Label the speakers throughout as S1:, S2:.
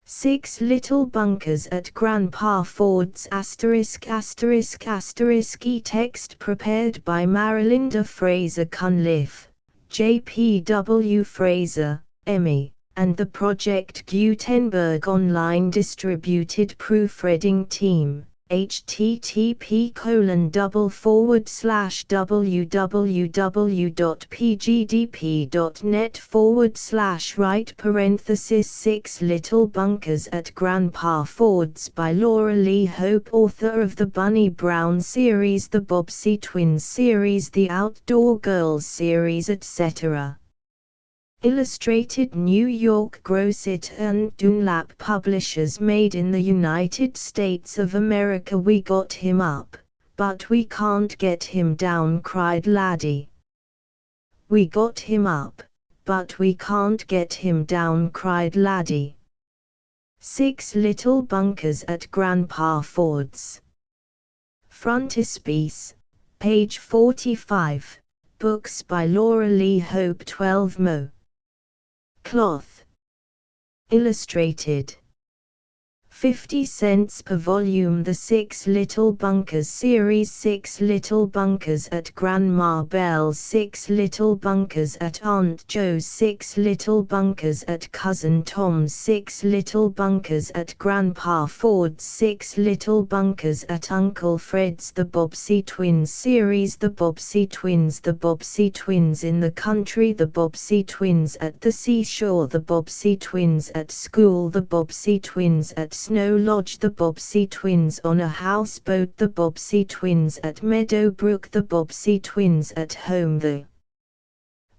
S1: 6 little bunkers at Grandpa Ford's ******. E-text prepared by Marilinda Fraser Cunliffe, J.P.W. Fraser, Emmy, and the Project Gutenberg online distributed proofreading team. http://www.pgdp.net/right 6 Little Bunkers at Grandpa Ford's by Laura Lee Hope, author of the Bunny Brown series, the Bobbsey Twins series, the Outdoor Girls series, etc. Illustrated, New York, Grosset and Dunlap Publishers. Made in the United States of America. We got him up, but we can't get him down, cried Laddie. We got him up, but we can't get him down, cried Laddie. 6 Little Bunkers at Grandpa Ford's. Frontispiece, page 45. Books by Laura Lee Hope. 12 Mo. Cloth. Illustrated. 50 cents per volume. The 6 Little Bunkers series. 6 Little Bunkers at Grandma Belle's, 6 Little Bunkers at Aunt Joe's, 6 Little Bunkers at Cousin Tom's, 6 Little Bunkers at Grandpa Ford's, 6 Little Bunkers at Uncle Fred's. The Bobbsey Twins series. The Bobbsey Twins. The Bobbsey Twins in the country. The Bobbsey Twins at the seashore. The Bobbsey Twins at school. The Bobbsey Twins at Snow Lodge. The Bobbsey Twins on a houseboat. The Bobbsey Twins at Meadowbrook. The Bobbsey Twins at home. The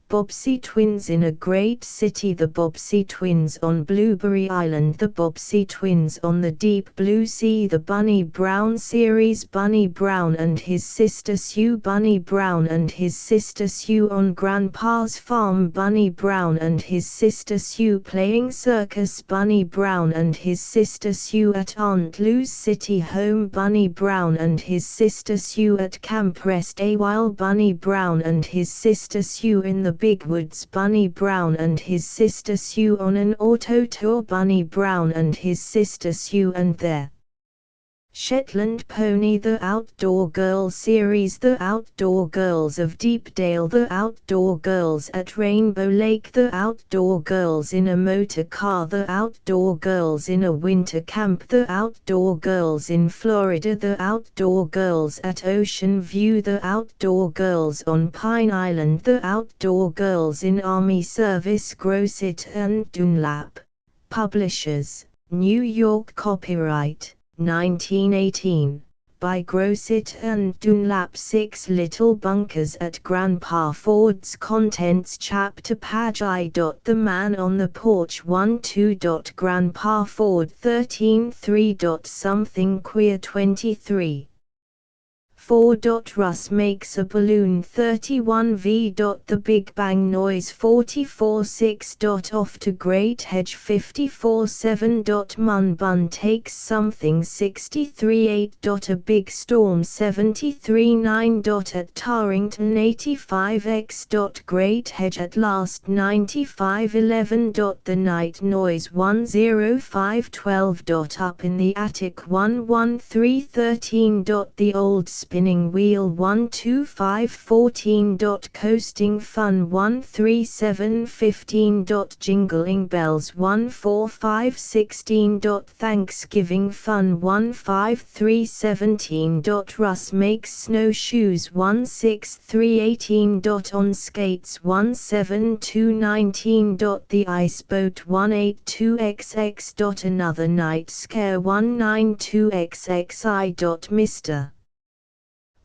S1: Bobbsey Twins in a great city. The Bobbsey Twins on Blueberry Island. The Bobbsey Twins on the deep blue sea. The Bunny Brown series. Bunny Brown and his sister Sue. Bunny Brown and his sister Sue on Grandpa's farm. Bunny Brown and his sister Sue playing circus. Bunny Brown and his sister Sue at Aunt Lou's city home. Bunny Brown and his sister Sue at Camp Rest A while. Bunny Brown and his sister Sue in the Big Woods. Bunny Brown and his sister Sue on an auto tour. Bunny Brown and his sister Sue and their Shetland pony. The Outdoor Girls series. The Outdoor Girls of Deepdale. The Outdoor Girls at Rainbow Lake. The Outdoor Girls in a motor car. The Outdoor Girls in a winter camp. The Outdoor Girls in Florida. The Outdoor Girls at Ocean View. The Outdoor Girls on Pine Island. The Outdoor Girls in Army Service. Grosset and Dunlap Publishers, New York. Copyright 1918, by Grosset and Dunlap. 6 Little Bunkers at Grandpa Ford's. Contents Chapter Page I. The Man on the Porch 1-2. Grandpa Ford 13-3. Something Queer 23. 4. Russ makes a balloon 31v. The Big Bang Noise 44-6. Off to Great Hedge 54-7. Mun Bun takes something 63-8. A Big Storm 73-9. At Tarrington 85x. Great Hedge at last 95-11. The Night Noise 105-12. Up in the Attic 113-13. The Old Spinning Wheel 125-14. Coasting Fun 137-15. Jingling Bells 145-16. Thanksgiving Fun 153-17. Russ makes snowshoes 163-18. On Skates 172-19. The Ice Boat 182XX. Another Night Scare 192XX. Mr.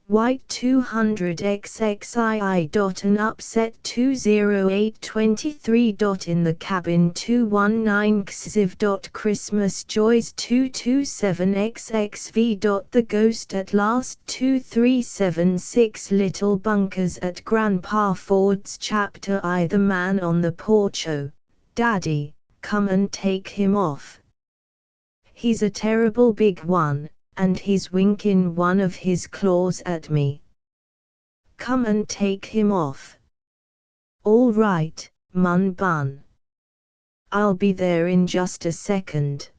S1: White 200XXII. An Upset 20823. In the Cabin 219XIV. Christmas Joys 227XXV. The Ghost at Last 2376. Little Bunkers at Grandpa Ford's. Chapter I. The Man on the Porch. Oh, Daddy, come and take him off. He's a terrible big one, and he's winking one of his claws at me. Come and take him off. All right, Mun Bun. I'll be there in just a second.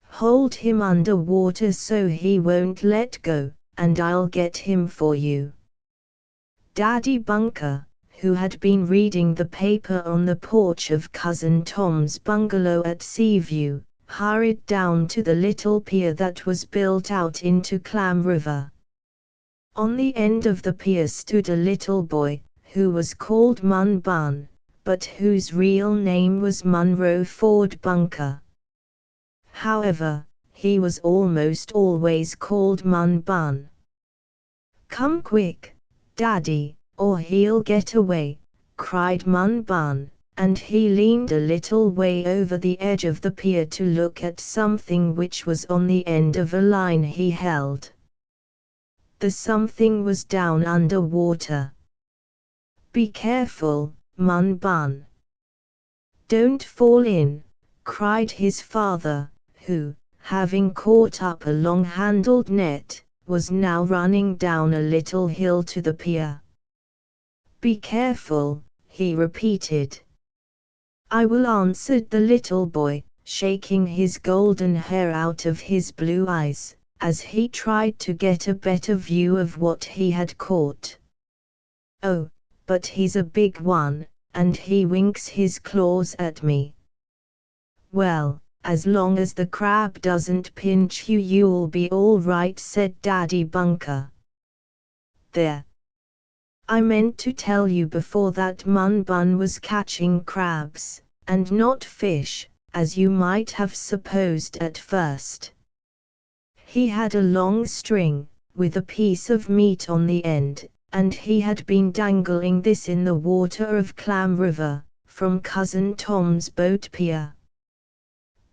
S1: Hold him under water so he won't let go, and I'll get him for you." Daddy Bunker, who had been reading the paper on the porch of Cousin Tom's bungalow at Seaview, hurried down to the little pier that was built out into Clam River. On the end of the pier stood a little boy, who was called Mun Bun, but whose real name was Munro Ford Bunker. However, he was almost always called Mun Bun. "Come quick, Daddy, or he'll get away," cried Mun Bun, and he leaned a little way over the edge of the pier to look at something which was on the end of a line he held. The something was down under water. "Be careful, Mun Bun. Don't fall in," cried his father, who, having caught up a long-handled net, was now running down a little hill to the pier. "Be careful," he repeated. "I will," answered the little boy, shaking his golden hair out of his blue eyes, as he tried to get a better view of what he had caught. "Oh, but he's a big one, and he winks his claws at me." "Well, as long as the crab doesn't pinch you, you'll be all right," said Daddy Bunker. "There. I meant to tell you before that Mun Bun was catching crabs, and not fish, as you might have supposed at first. He had a long string, with a piece of meat on the end, and he had been dangling this in the water of Clam River, from Cousin Tom's boat pier.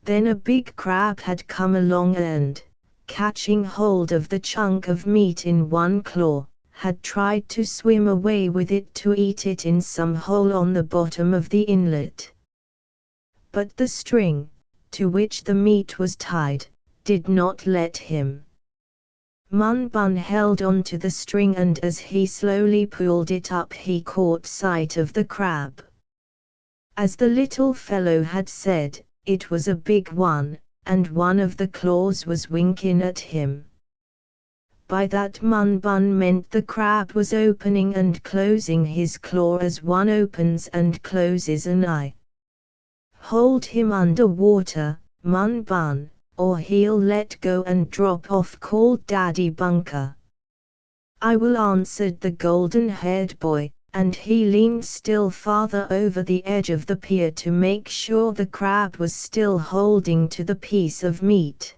S1: Then a big crab had come along and, catching hold of the chunk of meat in one claw, had tried to swim away with it to eat it in some hole on the bottom of the inlet. But the string, to which the meat was tied, did not let him. Mun Bun held on to the string, and as he slowly pulled it up he caught sight of the crab. As the little fellow had said, it was a big one, and one of the claws was winking at him. By that Mun Bun meant the crab was opening and closing his claw as one opens and closes an eye. "Hold him under water, Mun Bun, or he'll let go and drop off," called Daddy Bunker. "I will," answered the golden-haired boy, and he leaned still farther over the edge of the pier to make sure the crab was still holding to the piece of meat.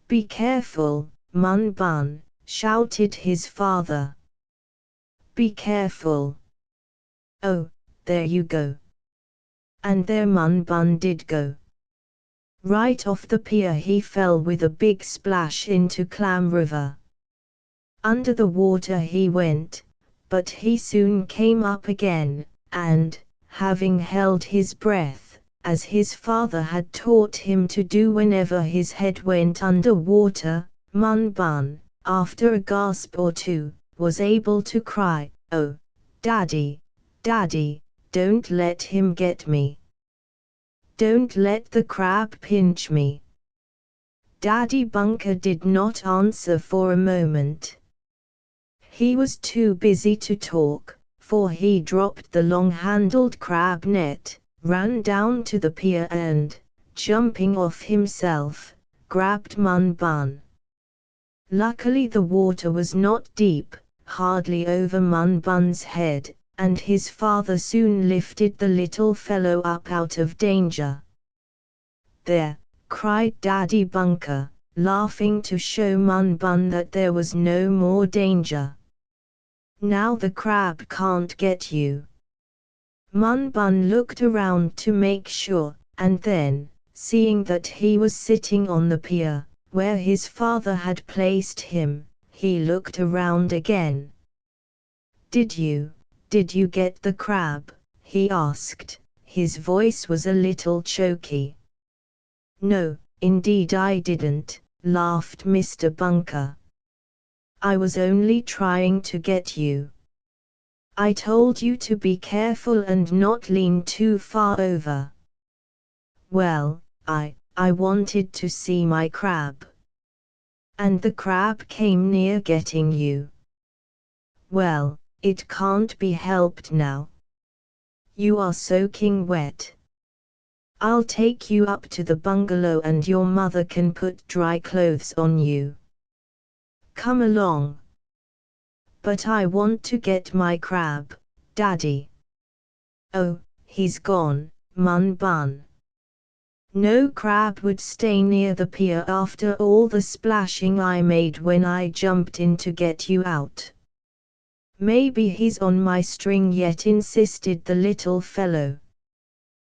S1: "Be careful, Mun Bun," shouted his father. "Be careful. Oh, there you go." And there Mun Bun did go. Right off the pier he fell with a big splash into Clam River. Under the water he went, but he soon came up again, and, having held his breath, as his father had taught him to do whenever his head went under water, Mun Bun, after a gasp or two, was able to cry, "Oh, Daddy, Daddy, don't let him get me. Don't let the crab pinch me." Daddy Bunker did not answer for a moment. He was too busy to talk, for he dropped the long-handled crab net, ran down to the pier and, jumping off himself, grabbed Mun Bun. Luckily the water was not deep, hardly over Mun Bun's head, and his father soon lifted the little fellow up out of danger. "There," cried Daddy Bunker, laughing to show Mun Bun that there was no more danger. "Now the crab can't get you." Mun Bun looked around to make sure, and then, seeing that he was sitting on the pier, where his father had placed him, he looked around again. Did you get the crab?" he asked. His voice was a little choky. "No, indeed I didn't," laughed Mr. Bunker. "I was only trying to get you. I told you to be careful and not lean too far over." Well, I wanted to see my crab. And the crab came near getting you. Well, it can't be helped now. You are soaking wet. I'll take you up to the bungalow and your mother can put dry clothes on you. Come along. But I want to get my crab, Daddy. Oh, he's gone, Mun Bun. No crab would stay near the pier after all the splashing I made when I jumped in to get you out. Maybe he's on my string yet, insisted the little fellow.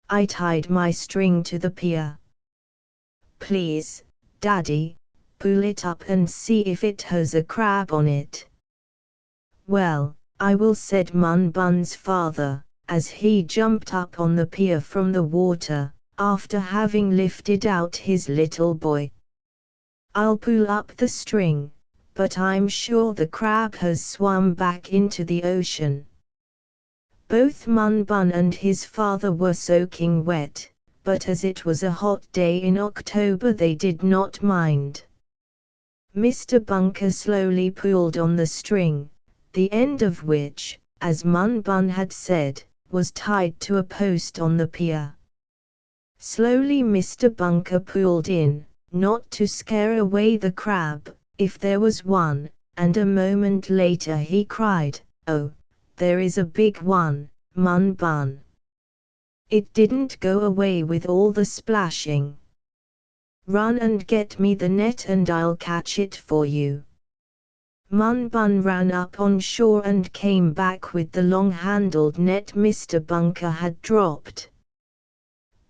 S1: I tied my string to the pier. Please, Daddy, pull it up and see if it has a crab on it. Well, I will, said Mun Bun's father, as he jumped up on the pier from the water, after having lifted out his little boy. I'll pull up the string, but I'm sure the crab has swum back into the ocean. Both Mun Bun and his father were soaking wet, but as it was a hot day in October they did not mind. Mr. Bunker slowly pulled on the string, the end of which, as Mun Bun had said, was tied to a post on the pier. Slowly Mr. Bunker pulled in, not to scare away the crab, if there was one, and a moment later he cried, "Oh, there is a big one, Mun Bun." It didn't go away with all the splashing. Run and get me the net and I'll catch it for you. Mun Bun ran up on shore and came back with the long-handled net Mr. Bunker had dropped.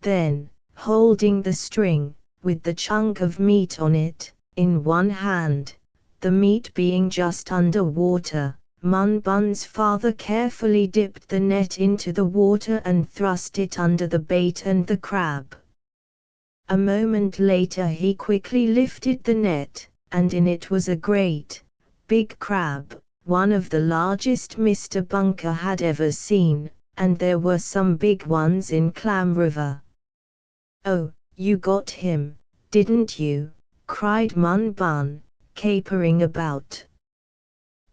S1: Then, holding the string, with the chunk of meat on it, in one hand, the meat being just under water, Mun Bun's father carefully dipped the net into the water and thrust it under the bait and the crab. A moment later he quickly lifted the net, and in it was a great, big crab, one of the largest Mr. Bunker had ever seen, and there were some big ones in Clam River. "Oh, you got him, didn't you?" cried Mun Bun, capering about.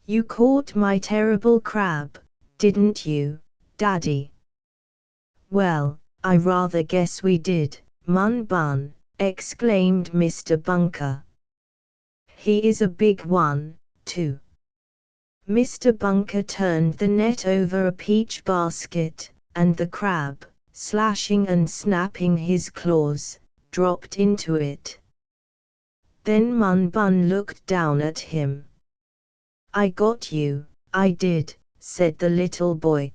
S1: "You caught my terrible crab, didn't you, Daddy?" "Well, I rather guess we did, Mun Bun," exclaimed Mr. Bunker. "He is a big one, too." Mr. Bunker turned the net over a peach basket, and the crab, slashing and snapping his claws, dropped into it. Then Mun Bun looked down at him. "I got you, I did," said the little boy.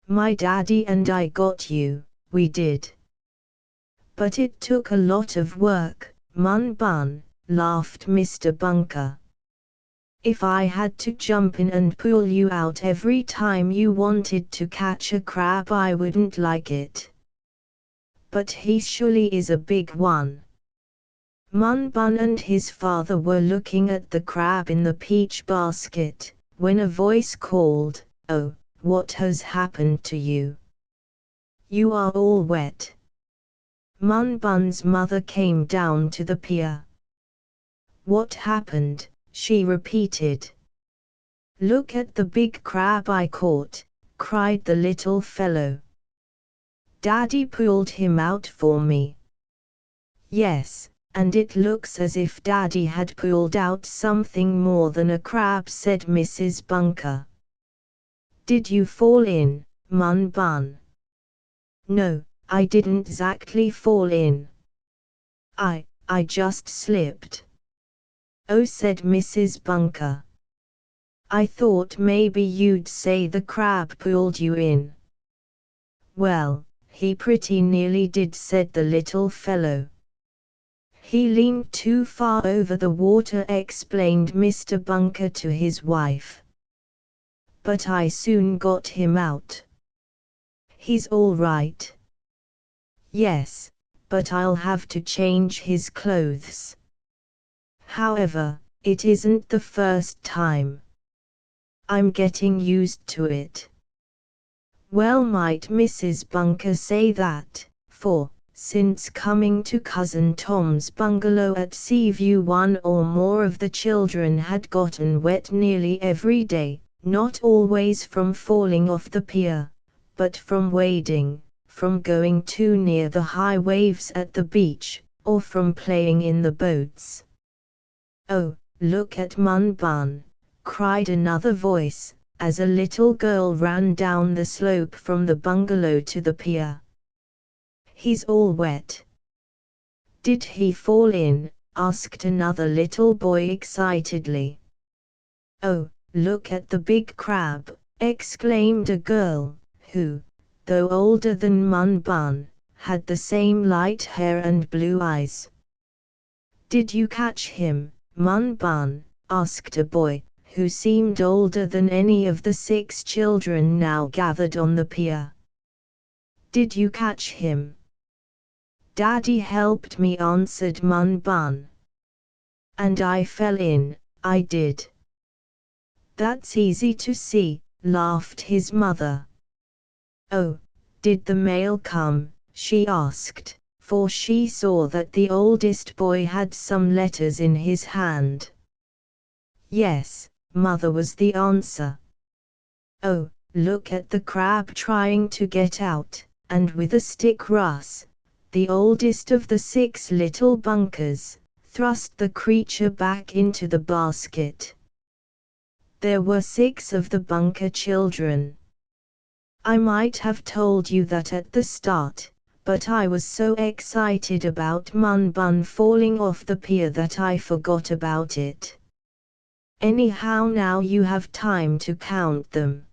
S1: "My daddy and I got you, we did." "But it took a lot of work, Mun Bun," laughed Mr. Bunker. "If I had to jump in and pull you out every time you wanted to catch a crab I wouldn't like it. But he surely is a big one." Mun Bun and his father were looking at the crab in the peach basket, when a voice called, "Oh, what has happened to you? You are all wet." Mun Bun's mother came down to the pier. "What happened?" she repeated. "Look at the big crab I caught," cried the little fellow. "Daddy pulled him out for me." "Yes, and it looks as if Daddy had pulled out something more than a crab," said Mrs. Bunker. "Did you fall in, Mun Bun?" "No, I didn't exactly fall in. I just slipped." "Oh," said Mrs. Bunker. "I thought maybe you'd say the crab pulled you in." "Well, he pretty nearly did," said the little fellow. "He leaned too far over the water," explained Mr. Bunker to his wife. "But I soon got him out. He's all right." "Yes, but I'll have to change his clothes. However, it isn't the first time. I'm getting used to it." "Well, might Mrs. Bunker say that, for," Since coming to Cousin Tom's bungalow at Seaview, one or more of the children had gotten wet nearly every day, not always from falling off the pier, but from wading, from going too near the high waves at the beach, or from playing in the boats. "Oh, look at Mun Bun!" cried another voice, as a little girl ran down the slope from the bungalow to the pier. "He's all wet." "Did he fall in?" asked another little boy excitedly. "Oh, look at the big crab!" exclaimed a girl, who, though older than Mun Bun, had the same light hair and blue eyes. "Did you catch him, Mun Bun?" asked a boy, who seemed older than any of the 6 children now gathered on the pier. "Did you catch him?" "Daddy helped me," answered Mun Bun. "And I fell in, I did." "That's easy to see," laughed his mother. "Oh, did the mail come?" she asked, for she saw that the oldest boy had some letters in his hand. "Yes, Mother," was the answer. "Oh, look at the crab trying to get out," and with a stick Russ, the oldest of the 6 little bunkers, thrust the creature back into the basket. There were 6 of the bunker children. I might have told you that at the start, but I was so excited about Mun Bun falling off the pier that I forgot about it. Anyhow, now you have time to count them.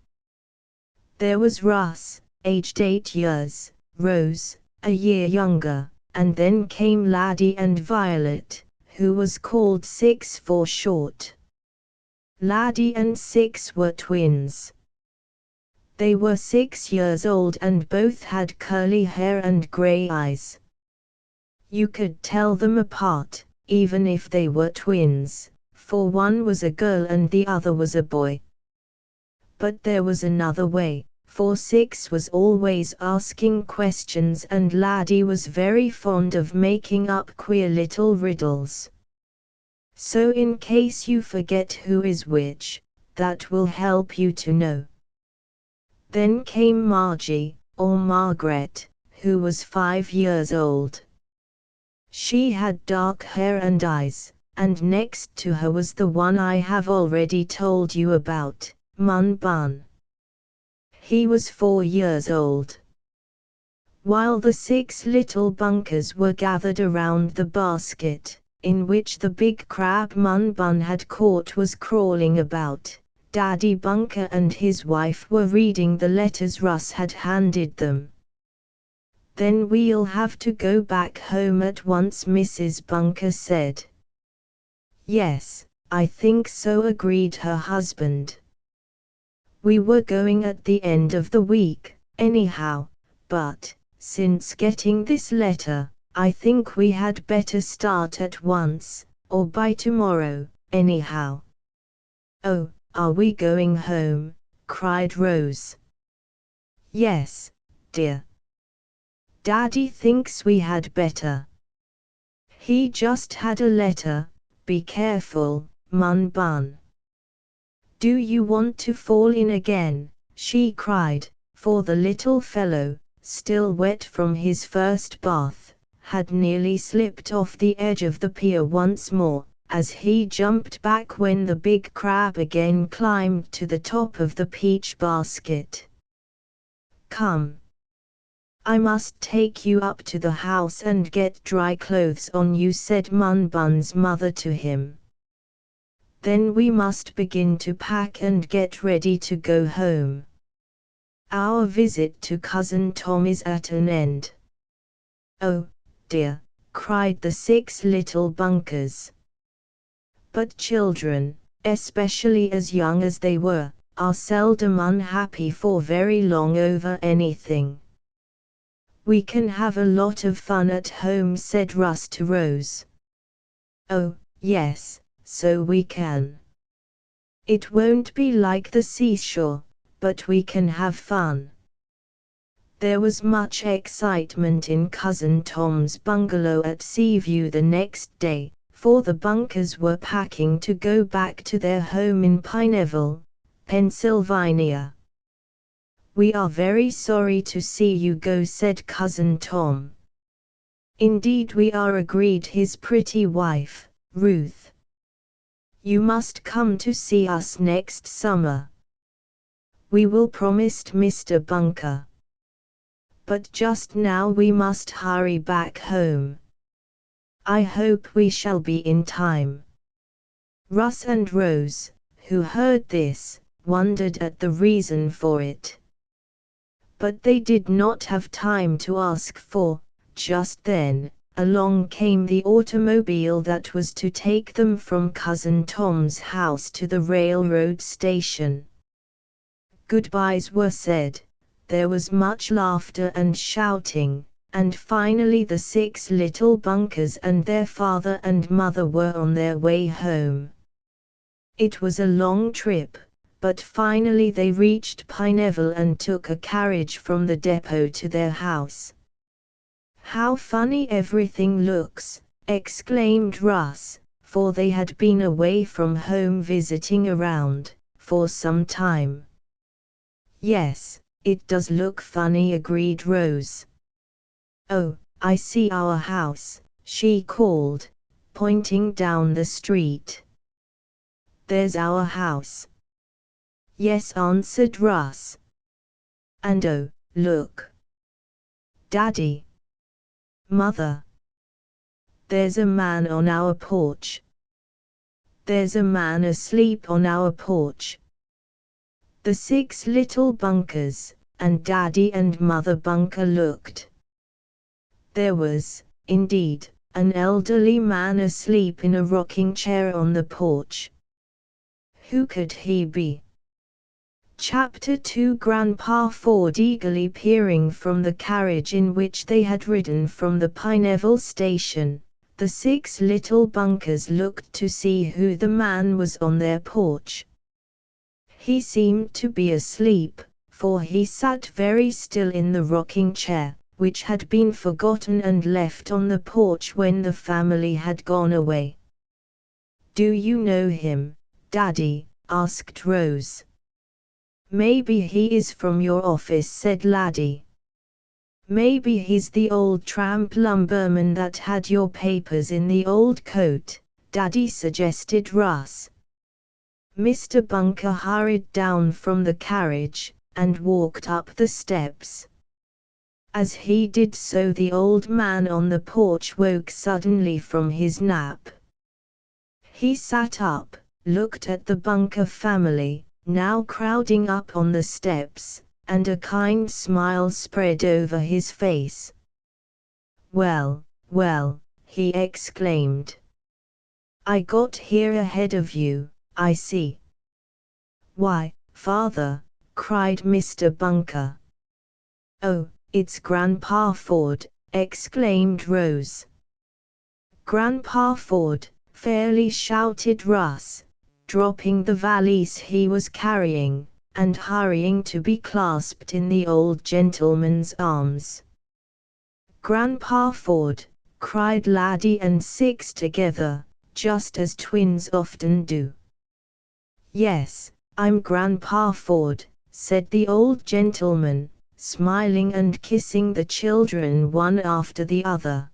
S1: There was Russ, aged 8 years, Rose, a year younger, and then came Laddie and Violet, who was called 6 for short. Laddie and 6 were twins. They were 6 years old and both had curly hair and grey eyes. You could tell them apart, even if they were twins, for one was a girl and the other was a boy. But there was another way, for 6 was always asking questions and Laddie was very fond of making up queer little riddles. So in case you forget who is which, that will help you to know. Then came Margie, or Margaret, who was 5 years old. She had dark hair and eyes, and next to her was the one I have already told you about, Mun Bun. He was 4 years old. While the 6 little bunkers were gathered around the basket, in which the big crab Mun Bun had caught was crawling about, Daddy Bunker and his wife were reading the letters Russ had handed them. "Then we'll have to go back home at once," Mrs. Bunker said. "Yes, I think so," agreed her husband. "We were going at the end of the week, anyhow, but, since getting this letter, I think we had better start at once, or by tomorrow, anyhow." "Oh, are we going home?" cried Rose. "Yes, dear. Daddy thinks we had better. He just had a letter. Be careful, Mun Bun." "Do you want to fall in again?" she cried, for the little fellow, still wet from his first bath, had nearly slipped off the edge of the pier once more, as he jumped back when the big crab again climbed to the top of the peach basket. "Come. I must take you up to the house and get dry clothes on you," said Mun Bun's mother to him. "Then we must begin to pack and get ready to go home. Our visit to Cousin Tom is at an end." "Oh, dear," cried the 6 little bunkers. But children, especially as young as they were, are seldom unhappy for very long over anything. "We can have a lot of fun at home," said Russ to Rose. "Oh, yes, so we can. It won't be like the seashore, but we can have fun." There was much excitement in Cousin Tom's bungalow at Seaview the next day, for the Bunkers were packing to go back to their home in Pineville, Pennsylvania. "We are very sorry to see you go," said Cousin Tom. "Indeed we are," agreed his pretty wife, Ruth. "You must come to see us next summer." "We will," promised Mr. Bunker. "But just now we must hurry back home. I hope we shall be in time." Russ and Rose, who heard this, wondered at the reason for it. But they did not have time to ask, for, just then, along came the automobile that was to take them from Cousin Tom's house to the railroad station. Goodbyes were said, there was much laughter and shouting, and finally the 6 little Bunkers and their father and mother were on their way home. It was a long trip, but finally they reached Pineville and took a carriage from the depot to their house. "How funny everything looks," exclaimed Russ, for they had been away from home visiting around, for some time. "Yes, it does look funny," agreed Rose. "Oh, I see our house," she called, pointing down the street. "There's our house." "Yes," answered Russ. "And oh, look! Daddy! Mother! There's a man on our porch. There's a man asleep on our porch." The 6 little Bunkers, and Daddy and Mother Bunker looked. There was, indeed, an elderly man asleep in a rocking chair on the porch. Who could he be? Chapter 2. Grandpa Ford. Eagerly peering from the carriage in which they had ridden from the Pineville station, the 6 little Bunkers looked to see who the man was on their porch. He seemed to be asleep, for he sat very still in the rocking chair, which had been forgotten and left on the porch when the family had gone away. "Do you know him, Daddy?" asked Rose. "Maybe he is from your office," said Laddie. "Maybe he's the old tramp lumberman that had your papers in the old coat," Daddy suggested Russ. Mr. Bunker hurried down from the carriage, and walked up the steps. As he did so, the old man on the porch woke suddenly from his nap. He sat up, looked at the Bunker family, now crowding up on the steps, and a kind smile spread over his face. "Well, well," he exclaimed. "I got here ahead of you, I see." "Why, Father," cried Mr. Bunker. "Oh, it's Grandpa Ford," exclaimed Rose. "Grandpa Ford," fairly shouted Russ, dropping the valise he was carrying, and hurrying to be clasped in the old gentleman's arms. "Grandpa Ford," cried Laddie and Six together, just as twins often do. "Yes, I'm Grandpa Ford," said the old gentleman, smiling and kissing the children one after the other.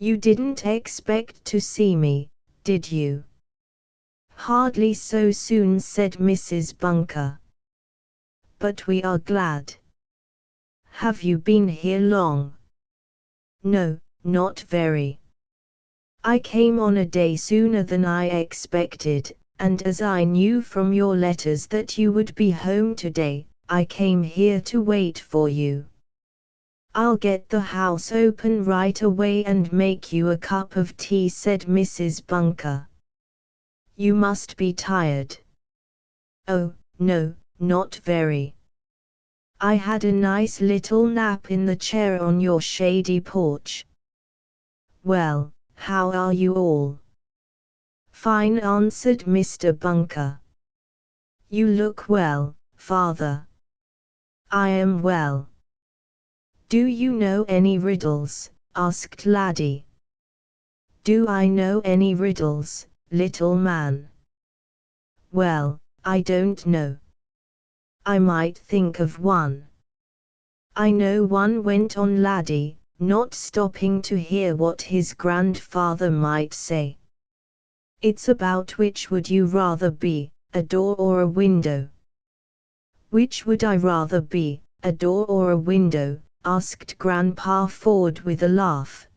S1: "You didn't expect to see me, did you?" "Hardly so soon," said Mrs. Bunker. "But we are glad." "Have you been here long?" "No, not very. I came on a day sooner than I expected, and as I knew from your letters that you would be home today, I came here to wait for you." "I'll get the house open right away and make you a cup of tea," said Mrs. Bunker. "You must be tired." "Oh, no, not very. I had a nice little nap in the chair on your shady porch." "Well, how are you all?" "Fine," answered Mr. Bunker. "You look well, Father." "I am well. "Do you know any riddles?" asked Laddie. "Do I know any riddles, little man? Well, I don't know. I might think of one." "I know one," went on Laddie, not stopping to hear what his grandfather might say. "It's about which would you rather be, a door or a window?" "Which would I rather be, a door or a window?" asked Grandpa Ford with a laugh.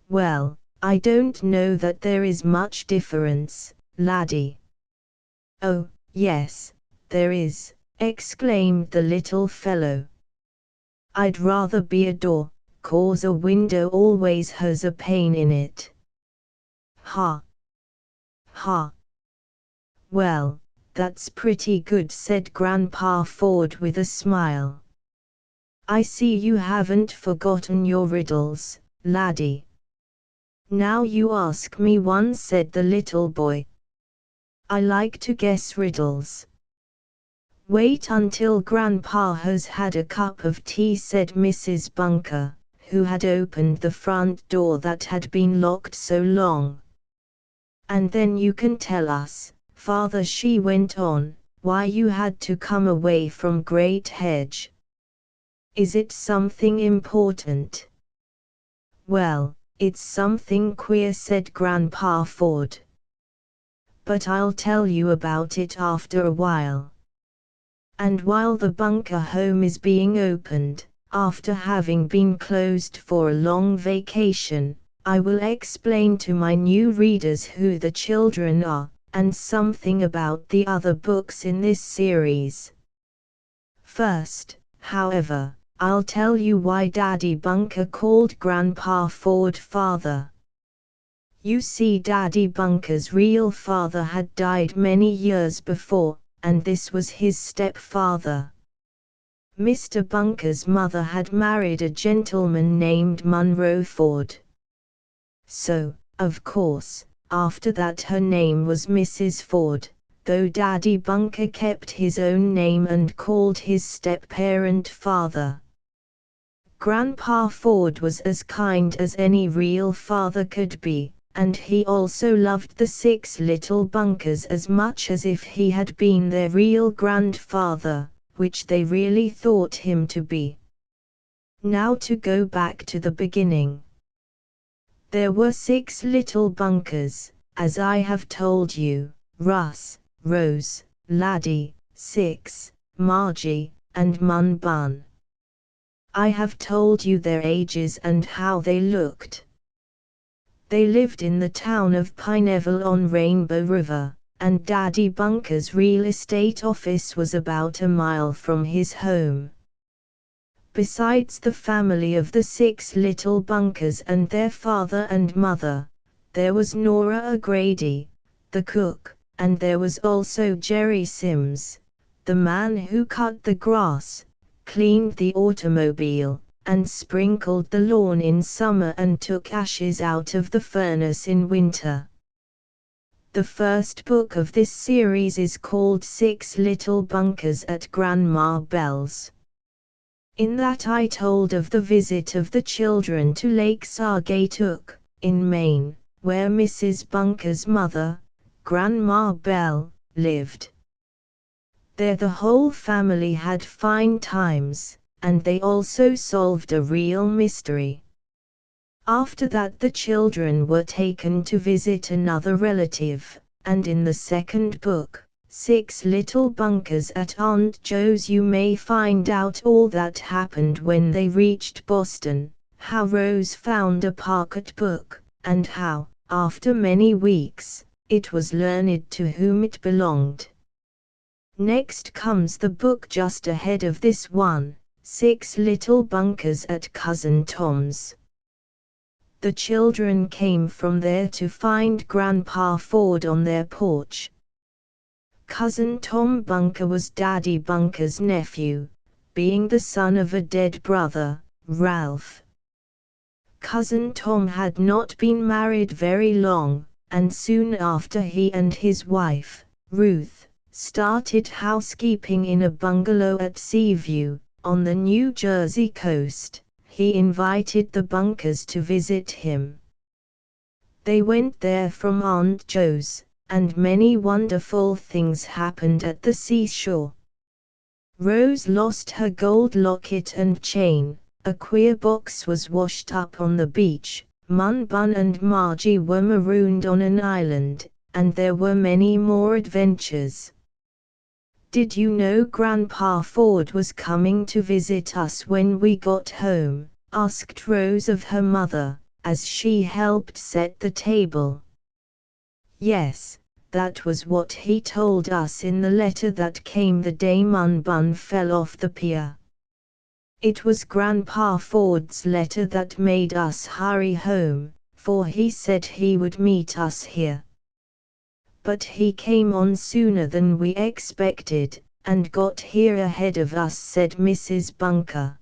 S1: "Well, I don't know that there is much difference, Laddie." "Oh, yes, there is," exclaimed the little fellow. "I'd rather be a door, 'cause a window always has a pane in it." "Ha! Ha! Well, that's pretty good," said Grandpa Ford with a smile. "I see you haven't forgotten your riddles, Laddie." "Now you ask me one," said the little boy. "I like to guess riddles." "Wait until Grandpa has had a cup of tea," said Mrs. Bunker, who had opened the front door that had been locked so long. "And then you can tell us, Father," she went on, "why you had to come away from Great Hedge. Is it something important?" "Well, it's something queer," said Grandpa Ford. "But I'll tell you about it after a while. And while the bunker home is being opened, after having been closed for a long vacation, I will explain to my new readers who the children are, and something about the other books in this series. First, however, I'll tell you why Daddy Bunker called Grandpa Ford father. You see, Daddy Bunker's real father had died many years before, and this was his stepfather. Mr. Bunker's mother had married a gentleman named Munro Ford. So, of course, after that her name was Mrs. Ford, though Daddy Bunker kept his own name and called his step-parent father. Grandpa Ford was as kind as any real father could be, and he also loved the 6 little Bunkers as much as if he had been their real grandfather, which they really thought him to be. Now to go back to the beginning. There were 6 little Bunkers, as I have told you: Russ, Rose, Laddie, Six, Margie, and Mun Bun. I have told you their ages and how they looked. They lived in the town of Pineville on Rainbow River, and Daddy Bunker's real estate office was about a mile from his home. Besides the family of the 6 little Bunkers and their father and mother, there was Nora O'Grady, the cook, and there was also Jerry Sims, the man who cut the grass, cleaned the automobile, and sprinkled the lawn in summer and took ashes out of the furnace in winter. The first book of this series is called 6 Little Bunkers at Grandma Bell's. In that I told of the visit of the children to Lake Saugatuck, in Maine, where Mrs. Bunker's mother, Grandma Bell, lived. There the whole family had fine times, and they also solved a real mystery. After that the children were taken to visit another relative, and in the second book, 6 Little Bunkers at Aunt Joe's, you may find out all that happened when they reached Boston, how Rose found a pocketbook, and how, after many weeks, it was learned to whom it belonged. Next comes the book just ahead of this one, 6 Little Bunkers at Cousin Tom's. The children came from there to find Grandpa Ford on their porch. Cousin Tom Bunker was Daddy Bunker's nephew, being the son of a dead brother, Ralph. Cousin Tom had not been married very long, and soon after he and his wife, Ruth, started housekeeping in a bungalow at Seaview, on the New Jersey coast, he invited the Bunkers to visit him. They went there from Aunt Jo's, and many wonderful things happened at the seashore. Rose lost her gold locket and chain, a queer box was washed up on the beach, Mun Bun and Margie were marooned on an island, and there were many more adventures. "Did you know Grandpa Ford was coming to visit us when we got home?" asked Rose of her mother, as she helped set the table. "Yes, that was what he told us in the letter that came the day Mun Bun fell off the pier. It was Grandpa Ford's letter that made us hurry home, for he said he would meet us here. But he came on sooner than we expected, and got here ahead of us," said Mrs. Bunker.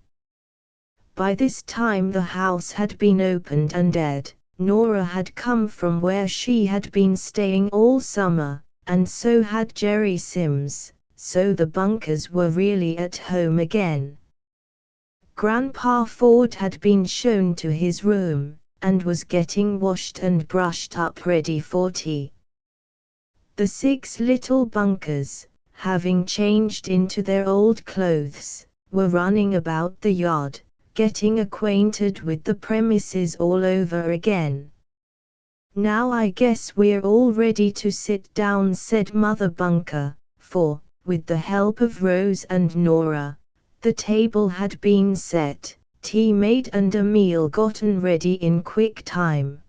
S1: By this time the house had been opened and Ed, Nora had come from where she had been staying all summer, and so had Jerry Sims, so the Bunkers were really at home again. Grandpa Ford had been shown to his room, and was getting washed and brushed up ready for tea. The 6 little Bunkers, having changed into their old clothes, were running about the yard, getting acquainted with the premises all over again. "Now I guess we're all ready to sit down," said Mother Bunker, for, with the help of Rose and Nora, the table had been set, tea made and a meal gotten ready in quick time.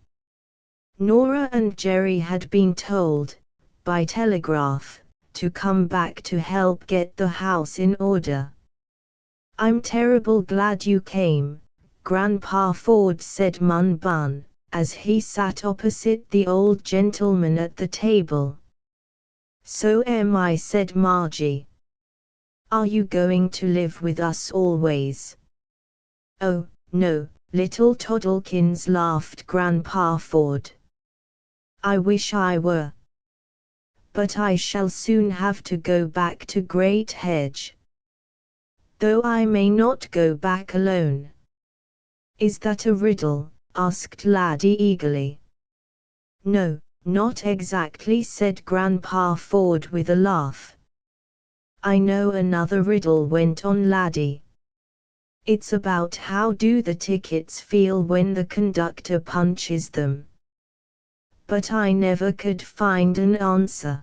S1: Nora and Jerry had been told, by telegraph, to come back to help get the house in order. "I'm terrible glad you came," Grandpa Ford said Mun Bun, as he sat opposite the old gentleman at the table. "So am I," said Margie. "Are you going to live with us always?" "Oh, no, little Toddlekins," laughed Grandpa Ford. "I wish I were. But I shall soon have to go back to Great Hedge. Though I may not go back alone." "Is that a riddle?" asked Laddie eagerly. "No, not exactly," said Grandpa Ford with a laugh. "I know another riddle," went on Laddie. "It's about how do the tickets feel when the conductor punches them. But I never could find an answer."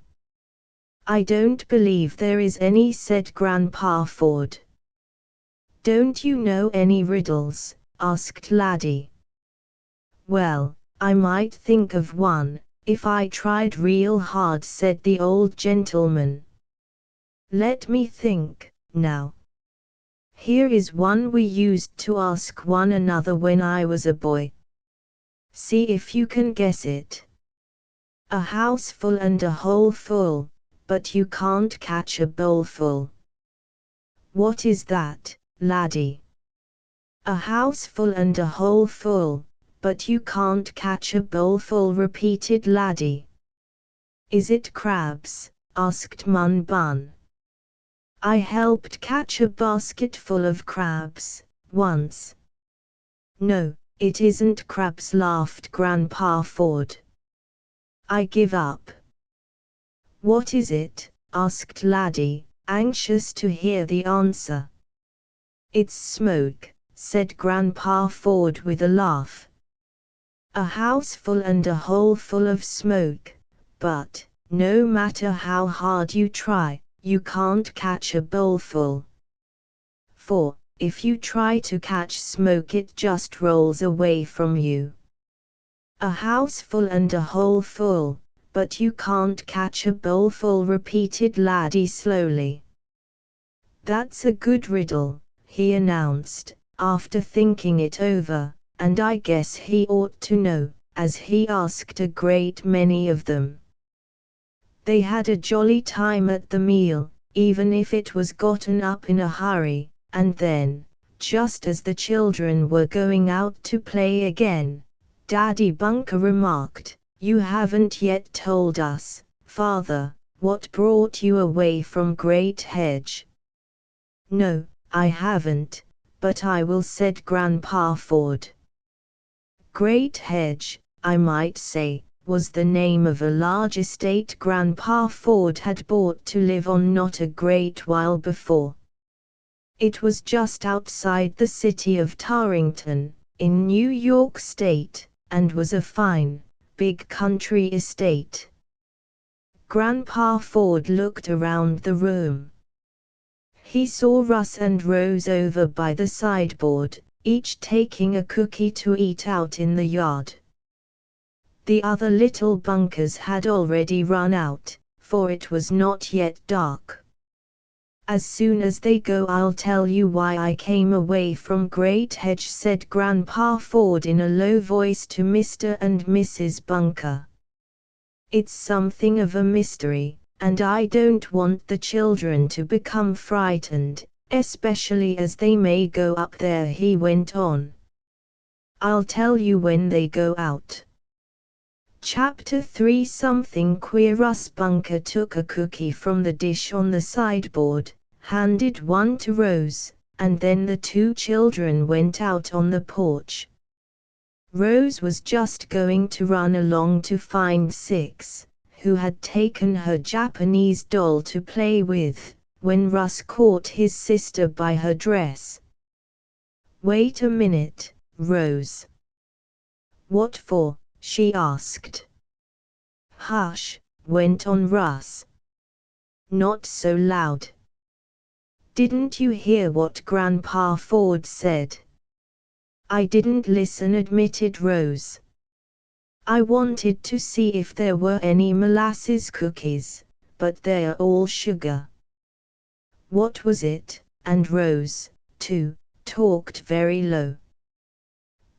S1: "I don't believe there is any," said Grandpa Ford. "Don't you know any riddles?" asked Laddie. "Well, I might think of one, if I tried real hard," said the old gentleman. "Let me think, now. Here is one we used to ask one another when I was a boy. See if you can guess it. A house full and a hole full, but you can't catch a bowlful. What is that, Laddie?" "A house full and a hole full, but you can't catch a bowlful," repeated Laddie. "Is it crabs?" asked Mun Bun. "I helped catch a basket full of crabs, once." "No, it isn't crabs," laughed Grandpa Ford. "I give up." "What is it?" asked Laddie, anxious to hear the answer. "It's smoke," said Grandpa Ford with a laugh. "A house full and a hole full of smoke, but, no matter how hard you try, you can't catch a bowlful. For, if you try to catch smoke it just rolls away from you." "A house full and a hole full, but you can't catch a bowlful," repeated Laddie slowly. "That's a good riddle," he announced, after thinking it over, "and I guess he ought to know, as he asked a great many of them." They had a jolly time at the meal, even if it was gotten up in a hurry, and then, just as the children were going out to play again, Daddy Bunker remarked, "You haven't yet told us, Father, what brought you away from Great Hedge." "No, I haven't, but I will, said Grandpa Ford. Great Hedge, I might say, was the name of a large estate Grandpa Ford had bought to live on not a great while before. It was just outside the city of Tarrington, in New York State, and was a fine, big country estate. Grandpa Ford looked around the room. He saw Russ and Rose over by the sideboard, each taking a cookie to eat out in the yard. The other little bunkers had already run out, for it was not yet dark. As soon as they go I'll tell you why I came away from Great Hedge, said Grandpa Ford in a low voice to Mr. and Mrs. Bunker. It's something of a mystery, and I don't want the children to become frightened, especially as they may go up there, he went on. I'll tell you when they go out. Chapter 3 Something Queer. Russ Bunker took a cookie from the dish on the sideboard, handed one to Rose, and then the two children went out on the porch. Rose was just going to run along to find Six, who had taken her Japanese doll to play with, when Russ caught his sister by her dress. Wait a minute, Rose. What for? She asked. Hush, went on Russ. Not so loud. Didn't you hear what Grandpa Ford said? I didn't listen, admitted Rose. I wanted to see if there were any molasses cookies, but they're all sugar. What was it? And Rose, too, talked very low.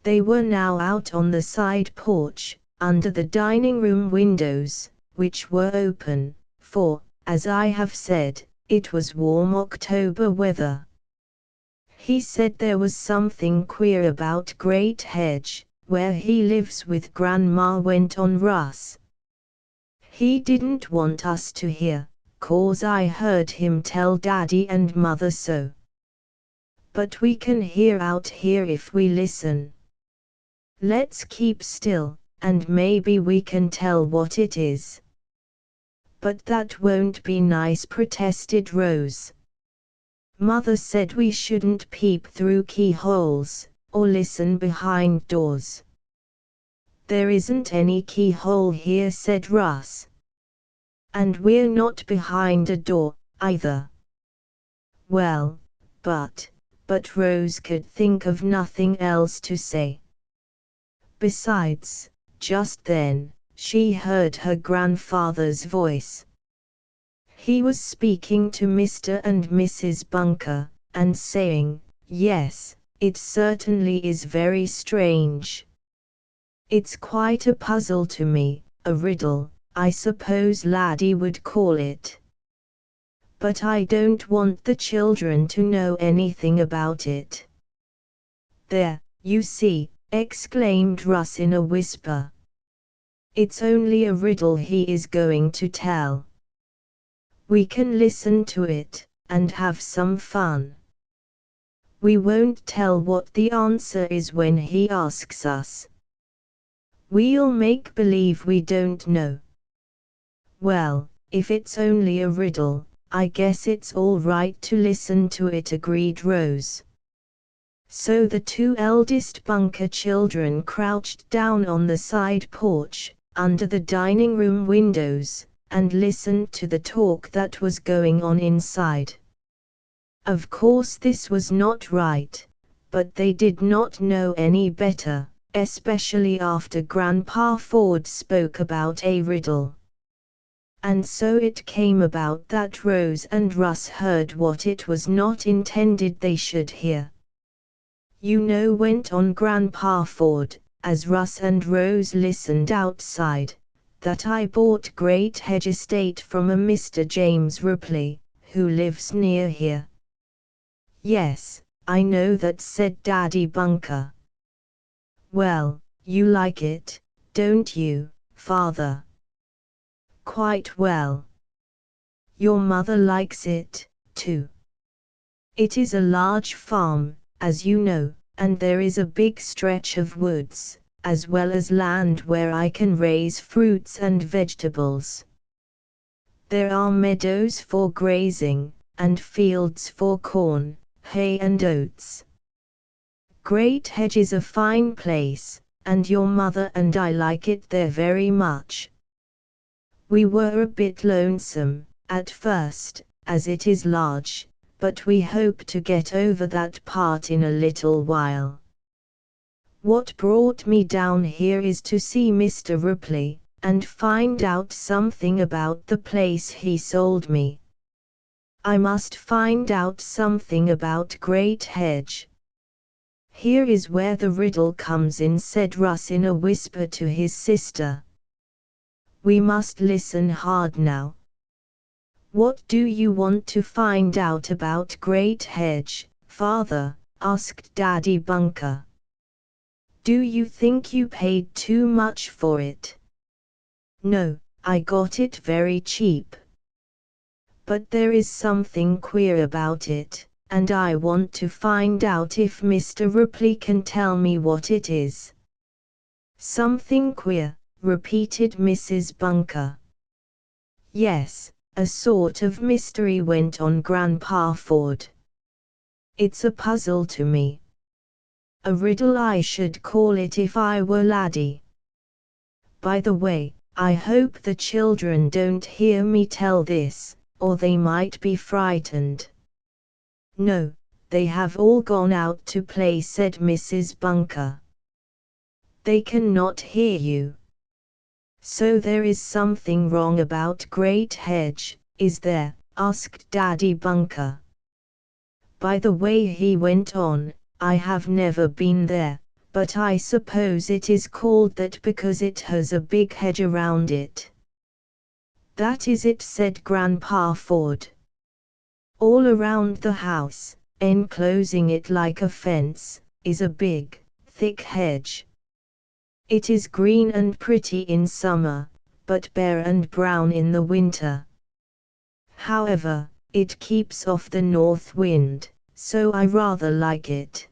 S1: They were now out on the side porch, under the dining room windows, which were open, for, as I have said, it was warm October weather. He said there was something queer about Great Hedge, where he lives with Grandma, went on Russ. He didn't want us to hear, 'cause I heard him tell Daddy and Mother so. But we can hear out here if we listen. Let's keep still, and maybe we can tell what it is. But that won't be nice, protested Rose. Mother said we shouldn't peep through keyholes, or listen behind doors. There isn't any keyhole here, said Russ. And we're not behind a door, either. Well, but Rose could think of nothing else to say. Besides, just then, she heard her grandfather's voice. He was speaking to Mr. and Mrs. Bunker, and saying, "Yes, it certainly is very strange. It's quite a puzzle to me, a riddle, I suppose Laddie would call it. But I don't want the children to know anything about it." "There, you see," exclaimed Russ in a whisper. "It's only a riddle he is going to tell. We can listen to it, and have some fun. We won't tell what the answer is when he asks us. We'll make believe we don't know." "Well, if it's only a riddle, I guess it's all right to listen to it," agreed Rose. So the two eldest Bunker children crouched down on the side porch, under the dining room windows, and listened to the talk that was going on inside. Of course this was not right, but they did not know any better, especially after Grandpa Ford spoke about a riddle. And so it came about that Rose and Russ heard what it was not intended they should hear. "You know," went on Grandpa Ford, as Russ and Rose listened outside, "that I bought Great Hedge Estate from a Mr. James Ripley, who lives near here." "Yes, I know that," said Daddy Bunker. "Well, you like it, don't you, Father?" "Quite well. Your mother likes it, too." It is a large farm, as you know, and there is a big stretch of woods, as well as land where I can raise fruits and vegetables. There are meadows for grazing, and fields for corn, hay and oats. Great Hedge is a fine place, and your mother and I like it there very much. We were a bit lonesome, at first, as it is large, but we hope to get over that part in a little while. What brought me down here is to see Mr. Ripley, and find out something about the place he sold me. I must find out something about Great Hedge. Here is where the riddle comes in, said Russ in a whisper to his sister. We must listen hard now. What do you want to find out about Great Hedge, father? Asked Daddy Bunker. Do you think you paid too much for it? No, I got it very cheap. But there is something queer about it, and I want to find out if Mr. Ripley can tell me what it is. Something queer, repeated Mrs. Bunker. Yes, a sort of mystery, went on Grandpa Ford. It's a puzzle to me. A riddle I should call it if I were Laddie. By the way, I hope the children don't hear me tell this, or they might be frightened. No, they have all gone out to play, said Mrs. Bunker. They cannot hear you. So there is something wrong about Great Hedge, is there? Asked Daddy Bunker. By the way, he went on, I have never been there, but I suppose it is called that because it has a big hedge around it. That is it, said Grandpa Ford. All around the house, enclosing it like a fence, is a big, thick hedge. It is green and pretty in summer, but bare and brown in the winter. However, it keeps off the north wind, so I rather like it.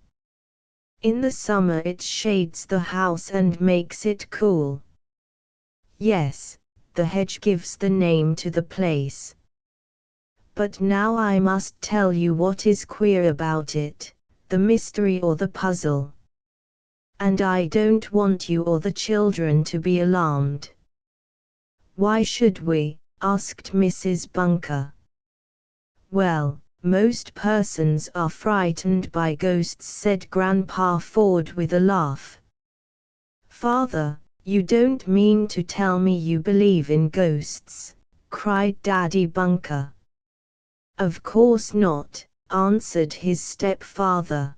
S1: In the summer it shades the house and makes it cool. Yes, the hedge gives the name to the place. But now I must tell you what is queer about it, the mystery or the puzzle. And I don't want you or the children to be alarmed. Why should we? Asked Mrs. Bunker. Well, most persons are frightened by ghosts, said Grandpa Ford with a laugh. Father, you don't mean to tell me you believe in ghosts? Cried Daddy Bunker. Of course not, answered his stepfather.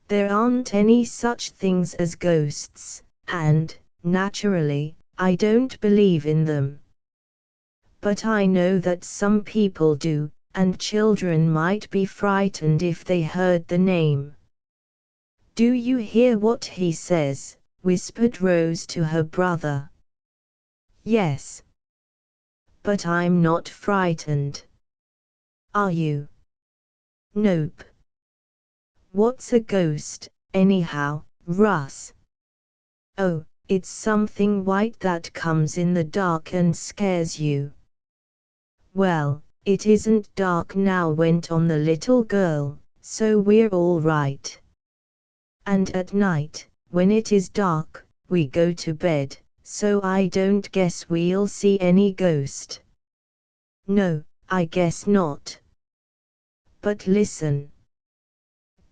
S1: There aren't any such things as ghosts, and, naturally, I don't believe in them. But I know that some people do, and children might be frightened if they heard the name. Do you hear what he says? Whispered Rose to her brother. Yes. But I'm not frightened. Are you? Nope. What's a ghost, anyhow, Russ? Oh, it's something white that comes in the dark and scares you. Well, it isn't dark now, went on the little girl, so we're all right. And at night, when it is dark, we go to bed, so I don't guess we'll see any ghost. No, I guess not. But listen.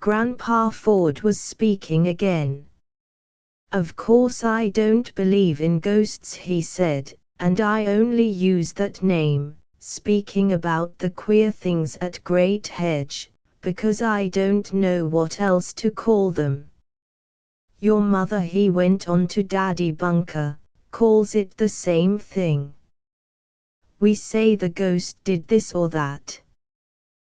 S1: Grandpa Ford was speaking again. Of course I don't believe in ghosts, he said, and I only use that name, speaking about the queer things at Great Hedge, because I don't know what else to call them. Your mother, he went on to Daddy Bunker, calls it the same thing. We say the ghost did this or that.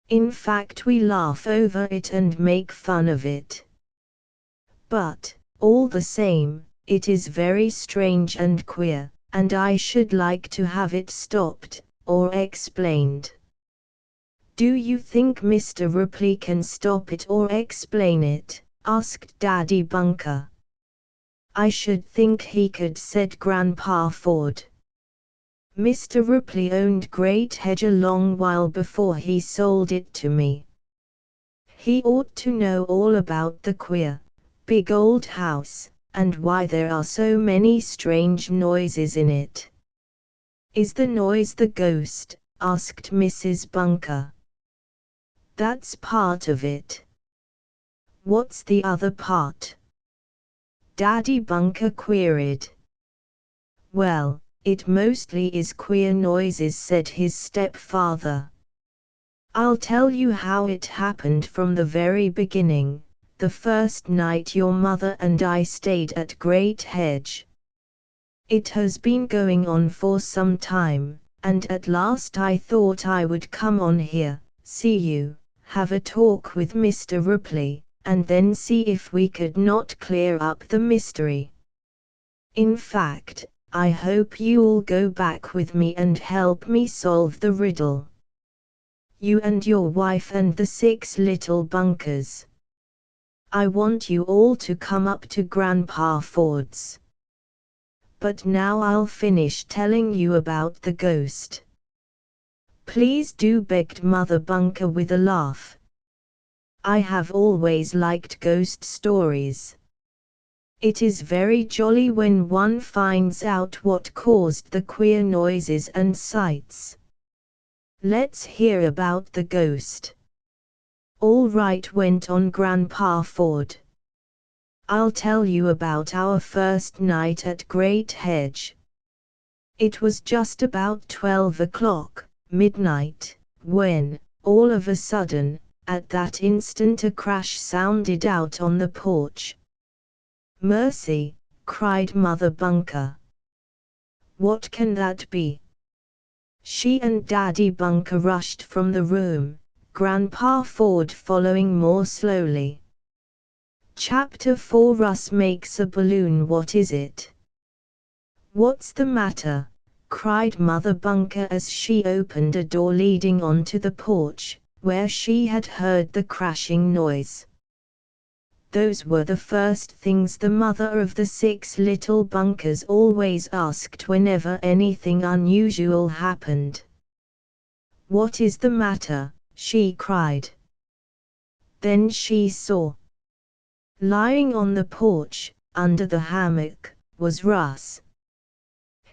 S1: In fact, we laugh over it and make fun of it. But, all the same, it is very strange and queer, and I should like to have it stopped, or explained. Do you think Mr. Ripley can stop it or explain it? Asked Daddy Bunker. I should think he could, said Grandpa Ford. Mr. Ripley owned Great Hedge a long while before he sold it to me. He ought to know all about the queer, big old house, and why there are so many strange noises in it. Is the noise the ghost? Asked Mrs. Bunker. That's part of it. What's the other part? Daddy Bunker queried. Well, it mostly is queer noises, said his stepfather. I'll tell you how it happened from the very beginning, the first night your mother and I stayed at Great Hedge. It has been going on for some time, and at last I thought I would come on here, see you, have a talk with Mr. Ripley, and then see if we could not clear up the mystery. In fact, I hope you'll go back with me and help me solve the riddle. You and your wife and the 6 little bunkers. I want you all to come up to Grandpa Ford's. But now I'll finish telling you about the ghost. Please do, begged Mother Bunker with a laugh. I have always liked ghost stories. It is very jolly when one finds out what caused the queer noises and sights. Let's hear about the ghost. All right, went on Grandpa Ford. I'll tell you about our first night at Great Hedge. It was just about 12 o'clock, midnight, when, all of a sudden, at that instant a crash sounded out on the porch. Mercy, cried Mother Bunker. What can that be? She and Daddy Bunker rushed from the room, Grandpa Ford following more slowly. Chapter 4: Russ makes a balloon. What is it? What's the matter? Cried Mother Bunker as she opened a door leading onto the porch, where she had heard the crashing noise. Those were the first things the mother of the 6 little bunkers always asked whenever anything unusual happened. What is the matter? She cried. Then she saw. Lying on the porch, under the hammock, was Russ.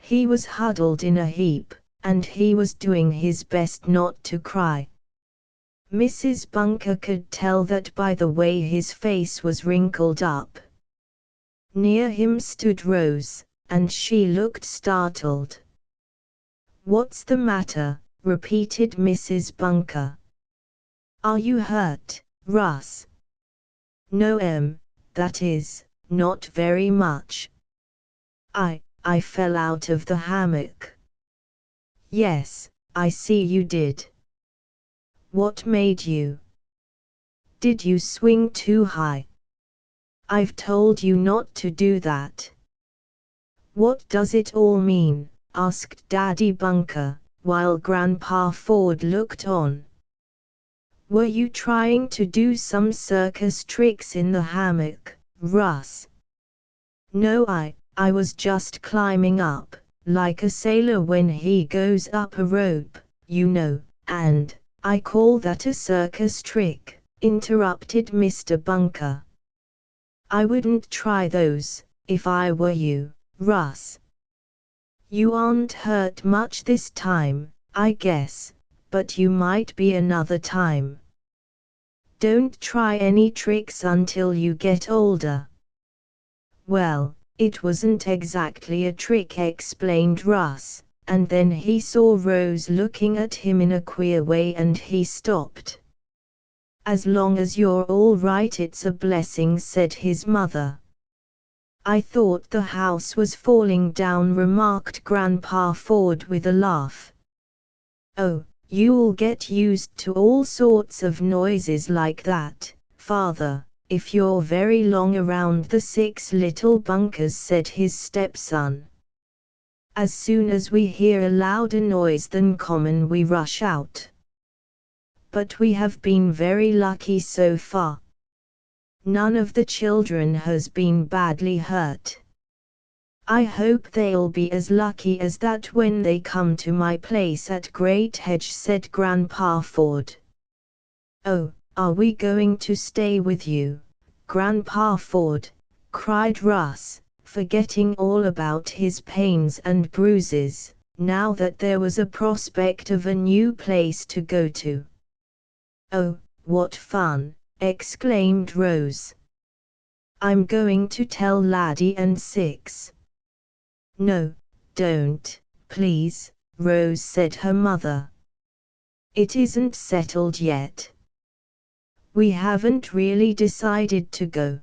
S1: He was huddled in a heap, and he was doing his best not to cry. Mrs. Bunker could tell that by the way his face was wrinkled up. Near him stood Rose, and she looked startled. What's the matter? Repeated Mrs. Bunker. Are you hurt, Russ? No, that is, not very much. I fell out of the hammock. Yes, I see you did. What made you? Did you swing too high? I've told you not to do that. What does it all mean? Asked Daddy Bunker, while Grandpa Ford looked on. Were you trying to do some circus tricks in the hammock, Russ? No, I was just climbing up, like a sailor when he goes up a rope, you know, and I call that a circus trick, interrupted Mr. Bunker. I wouldn't try those, if I were you, Russ. You aren't hurt much this time, I guess, but you might be another time. Don't try any tricks until you get older. Well, it wasn't exactly a trick, explained Russ. And then he saw Rose looking at him in a queer way and he stopped. As long as you're all right, it's a blessing, said his mother. I thought the house was falling down, remarked Grandpa Ford with a laugh. Oh, you'll get used to all sorts of noises like that, Father, if you're very long around the 6 little bunkers, said his stepson. As soon as we hear a louder noise than common, we rush out. but we have been very lucky so far. None of the children has been badly hurt. I hope they'll be as lucky as that when they come to my place at Great Hedge, said Grandpa Ford. Oh, are we going to stay with you, Grandpa Ford? Cried Russ, forgetting all about his pains and bruises, now that there was a prospect of a new place to go to. Oh, what fun! Exclaimed Rose. I'm going to tell Laddie and Six. No, don't, please, Rose, said her mother. It isn't settled yet. We haven't really decided to go.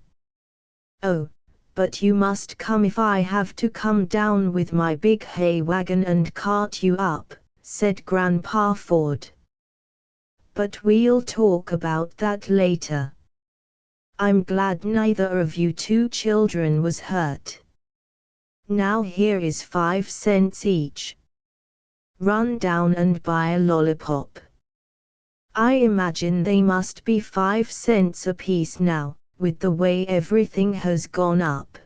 S1: Oh, but you must come if I have to come down with my big hay wagon and cart you up, said Grandpa Ford. But we'll talk about that later. I'm glad neither of you two children was hurt. Now here is 5 cents each. Run down and buy a lollipop. I imagine they must be 5 cents apiece now, with the way everything has gone up.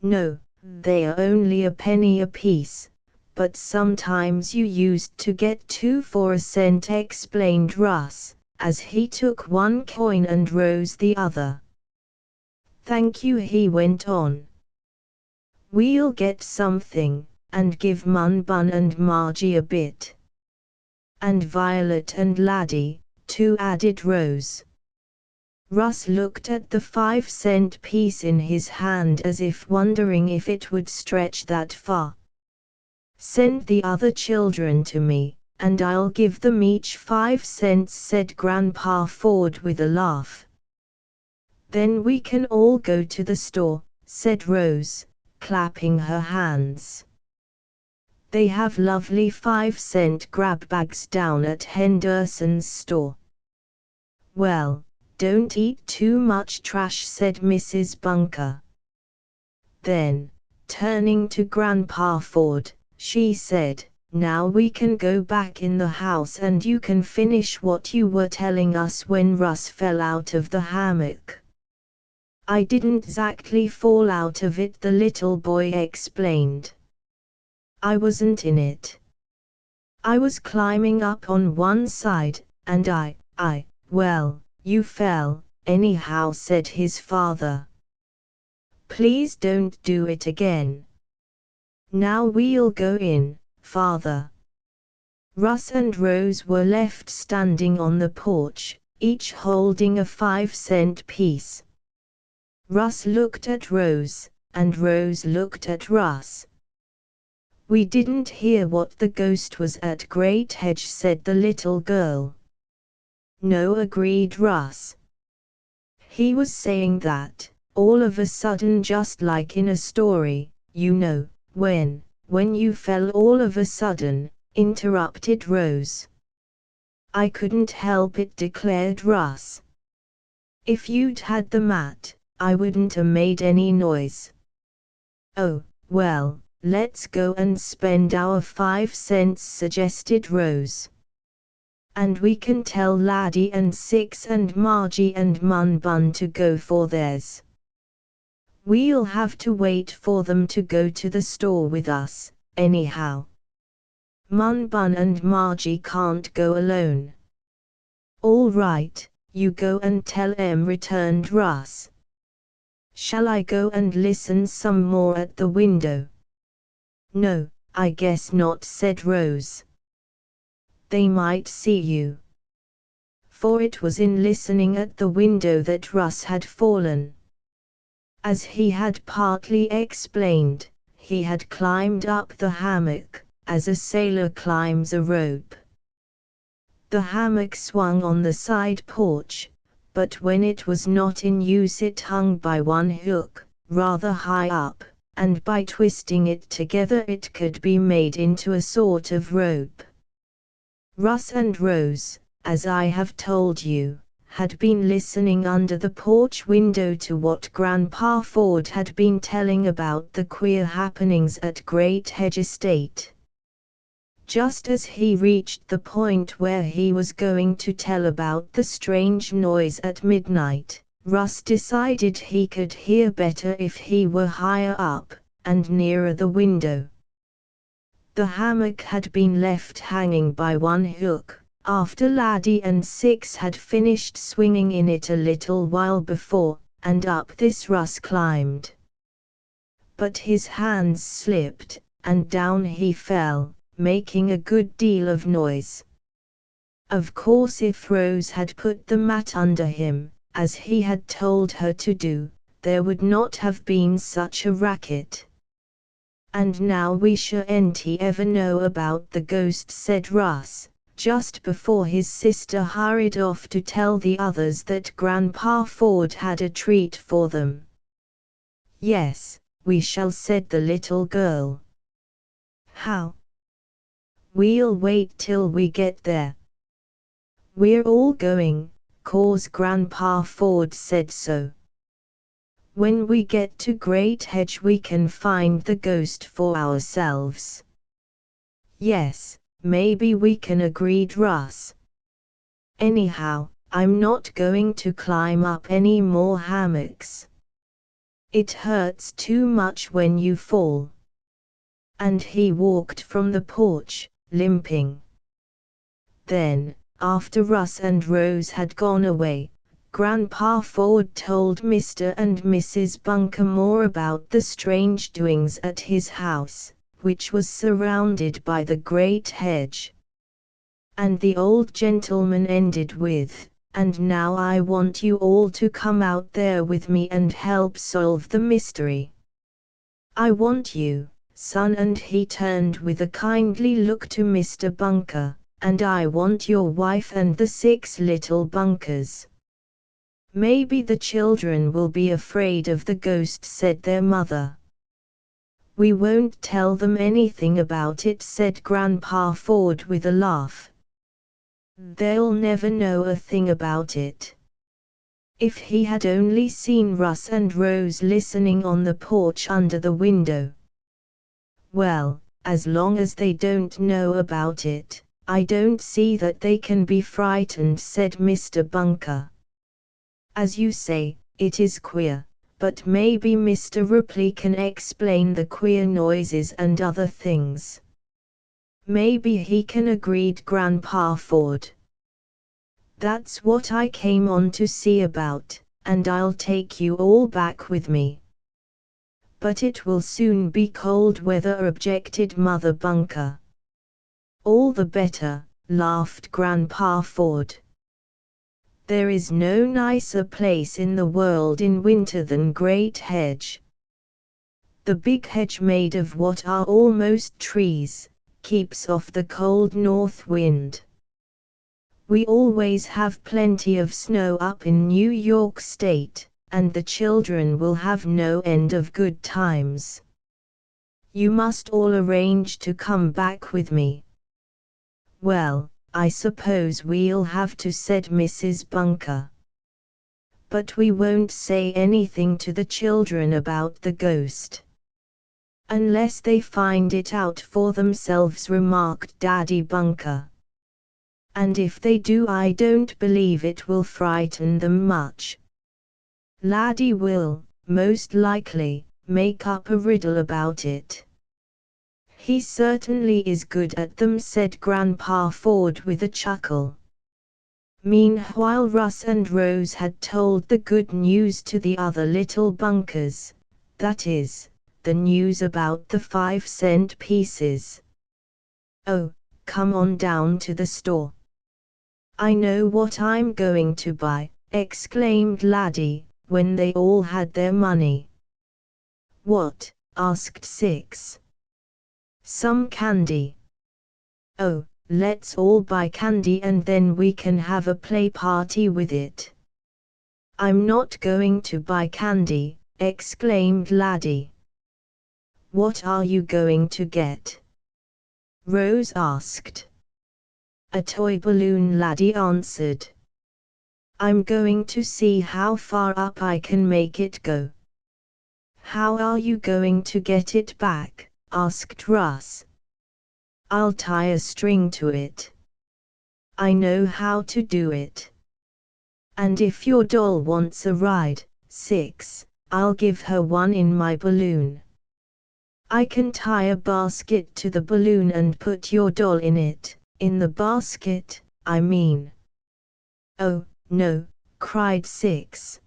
S1: No, they are only a penny apiece, but sometimes you used to get 2 for a cent, explained Russ, as he took one coin and Rose the other. Thank you, he went on. We'll get something, and give Mun Bun and Margie a bit. And Violet and Laddie, too, added Rose. Russ looked at the 5-cent piece in his hand as if wondering if it would stretch that far. Send the other children to me, and I'll give them each 5 cents, said Grandpa Ford with a laugh. Then we can all go to the store, said Rose, clapping her hands. They have lovely 5-cent grab bags down at Henderson's store. Well, don't eat too much trash, said Mrs. Bunker. Then, turning to Grandpa Ford, she said, now we can go back in the house and you can finish what you were telling us when Russ fell out of the hammock. I didn't exactly fall out of it, the little boy explained. I wasn't in it. I was climbing up on one side, and well, you fell, anyhow, said his father. Please don't do it again. Now we'll go in, Father. Russ and Rose were left standing on the porch, each holding a 5-cent piece. Russ looked at Rose, and Rose looked at Russ. We didn't hear what the ghost was at Great Hedge, said the little girl. No, agreed Russ. He was saying that, all of a sudden, just like in a story, you know, when you fell all of a sudden, interrupted Rose. I couldn't help it, declared Russ. If you'd had the mat, I wouldn't have made any noise. Oh, well, let's go and spend our 5 cents, suggested Rose. And we can tell Laddie and Six and Margie and Mun Bun to go for theirs. We'll have to wait for them to go to the store with us, anyhow. Mun Bun and Margie can't go alone. All right, you go and tell em, returned Russ. Shall I go and listen some more at the window? No, I guess not, said Rose. They might see you. For it was in listening at the window that Russ had fallen. As he had partly explained, he had climbed up the hammock, as a sailor climbs a rope. The hammock swung on the side porch, but when it was not in use it hung by one hook, rather high up, and by twisting it together it could be made into a sort of rope. Russ and Rose, as I have told you, had been listening under the porch window to what Grandpa Ford had been telling about the queer happenings at Great Hedge Estate. Just as he reached the point where he was going to tell about the strange noise at midnight, Russ decided he could hear better if he were higher up, and nearer the window. The hammock had been left hanging by one hook, after Laddie and Six had finished swinging in it a little while before, and up this Russ climbed. But his hands slipped, and down he fell, making a good deal of noise. Of course, if Rose had put the mat under him, as he had told her to do, there would not have been such a racket. "And now we shan't ever know about the ghost," said Russ, just before his sister hurried off to tell the others that Grandpa Ford had a treat for them. "Yes, we shall," said the little girl. "How?" "We'll wait till we get there. We're all going, 'cause Grandpa Ford said so. When we get to Great Hedge we can find the ghost for ourselves." "Yes, maybe we can," agreed Russ. "Anyhow, I'm not going to climb up any more hammocks. It hurts too much when you fall." And he walked from the porch, limping. Then, after Russ and Rose had gone away, Grandpa Ford told Mr. and Mrs. Bunker more about the strange doings at his house, which was surrounded by the great hedge. And the old gentleman ended with, "And now I want you all to come out there with me and help solve the mystery. I want you, son," and he turned with a kindly look to Mr. Bunker, "and I want your wife and the 6 little Bunkers." "Maybe the children will be afraid of the ghost," said their mother. "We won't tell them anything about it," said Grandpa Ford with a laugh. "They'll never know a thing about it." If he had only seen Russ and Rose listening on the porch under the window. "Well, as long as they don't know about it, I don't see that they can be frightened," said Mr. Bunker. "As you say, it is queer, but maybe Mr. Ripley can explain the queer noises and other things." "Maybe he can," agreed Grandpa Ford. "That's what I came on to see about, and I'll take you all back with me." "But it will soon be cold weather," objected Mother Bunker. "All the better," laughed Grandpa Ford. "There is no nicer place in the world in winter than Great Hedge. The big hedge made of what are almost trees, keeps off the cold north wind. We always have plenty of snow up in New York State, and the children will have no end of good times. You must all arrange to come back with me." "Well, I suppose we'll have to," said Mrs. Bunker. "But we won't say anything to the children about the ghost." "Unless they find it out for themselves," remarked Daddy Bunker. "And if they do, I don't believe it will frighten them much. Laddie will, most likely, make up a riddle about it." "He certainly is good at them," said Grandpa Ford with a chuckle. Meanwhile Russ and Rose had told the good news to the other little Bunkers, that is, the news about the 5-cent pieces. "Oh, come on down to the store. I know what I'm going to buy," exclaimed Laddie, when they all had their money. "What?" asked Six. "Some candy." "Oh, let's all buy candy and then we can have a play party with it." "I'm not going to buy candy," exclaimed Laddie. "What are you going to get?" Rose asked. "A toy balloon," Laddie answered. "I'm going to see how far up I can make it go." "How are you going to get it back?" asked Russ. I'll tie a string to it. I know how to do it. And if your doll wants a ride, 6, I'll give her one in my balloon. I can tie a basket to the balloon and put your doll in it, in the basket, I mean. Oh, no, cried 6.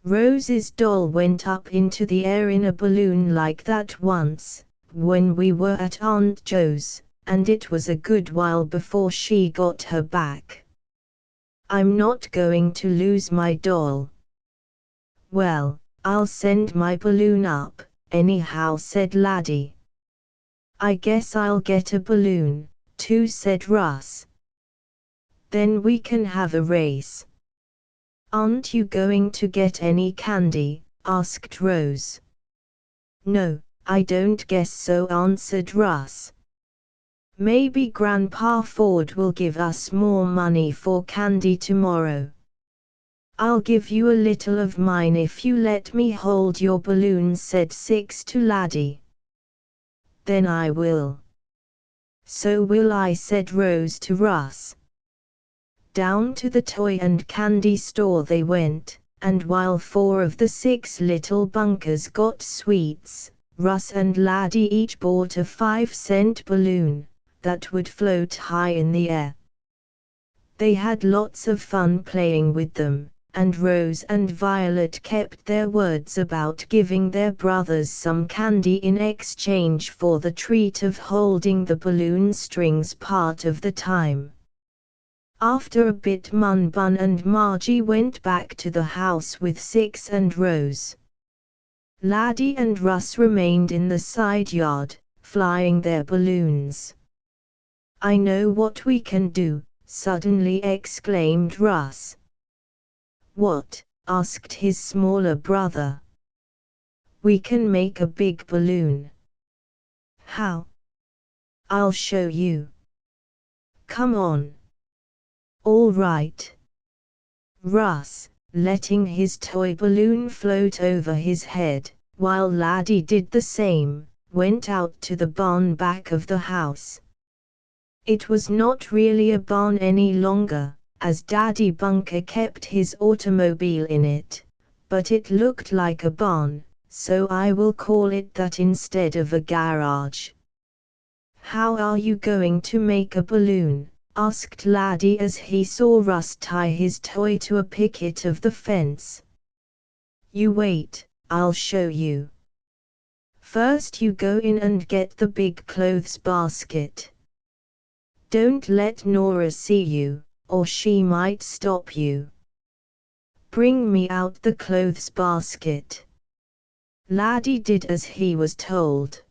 S1: Rose's doll went up into the air in a balloon like that once, when we were at Aunt Jo's, and it was a good while before she got her back. I'm not going to lose my doll. Well, I'll send my balloon up, anyhow, said Laddie. I guess I'll get a balloon, too, said Russ. Then we can have a race. Aren't you going to get any candy? Asked Rose. No, I don't guess so, answered Russ. Maybe Grandpa Ford will give us more money for candy tomorrow. I'll give you a little of mine if you let me hold your balloon, said 6 to Laddie. Then I will. So will I, said Rose to Russ. Down to the toy and candy store they went, and while 4 of the 6 little bunkers got sweets, Russ and Laddie each bought a 5-cent balloon that would float high in the air. They had lots of fun playing with them, and Rose and Violet kept their words about giving their brothers some candy in exchange for the treat of holding the balloon strings part of the time. After a bit, Mun Bun and Margie went back to the house with 6 and Rose. Laddie and Russ remained in the side yard, flying their balloons. I know what we can do, suddenly exclaimed Russ. What? Asked his smaller brother. We can make a big balloon. How? I'll show you. Come on. All right. Russ, letting his toy balloon float over his head, while Laddie did the same, went out to the barn back of the house. It was not really a barn any longer, as Daddy Bunker kept his automobile in it, but it looked like a barn, so I will call it that instead of a garage. How are you going to make a balloon? Asked Laddie as he saw Russ tie his toy to a picket of the fence. You wait, I'll show you. First you go in and get the big clothes basket. Don't let Nora see you, or she might stop you. Bring me out the clothes basket. Laddie did as he was told.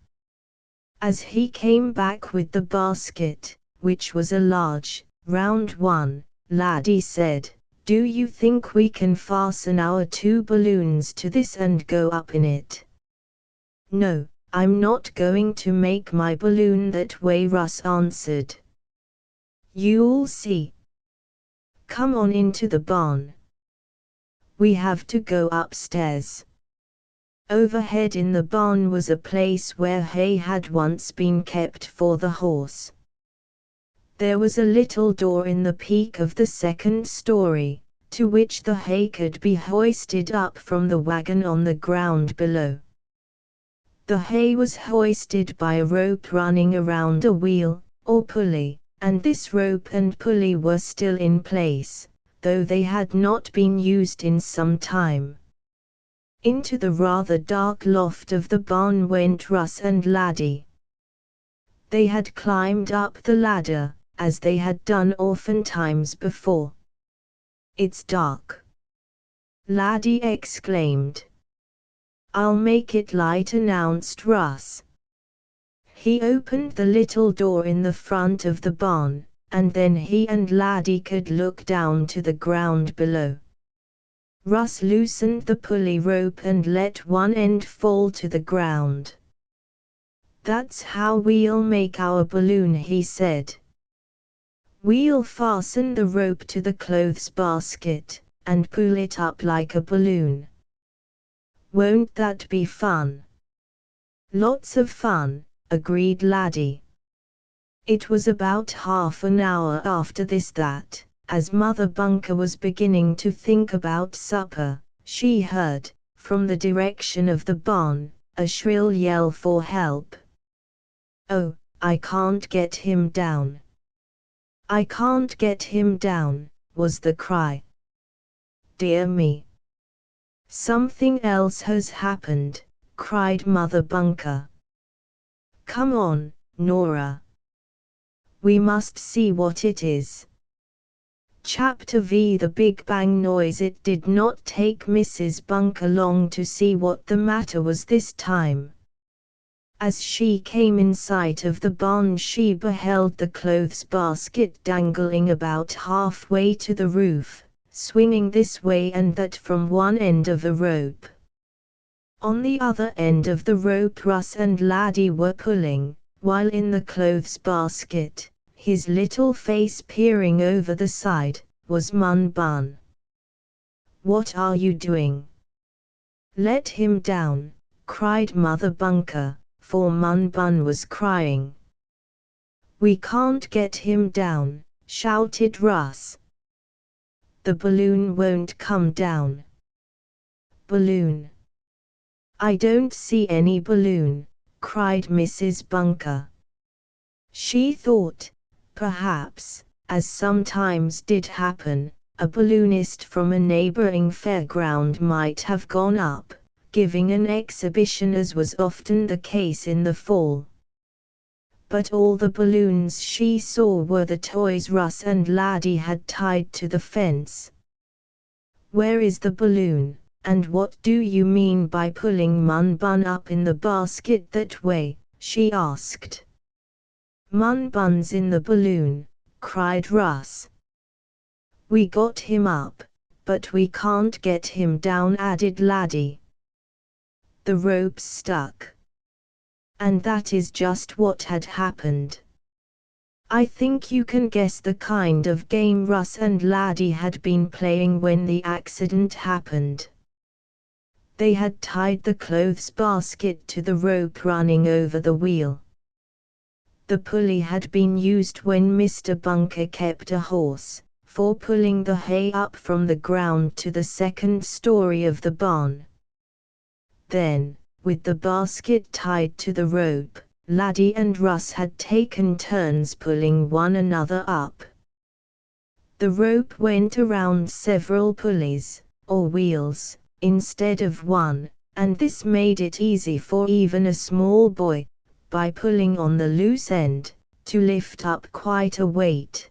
S1: As he came back with the basket, which was a large, round one, Laddie said, Do you think we can fasten our 2 balloons to this and go up in it? No, I'm not going to make my balloon that way, Russ answered. You'll see. Come on into the barn. We have to go upstairs. Overhead in the barn was a place where hay had once been kept for the horse. There was a little door in the peak of the 2nd story, to which the hay could be hoisted up from the wagon on the ground below. The hay was hoisted by a rope running around a wheel, or pulley, and this rope and pulley were still in place, though they had not been used in some time. Into the rather dark loft of the barn went Russ and Laddie. They had climbed up the ladder, as they had done oftentimes before. It's dark, Laddie exclaimed. I'll make it light, announced Russ. He opened the little door in the front of the barn, and then he and Laddie could look down to the ground below. Russ loosened the pulley rope and let one end fall to the ground. That's how we'll make our balloon, he said. We'll fasten the rope to the clothes basket, and pull it up like a balloon. Won't that be fun? Lots of fun, agreed Laddie. It was about half an hour after this that, as Mother Bunker was beginning to think about supper, she heard, from the direction of the barn, a shrill yell for help. "Oh, I can't get him down! I can't get him down," was the cry. "Dear me! Something else has happened," cried Mother Bunker. "Come on, Nora. We must see what it is." Chapter V. The Big Bang Noise. It did not take Mrs. Bunker long to see what the matter was this time. As she came in sight of the barn, she beheld the clothes basket dangling about halfway to the roof, swinging this way and that from one end of a rope. On the other end of the rope Russ and Laddie were pulling, while in the clothes basket, his little face peering over the side, was Mun Bun. "What are you doing?" "Let him down," cried Mother Bunker, for Mun Bun was crying. "We can't get him down," shouted Russ. "The balloon won't come down." "Balloon? I don't see any balloon," cried Mrs. Bunker. She thought, perhaps, as sometimes did happen, a balloonist from a neighboring fairground might have gone up, giving an exhibition, as was often the case in the fall. But all the balloons she saw were the toys Russ and Laddie had tied to the fence. "Where is the balloon, and what do you mean by pulling Mun Bun up in the basket that way?" she asked. "Mun Bun's in the balloon," cried Russ. "We got him up, but we can't get him down," added Laddie. "The rope's stuck." And that is just what had happened. I think you can guess the kind of game Russ and Laddie had been playing when the accident happened. They had tied the clothes basket to the rope running over the wheel. The pulley had been used when Mr. Bunker kept a horse, for pulling the hay up from the ground to the second story of the barn. Then, with the basket tied to the rope, Laddie and Russ had taken turns pulling one another up. The rope went around several pulleys, or wheels, instead of one, and this made it easy for even a small boy, by pulling on the loose end, to lift up quite a weight.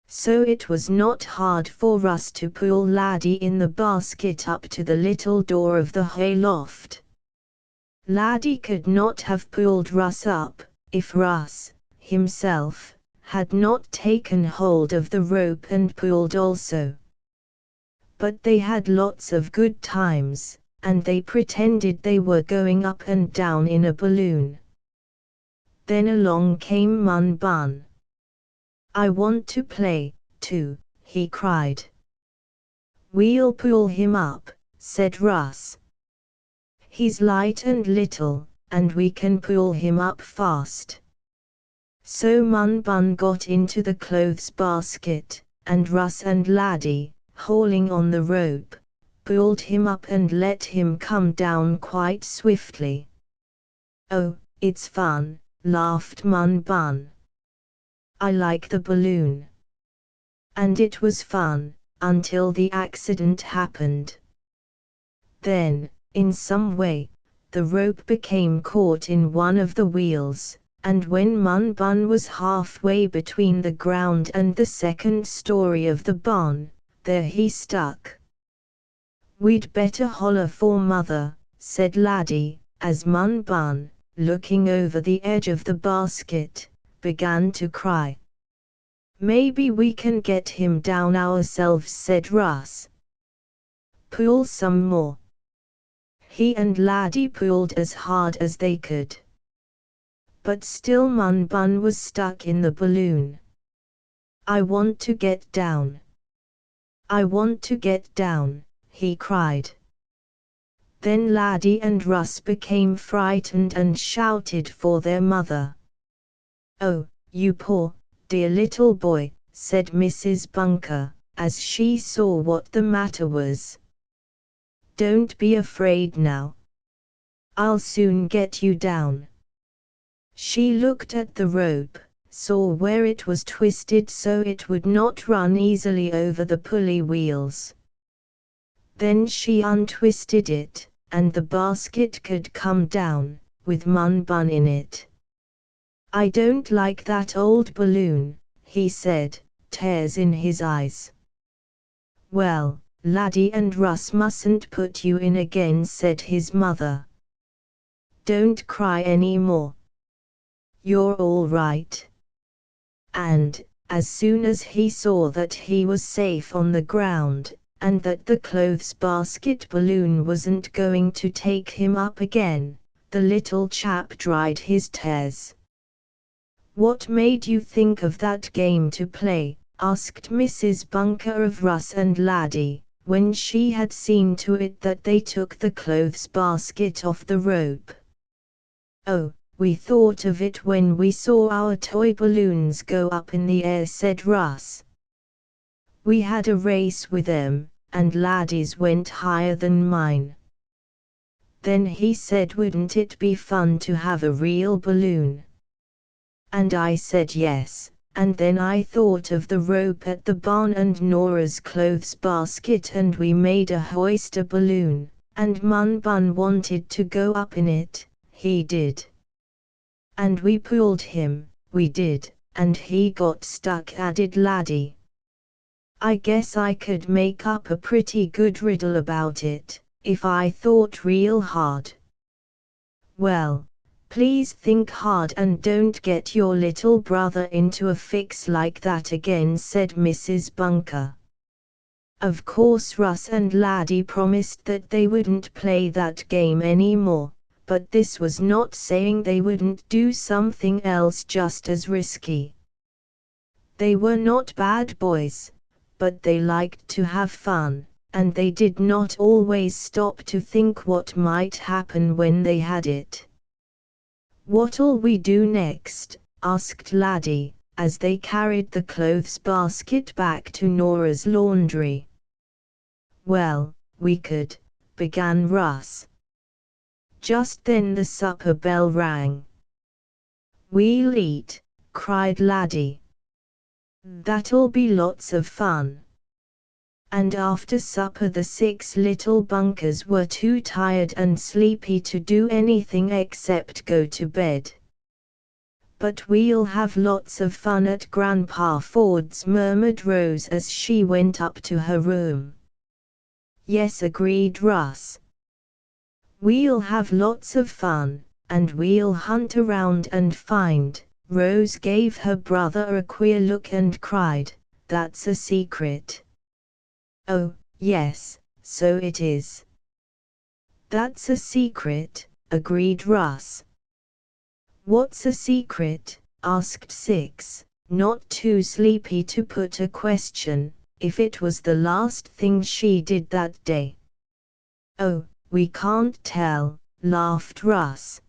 S1: So it was not hard for Russ to pull Laddie in the basket up to the little door of the hay loft. Laddie could not have pulled Russ up, if Russ, himself, had not taken hold of the rope and pulled also. But they had lots of good times, and they pretended they were going up and down in a balloon. Then along came Mun Bun. "I want to play, too," he cried. "We'll pull him up," said Russ. "He's light and little, and we can pull him up fast." So Mun Bun got into the clothes basket, and Russ and Laddie, hauling on the rope, pulled him up and let him come down quite swiftly. "Oh, it's fun," laughed Mun Bun. "I like the balloon." And it was fun, until the accident happened. Then, in some way, the rope became caught in one of the wheels, and when Mun Bun was halfway between the ground and the second story of the barn, there he stuck. "We'd better holler for Mother," said Laddie, as Mun Bun, looking over the edge of the basket, began to cry. "Maybe we can get him down ourselves," said Russ. "Pull some more." He and Laddie pulled as hard as they could. But still Mun Bun was stuck in the balloon. "I want to get down. I want to get down," he cried. Then Laddie and Russ became frightened and shouted for their mother. "Oh, "You poor, dear little boy," said Mrs. Bunker, as she saw what the matter was. "Don't be afraid now. I'll soon get you down." She looked at the rope, saw where it was twisted so it would not run easily over the pulley wheels. Then she untwisted it, and the basket could come down, with Mun Bun in it. "I don't like that old balloon," he said, tears in his eyes. "Well, Laddie and Russ mustn't put you in again," said his mother. "Don't cry any more. You're all right." And, as soon as he saw that he was safe on the ground, and that the clothes basket balloon wasn't going to take him up again, the little chap dried his tears. "What made you think of that game to play?" asked Mrs. Bunker of Russ and Laddie, when she had seen to it that they took the clothes basket off the rope. "Oh, we thought of it when we saw our toy balloons go up in the air," said Russ. "We had a race with them, and Laddie's went higher than mine. Then he said, wouldn't it be fun to have a real balloon? And I said yes, and then I thought of the rope at the barn and Nora's clothes basket, and we made a hoist balloon, and Mun Bun wanted to go up in it, he did. And we pulled him, we did, and he got stuck," added Laddie. "I guess I could make up a pretty good riddle about it, if I thought real hard." "Well, please think hard and don't get your little brother into a fix like that again," said Mrs. Bunker. Of course Russ and Laddie promised that they wouldn't play that game anymore, but this was not saying they wouldn't do something else just as risky. They were not bad boys, but they liked to have fun, and they did not always stop to think what might happen when they had it. "What'll we do next?" asked Laddie, as they carried the clothes basket back to Nora's laundry. "Well, we could," began Russ. Just then the supper bell rang. "We'll eat," cried Laddie. "That'll be lots of fun." And after supper the 6 little bunkers were too tired and sleepy to do anything except go to bed. "But we'll have lots of fun at Grandpa Ford's," murmured Rose as she went up to her room. "Yes," agreed Russ. "We'll have lots of fun, and we'll hunt around and find." Rose gave her brother a queer look and cried, "That's a secret." "Oh, yes, so it is." "That's a secret," agreed Russ. "What's a secret?" asked Six, not too sleepy to put a question, if it was the last thing she did that day. "Oh, we can't tell," laughed Russ.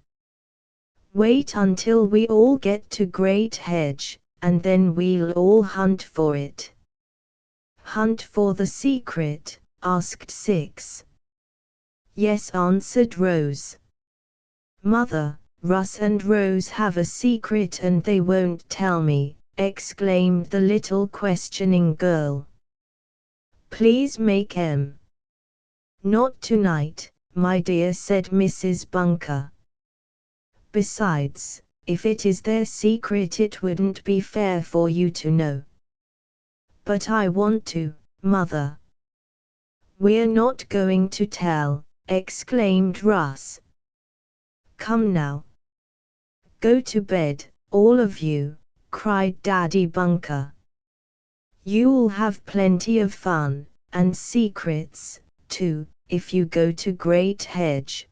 S1: "Wait until we all get to Great Hedge, and then we'll all hunt for it." "Hunt for the secret?" asked Six. "Yes," answered Rose. "Mother, Russ and Rose have a secret and they won't tell me," exclaimed the little questioning girl. "Please make 'em." "Not tonight, my dear," said Mrs. Bunker. "Besides, if it is their secret it wouldn't be fair for you to know." "But I want to, Mother." "We're not going to tell," exclaimed Russ. "Come now. Go to bed, all of you," cried Daddy Bunker. "You'll have plenty of fun, and secrets, too, if you go to Great Hedge."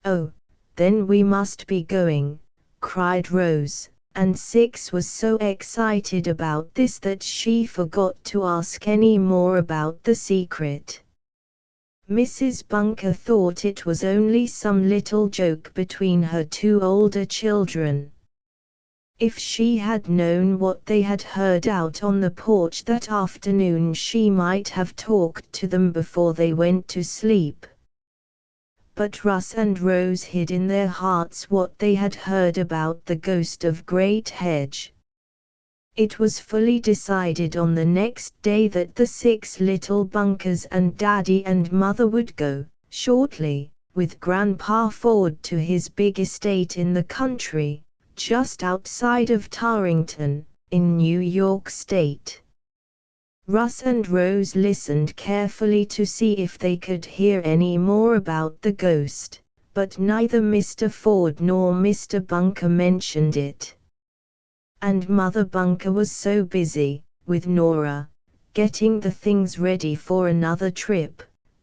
S1: "Oh, then we must be going," cried Rose, and Six was so excited about this that she forgot to ask any more about the secret. Mrs. Bunker thought it was only some little joke between her 2 older children. If she had known what they had heard out on the porch that afternoon, she might have talked to them before they went to sleep. But Russ and Rose hid in their hearts what they had heard about the ghost of Great Hedge. It was fully decided on the next day that the 6 little Bunkers and Daddy and Mother would go, shortly, with Grandpa Ford to his big estate in the country, just outside of Tarrington, in New York State. Russ and Rose listened carefully to see if they could hear any more about the ghost, but neither Mr. Ford nor Mr. Bunker mentioned it. And Mother Bunker was so busy, with Nora, getting the things ready for another trip,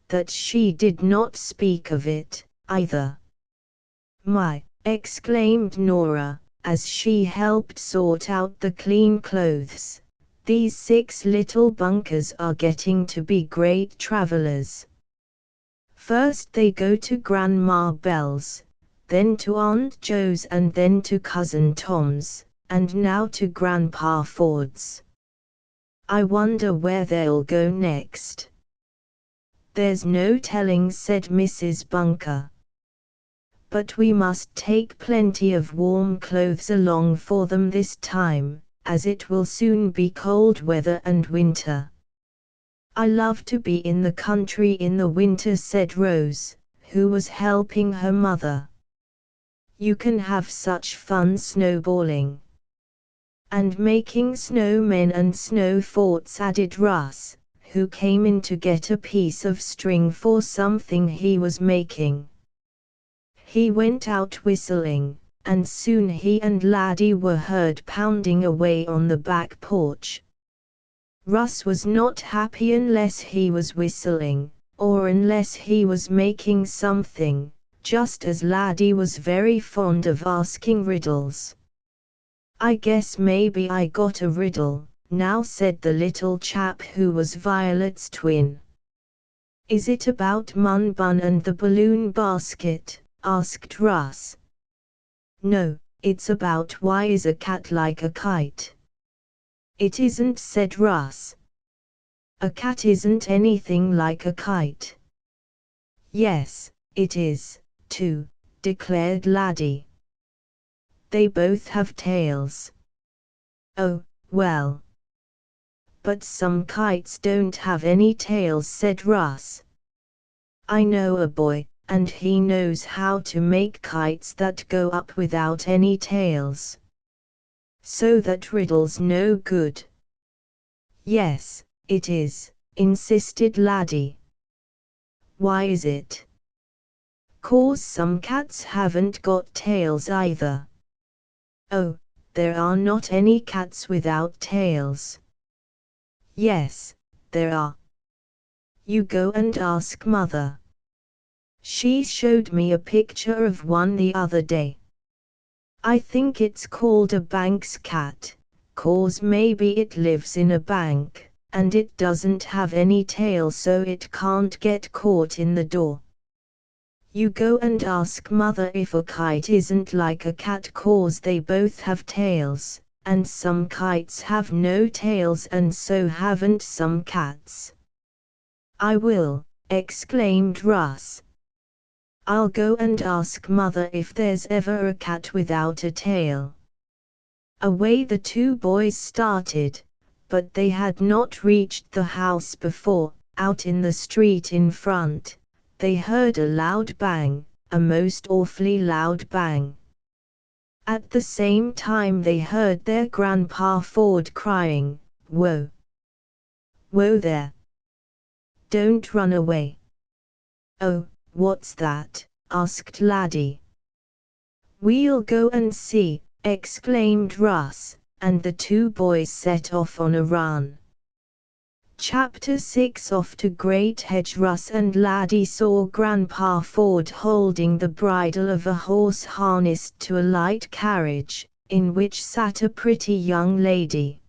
S1: that she did not speak of it, either. "My," exclaimed Nora, as she helped sort out the clean clothes, "these 6 little Bunkers are getting to be great travelers. First they go to Grandma Bell's, then to Aunt Jo's, and then to Cousin Tom's, and now to Grandpa Ford's. I wonder where they'll go next." "There's no telling," said Mrs. Bunker. "But we must take plenty of warm clothes along for them this time, as it will soon be cold weather and winter." "I love to be in the country in the winter," said Rose, who was helping her mother. "You can have such fun snowballing." "And making snowmen and snow forts," added Russ, who came in to get a piece of string for something he was making. He went out whistling, and soon he and Laddie were heard pounding away on the back porch. Russ was not happy unless he was whistling, or unless he was making something, just as Laddie was very fond of asking riddles. "I guess maybe I got a riddle, now," said the little chap who was Violet's twin. "Is it about Mun Bun and the balloon basket?" asked Russ. "No, it's about why is a cat like a kite." "It isn't," said Russ. "A cat isn't anything like a kite." "Yes, it is, too," declared Laddie. "They both have tails." "Oh, well. But some kites don't have any tails," said Russ. "I know a boy, and he knows how to make kites that go up without any tails." "So that riddle's no good." "Yes, it is," insisted Laddie. "Why is it?" "'Cause some cats haven't got tails either." "Oh, there are not any cats without tails." "Yes, there are. You go and ask Mother. She showed me a picture of one the other day. I think it's called a Banks cat, 'cause maybe it lives in a bank, and it doesn't have any tail so it can't get caught in the door. You go and ask Mother if a kite isn't like a cat 'cause they both have tails, and some kites have no tails and so haven't some cats." "I will," exclaimed Russ. "I'll go and ask Mother if there's ever a cat without a tail." Away the two boys started, but they had not reached the house before, out in the street in front, they heard a loud bang, a most awfully loud bang. At the same time they heard their Grandpa Ford crying, "Whoa! Whoa there! Don't run away!" "Oh, what's that?" asked Laddie. "We'll go and see," exclaimed Russ, and the two boys set off on a run. Chapter 6 Off to Great Hedge. Russ and Laddie saw Grandpa Ford holding the bridle of a horse harnessed to a light carriage, in which sat a pretty young lady.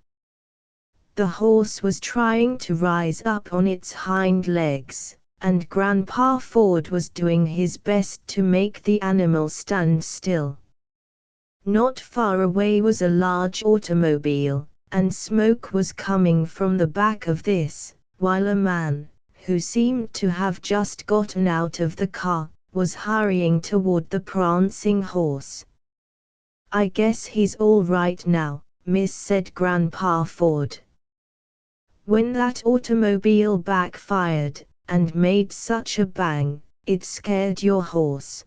S1: The horse was trying to rise up on its hind legs, and Grandpa Ford was doing his best to make the animal stand still. Not far away was a large automobile, and smoke was coming from the back of this, while a man, who seemed to have just gotten out of the car, was hurrying toward the prancing horse. "I guess he's all right now, miss," said Grandpa Ford. "When that automobile backfired, and made such a bang, it scared your horse."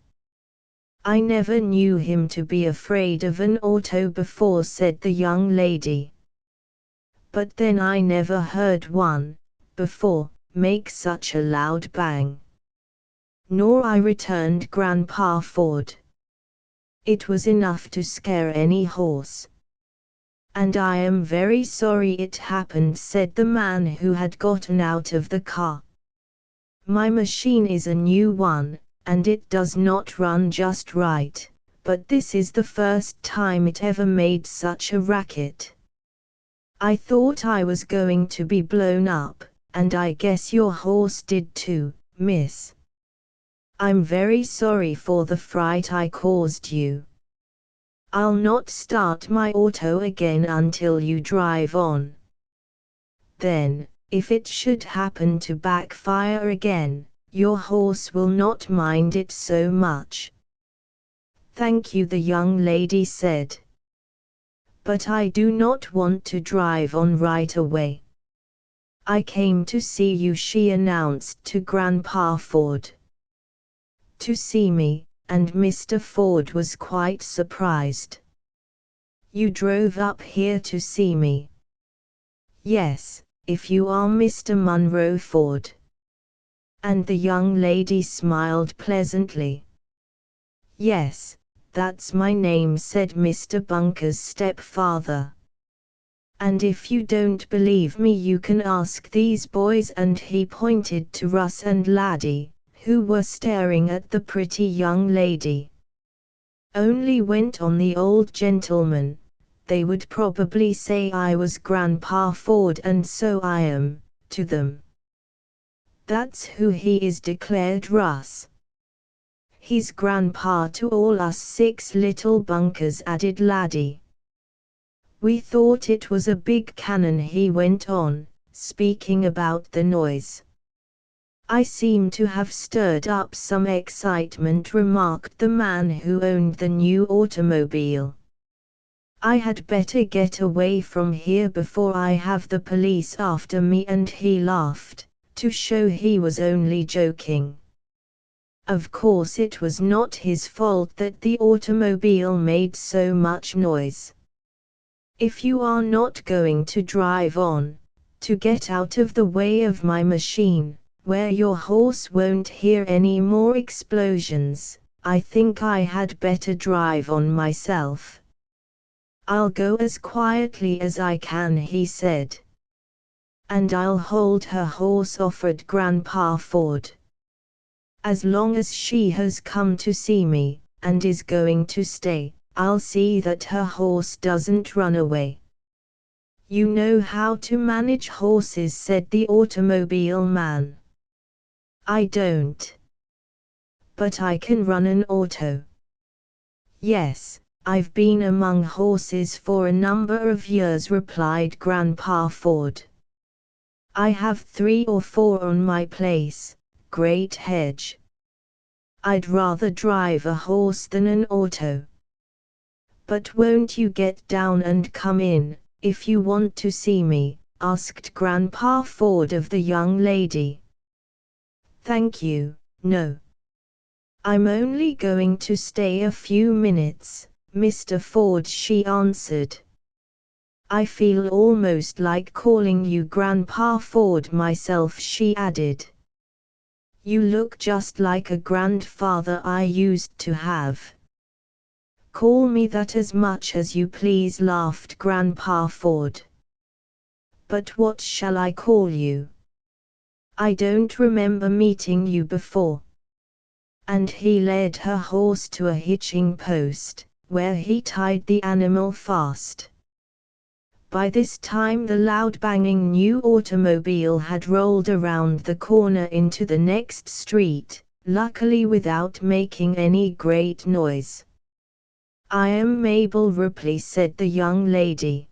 S1: "I never knew him to be afraid of an auto before," said the young lady. "But then I never heard one, before, make such a loud bang." "Nor I," returned Grandpa Ford. "It was enough to scare any horse." "And I am very sorry it happened," said the man who had gotten out of the car. "My machine is a new one, and it does not run just right, but this is the first time it ever made such a racket. I thought I was going to be blown up, and I guess your horse did too, miss. I'm very sorry for the fright I caused you. I'll not start my auto again until you drive on. Then, if it should happen to backfire again, your horse will not mind it so much." "Thank you," the young lady said. "But I do not want to drive on right away. I came to see you," she announced to Grandpa Ford. "To see me?" and Mr. Ford was quite surprised. "You drove up here to see me?" "Yes, if you are Mr. Monroe Ford." And the young lady smiled pleasantly. "Yes, that's my name," said Mr. Bunker's stepfather. "And if you don't believe me, you can ask these boys," and he pointed to Russ and Laddie, who were staring at the pretty young lady. "Only," went on the old gentleman, "they would probably say I was Grandpa Ford, and so I am, to them." "That's who he is," declared Russ. "He's Grandpa to all us 6 little bunkers," added Laddie. "We thought it was a big cannon," he went on, speaking about the noise. "I seem to have stirred up some excitement," remarked the man who owned the new automobile. "I had better get away from here before I have the police after me," and he laughed, to show he was only joking. Of course it was not his fault that the automobile made so much noise. "If you are not going to drive on, to get out of the way of my machine, where your horse won't hear any more explosions, I think I had better drive on myself." "I'll go as quietly as I can," he said. "And I'll hold her horse," offered Grandpa Ford. "As long as she has come to see me, and is going to stay, I'll see that her horse doesn't run away." "You know how to manage horses," said the automobile man. "I don't. But I can run an auto." "Yes, I've been among horses for a number of years," replied Grandpa Ford. "I have 3 or 4 on my place, Great Hedge. I'd rather drive a horse than an auto." "But won't you get down and come in, if you want to see me?" asked Grandpa Ford of the young lady. "Thank you, no. I'm only going to stay a few minutes, Mr. Ford," she answered. "I feel almost like calling you Grandpa Ford myself," she added. "You look just like a grandfather I used to have." "Call me that as much as you please," laughed Grandpa Ford. "But what shall I call you? I don't remember meeting you before." And he led her horse to a hitching post, where he tied the animal fast. By this time the loud banging new automobile had rolled around the corner into the next street, luckily without making any great noise. I am Mabel Ripley, said the young lady.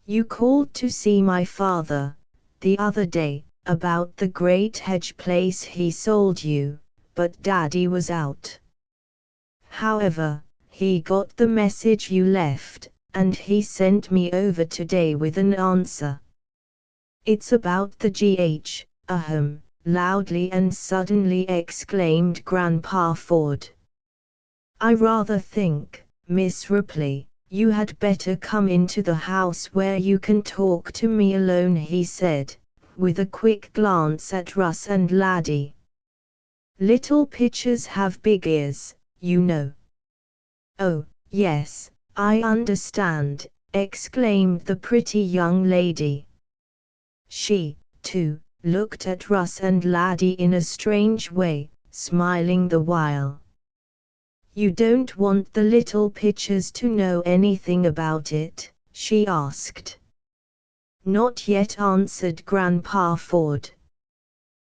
S1: You called to see my father, the other day, about the Great Hedge place he sold you, but Daddy was out. However, he got the message you left, and he sent me over today with an answer. It's about the GH, ahem, loudly and suddenly exclaimed Grandpa Ford. I rather think, Miss Ripley, you had better come into the house where you can talk to me alone, he said, with a quick glance at Russ and Laddie. Little pitchers have big ears, you know. Oh, yes, I understand, exclaimed the pretty young lady. She, too, looked at Russ and Laddie in a strange way, smiling the while. You don't want the little pitchers to know anything about it? She asked. Not yet, answered Grandpa Ford.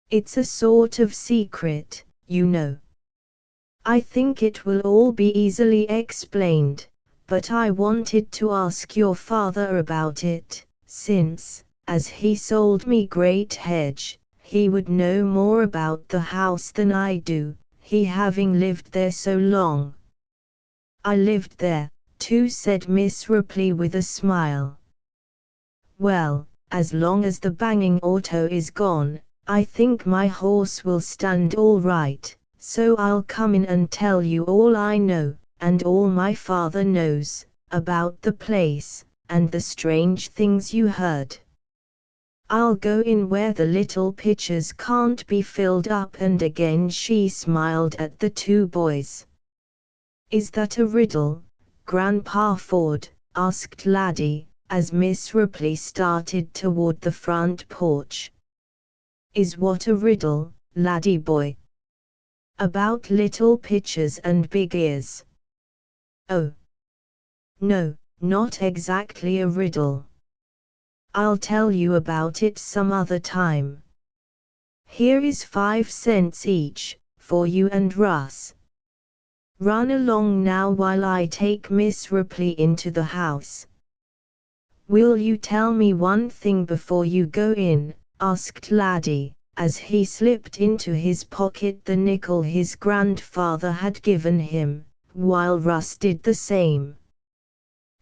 S1: It's a sort of secret, you know. I think it will all be easily explained, but I wanted to ask your father about it, since, as he sold me Great Hedge, he would know more about the house than I do, he having lived there so long. I lived there, too, said Miss Ripley with a smile. Well, as long as the banging auto is gone, I think my horse will stand all right, so I'll come in and tell you all I know, and all my father knows, about the place, and the strange things you heard. I'll go in where the little pitchers can't be filled up, and again she smiled at the two boys. Is that a riddle, Grandpa Ford? Asked Laddie, as Miss Ripley started toward the front porch. Is what a riddle, Laddie boy? About little pitchers and big ears. Oh. No, not exactly a riddle. I'll tell you about it some other time. Here is 5 cents each, for you and Russ. Run along now while I take Miss Ripley into the house. Will you tell me one thing before you go in? Asked Laddie, as he slipped into his pocket the nickel his grandfather had given him, while Russ did the same.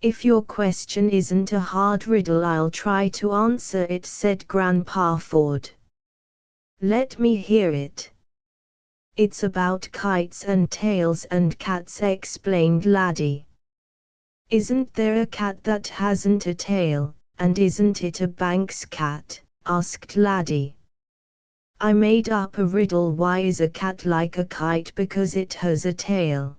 S1: If your question isn't a hard riddle, I'll try to answer it, said Grandpa Ford. Let me hear it. It's about kites and tails and cats, explained Laddie. Isn't there a cat that hasn't a tail, and isn't it a Banks cat? Asked Laddie. I made up a riddle. Why is a cat like a kite? Because it has a tail.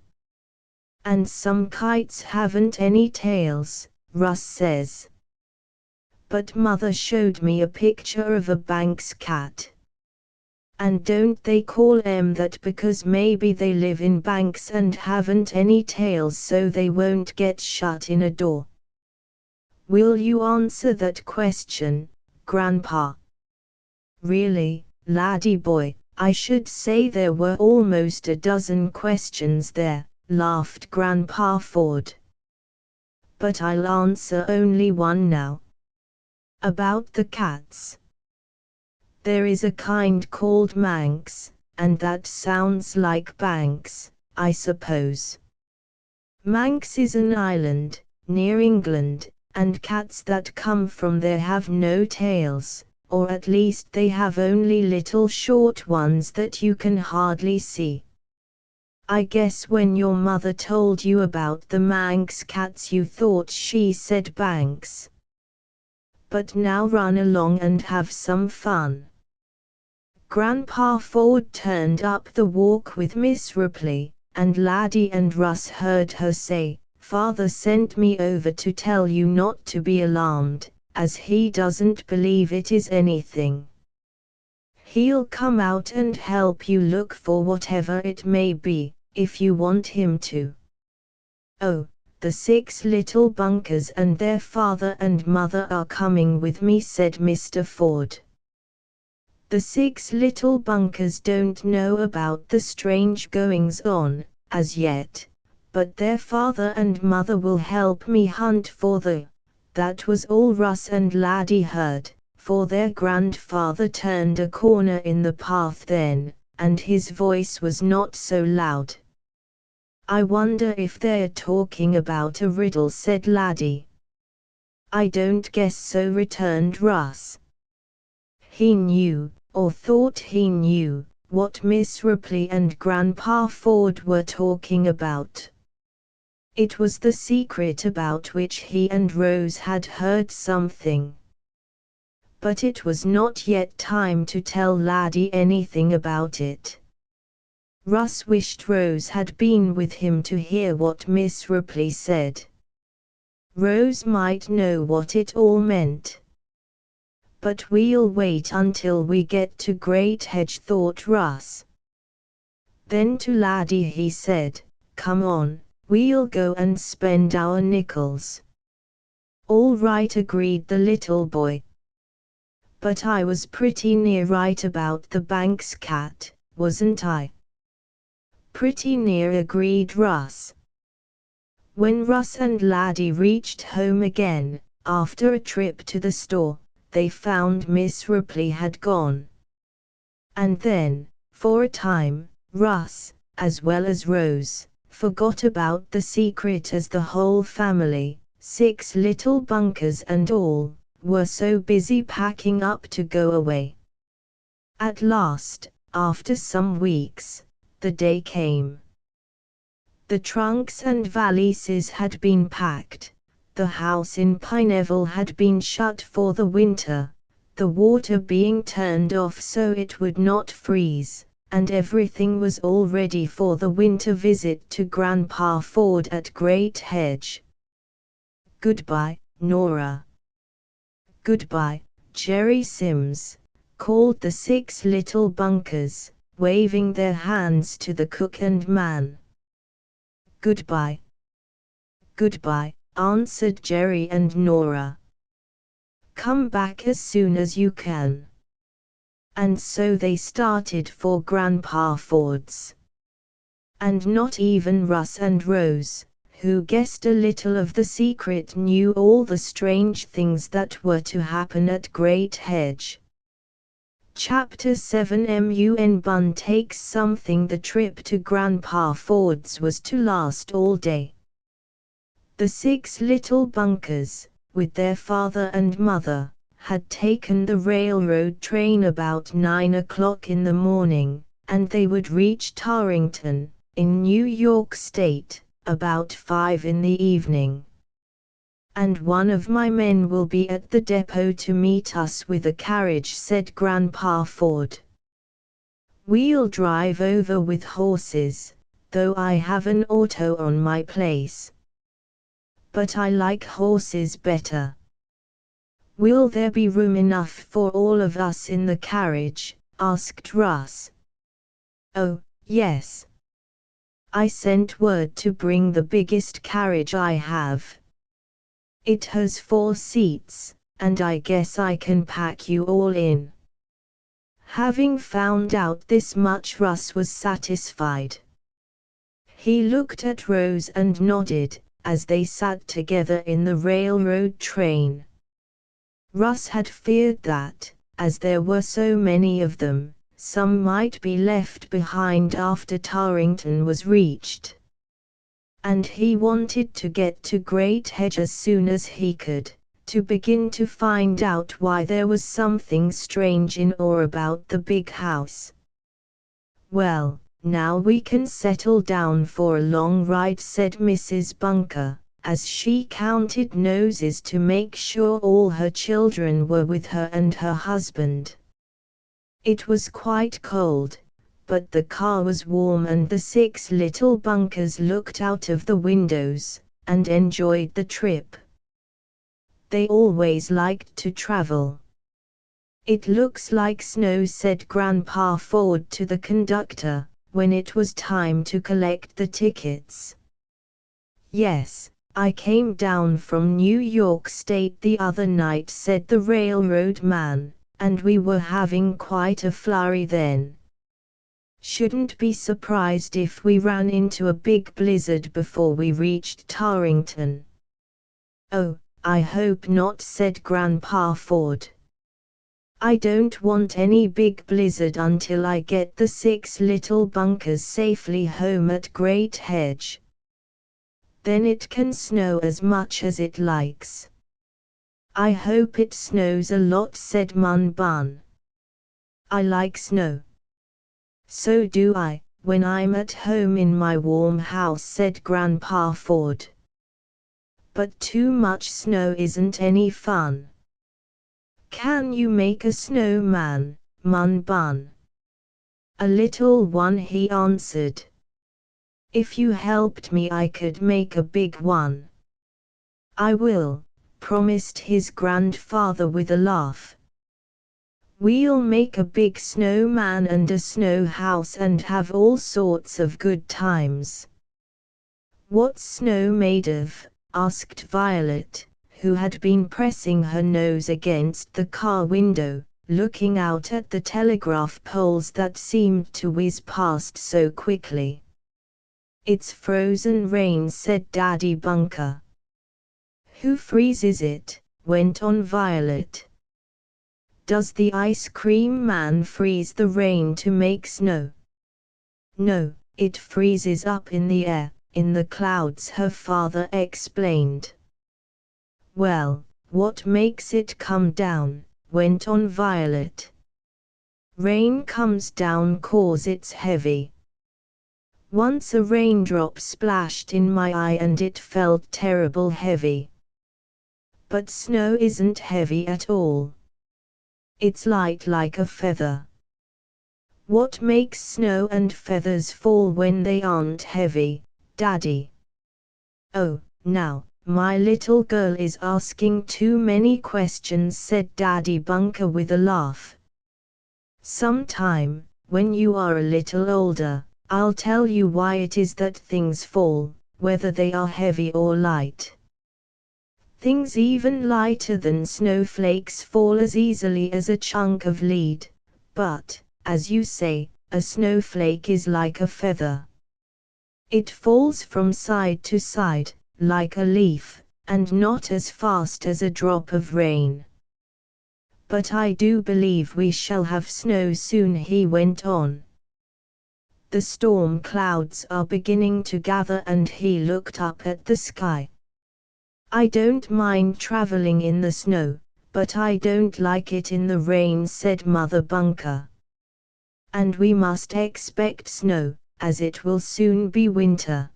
S1: And some kites haven't any tails, Russ says. But Mother showed me a picture of a Banks cat. And don't they call 'em that because maybe they live in banks and haven't any tails, so they won't get shut in a door? Will you answer that question, Grandpa? Really, Laddie boy, I should say there were almost a dozen questions there, laughed Grandpa Ford. But I'll answer only one now. About the cats. There is a kind called Manx, and that sounds like Banks, I suppose. Manx is an island, near England, and cats that come from there have no tails, or at least they have only little short ones that you can hardly see. I guess when your mother told you about the Manx cats you thought she said Banks. But now run along and have some fun. Grandpa Ford turned up the walk with Miss Ripley, and Laddie and Russ heard her say, Father sent me over to tell you not to be alarmed, as he doesn't believe it is anything. He'll come out and help you look for whatever it may be, if you want him to. Oh, the 6 little bunkers and their father and mother are coming with me, said Mr. Ford. The 6 little bunkers don't know about the strange goings-on, as yet, but their father and mother will help me hunt for the. That was all Russ and Laddie heard, for their grandfather turned a corner in the path then, and his voice was not so loud. "I wonder if they're talking about a riddle," said Laddie. "I don't guess so," returned Russ. He knew, or thought he knew, what Miss Ripley and Grandpa Ford were talking about. It was the secret about which he and Rose had heard something. But it was not yet time to tell Laddie anything about it. Russ wished Rose had been with him to hear what Miss Ripley said. Rose might know what it all meant. "But we'll wait until we get to Great Hedge," thought Russ. Then to Laddie he said, "Come on, we'll go and spend our nickels." "All right," agreed the little boy. "But I was pretty near right about the Banks cat, wasn't I?" "Pretty near," agreed Russ. When Russ and Laddie reached home again, after a trip to the store, they found Miss Ripley had gone. And then, for a time, Russ, as well as Rose, forgot about the secret, as the whole family, 6 little bunkers and all, were so busy packing up to go away. At last, after some weeks, the day came. The trunks and valises had been packed, the house in Pineville had been shut for the winter, the water being turned off so it would not freeze, and everything was all ready for the winter visit to Grandpa Ford at Great Hedge. "Goodbye, Nora." "Goodbye, Jerry Sims," called the 6 little bunkers, waving their hands to the cook and man. "Goodbye." "Goodbye," answered Jerry and Nora. "Come back as soon as you can." And so they started for Grandpa Ford's. And not even Russ and Rose, who guessed a little of the secret, knew all the strange things that were to happen at Great Hedge. Chapter 7 Mun Bun Takes Something. The trip to Grandpa Ford's was to last all day. The 6 little bunkers, with their father and mother, had taken the railroad train about 9 o'clock in the morning, and they would reach Torrington, in New York State, about 5 in the evening. "And one of my men will be at the depot to meet us with a carriage," said Grandpa Ford. "We'll drive over with horses, though I have an auto on my place. But I like horses better." "Will there be room enough for all of us in the carriage?" asked Russ. "Oh, yes. I sent word to bring the biggest carriage I have. It has 4 seats, and I guess I can pack you all in." Having found out this much, Russ was satisfied. He looked at Rose and nodded, as they sat together in the railroad train. Russ had feared that, as there were so many of them, some might be left behind after Torrington was reached. And he wanted to get to Great Hedge as soon as he could, to begin to find out why there was something strange in or about the big house. "Well, now we can settle down for a long ride," said Mrs. Bunker, as she counted noses to make sure all her children were with her and her husband. It was quite cold, but the car was warm and the 6 little bunkers looked out of the windows, and enjoyed the trip. They always liked to travel. "It looks like snow," said Grandpa Ford to the conductor, when it was time to collect the tickets. "Yes, I came down from New York State the other night," said the railroad man, "and we were having quite a flurry then." Shouldn't be surprised if we ran into a big blizzard before we reached Tarrington. Oh, I hope not, said Grandpa Ford. I don't want any big blizzard until I get the 6 little bunkers safely home at Great Hedge. Then it can snow as much as it likes. I hope it snows a lot, said Mun Bun. I like snow. So do I, when I'm at home in my warm house, said Grandpa Ford. But too much snow isn't any fun. Can you make a snowman, Mun Bun? A little one, he answered. If you helped me I could make a big one. I will, promised his grandfather with a laugh. We'll make a big snowman and a snow house and have all sorts of good times. What's snow made of? Asked Violet, who had been pressing her nose against the car window, looking out at the telegraph poles that seemed to whiz past so quickly. It's frozen rain, said Daddy Bunker. Who freezes it? Went on Violet. Does the ice cream man freeze the rain to make snow? No, it freezes up in the air, in the clouds, her father explained. Well, what makes it come down? Went on Violet. Rain comes down 'cause it's heavy. Once a raindrop splashed in my eye and it felt terrible heavy. But snow isn't heavy at all. It's light like a feather. What makes snow and feathers fall when they aren't heavy, Daddy? Oh, now, my little girl is asking too many questions, said Daddy Bunker with a laugh. Sometime, when you are a little older, I'll tell you why it is that things fall, whether they are heavy or light. Things even lighter than snowflakes fall as easily as a chunk of lead, but, as you say, a snowflake is like a feather. It falls from side to side, like a leaf, and not as fast as a drop of rain. But I do believe we shall have snow soon, he went on. The storm clouds are beginning to gather, and he looked up at the sky. I don't mind traveling in the snow, but I don't like it in the rain, said Mother Bunker. And we must expect snow, as it will soon be winter.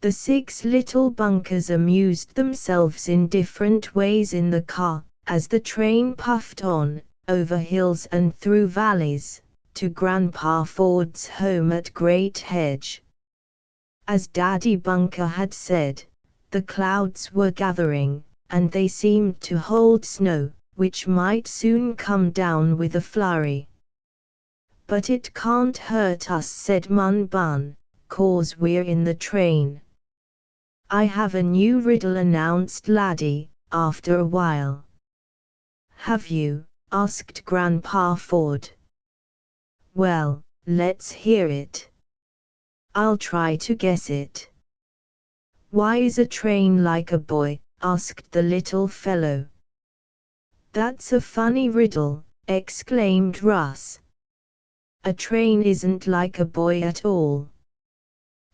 S1: The 6 little bunkers amused themselves in different ways in the car, as the train puffed on, over hills and through valleys, to Grandpa Ford's home at Great Hedge. As Daddy Bunker had said, the clouds were gathering, and they seemed to hold snow, which might soon come down with a flurry. But it can't hurt us, said Mun Bun, 'cause we're in the train. I have a new riddle, announced Laddie, after a while. Have you? Asked Grandpa Ford. Well, let's hear it. I'll try to guess it. Why is a train like a boy? Asked the little fellow. That's a funny riddle, exclaimed Russ. A train isn't like a boy at all.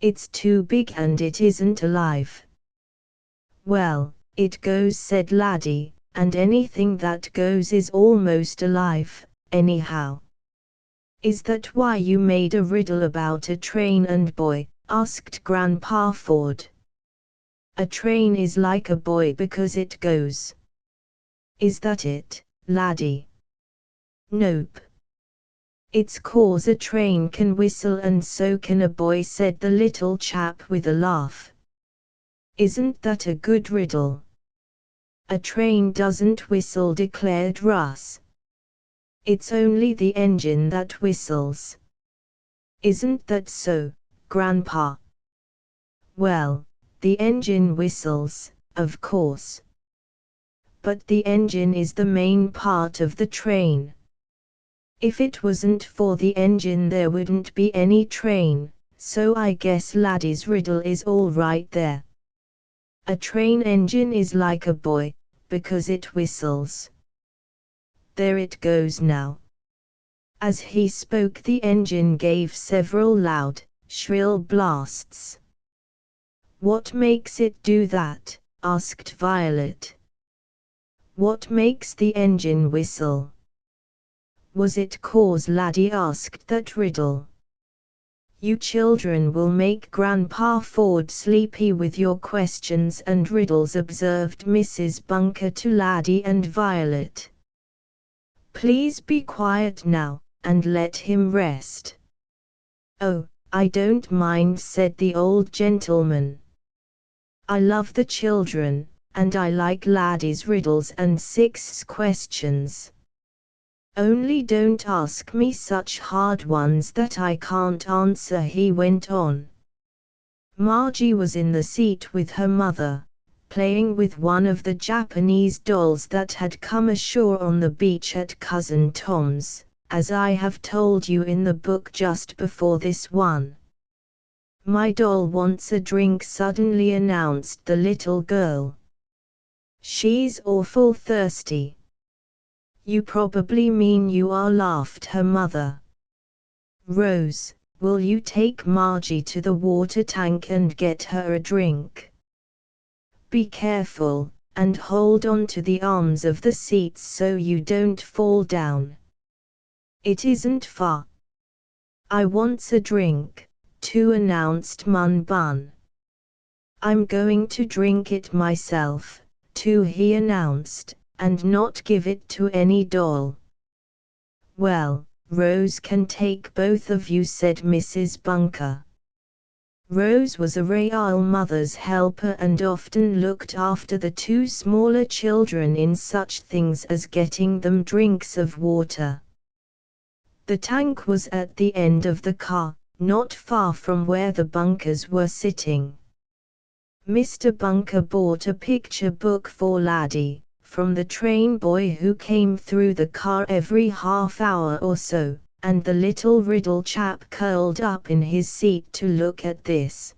S1: It's too big and it isn't alive. Well, it goes, said Laddie, and anything that goes is almost alive, anyhow. Is that why you made a riddle about a train and boy? Asked Grandpa Ford. A train is like a boy because it goes. Is that it, Laddie? Nope. It's 'cause a train can whistle and so can a boy, said the little chap with a laugh. Isn't that a good riddle? A train doesn't whistle, declared Russ. It's only the engine that whistles. Isn't that so, Grandpa? Well, the engine whistles, of course. But the engine is the main part of the train. If it wasn't for the engine there wouldn't be any train, so I guess Laddie's riddle is all right there. A train engine is like a boy, because it whistles. There it goes now. As he spoke the engine gave several loud, shrill blasts. What makes it do that? Asked Violet. What makes the engine whistle? Was it 'cause Laddie asked that riddle? You children will make Grandpa Ford sleepy with your questions and riddles, observed Mrs. Bunker to Laddie and Violet. Please be quiet now, and let him rest. Oh, I don't mind, said the old gentleman. I love the children, and I like Laddie's riddles and Six's questions. Only don't ask me such hard ones that I can't answer, he went on. Margie was in the seat with her mother, playing with one of the Japanese dolls that had come ashore on the beach at Cousin Tom's, as I have told you in the book just before this one. My doll wants a drink, suddenly announced the little girl. She's awful thirsty. You probably mean you are, laughed her mother. Rose, will you take Margie to the water tank and get her a drink? Be careful, and hold on to the arms of the seats so you don't fall down. It isn't far. I wants a drink, too, announced Mun Bun. I'm going to drink it myself, too, he announced, and not give it to any doll. Well, Rose can take both of you, said Mrs. Bunker. Rose was a real mother's helper and often looked after the two smaller children in such things as getting them drinks of water. The tank was at the end of the car, not far from where the Bunkers were sitting. Mr. Bunker bought a picture book for Laddie, from the train boy who came through the car every half hour or so, and the little riddle chap curled up in his seat to look at this.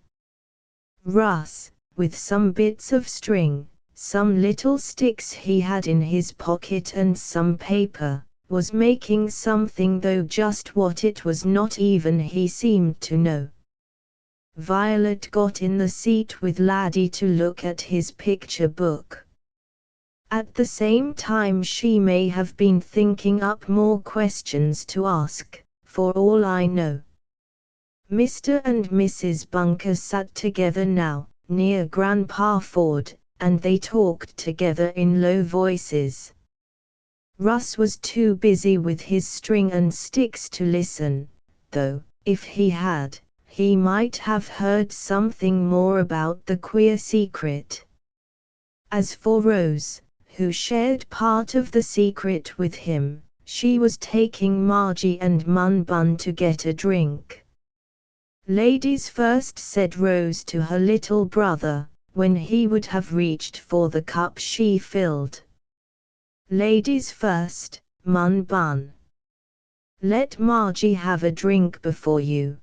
S1: Russ, with some bits of string, some little sticks he had in his pocket and some paper, was making something, though just what it was not even he seemed to know. Violet got in the seat with Laddie to look at his picture book. At the same time she may have been thinking up more questions to ask, for all I know. Mr. and Mrs. Bunker sat together now, near Grandpa Ford, and they talked together in low voices. Russ was too busy with his string and sticks to listen, though, if he had, he might have heard something more about the queer secret. As for Rose, who shared part of the secret with him, she was taking Margie and Mun Bun to get a drink. Ladies first, said Rose to her little brother, when he would have reached for the cup she filled. Ladies first, Mun Bun. Let Margie have a drink before you.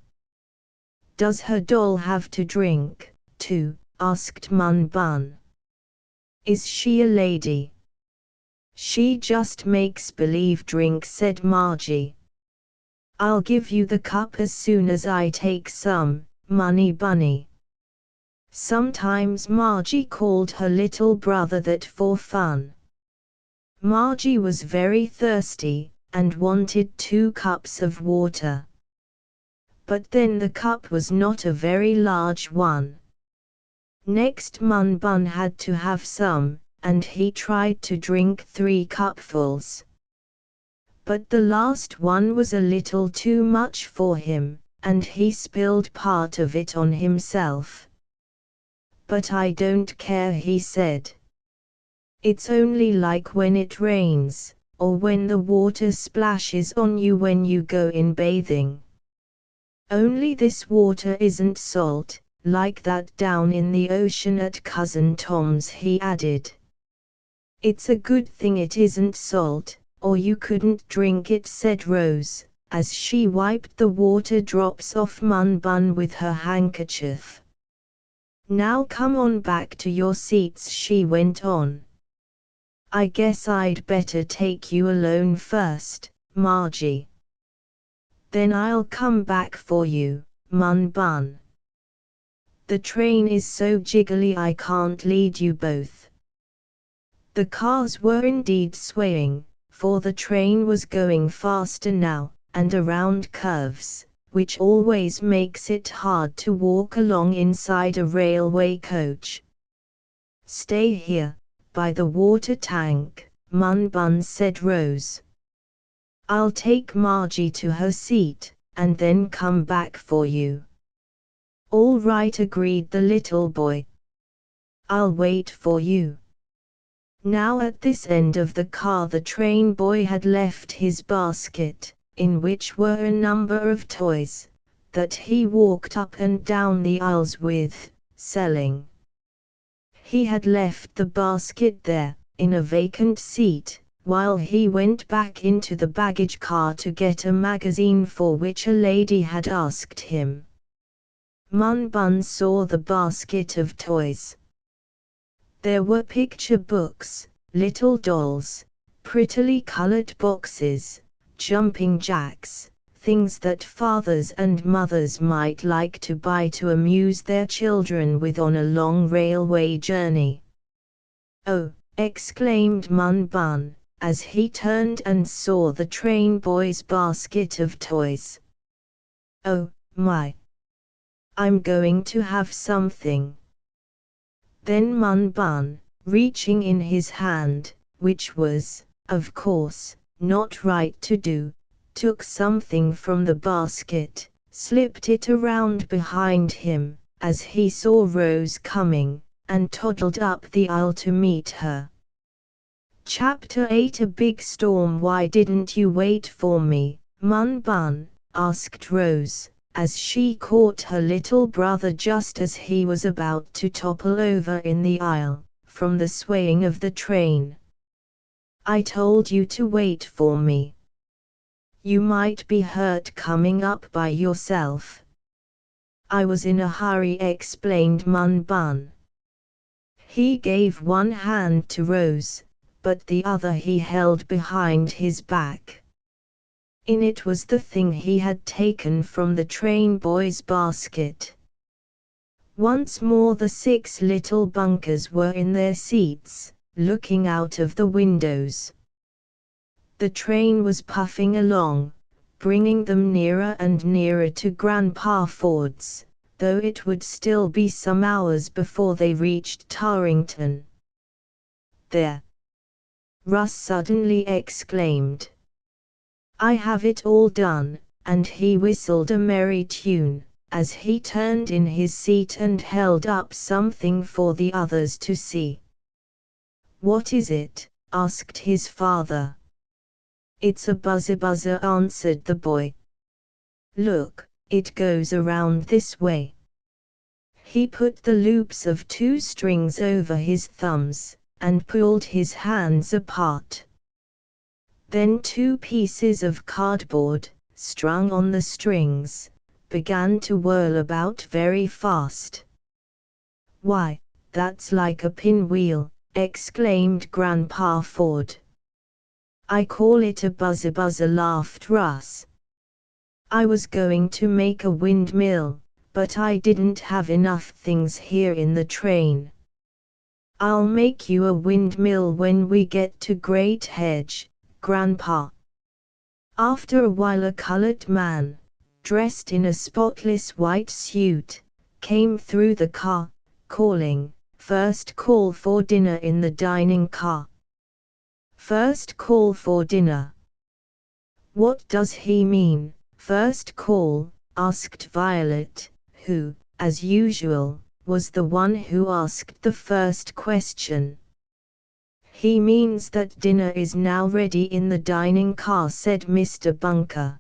S1: Does her doll have to drink, too? Asked Mun Bun. Is she a lady? She just makes believe drink, said Margie. I'll give you the cup as soon as I take some, Money Bunny. Sometimes Margie called her little brother that for fun. Margie was very thirsty, and wanted 2 cups of water. But then the cup was not a very large one. Next Mun Bun had to have some, and he tried to drink 3 cupfuls. But the last one was a little too much for him, and he spilled part of it on himself. But I don't care, he said. It's only like when it rains, or when the water splashes on you when you go in bathing. Only this water isn't salt, like that down in the ocean at Cousin Tom's, he added. It's a good thing it isn't salt, or you couldn't drink it," said Rose, as she wiped the water drops off Mun Bun with her handkerchief. "Now come on back to your seats," she went on. "I guess I'd better take you alone first, Margie. Then I'll come back for you, Mun Bun. The train is so jiggly I can't lead you both." The cars were indeed swaying, for the train was going faster now, and around curves, which always makes it hard to walk along inside a railway coach. "Stay here, by the water tank," Mun Bun said Rose. "I'll take Margie to her seat, and then come back for you." "All right," agreed the little boy. "I'll wait for you." Now at this end of the car the train boy had left his basket, in which were a number of toys, that he walked up and down the aisles with, selling. He had left the basket there, in a vacant seat, while he went back into the baggage car to get a magazine for which a lady had asked him. Mun Bun saw the basket of toys. There were picture books, little dolls, prettily colored boxes, jumping jacks, things that fathers and mothers might like to buy to amuse their children with on a long railway journey. "Oh!" exclaimed Mun Bun, as he turned and saw the train boy's basket of toys. "Oh, my! I'm going to have something." Then Mun Bun, reaching in his hand, which was, of course, not right to do, took something from the basket, slipped it around behind him, as he saw Rose coming, and toddled up the aisle to meet her. Chapter 8 A Big Storm. "Why didn't you wait for me, Mun Bun?" asked Rose, as she caught her little brother just as he was about to topple over in the aisle, from the swaying of the train. "I told you to wait for me. You might be hurt coming up by yourself." "I was in a hurry," explained Mun Bun. He gave one hand to Rose, but the other he held behind his back. In it was the thing he had taken from the train boy's basket. Once more the 6 little bunkers were in their seats, looking out of the windows. The train was puffing along, bringing them nearer and nearer to Grandpa Ford's, though it would still be some hours before they reached Tarrington. "There!" Russ suddenly exclaimed. "I have it all done," and he whistled a merry tune, as he turned in his seat and held up something for the others to see. "What is it?" asked his father. "It's a buzzer," answered the boy. "Look, it goes around this way." He put the loops of 2 strings over his thumbs, and pulled his hands apart. Then 2 pieces of cardboard, strung on the strings, began to whirl about very fast. "Why, that's like a pinwheel," exclaimed Grandpa Ford. "I call it a buzzer," laughed Russ. "I was going to make a windmill, but I didn't have enough things here in the train. I'll make you a windmill when we get to Great Hedge, Grandpa." After a while a colored man, dressed in a spotless white suit, came through the car, calling, "First call for dinner in the dining car." "First call for dinner? What does he mean, first call?" asked Violet, who, as usual, was the one who asked the first question. "He means that dinner is now ready in the dining car," said Mr. Bunker.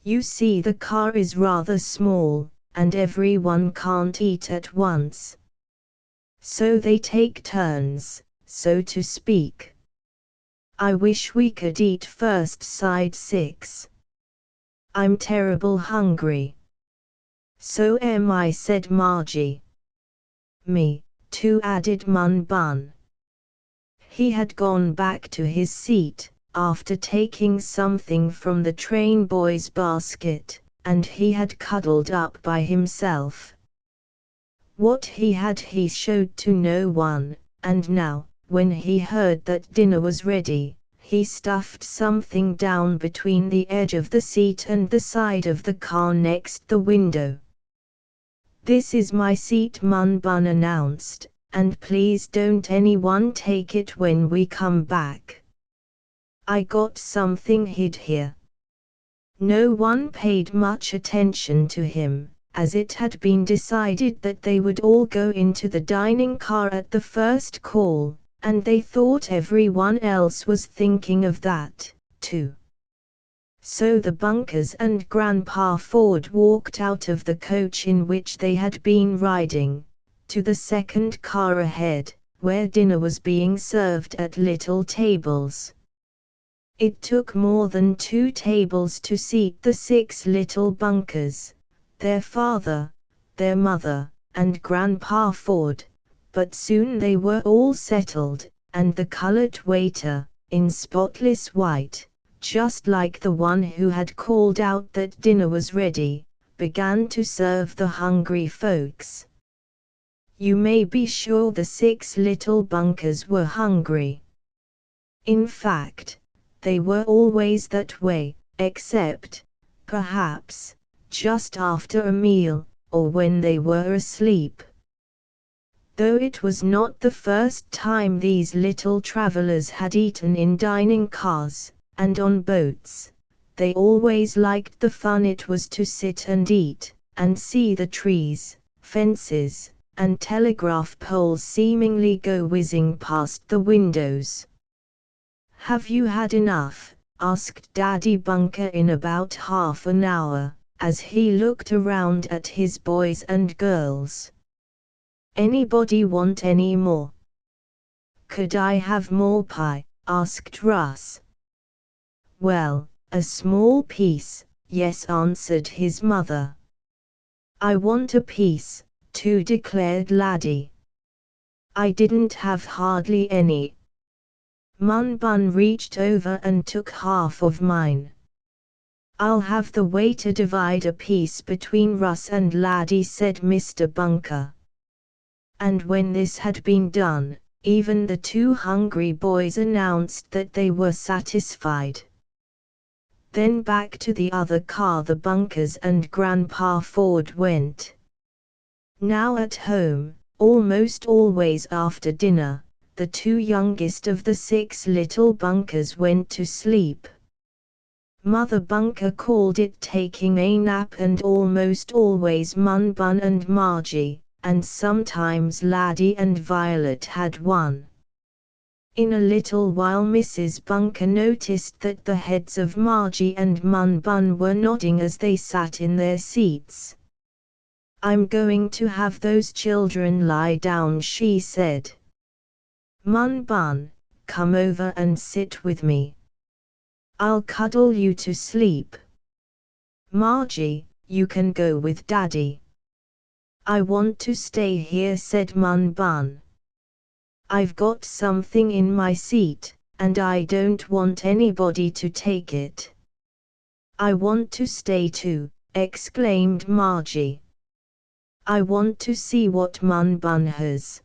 S1: "You see, the car is rather small, and everyone can't eat at once. So they take turns, so to speak." I wish we could eat first, sighed Six. I'm terrible hungry. So am I, said Margie. Me, too, added Mun Bun. He had gone back to his seat, after taking something from the train boy's basket, and he had cuddled up by himself. What he had he showed to no one, and now, when he heard that dinner was ready, he stuffed something down between the edge of the seat and the side of the car next the window. This is my seat, Mun Bun announced, and please don't anyone take it when we come back. I got something hid here. No one paid much attention to him, as it had been decided that they would all go into the dining car at the first call, and they thought everyone else was thinking of that, too. So the Bunkers and Grandpa Ford walked out of the coach in which they had been riding, to the second car ahead, where dinner was being served at little tables. It took more than 2 tables to seat the 6 little Bunkers, their father, their mother, and Grandpa Ford, but soon they were all settled, and the colored waiter, in spotless white, just like the one who had called out that dinner was ready, began to serve the hungry folks. You may be sure the 6 little Bunkers were hungry. In fact, they were always that way, except, perhaps, just after a meal, or when they were asleep. Though it was not the first time these little travelers had eaten in dining cars, and on boats, they always liked the fun it was to sit and eat, and see the trees, fences, and telegraph poles seemingly go whizzing past the windows. Have you had enough? Asked Daddy Bunker in about half an hour, as he looked around at his boys and girls. Anybody want any more? Could I have more pie? Asked Russ. Well, a small piece, yes, answered his mother. I want a piece, too, declared Laddie. I didn't have hardly any. Mun Bun reached over and took half of mine. I'll have the waiter divide a piece between Russ and Laddie, said Mr. Bunker. And when this had been done, even the 2 hungry boys announced that they were satisfied. Then back to the other car the Bunkers and Grandpa Ford went. Now at home, almost always after dinner, the 2 youngest of the 6 little Bunkers went to sleep. Mother Bunker called it taking a nap, and almost always Mun Bun and Margie, and sometimes Laddie and Violet had one. In a little while Mrs. Bunker noticed that the heads of Margie and Mun Bun were nodding as they sat in their seats. I'm going to have those children lie down, she said. Mun Bun, come over and sit with me. I'll cuddle you to sleep. Margie, you can go with Daddy. I want to stay here, said Mun Bun. I've got something in my seat, and I don't want anybody to take it. I want to stay too, exclaimed Margie. I want to see what Mun Bun has.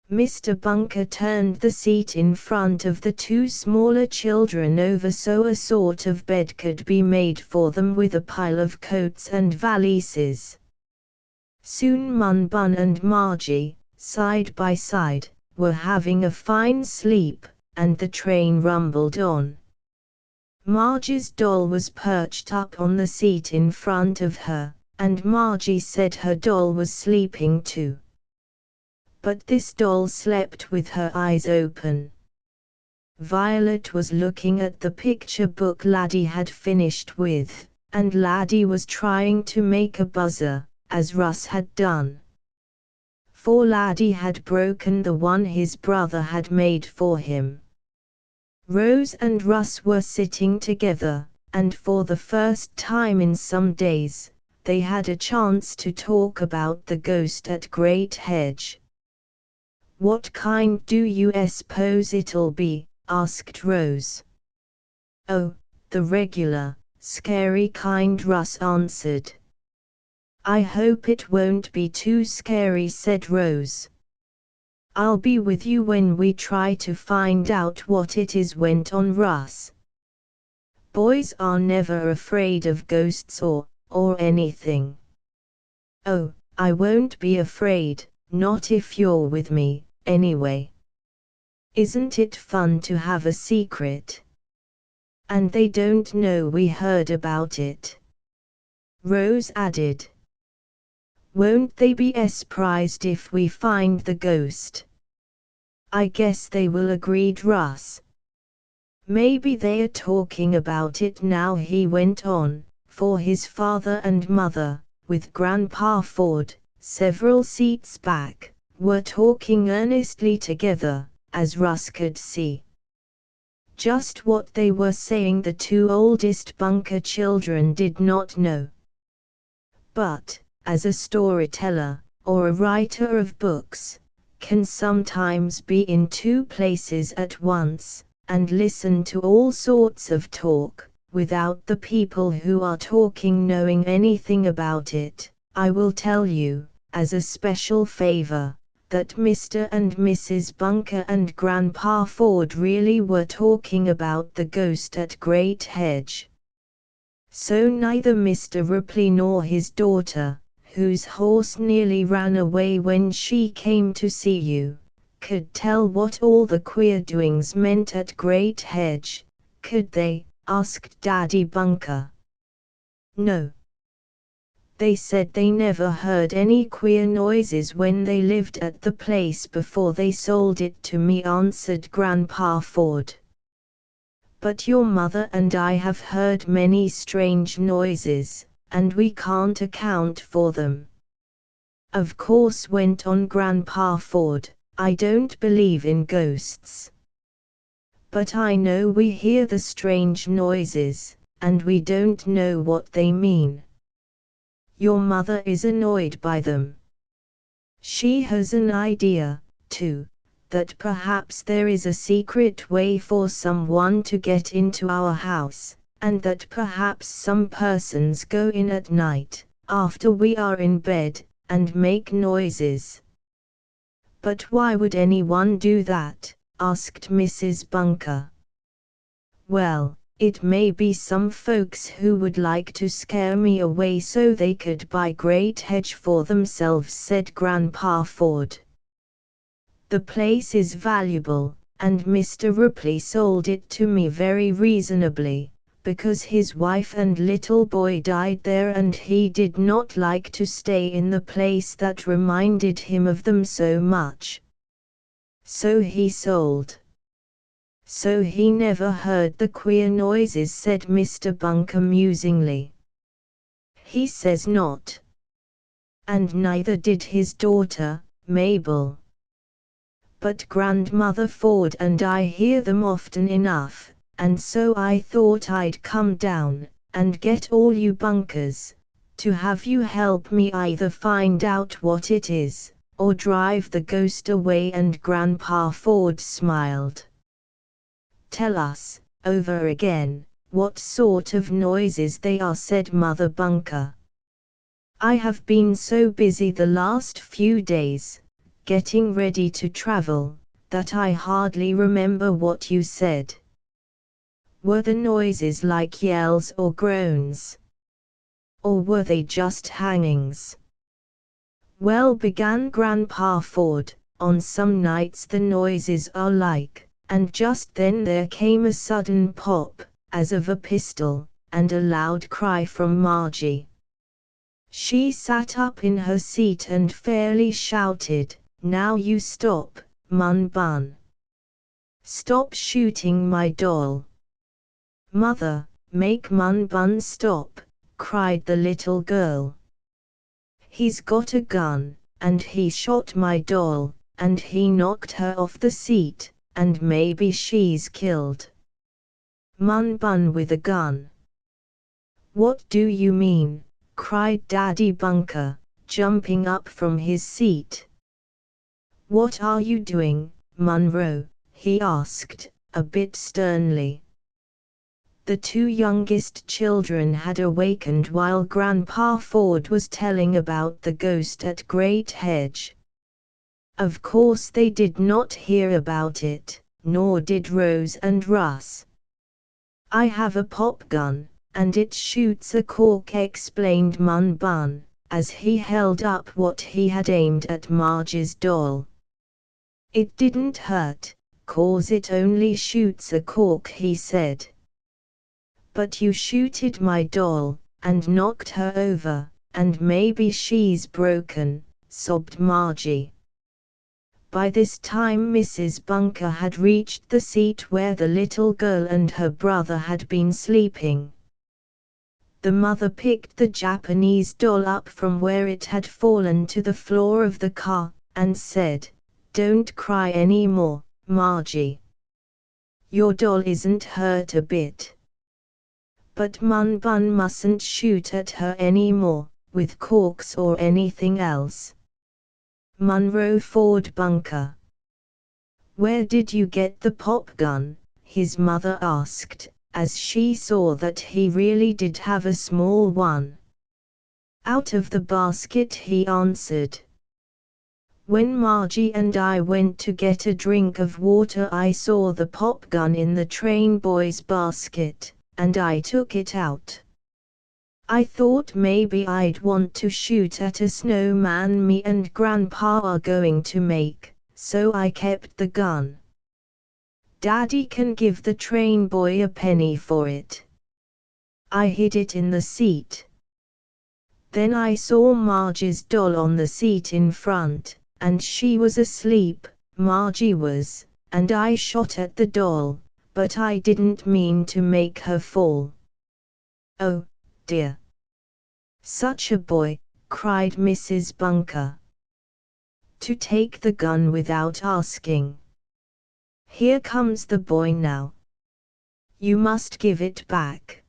S1: Mr. Bunker turned the seat in front of the 2 smaller children over so a sort of bed could be made for them with a pile of coats and valises. Soon Mun Bun and Margie, side by side, were having a fine sleep, and the train rumbled on. Margie's doll was perched up on the seat in front of her, and Margie said her doll was sleeping too. But this doll slept with her eyes open. Violet was looking at the picture book Laddie had finished with, and Laddie was trying to make a buzzer, as Russ had done. For Laddie had broken the one his brother had made for him. Rose and Russ were sitting together, and for the first time in some days, they had a chance to talk about the ghost at Great Hedge. "What kind do you suppose it'll be?" asked Rose. "Oh, the regular, scary kind," Russ answered. "I hope it won't be too scary," said Rose. "I'll be with you when we try to find out what it is," went on Russ. "Boys are never afraid of ghosts or anything." "Oh, I won't be afraid, not if you're with me, anyway. Isn't it fun to have a secret? And they don't know we heard about it," Rose added. "Won't they be surprised if we find the ghost?" "I guess they will," agreed Russ. "Maybe they're talking about it now," he went on, for his father and mother, with Grandpa Ford, several seats back, were talking earnestly together, as Russ could see. Just what they were saying the two oldest Bunker children did not know. But, as a storyteller, or a writer of books, can sometimes be in two places at once, and listen to all sorts of talk, without the people who are talking knowing anything about it, I will tell you, as a special favor, that Mr. and Mrs. Bunker and Grandpa Ford really were talking about the ghost at Great Hedge. So neither Mr. Ripley nor his daughter, whose horse nearly ran away when she came to see you, could tell what all the queer doings meant at Great Hedge, could they? Asked Daddy Bunker. "No. They said they never heard any queer noises when they lived at the place before they sold it to me," answered Grandpa Ford. "But your mother and I have heard many strange noises, and we can't account for them." "Of course," went on Grandpa Ford, "I don't believe in ghosts. But I know we hear the strange noises, and we don't know what they mean. Your mother is annoyed by them. She has an idea, too, that perhaps there is a secret way for someone to get into our house, and that perhaps some persons go in at night, after we are in bed, and make noises." "But why would anyone do that?" asked Mrs. Bunker. "Well, it may be some folks who would like to scare me away so they could buy Great Hedge for themselves," said Grandpa Ford. "The place is valuable, and Mr. Ripley sold it to me very reasonably, because his wife and little boy died there and he did not like to stay in the place that reminded him of them so much. So he sold." "So he never heard the queer noises," said Mr. Bunker musingly. "He says not. And neither did his daughter, Mabel. But Grandmother Ford and I hear them often enough, and so I thought I'd come down, and get all you Bunkers, to have you help me either find out what it is, or drive the ghost away." And Grandpa Ford smiled. "Tell us, over again, what sort of noises they are," said Mother Bunker. "I have been so busy the last few days, getting ready to travel, that I hardly remember what you said. Were the noises like yells or groans? Or were they just hangings?" "Well," began Grandpa Ford, "on some nights the noises are like," and just then there came a sudden pop, as of a pistol, and a loud cry from Margie. She sat up in her seat and fairly shouted, "Now you stop, Mun Bun! Stop shooting my doll!" "Mother, make Mun Bun stop!" cried the little girl. "He's got a gun, and he shot my doll, and he knocked her off the seat, and maybe she's killed." Mun Bun with a gun. What do you mean? Cried Daddy Bunker, jumping up from his seat. What are you doing, Munro? He asked, a bit sternly. The two youngest children had awakened while Grandpa Ford was telling about the ghost at Great Hedge. Of course they did not hear about it, nor did Rose and Russ. I have a pop gun, and it shoots a cork, explained Mun Bun, as he held up what he had aimed at Marge's doll. It didn't hurt, 'cause it only shoots a cork, he said. But you shooted my doll, and knocked her over, and maybe she's broken, sobbed Margie. By this time Mrs. Bunker had reached the seat where the little girl and her brother had been sleeping. The mother picked the Japanese doll up from where it had fallen to the floor of the car, and said, "Don't cry any more, Margie. Your doll isn't hurt a bit. But Mun Bun mustn't shoot at her any more, with corks or anything else." Munro Ford Bunker. Where did you get the pop gun? His mother asked, as she saw that he really did have a small one. Out of the basket, he answered. When Margie and I went to get a drink of water, I saw the pop gun in the train boy's basket, and I took it out. I thought maybe I'd want to shoot at a snowman me and Grandpa are going to make, so I kept the gun. Daddy can give the train boy a penny for it. I hid it in the seat. Then I saw Marge's doll on the seat in front, and she was asleep, Margie was, and I shot at the doll, but I didn't mean to make her fall. Oh, dear. Such a boy, cried Mrs. Bunker. To take the gun without asking. Here comes the boy now. You must give it back.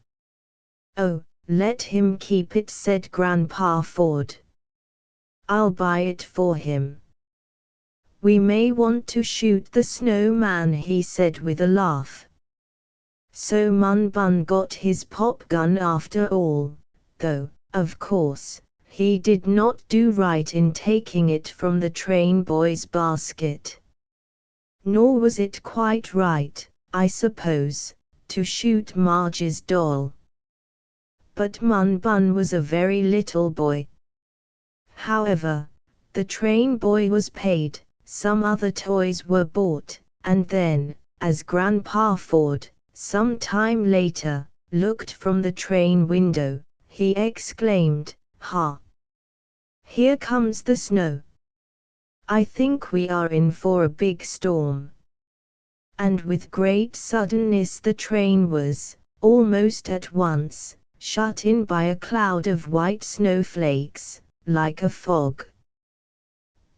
S1: Oh, let him keep it, said Grandpa Ford. I'll buy it for him. We may want to shoot the snowman, he said with a laugh. So Mun Bun got his pop gun after all, though, of course, he did not do right in taking it from the train boy's basket. Nor was it quite right, I suppose, to shoot Marge's doll. But Mun Bun was a very little boy. However, the train boy was paid, some other toys were bought, and then, as Grandpa Ford, some time later, looked from the train window, he exclaimed, "Ha! Here comes the snow. I think we are in for a big storm." And with great suddenness the train was, almost at once, shut in by a cloud of white snowflakes, like a fog.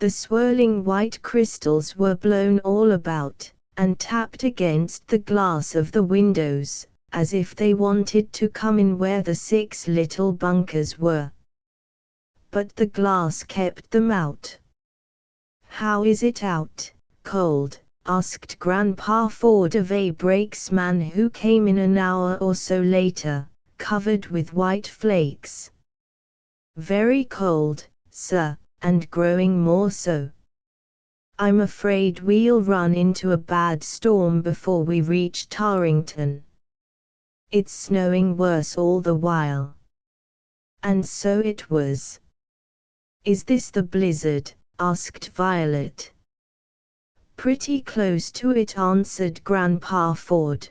S1: The swirling white crystals were blown all about, and tapped against the glass of the windows, as if they wanted to come in where the 6 little bunkers were. But the glass kept them out. How is it out, cold? Asked Grandpa Ford of a brakesman who came in an hour or so later, covered with white flakes. Very cold, sir, and growing more so. I'm afraid we'll run into a bad storm before we reach Tarrington. It's snowing worse all the while. And so it was. Is this the blizzard? Asked Violet. Pretty close to it, answered Grandpa Ford.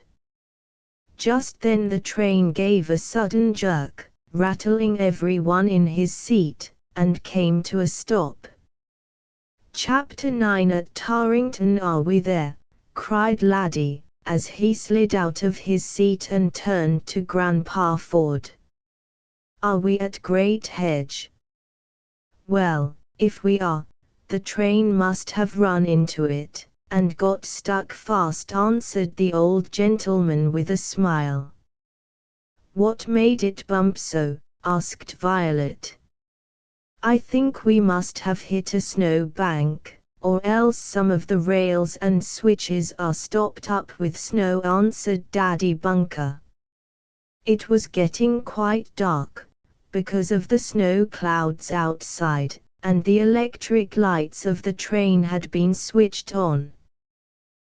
S1: Just then the train gave a sudden jerk, rattling everyone in his seat, and came to a stop. Chapter 9 At Tarrington. Are we there? Cried Laddie, as he slid out of his seat and turned to Grandpa Ford. Are we at Great Hedge? Well, if we are, the train must have run into it, and got stuck fast," answered the old gentleman with a smile. "What made it bump so?" asked Violet. "I think we must have hit a snow bank, or else some of the rails and switches are stopped up with snow," answered Daddy Bunker. It was getting quite dark, because of the snow clouds outside, and the electric lights of the train had been switched on.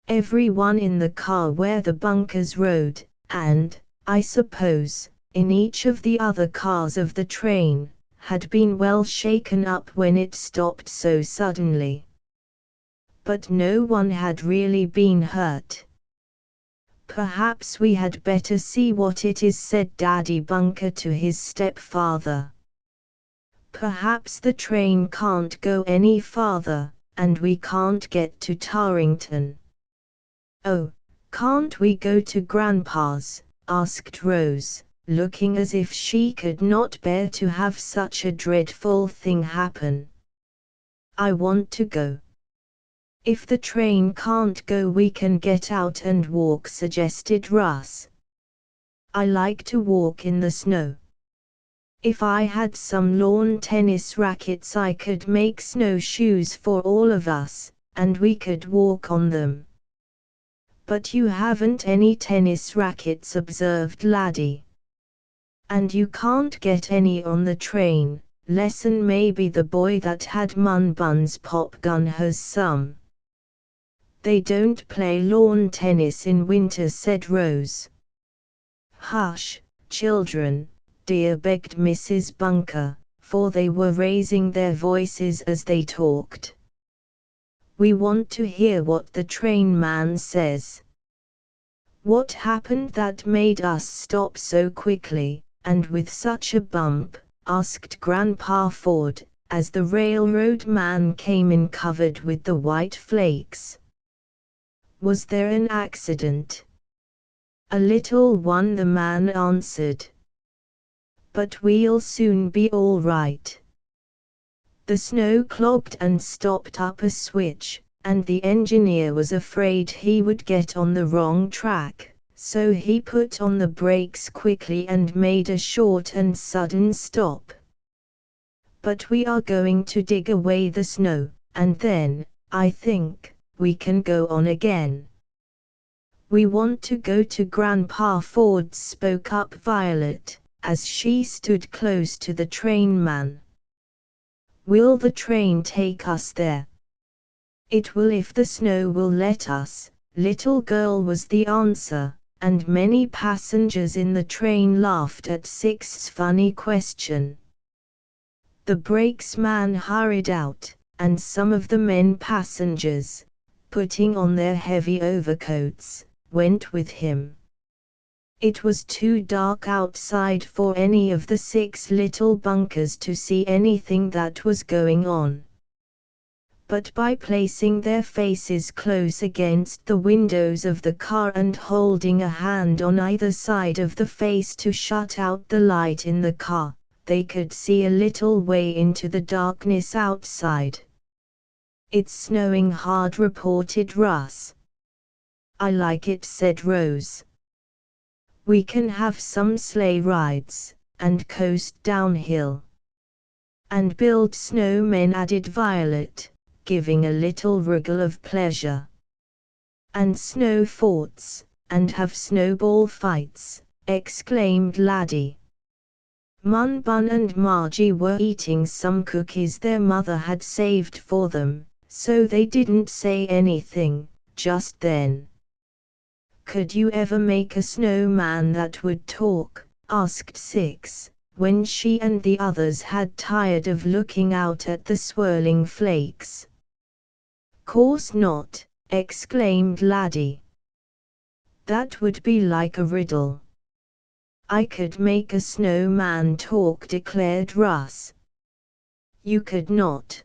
S1: Everyone in the car where the bunkers rode, and, I suppose, in each of the other cars of the train, had been well shaken up when it stopped so suddenly. But no one had really been hurt. "Perhaps we had better see what it is," said Daddy Bunker to his stepfather. "Perhaps the train can't go any farther, and we can't get to Tarrington." "Oh, can't we go to Grandpa's?" asked Rose, looking as if she could not bear to have such a dreadful thing happen. "I want to go." "If the train can't go, we can get out and walk," suggested Russ. "I like to walk in the snow. If I had some lawn tennis rackets, I could make snowshoes for all of us, and we could walk on them." "But you haven't any tennis rackets," observed Laddie. "And you can't get any on the train, lessen maybe the boy that had Mun Bun's pop gun has some." "They don't play lawn tennis in winter," said Rose. "Hush, children, dear," begged Mrs. Bunker, for they were raising their voices as they talked. "We want to hear what the train man says." "What happened that made us stop so quickly, and with such a bump?" asked Grandpa Ford, as the railroad man came in covered with the white flakes. "Was there an accident?" "A little one," the man answered. "But we'll soon be all right." The snow clogged and stopped up a switch, and the engineer was afraid he would get on the wrong track, so he put on the brakes quickly and made a short and sudden stop. "But we are going to dig away the snow, and then, I think, we can go on again." "We want to go to Grandpa Ford's," spoke up Violet, as she stood close to the train man. "Will the train take us there?" "It will if the snow will let us, little girl," was the answer, and many passengers in the train laughed at Six's funny question. The brakesman hurried out, and some of the men passengers, putting on their heavy overcoats, went with him. It was too dark outside for any of the 6 little bunkers to see anything that was going on. But by placing their faces close against the windows of the car and holding a hand on either side of the face to shut out the light in the car, they could see a little way into the darkness outside. "It's snowing hard," reported Russ. "I like it," said Rose. "We can have some sleigh rides, and coast downhill." "And build snowmen," added Violet, giving a little wriggle of pleasure. "And snow forts, and have snowball fights," exclaimed Laddie. Mun Bun and Margie were eating some cookies their mother had saved for them, so they didn't say anything just then. "Could you ever make a snowman that would talk?" asked Six, when she and the others had tired of looking out at the swirling flakes. "Course not," exclaimed Laddie. "That would be like a riddle." "I could make a snowman talk," declared Russ. "You could not."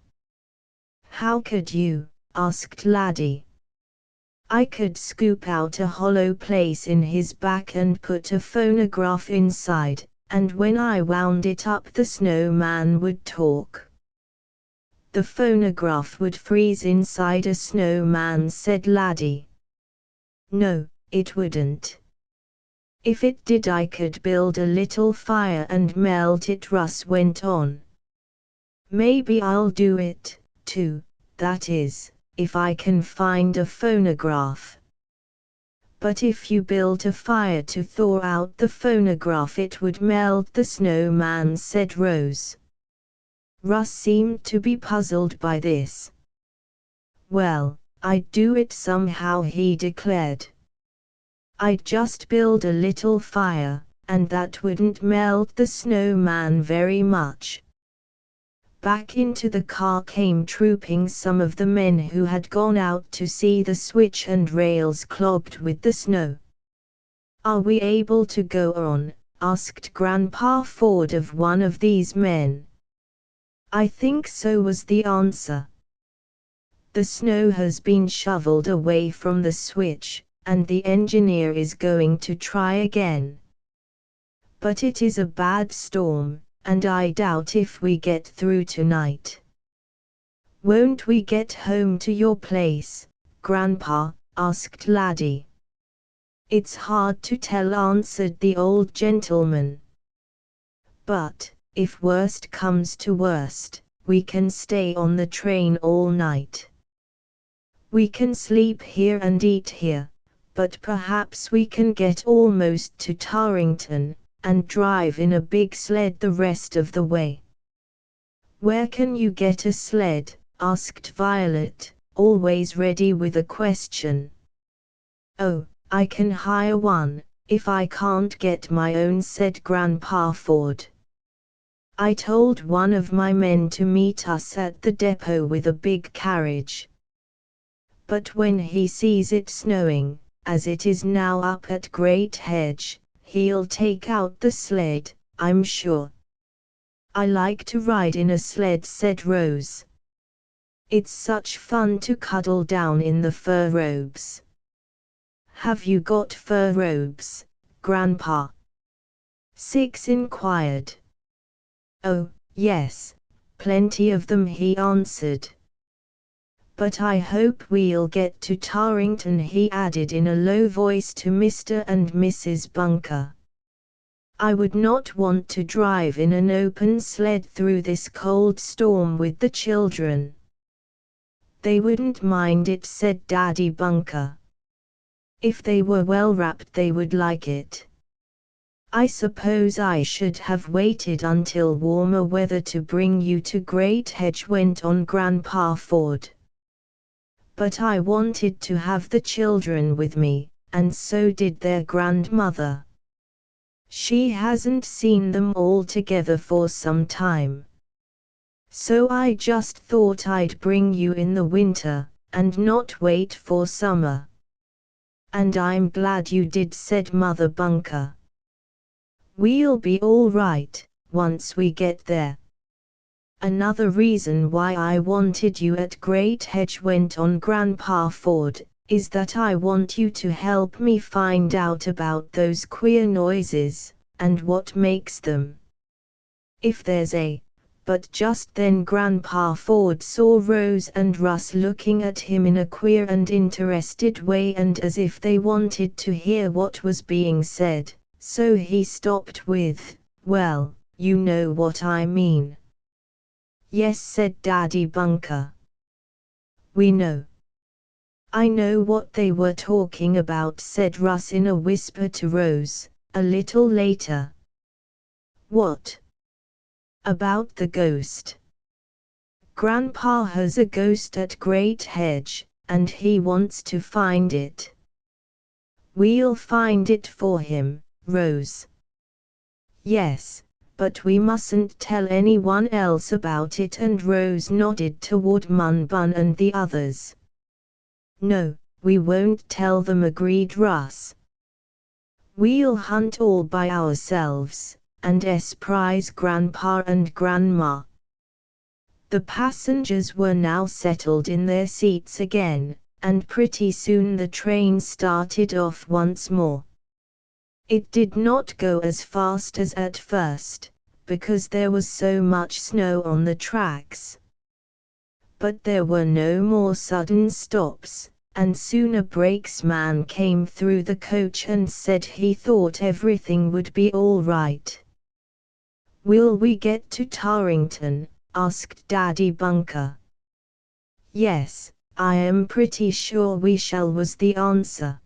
S1: "How could you?" asked Laddie. "I could scoop out a hollow place in his back and put a phonograph inside, and when I wound it up the snowman would talk." the phonograph would freeze inside a snowman, said Laddie. No, it wouldn't. If it did, I could build a little fire and melt it, Russ went on. Maybe I'll do it, too, that is, if I can find a phonograph. But if you built a fire to thaw out the phonograph, it would melt the snowman, said Rose. Russ seemed to be puzzled by this. Well, I'd do it somehow, he declared. I'd just build a little fire, and that wouldn't melt the snowman very much. Back into the car came trooping some of the men who had gone out to see the switch and rails clogged with the snow. Are we able to go on? Asked Grandpa Ford of one of these men. I think so, was the answer. The snow has been shoveled away from the switch, and the engineer is going to try again. But it is a bad storm, and I doubt if we get through tonight. Won't we get home to your place, Grandpa? Asked Laddie. It's hard to tell, answered the old gentleman. But, if worst comes to worst, we can stay on the train all night. We can sleep here and eat here, but perhaps we can get almost to Tarrington, and drive in a big sled the rest of the way. Where can you get a sled? Asked Violet, always ready with a question. Oh, I can hire one, if I can't get my own, said Grandpa Ford. I told one of my men to meet us at the depot with a big carriage. But when he sees it snowing, as it is now up at Great Hedge, he'll take out the sled, I'm sure. I like to ride in a sled, said Rose. It's such fun to cuddle down in the fur robes. Have you got fur robes, Grandpa? Six inquired. Oh, yes, plenty of them, he answered. But I hope we'll get to Tarrington, he added in a low voice to Mr. and Mrs. Bunker. I would not want to drive in an open sled through this cold storm with the children. They wouldn't mind it, said Daddy Bunker. If they were well wrapped, they would like it. I suppose I should have waited until warmer weather to bring you to Great Hedge, went on Grandpa Ford. But I wanted to have the children with me, and so did their grandmother. She hasn't seen them all together for some time. So I just thought I'd bring you in the winter, and not wait for summer. And I'm glad you did, said Mother Bunker. We'll be all right, once we get there. Another reason why I wanted you at Great Hedge, went on Grandpa Ford, is that I want you to help me find out about those queer noises, and what makes them. If there's a... But just then Grandpa Ford saw Rose and Russ looking at him in a queer and interested way, and as if they wanted to hear what was being said, so he stopped with, well, you know what I mean. Yes, said Daddy Bunker. We know. I know what they were talking about, said Russ in a whisper to Rose, a little later. What? About the ghost. Grandpa has a ghost at Great Hedge, and he wants to find it. We'll find it for him, Rose. Yes, but we mustn't tell anyone else about it, and Rose nodded toward Munbun and the others. No, we won't tell them, agreed Russ. We'll hunt all by ourselves, and surprise Grandpa and Grandma. The passengers were now settled in their seats again, and pretty soon the train started off once more. It did not go as fast as at first, because there was so much snow on the tracks. But there were no more sudden stops, and soon a brakesman came through the coach and said he thought everything would be all right. "Will we get to Tarrington?" asked Daddy Bunker. "Yes, I am pretty sure we shall," was the answer.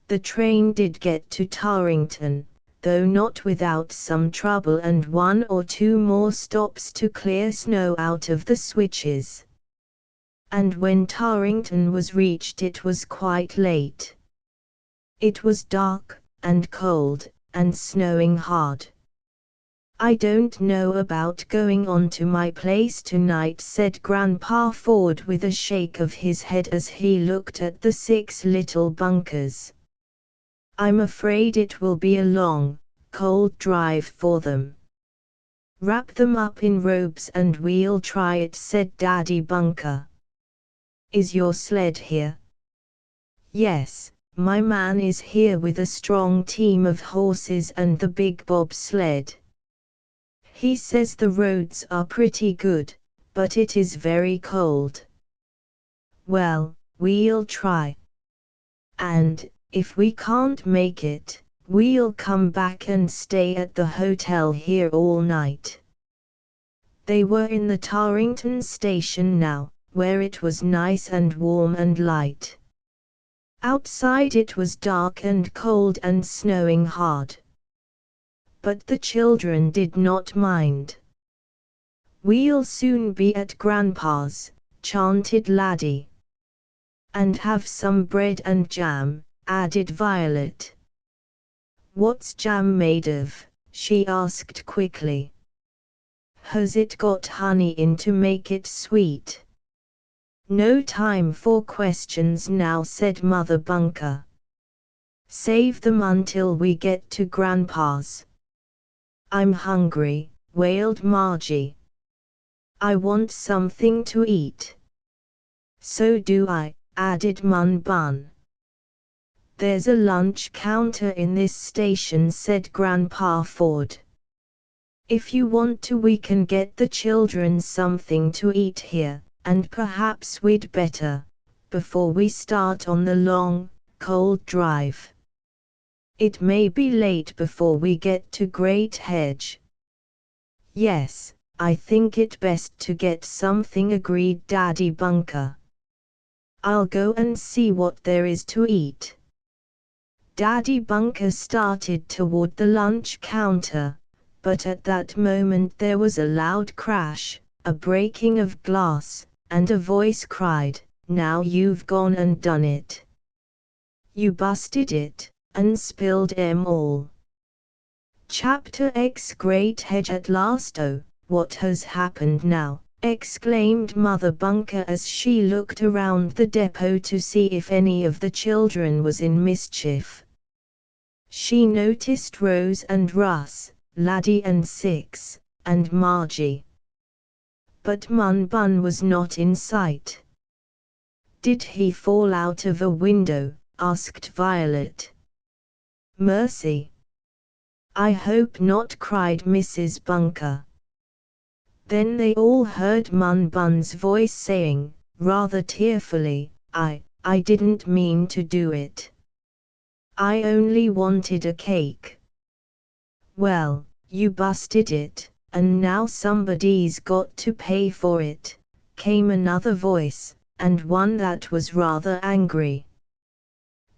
S1: The train did get to Tarrington, though not without some trouble and 1 or 2 more stops to clear snow out of the switches. And when Tarrington was reached it was quite late. It was dark, and cold, and snowing hard. "I don't know about going on to my place tonight," said Grandpa Ford with a shake of his head as he looked at the 6 little bunkers. "I'm afraid it will be a long, cold drive for them." "Wrap them up in robes and we'll try it," said Daddy Bunker. "Is your sled here?" "Yes, my man is here with a strong team of horses and the big bobsled. He says the roads are pretty good, but it is very cold." "Well, we'll try. And, if we can't make it, we'll come back and stay at the hotel here all night." They were in the Tarrington station now, where it was nice and warm and light. Outside it was dark and cold and snowing hard. But the children did not mind. "We'll soon be at Grandpa's," chanted Laddie. "And have some bread and jam," added Violet. "What's jam made of?" she asked quickly. "Has it got honey in to make it sweet?" "No time for questions now," said Mother Bunker. "Save them until we get to Grandpa's." "I'm hungry," wailed Margie. "I want something to eat." "So do I," added Mun Bun. "There's a lunch counter in this station," said Grandpa Ford. "If you want to we can get the children something to eat here, and perhaps we'd better, before we start on the long, cold drive. It may be late before we get to Great Hedge." "Yes, I think it best to get something," agreed Daddy Bunker. "I'll go and see what there is to eat." Daddy Bunker started toward the lunch counter, but at that moment there was a loud crash, a breaking of glass, and a voice cried, "Now you've gone and done it. You busted it, and spilled 'em all." Chapter X Great Hedge at last. "Oh, what has happened now?" exclaimed Mother Bunker as she looked around the depot to see if any of the children was in mischief. She noticed Rose and Russ, Laddie and Six, and Margie. But Mun Bun was not in sight. "Did he fall out of a window?" asked Violet. "Mercy! I hope not," cried Mrs. Bunker. Then they all heard Mun Bun's voice saying, rather tearfully, I didn't mean to do it. I only wanted a cake." "Well, you busted it, and now somebody's got to pay for it," came another voice, and one that was rather angry.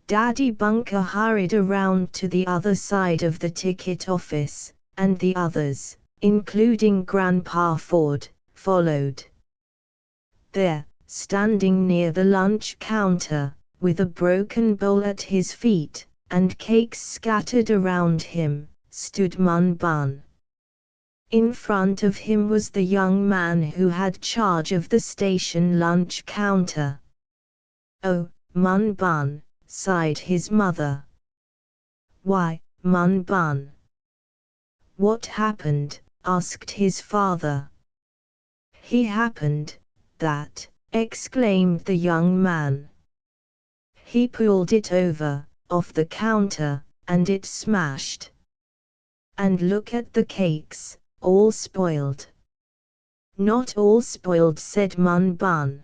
S1: Daddy Bunker hurried around to the other side of the ticket office, and the others, including Grandpa Ford, followed. There, standing near the lunch counter, with a broken bowl at his feet, and cakes scattered around him, stood Mun Bun. In front of him was the young man who had charge of the station lunch counter. "Oh, Mun Bun," sighed his mother. "Why, Mun Bun? What happened?" asked his father. "He happened, that," exclaimed the young man. "He pulled it over, off the counter, and it smashed. And look at the cakes, all spoiled." Not all spoiled, said Mun Bun.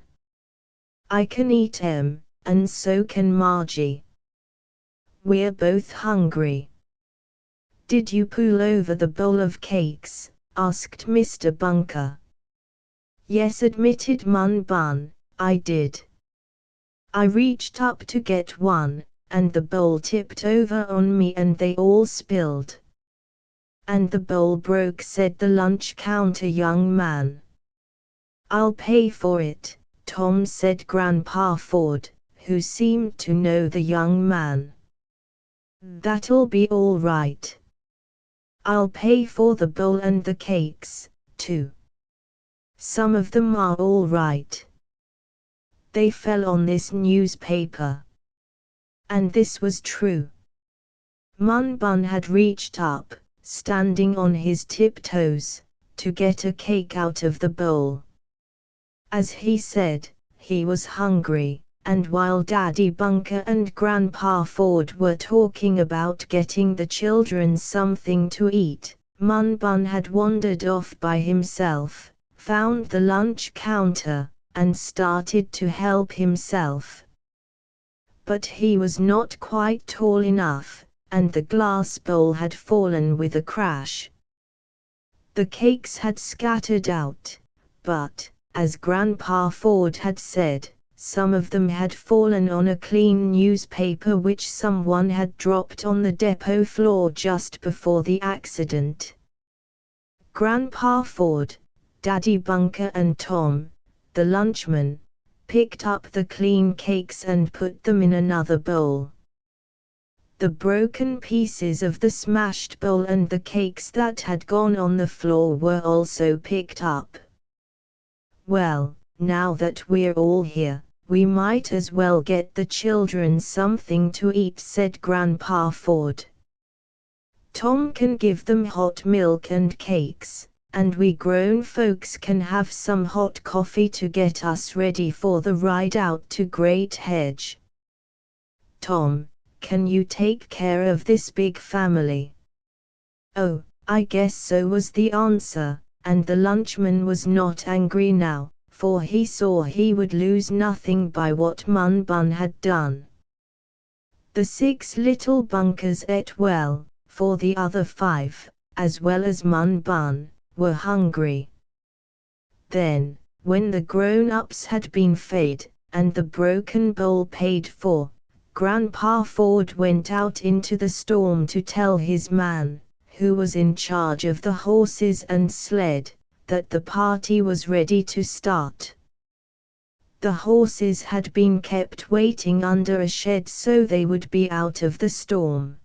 S1: I can eat 'em, and so can Margie. We're both hungry. Did you pull over the bowl of cakes? Asked Mr. Bunker. Yes, admitted Mun Bun, I did. I reached up to get one, and the bowl tipped over on me and they all spilled. And the bowl broke, said the lunch counter young man. I'll pay for it, Tom, said Grandpa Ford, who seemed to know the young man. That'll be all right. I'll pay for the bowl and the cakes, too. Some of them are all right. They fell on this newspaper. And this was true. Mun Bun had reached up, standing on his tiptoes, to get a cake out of the bowl. As he said, he was hungry, and while Daddy Bunker and Grandpa Ford were talking about getting the children something to eat, Mun Bun had wandered off by himself, found the lunch counter, and started to help himself. But he was not quite tall enough, and the glass bowl had fallen with a crash. The cakes had scattered out, but, as Grandpa Ford had said, some of them had fallen on a clean newspaper which someone had dropped on the depot floor just before the accident. Grandpa Ford, Daddy Bunker and Tom, the lunchman, picked up the clean cakes and put them in another bowl. The broken pieces of the smashed bowl and the cakes that had gone on the floor were also picked up. Well, now that we're all here, we might as well get the children something to eat, said Grandpa Ford. Tom can give them hot milk and cakes, and we grown folks can have some hot coffee to get us ready for the ride out to Great Hedge. Tom, can you take care of this big family? Oh, I guess so, was the answer, and the lunchman was not angry now, for he saw he would lose nothing by what Mun Bun had done. The 6 little Bunkers ate well, for the other 5, as well as Mun Bun, were hungry. Then, when the grown-ups had been fed, and the broken bowl paid for, Grandpa Ford went out into the storm to tell his man, who was in charge of the horses and sled, that the party was ready to start. The horses had been kept waiting under a shed so they would be out of the storm.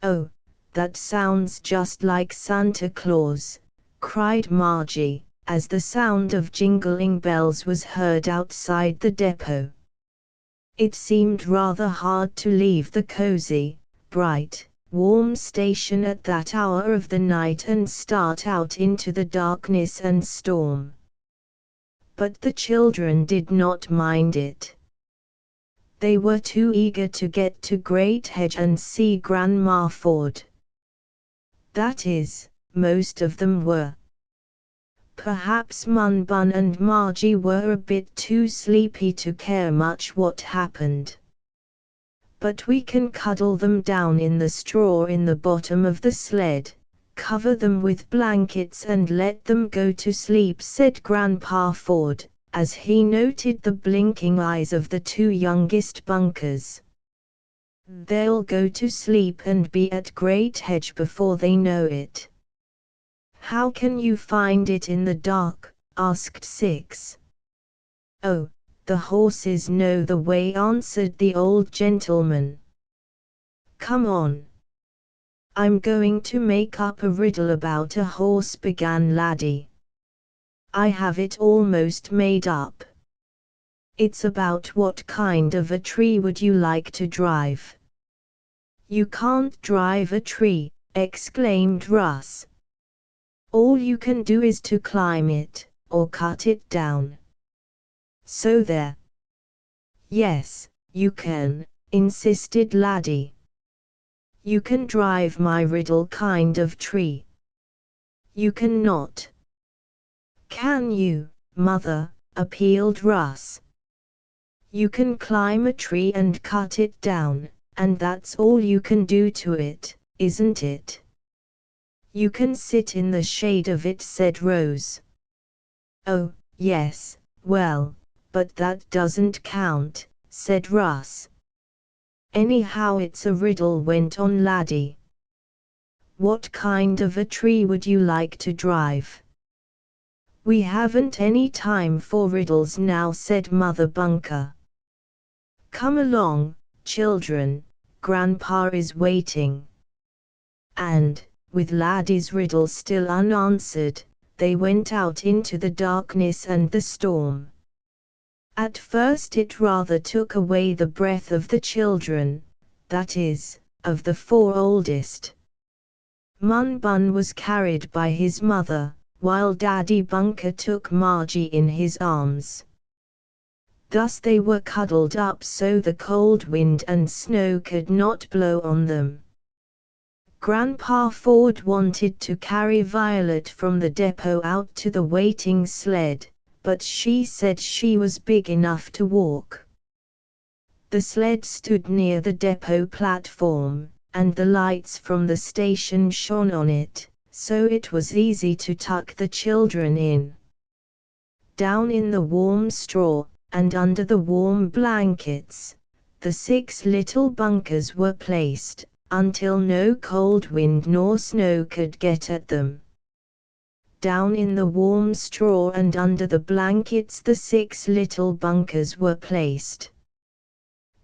S1: Oh, that sounds just like Santa Claus, cried Margie, as the sound of jingling bells was heard outside the depot. It seemed rather hard to leave the cozy, bright, warm station at that hour of the night and start out into the darkness and storm. But the children did not mind it. They were too eager to get to Great Hedge and see Grandma Ford. That is, most of them were. Perhaps Mun Bun and Margie were a bit too sleepy to care much what happened. But we can cuddle them down in the straw in the bottom of the sled, cover them with blankets and let them go to sleep, said Grandpa Ford, as he noted the blinking eyes of the 2 youngest Bunkers. They'll go to sleep and be at Great Hedge before they know it. How can you find it in the dark? Asked 6. Oh, the horses know the way, answered the old gentleman. Come on. I'm going to make up a riddle about a horse, began Laddie. I have it almost made up. It's about what kind of a tree would you like to drive? You can't drive a tree, exclaimed Russ. All you can do is to climb it, or cut it down. So there. Yes, you can, insisted Laddie. You can drive my riddle kind of tree. You cannot. "Can you, Mother?" appealed Russ. "You can climb a tree and cut it down, and that's all you can do to it, isn't it?" "You can sit in the shade of it," said Rose. "Oh, yes, well, but that doesn't count," said Russ. "Anyhow, it's a riddle," went on Laddie. "What kind of a tree would you like to drive?" "We haven't any time for riddles now," said Mother Bunker. "Come along, children, Grandpa is waiting." And, with Laddie's riddle still unanswered, they went out into the darkness and the storm. At first it rather took away the breath of the children, that is, of the four oldest. Mun Bun was carried by his mother, while Daddy Bunker took Margie in his arms. Thus they were cuddled up so the cold wind and snow could not blow on them. Grandpa Ford wanted to carry Violet from the depot out to the waiting sled, but she said she was big enough to walk. The sled stood near the depot platform, and the lights from the station shone on it, so it was easy to tuck the children in. Down in the warm straw, and under the warm blankets, the 6 little bunkers were placed, until no cold wind nor snow could get at them. Down in the warm straw and under the blankets the 6 little bunkers were placed.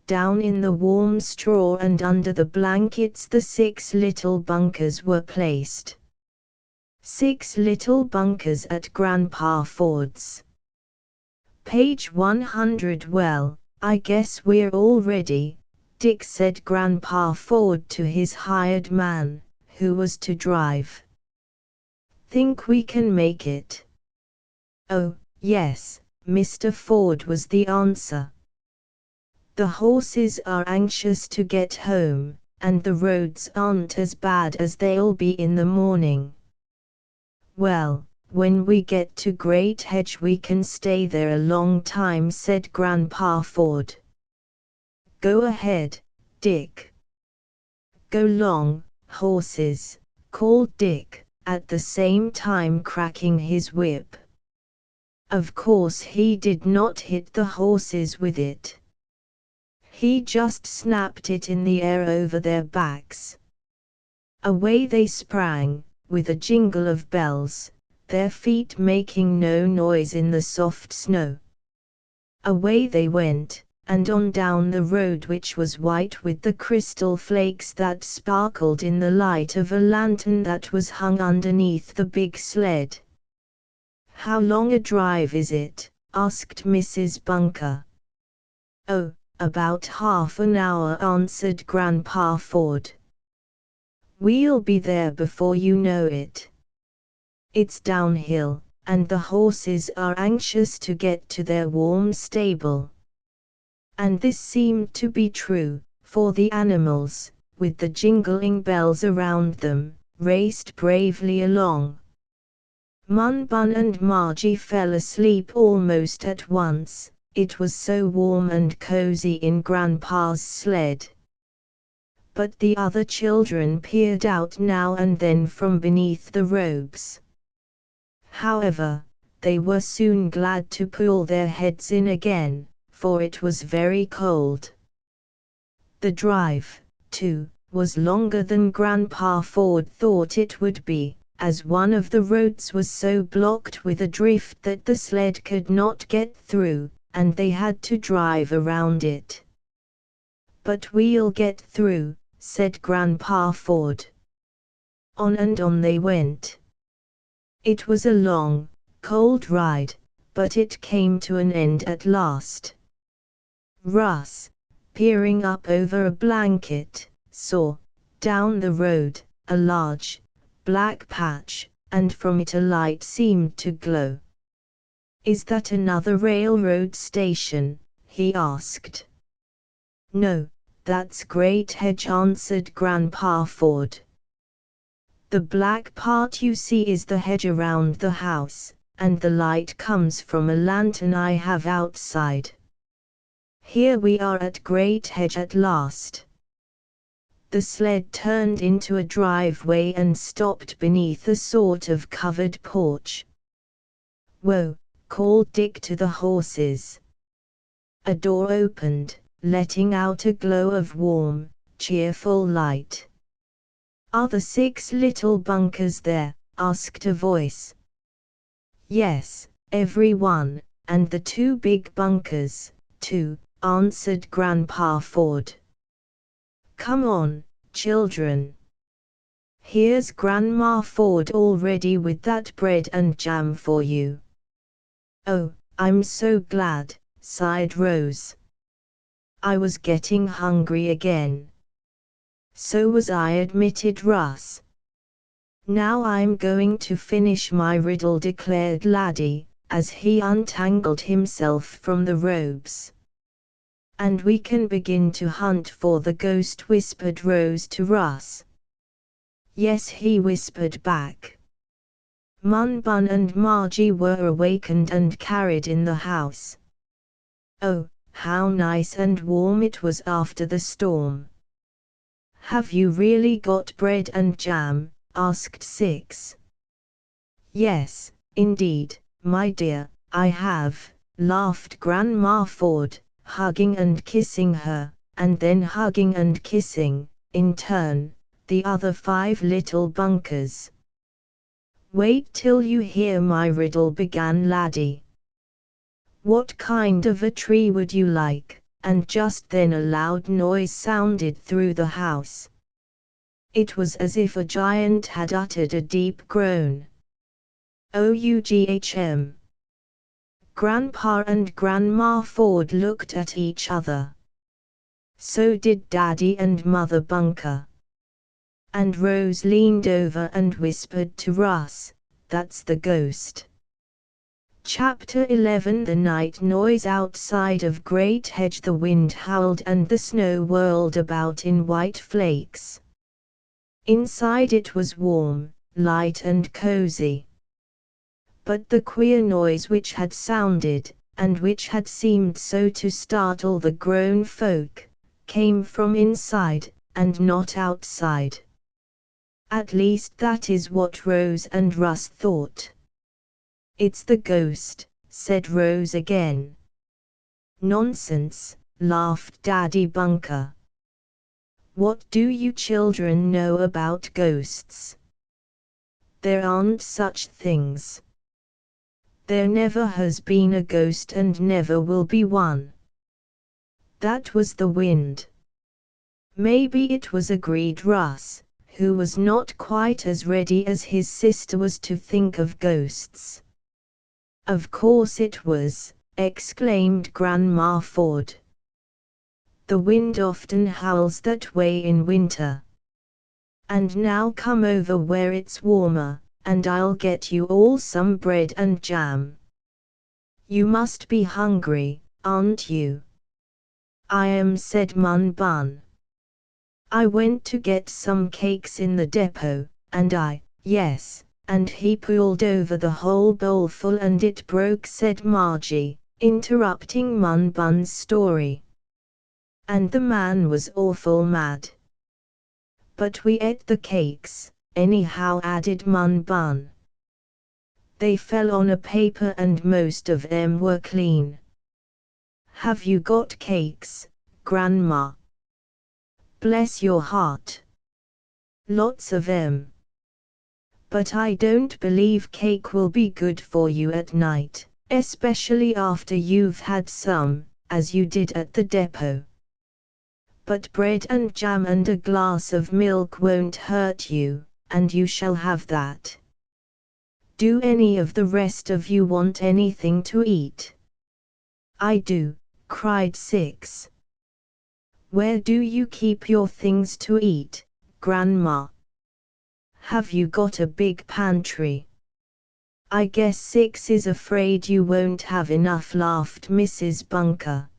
S1: Down in the warm straw and under the blankets the 6 little bunkers were placed. 6 little bunkers at Grandpa Ford's. Page 100. "Well, I guess we're all ready, Dick," said Grandpa Ford to his hired man, who was to drive. "Think we can make it?" "Oh, yes, Mr. Ford," was the answer. "The horses are anxious to get home, and the roads aren't as bad as they'll be in the morning." "Well, when we get to Great Hedge we can stay there a long time," said Grandpa Ford. "Go ahead, Dick." "Go long, horses," called Dick, at the same time cracking his whip. Of course he did not hit the horses with it. He just snapped it in the air over their backs. Away they sprang, with a jingle of bells, their feet making no noise in the soft snow. Away they went, and on down the road which was white with the crystal flakes that sparkled in the light of a lantern that was hung underneath the big sled. "How long a drive is it?" asked Mrs. Bunker. "Oh, about half an hour," answered Grandpa Ford. "We'll be there before you know it. It's downhill, and the horses are anxious to get to their warm stable." And this seemed to be true, for the animals, with the jingling bells around them, raced bravely along. Mun Bun and Margie fell asleep almost at once. It was so warm and cozy in Grandpa's sled. But the other children peered out now and then from beneath the robes. However, they were soon glad to pull their heads in again, for it was very cold. The drive, too, was longer than Grandpa Ford thought it would be, as one of the roads was so blocked with a drift that the sled could not get through, and they had to drive around it. "But we'll get through," said Grandpa Ford. On and on they went. It was a long, cold ride, but it came to an end at last. Russ, peering up over a blanket, saw, down the road, a large, black patch, and from it a light seemed to glow. "Is that another railroad station?" he asked. "No, that's Great Hedge," answered Grandpa Ford. "The black part you see is the hedge around the house, and the light comes from a lantern I have outside. Here we are at Great Hedge at last. The sled turned into a driveway and stopped beneath a sort of covered porch. "Whoa," called Dick to the horses. A door opened, letting out a glow of warm, cheerful light. "Are the 6 little bunkers there?" asked a voice. "Yes, every one, and the 2 big bunkers, too," answered Grandpa Ford. "Come on, children. Here's Grandma Ford all ready with that bread and jam for you." "Oh, I'm so glad," sighed Rose. "I was getting hungry again." "So was I," admitted Russ. "Now I'm going to finish my riddle," declared Laddie, as he untangled himself from the robes. "And we can begin to hunt for the ghost," whispered Rose to Russ. "Yes," he whispered back. Mun Bun and Margie were awakened and carried in the house. Oh, how nice and warm it was after the storm. "Have you really got bread and jam?" asked Six. "Yes, indeed, my dear, I have," laughed Grandma Ford, hugging and kissing her, and then hugging and kissing, in turn, the other 5 little bunkers. "Wait till you hear my riddle," began Laddie. "What kind of a tree would you like?" And just then a loud noise sounded through the house. It was as if a giant had uttered a deep groan. "Oughm." Grandpa and Grandma Ford looked at each other. So did Daddy and Mother Bunker. And Rose leaned over and whispered to Russ, "That's the ghost." Chapter 11. The night noise outside of Great Hedge. The wind howled and the snow whirled about in white flakes. Inside it was warm, light and cozy. But the queer noise which had sounded, and which had seemed so to startle the grown folk, came from inside, and not outside. At least that is what Rose and Russ thought. "It's the ghost," said Rose again. "Nonsense," laughed Daddy Bunker. "What do you children know about ghosts? There aren't such things. There never has been a ghost and never will be one." "That was the wind." "Maybe it was," agreed Russ, who was not quite as ready as his sister was to think of ghosts. "Of course it was," exclaimed Grandma Ford. "The wind often howls that way in winter. And now come over where it's warmer, and I'll get you all some bread and jam. You must be hungry, aren't you?" "I am," said Mun Bun. "I went to get some cakes in the depot, and yes, and he pulled over the whole bowlful and it broke," said Margie, interrupting Mun Bun's story. "And the man was awful mad. But we ate the cakes, anyhow," added Mun Bun. "They fell on a paper and most of them were clean." "Have you got cakes, Grandma?" "Bless your heart. Lots of 'em. But I don't believe cake will be good for you at night, especially after you've had some, as you did at the depot. But bread and jam and a glass of milk won't hurt you, and you shall have that. Do any of the rest of you want anything to eat?" "I do," cried Six. "Where do you keep your things to eat, Grandma? Have you got a big pantry?" "I guess Six is afraid you won't have enough," laughed Mrs. Bunker.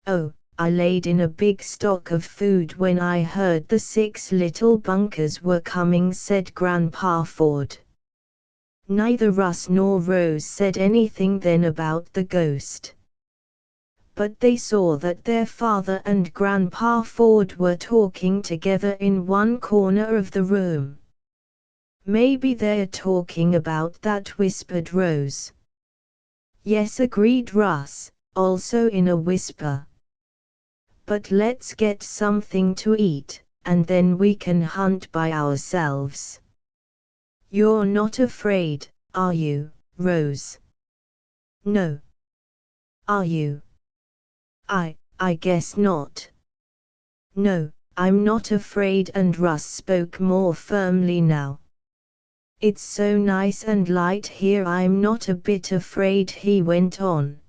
S1: "Oh, I laid in a big stock of food when I heard the 6 little bunkers were coming," said Grandpa Ford. Neither Russ nor Rose said anything then about the ghost. But they saw that their father and Grandpa Ford were talking together in one corner of the room. "Maybe they're talking about that," whispered Rose. "Yes," agreed Russ, also in a whisper. "But let's get something to eat, and then we can hunt by ourselves." "You're not afraid, are you, Rose?" "No." "Are you?" I guess not." "No, I'm not afraid," and Russ spoke more firmly now. "It's so nice and light here, I'm not a bit afraid," he went on.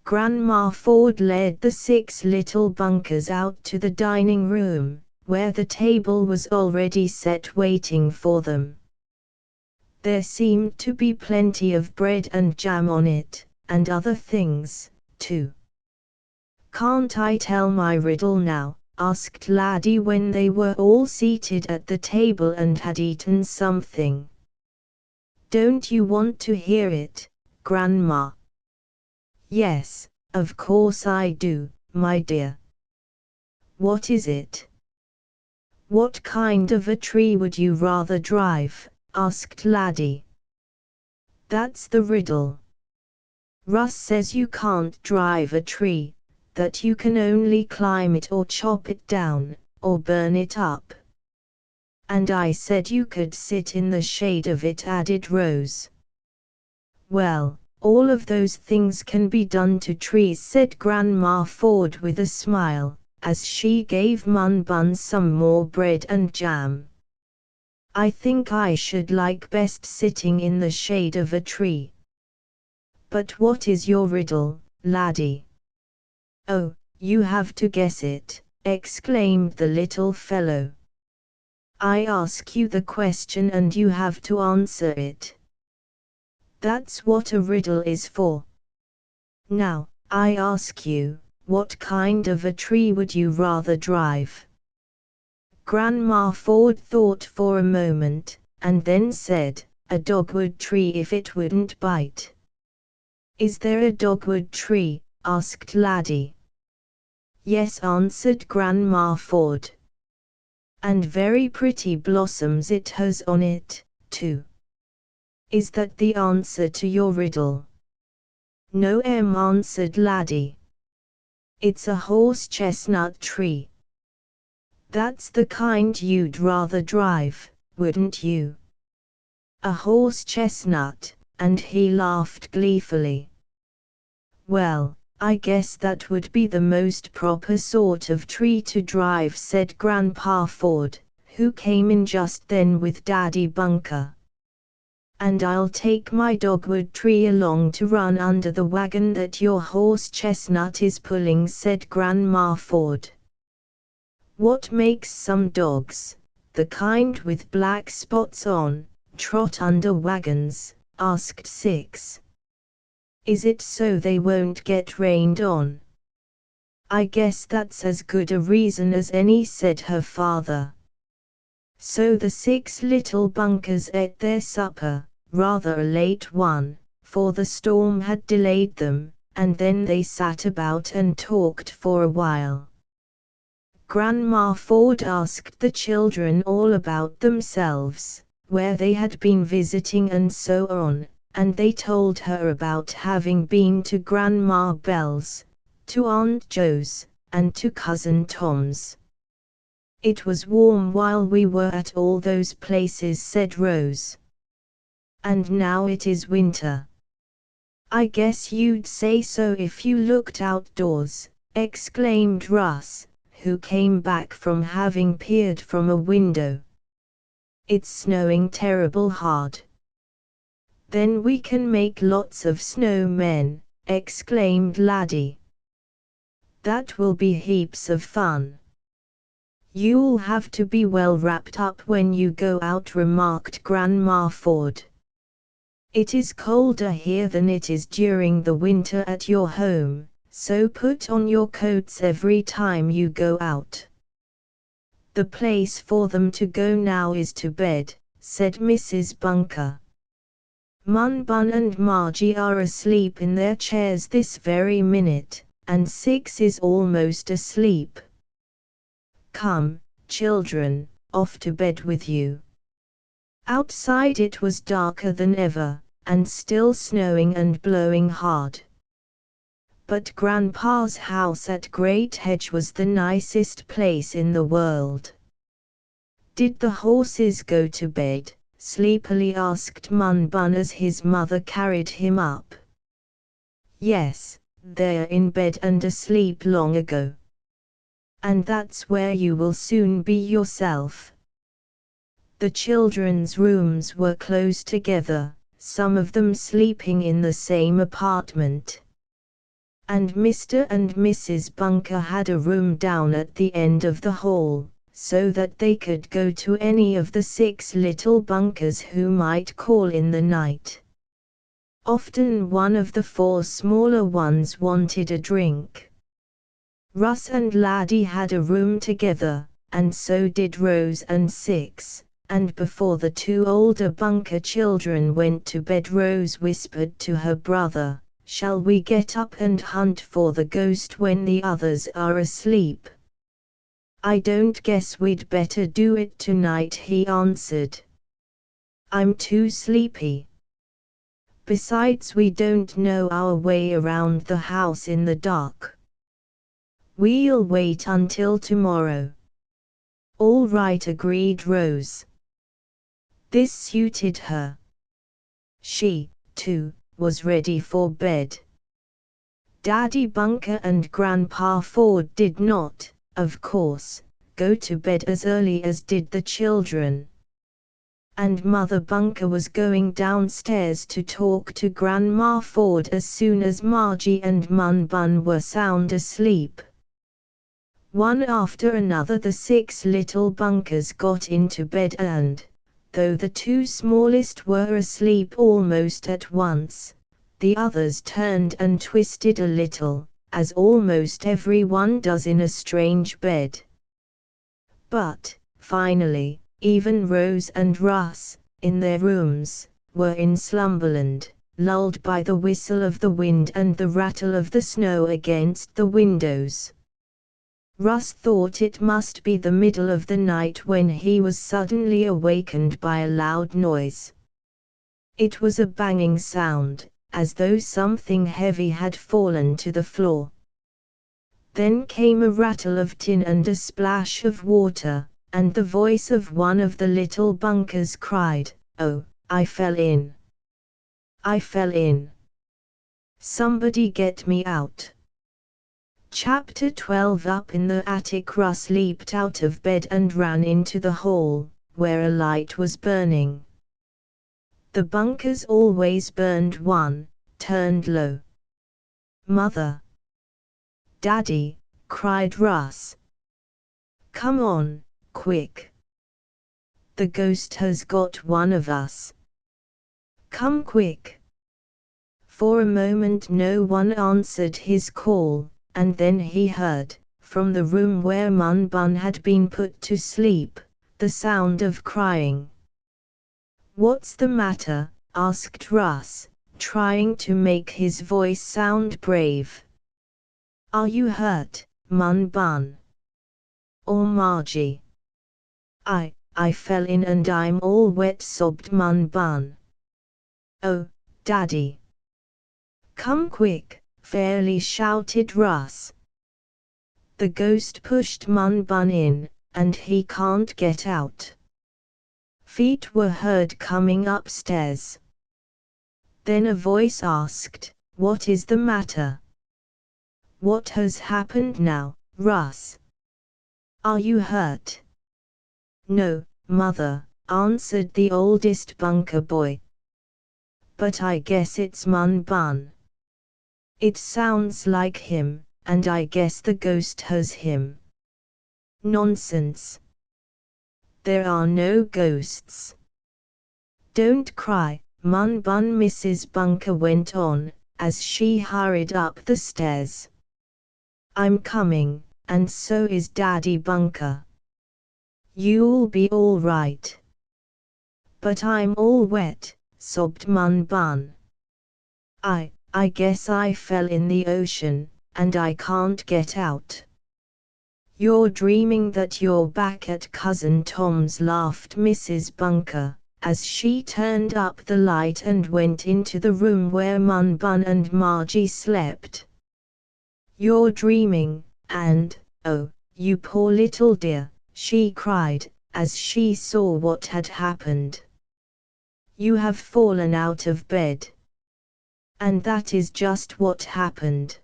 S1: Grandma Ford led the 6 little bunkers out to the dining room, where the table was already set waiting for them. There seemed to be plenty of bread and jam on it, and other things, too. "Can't I tell my riddle now?" asked Laddie when they were all seated at the table and had eaten something. "Don't you want to hear it, Grandma?" "Yes, of course I do, my dear." "What is it?" "What kind of a tree would you rather drive?" asked Laddie. "That's the riddle. Russ says you can't drive a tree, that you can only climb it or chop it down, or burn it up." "And I said you could sit in the shade of it," added Rose. "Well, all of those things can be done to trees," said Grandma Ford with a smile, as she gave Mun Bun some more bread and jam. "I think I should like best sitting in the shade of a tree." "But what is your riddle, Laddie?" "Oh, you have to guess it," exclaimed the little fellow. "I ask you the question and you have to answer it. That's what a riddle is for. Now, I ask you, what kind of a tree would you rather drive?" Grandma Ford thought for a moment, and then said, "A dogwood tree if it wouldn't bite." "Is there a dogwood tree?" asked Laddie. "Yes," answered Grandma Ford. "And very pretty blossoms it has on it, too." "Is that the answer to your riddle?" "No," answered Laddie. "It's a horse chestnut tree." "That's the kind you'd rather drive, wouldn't you?" "A horse chestnut," and he laughed gleefully. "Well, I guess that would be the most proper sort of tree to drive," said Grandpa Ford, who came in just then with Daddy Bunker. "And I'll take my dogwood tree along to run under the wagon that your horse chestnut is pulling," said Grandma Ford. "What makes some dogs, the kind with black spots on, trot under wagons?" asked Six. "Is it so they won't get rained on?" "I guess that's as good a reason as any," said her father. So the 6 little bunkers ate their supper, rather a late one, for the storm had delayed them, and then they sat about and talked for a while. Grandma Ford asked the children all about themselves, where they had been visiting and so on, and they told her about having been to Grandma Belle's, to Aunt Jo's, and to Cousin Tom's. "It was warm while we were at all those places," said Rose. "And now it is winter." "I guess you'd say so if you looked outdoors," exclaimed Russ, who came back from having peered from a window. "It's snowing terrible hard." "Then we can make lots of snowmen," exclaimed Laddie. "That will be heaps of fun." "You'll have to be well wrapped up when you go out," remarked Grandma Ford. "It is colder here than it is during the winter at your home, so put on your coats every time you go out." "The place for them to go now is to bed," said Mrs. Bunker. Mun Bun and Margie are asleep in their chairs this very minute, and Six is almost asleep. Come, children, off to bed with you. Outside it was darker than ever, and still snowing and blowing hard. But Grandpa's house at Great Hedge was the nicest place in the world. Did the horses go to bed? Sleepily asked Mun Bun as his mother carried him up. Yes, they're in bed and asleep long ago. And that's where you will soon be yourself. The children's rooms were close together, some of them sleeping in the same apartment. And Mr. and Mrs. Bunker had a room down at the end of the hall, so that they could go to any of the 6 little Bunkers who might call in the night. Often one of the 4 smaller ones wanted a drink. Russ and Laddie had a room together, and so did Rose and Six, and before the 2 older Bunker children went to bed, Rose whispered to her brother, "Shall we get up and hunt for the ghost when the others are asleep?" "I don't guess we'd better do it tonight," he answered. "I'm too sleepy. Besides, we don't know our way around the house in the dark." "We'll wait until tomorrow." "All right," agreed Rose. This suited her. She, too, was ready for bed. Daddy Bunker and Grandpa Ford did not, of course, go to bed as early as did the children. And Mother Bunker was going downstairs to talk to Grandma Ford as soon as Margie and Mun Bun were sound asleep. One after another the 6 little Bunkers got into bed and, though the 2 smallest were asleep almost at once, the others turned and twisted a little, as almost everyone does in a strange bed. But, finally, even Rose and Russ, in their rooms, were in slumberland, lulled by the whistle of the wind and the rattle of the snow against the windows. Russ thought it must be the middle of the night when he was suddenly awakened by a loud noise. It was a banging sound, as though something heavy had fallen to the floor. Then came a rattle of tin and a splash of water, and the voice of one of the little Bunkers cried, "Oh, I fell in! I fell in! Somebody get me out!" Chapter 12. Up in the attic, Russ leaped out of bed and ran into the hall, where a light was burning. The Bunkers always burned one, turned low. "Mother! Daddy!" cried Russ. "Come on, quick! The ghost has got one of us! Come quick!" For a moment no one answered his call, and then he heard, from the room where Mun Bun had been put to sleep, the sound of crying. "What's the matter?" asked Russ, trying to make his voice sound brave. "Are you hurt, Mun Bun? Or Margie?" I fell in and I'm all wet," sobbed Mun Bun. "Oh, Daddy! Come quick!" fairly shouted Russ. "The ghost pushed Mun Bun in, and he can't get out." Feet were heard coming upstairs. Then a voice asked, "What is the matter? What has happened now, Russ? Are you hurt?" "No, Mother," answered the oldest Bunker boy. "But I guess it's Mun Bun. It sounds like him, and I guess the ghost has him." "Nonsense! There are no ghosts." "Don't cry, Mun Bun," Mrs. Bunker went on, as she hurried up the stairs. "I'm coming, and so is Daddy Bunker. You'll be all right." "But I'm all wet," sobbed Mun Bun. I guess I fell in the ocean, and I can't get out. You're dreaming that you're back at Cousin Tom's, laughed Mrs. Bunker, as she turned up the light and went into the room where Mun Bun and Margie slept. You're dreaming, and, oh, you poor little dear, she cried, as she saw what had happened. You have fallen out of bed. And that is just what happened.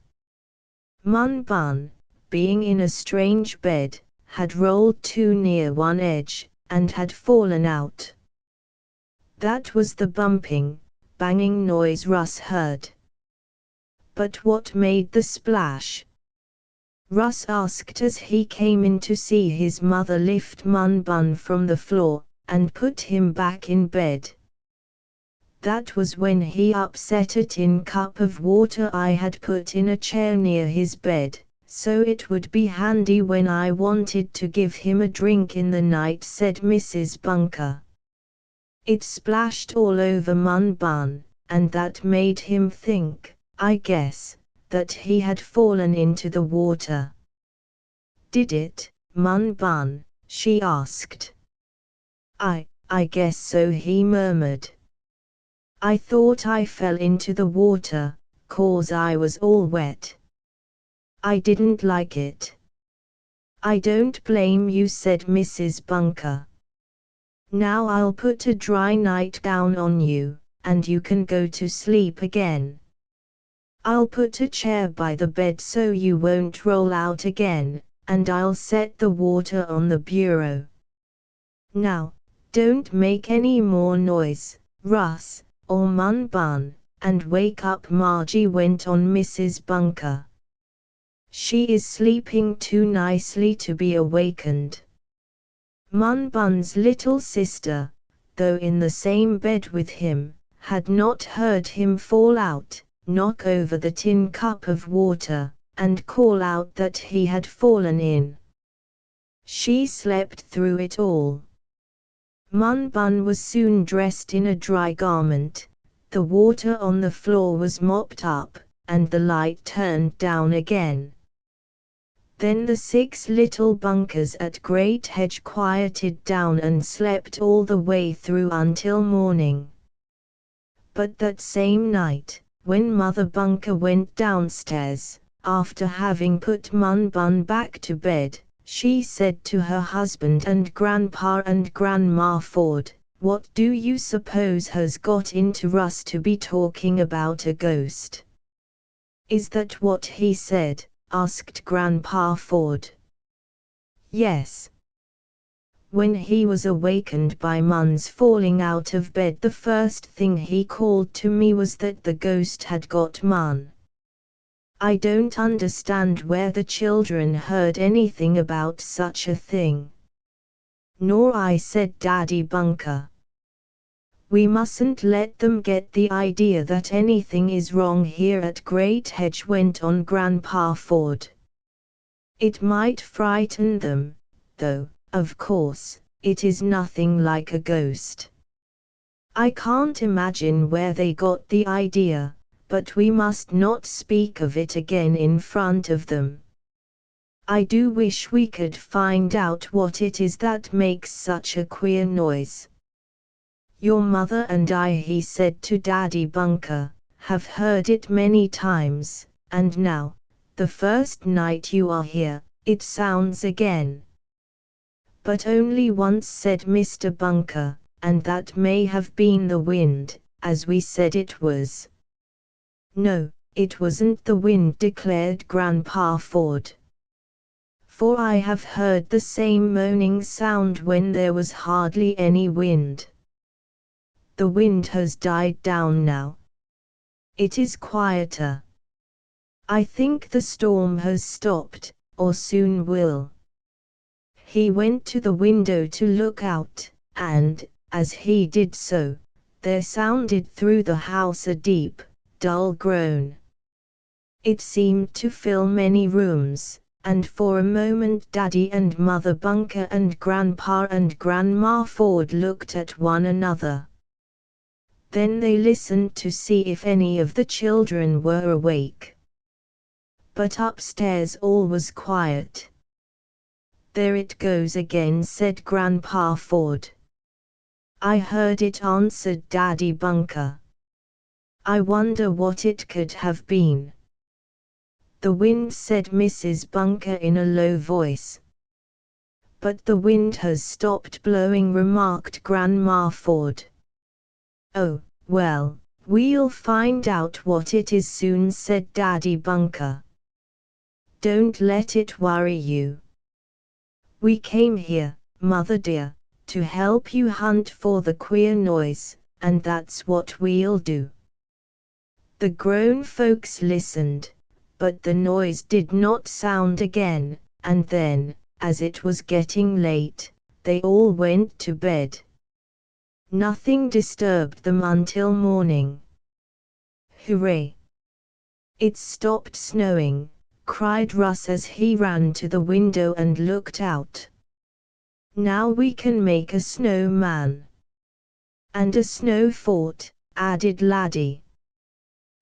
S1: Mun Bun, being in a strange bed, had rolled too near one edge, and had fallen out. That was the bumping, banging noise Russ heard. But what made the splash? Russ asked as he came in to see his mother lift Mun Bun from the floor, and put him back in bed. That was when he upset a tin cup of water I had put in a chair near his bed, so it would be handy when I wanted to give him a drink in the night, said Mrs. Bunker. It splashed all over Mun Bun, and that made him think, I guess, that he had fallen into the water. Did it, Mun Bun? She asked. I guess so, he murmured. I thought I fell into the water, 'cause I was all wet. I didn't like it. I don't blame you, said Mrs. Bunker. Now I'll put a dry nightgown on you, and you can go to sleep again. I'll put a chair by the bed so you won't roll out again, and I'll set the water on the bureau. Now, don't make any more noise, Russ, or Mun Bun, and wake up Margie, went on Mrs. Bunker. She is sleeping too nicely to be awakened. Mun Bun's little sister, though in the same bed with him, had not heard him fall out, knock over the tin cup of water, and call out that he had fallen in. She slept through it all. Mun Bun was soon dressed in a dry garment, the water on the floor was mopped up, and the light turned down again. Then the 6 little bunkers at Great Hedge quieted down and slept all the way through until morning. But that same night, when Mother Bunker went downstairs, after having put Mun Bun back to bed, she said to her husband and Grandpa and Grandma Ford, "What do you suppose has got into Russ to be talking about a ghost?" "Is that what he said?" asked Grandpa Ford. "Yes. When he was awakened by Mun's falling out of bed, the first thing he called to me was that the ghost had got Mun. I don't understand where the children heard anything about such a thing." "Nor I," said Daddy Bunker. "We mustn't let them get the idea that anything is wrong here at Great Hedge," went on Grandpa Ford. "It might frighten them, though, of course, it is nothing like a ghost. I can't imagine where they got the idea, but we must not speak of it again in front of them. I do wish we could find out what it is that makes such a queer noise. Your mother and I," he said to Daddy Bunker, "have heard it many times, and now, the first night you are here, it sounds again." "But only once," said Mr. Bunker, "and that may have been the wind, as we said it was." "No, it wasn't the wind," declared Grandpa Ford. "For I have heard the same moaning sound when there was hardly any wind. The wind has died down now. It is quieter. I think the storm has stopped, or soon will." He went to the window to look out, and, as he did so, there sounded through the house a deep, dull groan. It seemed to fill many rooms, and for a moment Daddy and Mother Bunker and Grandpa and Grandma Ford looked at one another. Then they listened to see if any of the children were awake. But upstairs all was quiet. "There it goes again," said Grandpa Ford. "I heard it," answered Daddy Bunker. "I wonder what it could have been." "The wind," said Mrs. Bunker in a low voice. "But the wind has stopped blowing," remarked Grandma Ford. "Oh, well, we'll find out what it is soon," said Daddy Bunker. "Don't let it worry you. We came here, Mother dear, to help you hunt for the queer noise, and that's what we'll do." The grown folks listened, but the noise did not sound again, and then, as it was getting late, they all went to bed. Nothing disturbed them until morning. "Hooray! It's stopped snowing," cried Russ as he ran to the window and looked out. "Now we can make a snowman." "And a snow fort," added Laddie.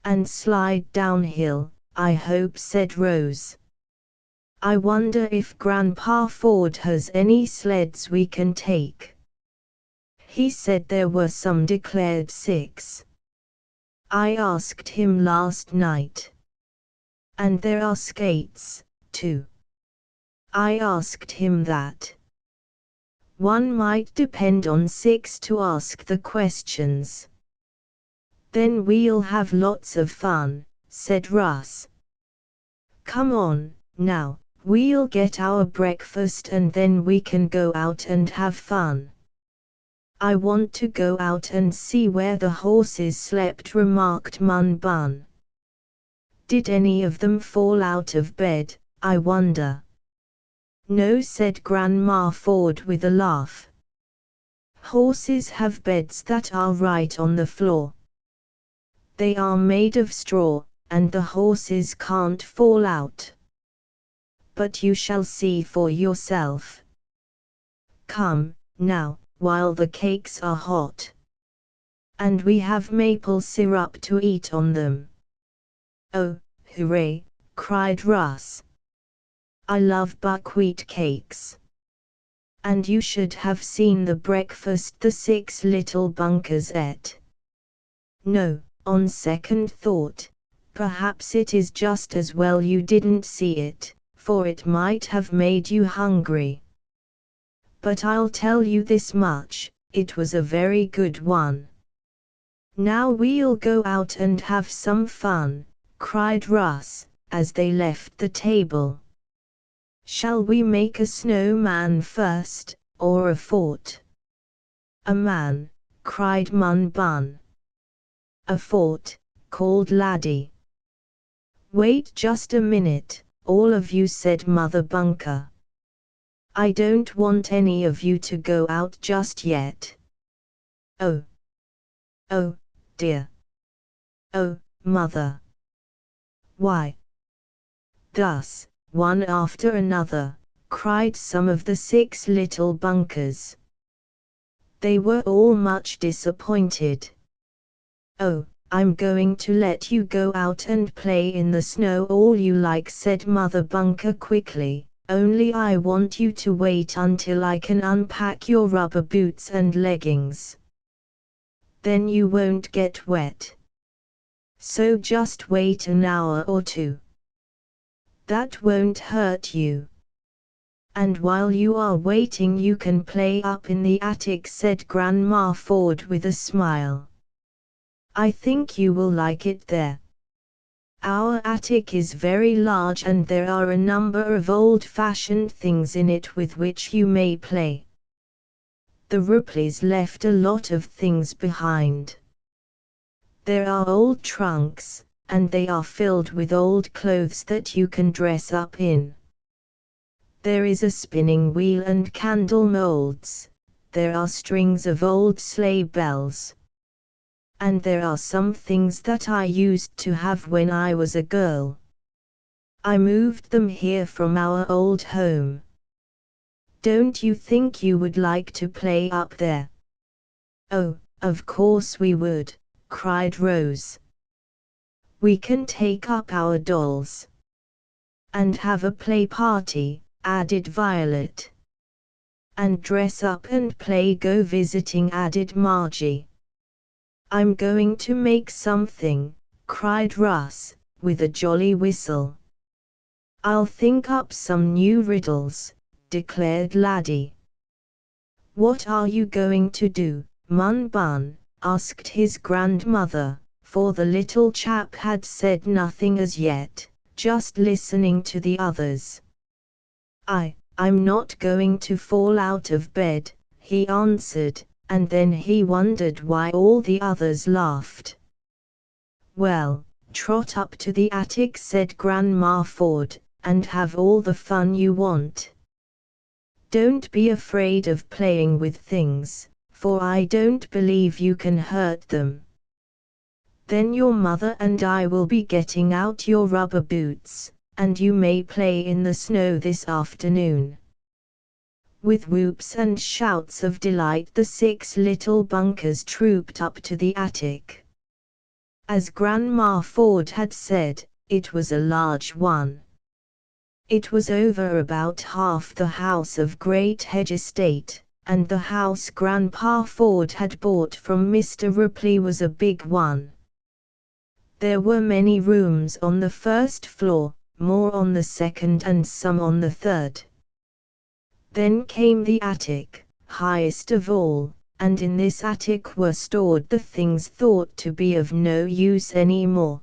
S1: "And slide downhill, I hope," said Rose. "I wonder if Grandpa Ford has any sleds we can take." "He said there were some," declared Six. "I asked him last night. And there are skates, too." "I asked him that." "One might depend on Six to ask the questions." "Then we'll have lots of fun," said Russ. "Come on, now, we'll get our breakfast and then we can go out and have fun." "I want to go out and see where the horses slept," remarked Mun Bun. "Did any of them fall out of bed, I wonder?" "No," said Grandma Ford with a laugh. "Horses have beds that are right on the floor. They are made of straw, and the horses can't fall out. But you shall see for yourself. Come, now, while the cakes are hot. And we have maple syrup to eat on them." "Oh, hooray!" cried Russ. "I love buckwheat cakes. And you should have seen the breakfast the Six Little Bunkers ate." "No, on second thought, perhaps it is just as well you didn't see it, for it might have made you hungry. But I'll tell you this much, it was a very good one." "Now we'll go out and have some fun," cried Russ, as they left the table. "Shall we make a snowman first, or a fort?" "A man," cried Mun Bun. "A fort," called Laddie. "Wait just a minute, all of you," said Mother Bunker. "I don't want any of you to go out just yet." "Oh. Oh, dear. Oh, Mother." "Why?" Thus, one after another, cried some of the Six Little Bunkers. They were all much disappointed. "Oh, I'm going to let you go out and play in the snow all you like," said Mother Bunker quickly, "only I want you to wait until I can unpack your rubber boots and leggings. Then you won't get wet. So just wait an hour or two. That won't hurt you. And while you are waiting you can play up in the attic," said Grandma Ford with a smile. "I think you will like it there. Our attic is very large and there are a number of old-fashioned things in it with which you may play." The Ripleys left a lot of things behind. There are old trunks, and they are filled with old clothes that you can dress up in. There is a spinning wheel and candle molds. There are strings of old sleigh bells. And there are some things that I used to have when I was a girl. I moved them here from our old home. Don't you think you would like to play up there?" "Oh, Of course we would, cried Rose. We can take up our dolls. And have a play party, added Violet. And dress up and play go visiting, added Margie. I'm going to make something, cried Russ, with a jolly whistle. I'll think up some new riddles, declared Laddie. What are you going to do, Mun Bun? Asked his grandmother, for the little chap had said nothing as yet, just listening to the others. I'm not going to fall out of bed, he answered, and then he wondered why all the others laughed. Well, trot up to the attic, said Grandma Ford, and have all the fun you want. Don't be afraid of playing with things, for I don't believe you can hurt them. Then your mother and I will be getting out your rubber boots, and you may play in the snow this afternoon. With whoops and shouts of delight the 6 little bunkers trooped up to the attic. As Grandma Ford had said, it was a large one. It was over about half the house of Great Hedge Estate, and the house Grandpa Ford had bought from Mr. Ripley was a big one. There were many rooms on the first floor, more on the second and some on the third. Then came the attic, highest of all, and in this attic were stored the things thought to be of no use any more.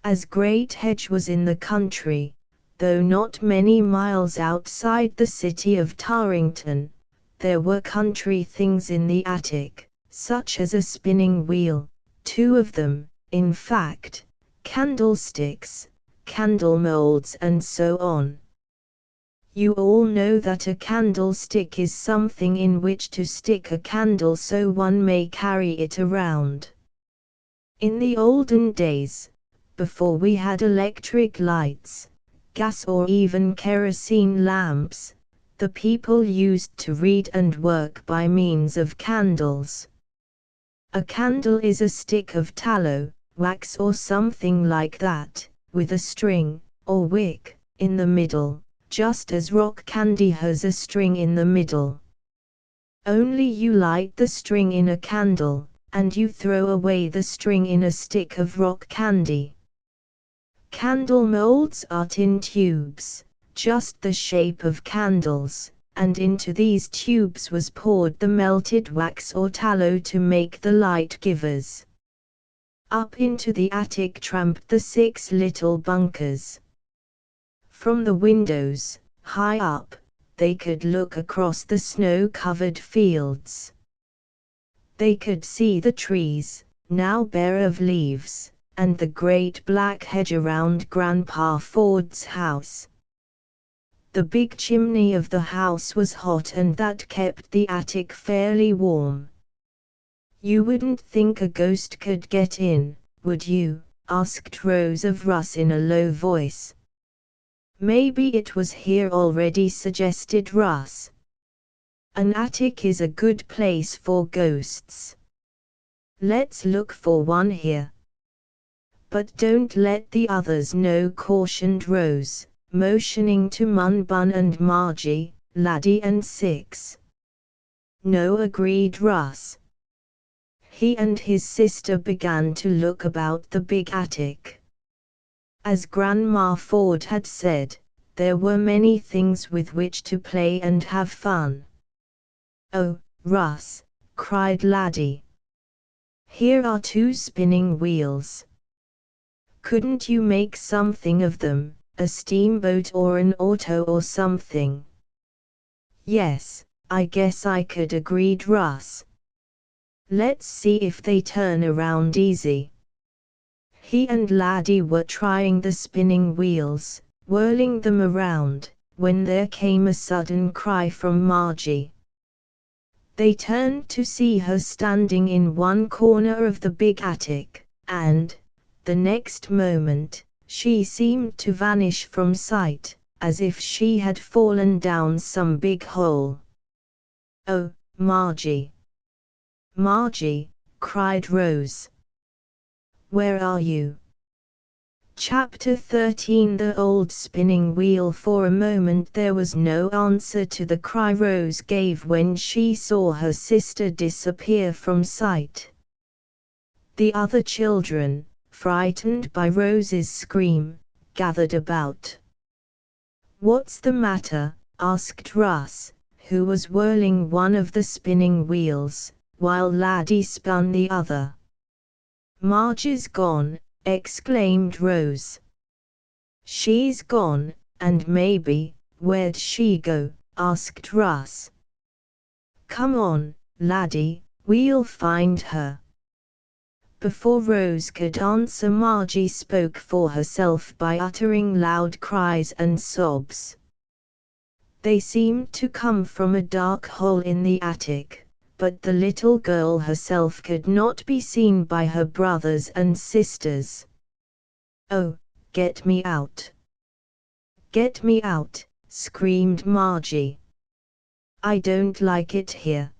S1: As Great Hedge was in the country, though not many miles outside the city of Tarrington, there were country things in the attic, such as a spinning wheel, 2 of them, in fact, candlesticks, candle molds and so on. You all know that a candlestick is something in which to stick a candle so one may carry it around. In the olden days, before we had electric lights, gas or even kerosene lamps, the people used to read and work by means of candles. A candle is a stick of tallow, wax or something like that, with a string, or wick, in the middle, just as rock candy has a string in the middle. Only you light the string in a candle, and you throw away the string in a stick of rock candy. Candle molds are tin tubes, just the shape of candles, and into these tubes was poured the melted wax or tallow to make the light givers. Up into the attic tramped the 6 little bunkers. From the windows, high up, they could look across the snow-covered fields. They could see the trees, now bare of leaves, and the great black hedge around Grandpa Ford's house. The big chimney of the house was hot and that kept the attic fairly warm. You wouldn't think a ghost could get in, would you? Asked Rose of Russ in a low voice. Maybe it was here already, suggested Russ. An attic is a good place for ghosts. Let's look for one here. But don't let the others know, cautioned Rose, motioning to Mun Bun and Margie, Laddie and Six. No, agreed Russ. He and his sister began to look about the big attic. As Grandma Ford had said, there were many things with which to play and have fun. Oh, Russ, cried Laddie. Here are 2 spinning wheels. Couldn't you make something of them, a steamboat or an auto or something? Yes, I guess I could, agreed Russ. Let's see if they turn around easy. He and Laddie were trying the spinning wheels, whirling them around, when there came a sudden cry from Margie. They turned to see her standing in one corner of the big attic, and, the next moment, she seemed to vanish from sight, as if she had fallen down some big hole. Oh, Margie! Margie, cried Rose. Where are you? Chapter 13. The old spinning wheel. For a moment there was no answer to the cry Rose gave when she saw her sister disappear from sight. The other children, frightened by Rose's scream, gathered about. What's the matter? Asked Russ, who was whirling one of the spinning wheels, while Laddie spun the other. Margie's gone, exclaimed Rose. She's gone, and maybe, where'd she go? Asked Russ. Come on, Laddie, we'll find her. Before Rose could answer, Margie spoke for herself by uttering loud cries and sobs. They seemed to come from a dark hole in the attic, but the little girl herself could not be seen by her brothers and sisters. Oh, get me out! Get me out! Screamed Margie. I don't like it here.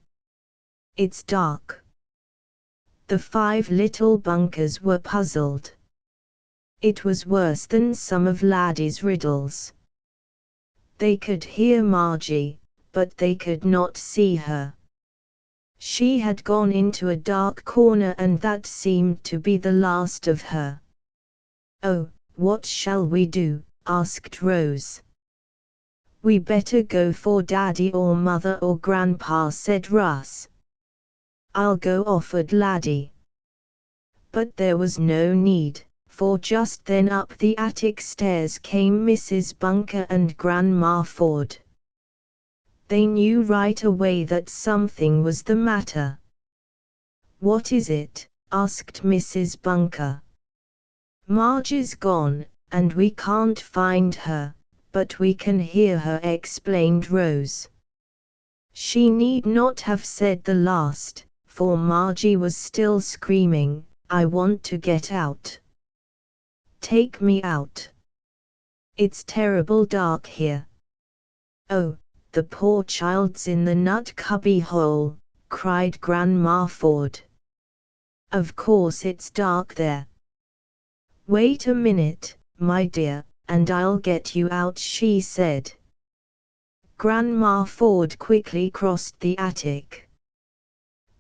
S1: It's dark. The 5 little bunkers were puzzled. It was worse than some of Laddie's riddles. They could hear Margie, but they could not see her. She had gone into a dark corner, and that seemed to be the last of her. Oh, what shall we do? Asked Rose. We better go for Daddy or Mother or Grandpa, said Russ. I'll go, offered Laddie. But there was no need, for just then up the attic stairs came Mrs. Bunker and Grandma Ford. They knew right away that something was the matter. What is it? Asked Mrs. Bunker. Margie's gone, and we can't find her, but we can hear her, explained Rose. She need not have said the last, for Margie was still screaming, I want to get out. Take me out. It's terrible dark here. Oh, the poor child's in the nut cubby hole, cried Grandma Ford. Of course it's dark there. Wait a minute, my dear, and I'll get you out, she said. Grandma Ford quickly crossed the attic.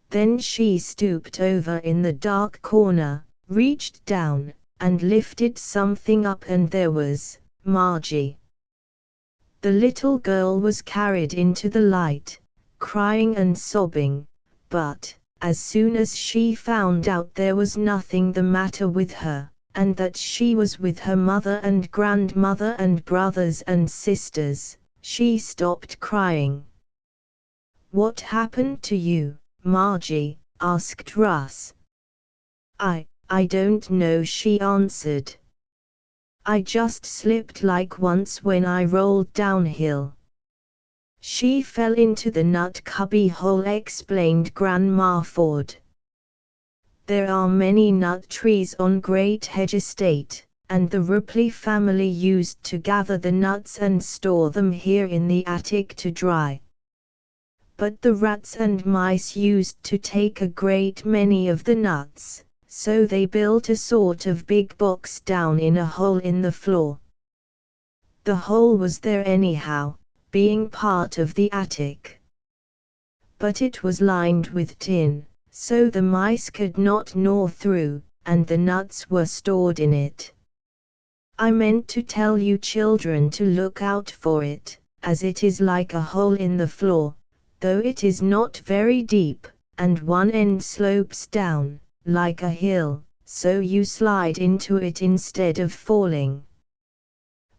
S1: Then she stooped over in the dark corner, reached down, and lifted something up, and there was Margie. The little girl was carried into the light, crying and sobbing, but, as soon as she found out there was nothing the matter with her, and that she was with her mother and grandmother and brothers and sisters, she stopped crying. What happened to you, Margie? Asked Russ. I don't know, she answered. I just slipped like once when I rolled downhill. She fell into the nut cubby hole, explained Grandma Ford. There are many nut trees on Great Hedge Estate, and the Ripley family used to gather the nuts and store them here in the attic to dry. But the rats and mice used to take a great many of the nuts, so they built a sort of big box down in a hole in the floor. The hole was there anyhow, being part of the attic. But it was lined with tin, so the mice could not gnaw through, and the nuts were stored in it. I meant to tell you children to look out for it, as it is like a hole in the floor, though it is not very deep, and one end slopes down, like a hill, so you slide into it instead of falling.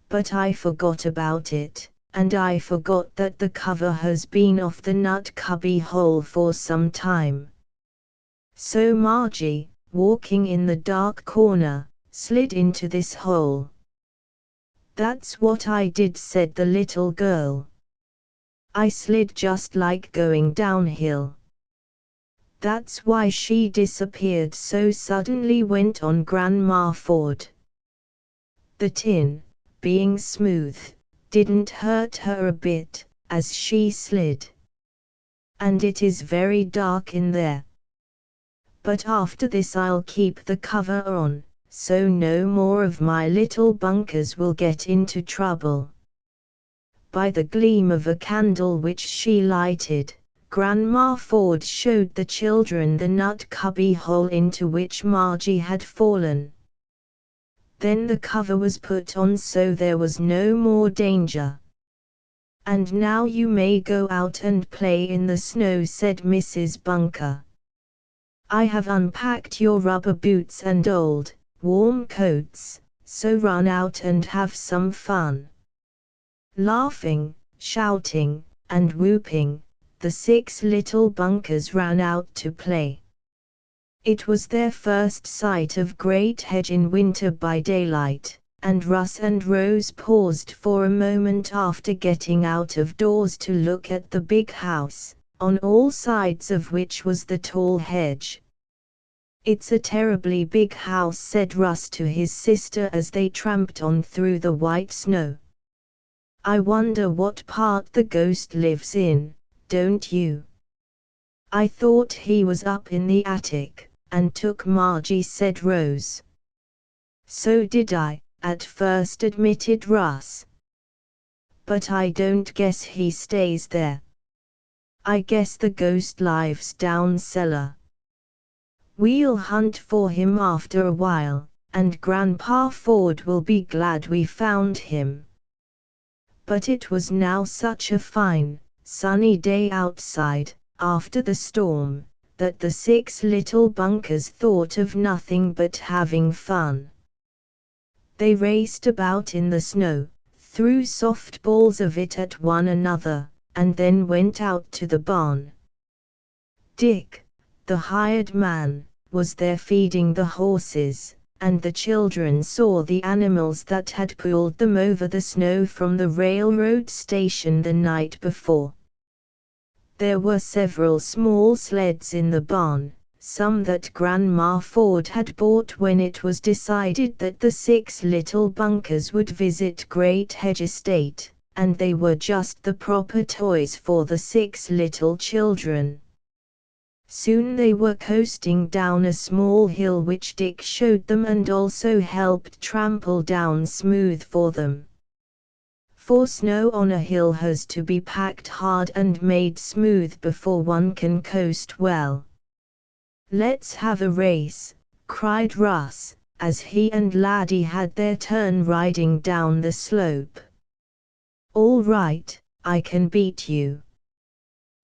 S1: But I forgot about it, and I forgot that the cover has been off the nut cubby hole for some time. So Margie, walking in the dark corner, slid into this hole. That's what I did, said the little girl. I slid just like going downhill. That's why she disappeared so suddenly, went on Grandma Ford. The tin, being smooth, didn't hurt her a bit, as she slid. And it is very dark in there. But after this I'll keep the cover on, so no more of my little bunkers will get into trouble." By the gleam of a candle which she lighted, Grandma Ford showed the children the nut cubby hole into which Margie had fallen. Then the cover was put on so there was no more danger. "And now you may go out and play in the snow," said Mrs. Bunker. "I have unpacked your rubber boots and old, warm coats, so run out and have some fun." Laughing, shouting, and whooping, the 6 little bunkers ran out to play. It was their first sight of Great Hedge in winter by daylight, and Russ and Rose paused for a moment after getting out of doors to look at the big house, on all sides of which was the tall hedge. "It's a terribly big house," said Russ to his sister as they tramped on through the white snow. "I wonder what part the ghost lives in, don't you?" "I thought he was up in the attic, and took Margie," said Rose. "So did I, at first," admitted Russ. "But I don't guess he stays there. I guess the ghost lives down cellar. We'll hunt for him after a while, and Grandpa Ford will be glad we found him." But it was now such a fine, sunny day outside, after the storm, that the 6 little bunkers thought of nothing but having fun. They raced about in the snow, threw soft balls of it at one another, and then went out to the barn. Dick, the hired man, was there feeding the horses, and the children saw the animals that had pulled them over the snow from the railroad station the night before. There were several small sleds in the barn, some that Grandma Ford had bought when it was decided that the 6 little bunkers would visit Great Hedge Estate, and they were just the proper toys for the 6 little children. Soon they were coasting down a small hill which Dick showed them and also helped trample down smooth for them. For snow on a hill has to be packed hard and made smooth before one can coast well. "Let's have a race," cried Russ, as he and Laddie had their turn riding down the slope. "All right, I can beat you,"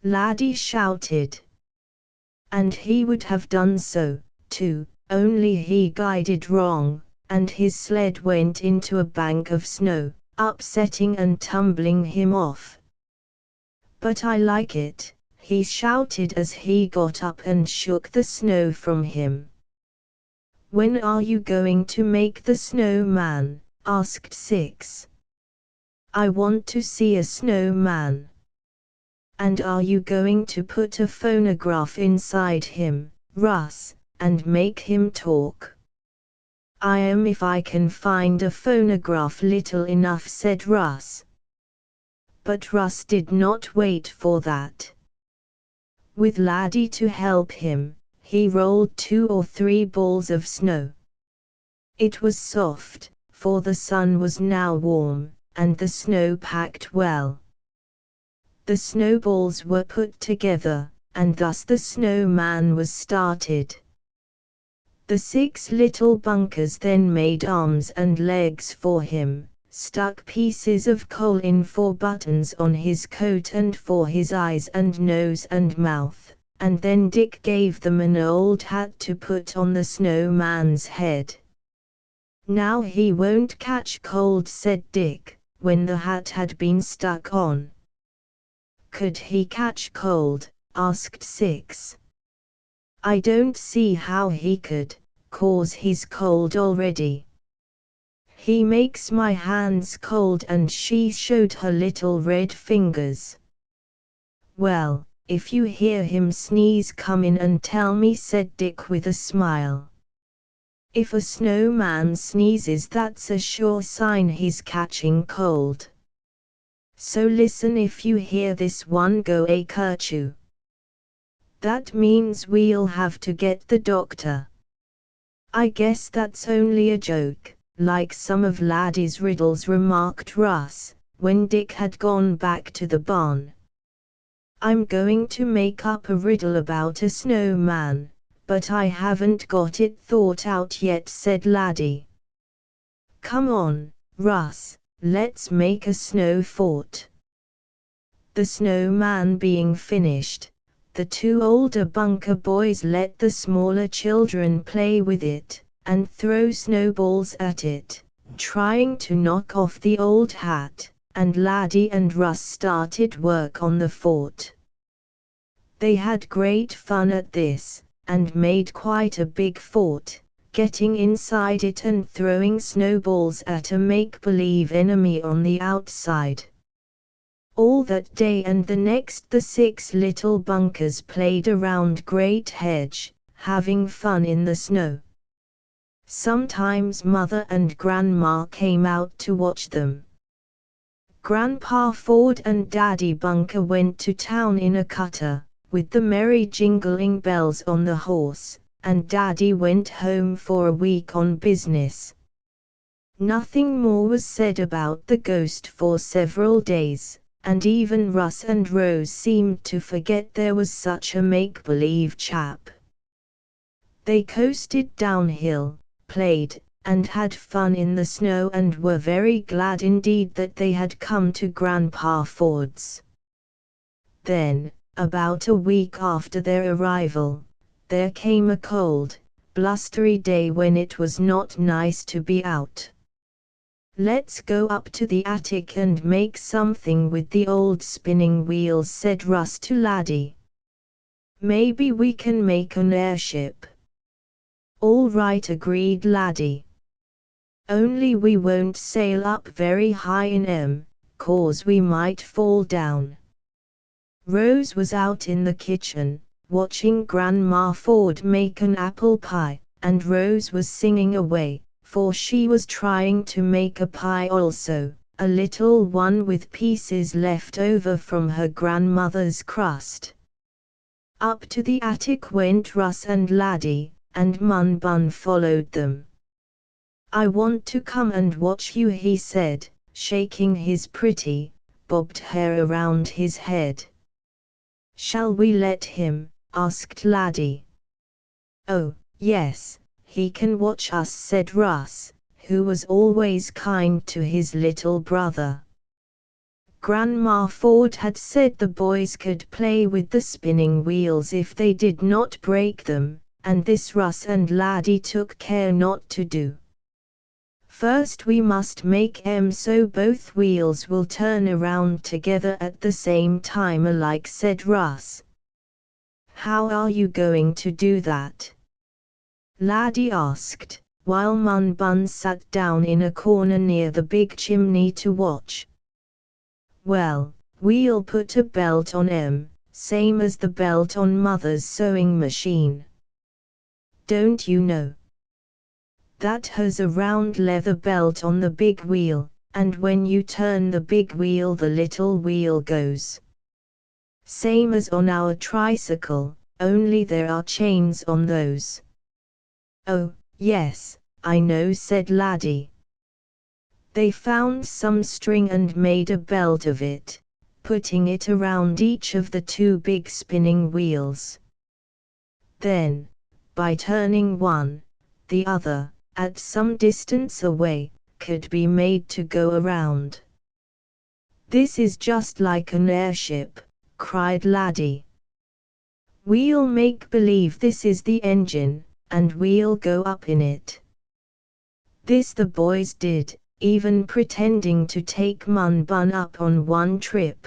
S1: Laddie shouted. And he would have done so, too, only he guided wrong, and his sled went into a bank of snow, upsetting and tumbling him off. "But I like it," he shouted as he got up and shook the snow from him. "When are you going to make the snowman?" asked Six. "I want to see a snowman." "And are you going to put a phonograph inside him, Russ, and make him talk?" "I am if I can find a phonograph little enough," said Russ. But Russ did not wait for that. With Laddie to help him, he rolled 2 or 3 balls of snow. It was soft, for the sun was now warm, and the snow packed well. The snowballs were put together, and thus the snowman was started. The 6 little bunkers then made arms and legs for him, stuck pieces of coal in for buttons on his coat and for his eyes and nose and mouth, and then Dick gave them an old hat to put on the snowman's head. "Now he won't catch cold," said Dick, when the hat had been stuck on. "Could he catch cold?" asked Six. "I don't see how he could, 'cause he's cold already. He makes my hands cold," and she showed her little red fingers. "Well, if you hear him sneeze, come in and tell me," said Dick with a smile. "If a snowman sneezes, that's a sure sign he's catching cold. So listen if you hear this one go a kerchoo." That means we'll have to get the doctor. I guess that's only a joke, like some of Laddie's riddles, remarked Russ, when Dick had gone back to the barn. I'm going to make up a riddle about a snowman, but I haven't got it thought out yet, said Laddie. Come on, Russ, let's make a snow fort. The snowman being finished, the two older Bunker boys let the smaller children play with it, and throw snowballs at it, trying to knock off the old hat, and Laddie and Russ started work on the fort. They had great fun at this, and made quite a big fort, getting inside it and throwing snowballs at a make-believe enemy on the outside. All that day and the next the 6 little Bunkers played around Great Hedge, having fun in the snow. Sometimes Mother and Grandma came out to watch them. Grandpa Ford and Daddy Bunker went to town in a cutter, with the merry jingling bells on the horse, and Daddy went home for a week on business. Nothing more was said about the ghost for several days, and even Russ and Rose seemed to forget there was such a make-believe chap. They coasted downhill, played, and had fun in the snow, and were very glad indeed that they had come to Grandpa Ford's. Then, about a week after their arrival, there came a cold, blustery day when it was not nice to be out. Let's go up to the attic and make something with the old spinning wheels, said Russ to Laddie. Maybe we can make an airship. All right, agreed Laddie. Only we won't sail up very high in 'cause we might fall down. Rose was out in the kitchen, watching Grandma Ford make an apple pie, and Rose was singing away, for she was trying to make a pie also, a little one with pieces left over from her grandmother's crust. Up to the attic went Russ and Laddie, and Mun Bun followed them. I want to come and watch you, he said, shaking his pretty, bobbed hair around his head. Shall we let him? Asked Laddie. Oh, yes. He can watch us, said Russ, who was always kind to his little brother. Grandma Ford had said the boys could play with the spinning wheels if they did not break them, and this Russ and Laddie took care not to do. First we must make 'em so both wheels will turn around together at the same time alike, said Russ. How are you going to do that? Laddie asked, while Mun Bun sat down in a corner near the big chimney to watch. Well, we'll put a belt on 'em, same as the belt on Mother's sewing machine. Don't you know? That has a round leather belt on the big wheel, and when you turn the big wheel the little wheel goes. Same as on our tricycle, only there are chains on those. Oh, yes, I know, said Laddie. They found some string and made a belt of it, putting it around each of the 2 big spinning wheels. Then, by turning one, the other, at some distance away, could be made to go around. This is just like an airship, cried Laddie. We'll make believe this is the engine, and we'll go up in it. This the boys did, even pretending to take Mun Bun up on one trip.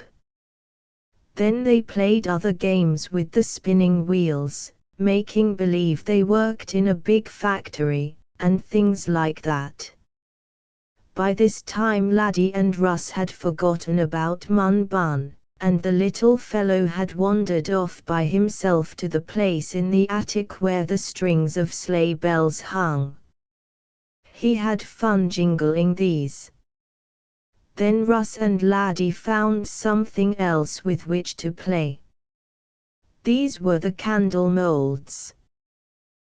S1: Then they played other games with the spinning wheels, making believe they worked in a big factory, and things like that. By this time Laddie and Russ had forgotten about Mun Bun, and the little fellow had wandered off by himself to the place in the attic where the strings of sleigh bells hung. He had fun jingling these. Then Russ and Laddie found something else with which to play. These were the candle molds.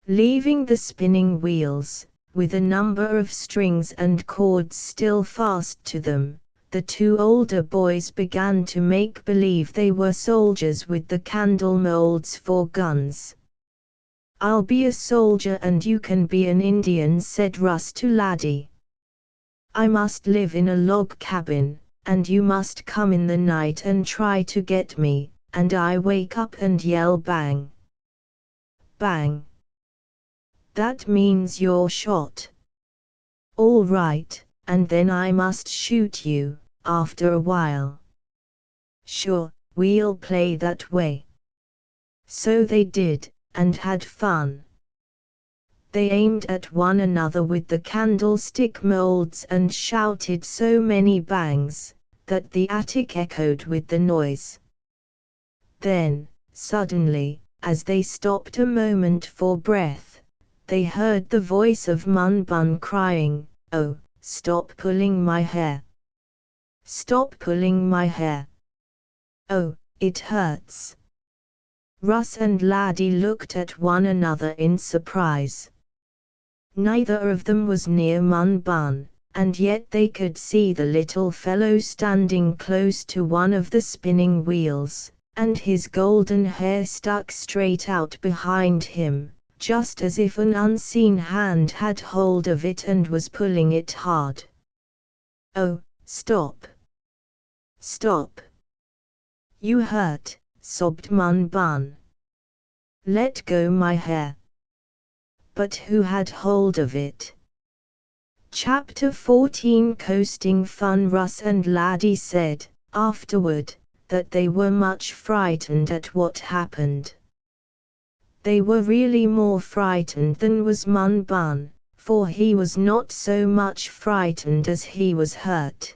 S1: Leaving the spinning wheels, with a number of strings and cords still fast to them, the two older boys began to make believe they were soldiers with the candle molds for guns. "I'll be a soldier and you can be an Indian," said Russ to Laddie. "I must live in a log cabin, and you must come in the night and try to get me, and I wake up and yell bang. Bang. That means you're shot. All right, and then I must shoot you, after a while." "Sure, we'll play that way." So they did, and had fun. They aimed at one another with the candlestick molds and shouted so many bangs, that the attic echoed with the noise. Then, suddenly, as they stopped a moment for breath, they heard the voice of Mun Bun crying, "Oh, stop pulling my hair. Stop pulling my hair. Oh, it hurts." Russ and Laddie looked at one another in surprise. Neither of them was near Mun Bun, and yet they could see the little fellow standing close to one of the spinning wheels, and his golden hair stuck straight out behind him, just as if an unseen hand had hold of it and was pulling it hard. "Oh, stop! Stop! You hurt," sobbed Mun Bun. "Let go my hair." But who had hold of it? Chapter 14 Coasting Fun. Russ and Laddie said, afterward, that they were much frightened at what happened. They were really more frightened than was Mun Bun, for he was not so much frightened as he was hurt.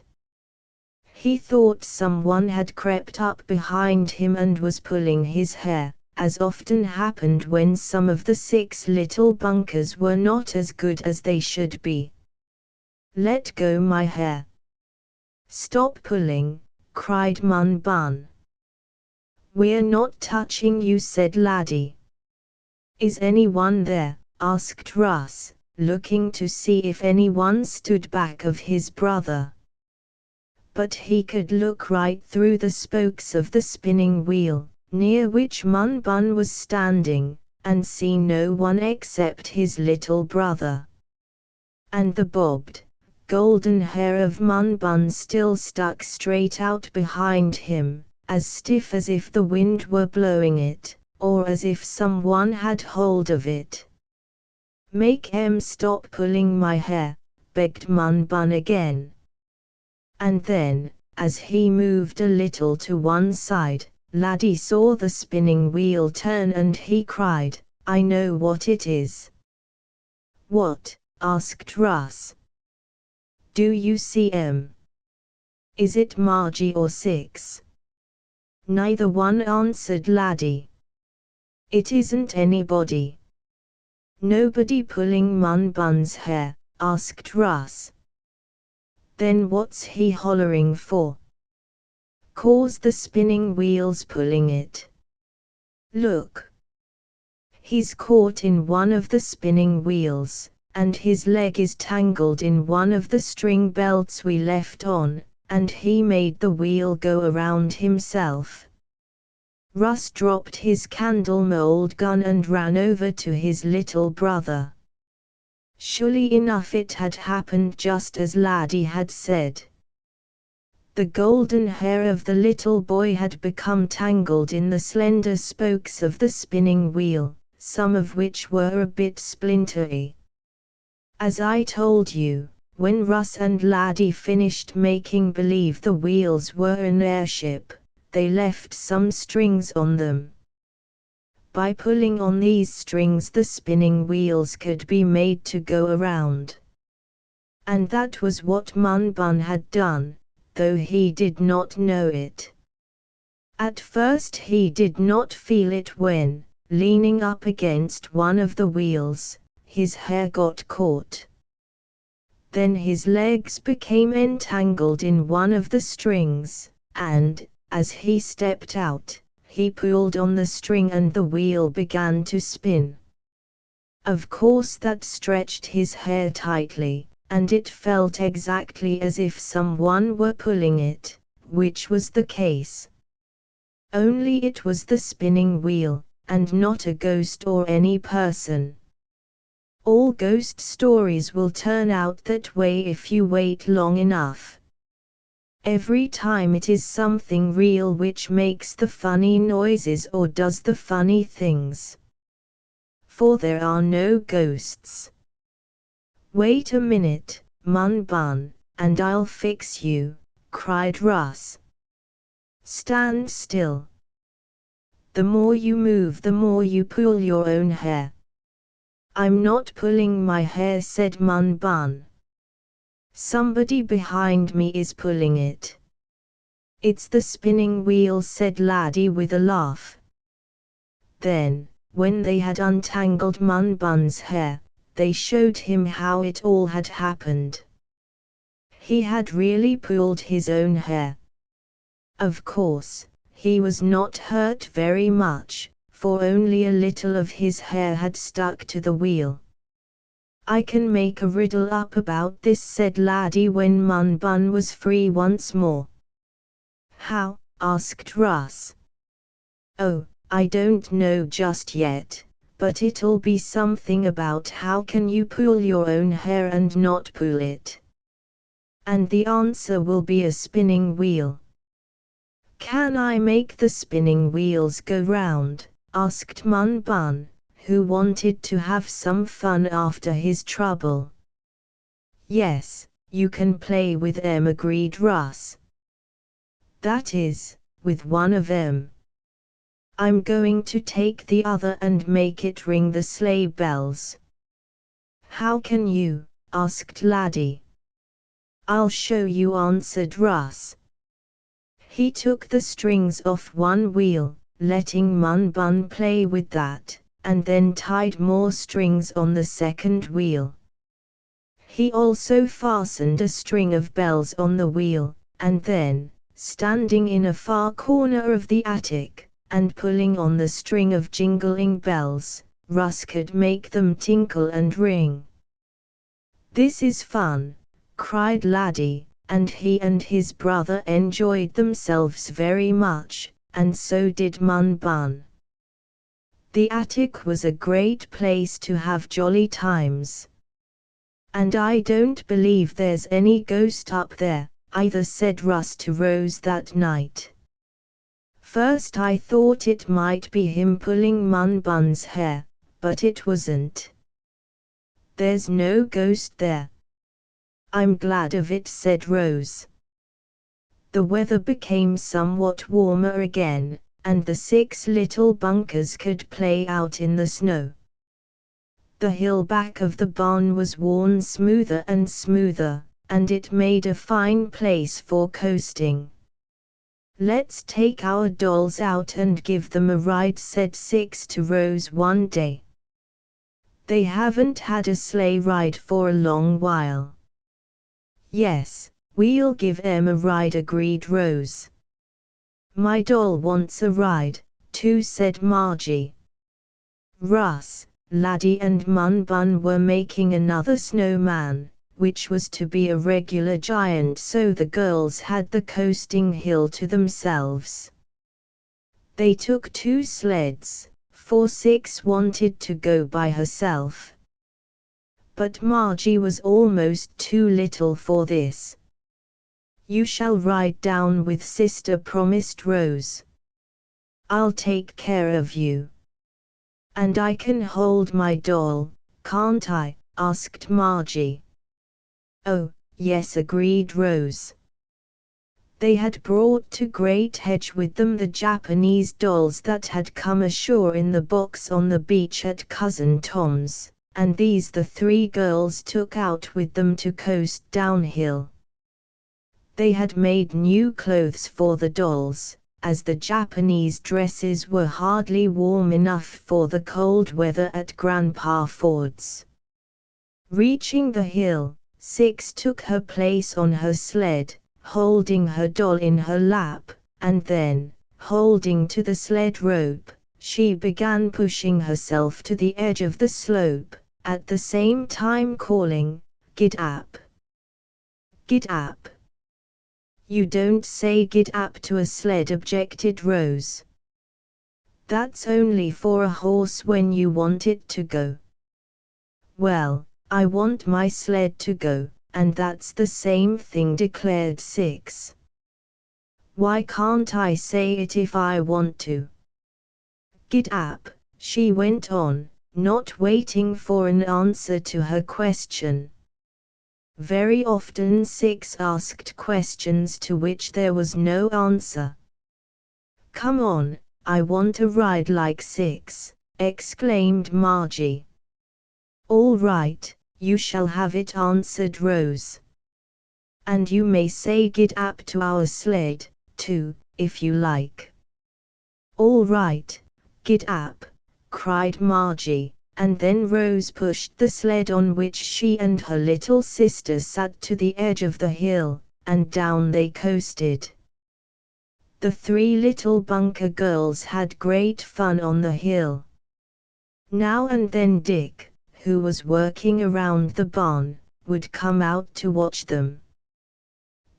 S1: He thought someone had crept up behind him and was pulling his hair, as often happened when some of the 6 little bunkers were not as good as they should be. "Let go my hair. Stop pulling," cried Mun Bun. "We're not touching you," said Laddie. "Is anyone there?" asked Russ, looking to see if anyone stood back of his brother. But he could look right through the spokes of the spinning wheel, near which Mun Bun was standing, and see no one except his little brother. And the bobbed, golden hair of Mun Bun still stuck straight out behind him, as stiff as if the wind were blowing it, or as if someone had hold of it. "Make em stop pulling my hair," begged Mun Bun again. And then, as he moved a little to one side, Laddie saw the spinning wheel turn and he cried, "I know what it is." "What?" asked Russ. "Do you see 'em? Is it Margie or Six?" "Neither one," answered Laddie. "It isn't anybody." "Nobody pulling Mun Bun's hair?" asked Russ. "Then what's he hollering for?" "'Cause the spinning wheel's pulling it. Look. He's caught in one of the spinning wheels, and his leg is tangled in one of the string belts we left on, and he made the wheel go around himself." Russ dropped his candle mold gun and ran over to his little brother. Surely enough, it had happened just as Laddie had said. The golden hair of the little boy had become tangled in the slender spokes of the spinning wheel, some of which were a bit splintery. As I told you, when Russ and Laddie finished making believe the wheels were an airship, they left some strings on them. By pulling on these strings the spinning wheels could be made to go around. And that was what Mun Bun had done, though he did not know it. At first he did not feel it when, leaning up against one of the wheels, his hair got caught. Then his legs became entangled in one of the strings, and, as he stepped out, He pulled on the string and the wheel began to spin. Of course that stretched his hair tightly, and it felt exactly as if someone were pulling it, which was the case. Only it was the spinning wheel, and not a ghost or any person. All ghost stories will turn out that way if you wait long enough. Every time it is something real which makes the funny noises or does the funny things. For there are no ghosts. Wait a minute, Mun Bun, and I'll fix you, cried Russ. Stand still. The more you move, the more you pull your own hair. I'm not pulling my hair, said Mun Bun. Somebody behind me is pulling it. It's the spinning wheel, said Laddie with a laugh. Then, when they had untangled Mun Bun's hair, they showed him how it all had happened. He had really pulled his own hair. Of course, he was not hurt very much, for only a little of his hair had stuck to the wheel. I can make a riddle up about this, said Laddie when Mun Bun was free once more. How? Asked Russ. Oh, I don't know just yet, but it'll be something about how can you pull your own hair and not pull it. And the answer will be a spinning wheel. Can I make the spinning wheels go round? Asked Mun Bun, who wanted to have some fun after his trouble. Yes, you can play with them, agreed Russ. That is, with one of them. I'm going to take the other and make it ring the sleigh bells. How can you? Asked Laddie. I'll show you, answered Russ. He took the strings off one wheel, letting Mun Bun play with that, and then tied more strings on the second wheel. He also fastened a string of bells on the wheel, and then, standing in a far corner of the attic, and pulling on the string of jingling bells, Russ could make them tinkle and ring. This is fun, cried Laddie, and he and his brother enjoyed themselves very much, and so did Mun Bun. The attic was a great place to have jolly times. And I don't believe there's any ghost up there, either, said Russ to Rose that night. First I thought it might be him pulling Mun Bun's hair, but it wasn't. There's no ghost there. I'm glad of it, said Rose. The weather became somewhat warmer again, and the 6 little bunkers could play out in the snow. The hill back of the barn was worn smoother and smoother, and it made a fine place for coasting. Let's take our dolls out and give them a ride, said Six to Rose one day. They haven't had a sleigh ride for a long while. Yes, we'll give them a ride, agreed Rose. My doll wants a ride, too, said Margie. Russ, Laddie and Mun Bun were making another snowman, which was to be a regular giant, so the girls had the coasting hill to themselves. They took 2 sleds, for Six wanted to go by herself. But Margie was almost too little for this. You shall ride down with sister, promised Rose. I'll take care of you. And I can hold my doll, can't I? Asked Margie. Oh, yes, agreed Rose. They had brought to Great Hedge with them the Japanese dolls that had come ashore in the box on the beach at Cousin Tom's, and these the 3 girls took out with them to coast downhill. They had made new clothes for the dolls, as the Japanese dresses were hardly warm enough for the cold weather at Grandpa Ford's. Reaching the hill, Six took her place on her sled, holding her doll in her lap, and then, Holding to the sled rope, she began pushing herself to the edge of the slope, at the same time calling, "Gid ap! Gid ap!" "You don't say gid ap to a sled," objected Rose. "That's only for a horse when you want it to go." "Well, I want my sled to go, and that's the same thing," declared Six. "Why can't I say it if I want to?" "Gid ap," she went on, not waiting for an answer to her question. Very often Six asked questions to which there was no answer. "Come on, I want a ride like Six," exclaimed Margie. "All right, you shall have it," answered Rose. "And you may say gid ap to our sled, too, if you like." "All right, gid ap," cried Margie, and then Rose pushed the sled on which she and her little sister sat to the edge of the hill, and down they coasted. The three little Bunker girls had great fun on the hill. Now and then Dick, who was working around the barn, would come out to watch them.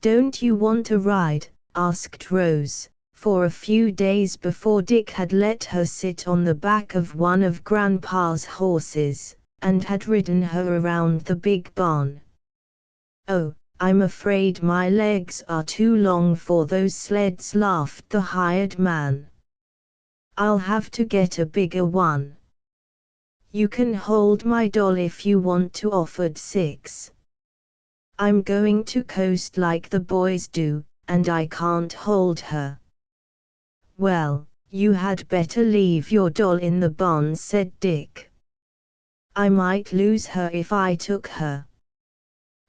S1: "Don't you want a ride?" asked Rose, for a few days before Dick had let her sit on the back of one of Grandpa's horses, and had ridden her around the big barn. "Oh, I'm afraid my legs are too long for those sleds," laughed the hired man. "I'll have to get a bigger one." "You can hold my doll if you want to," offered Six. "I'm going to coast like the boys do, and I can't hold her." "Well, you had better leave your doll in the barn," said Dick. "I might lose her if I took her."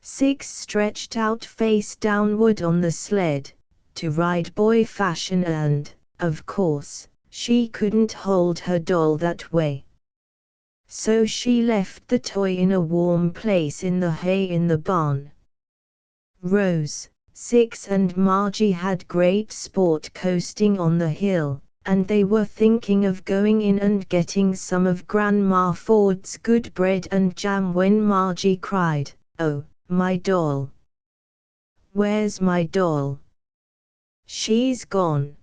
S1: Six stretched out face downward on the sled, to ride boy fashion, and, of course, she couldn't hold her doll that way. So she left the toy in a warm place in the hay in the barn. Rose, Six and Margie had great sport coasting on the hill, and they were thinking of going in and getting some of Grandma Ford's good bread and jam when Margie cried, "Oh, my doll! Where's my doll? She's gone.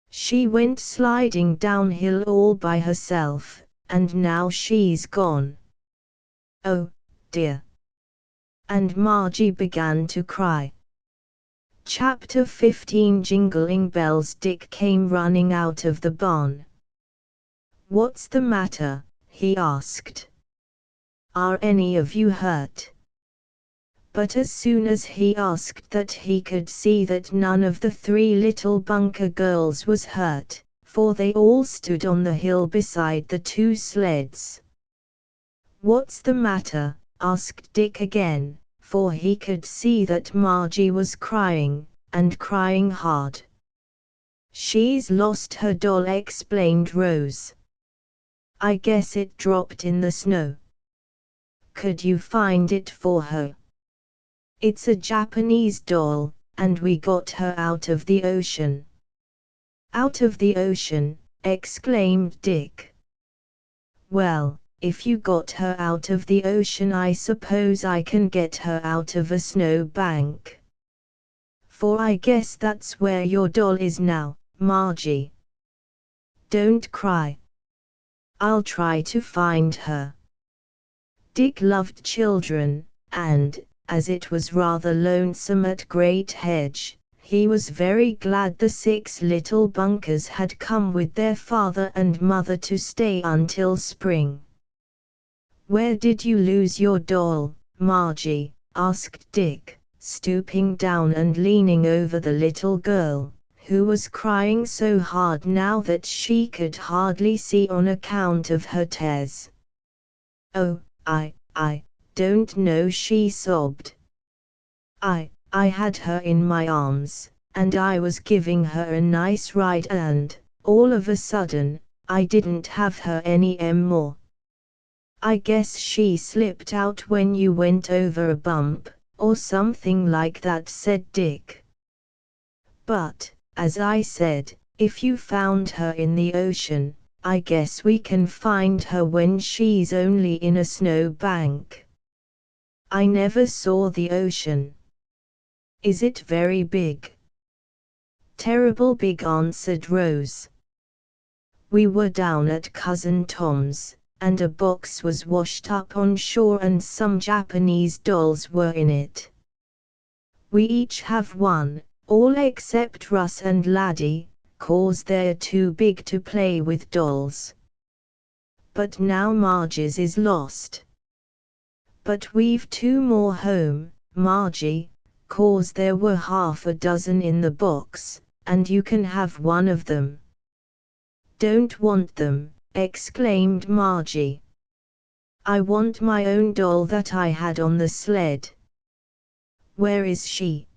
S1: She went sliding downhill all by herself, and now she's gone. Oh, dear." And Margie began to cry. Chapter 15. Jingling bells. Dick came running out of the barn. "What's the matter?" he asked. "Are any of you hurt?" But as soon as he asked that, he could see that none of the three little Bunker girls was hurt, for they all stood on the hill beside the two sleds. "What's the matter?" asked Dick again, for he could see that Margie was crying, and crying hard. "She's lost her doll," explained Rose. "I guess it dropped in the snow." "Could you find it for her?" "It's a Japanese doll, and we got her out of the ocean." "Out of the ocean?" exclaimed Dick. "Well, if you got her out of the ocean, I suppose I can get her out of a snow bank. For I guess that's where your doll is now, Margie. Don't cry. I'll try to find her." Dick loved children, and, as it was rather lonesome at Great Hedge, he was very glad the six little Bunkers had come with their father and mother to stay until spring. "Where did you lose your doll, Margie?" asked Dick, stooping down and leaning over the little girl, who was crying so hard now that she could hardly see on account of her tears. "Oh, I don't know," she sobbed. I had her in my arms, and I was giving her a nice ride, and, all of a sudden, I didn't have her any more. I guess she slipped out when you went over a bump, or something like that," said Dick. "But, as I said, If you found her in the ocean, I guess we can find her when she's only in a snowbank. I never saw the ocean. Is it very big? Terrible big, answered Rose. We were down at Cousin Tom's, and a box was washed up on shore and some Japanese dolls were in it. We each have one, all except Russ and Laddie, 'cause they're too big to play with dolls. But now Margie's is lost. But we've 2 more home, Margie, 'cause there were half a dozen in the box, and you can have one of them. Don't want them, exclaimed Margie. I want my own doll that I had on the sled. Where is she?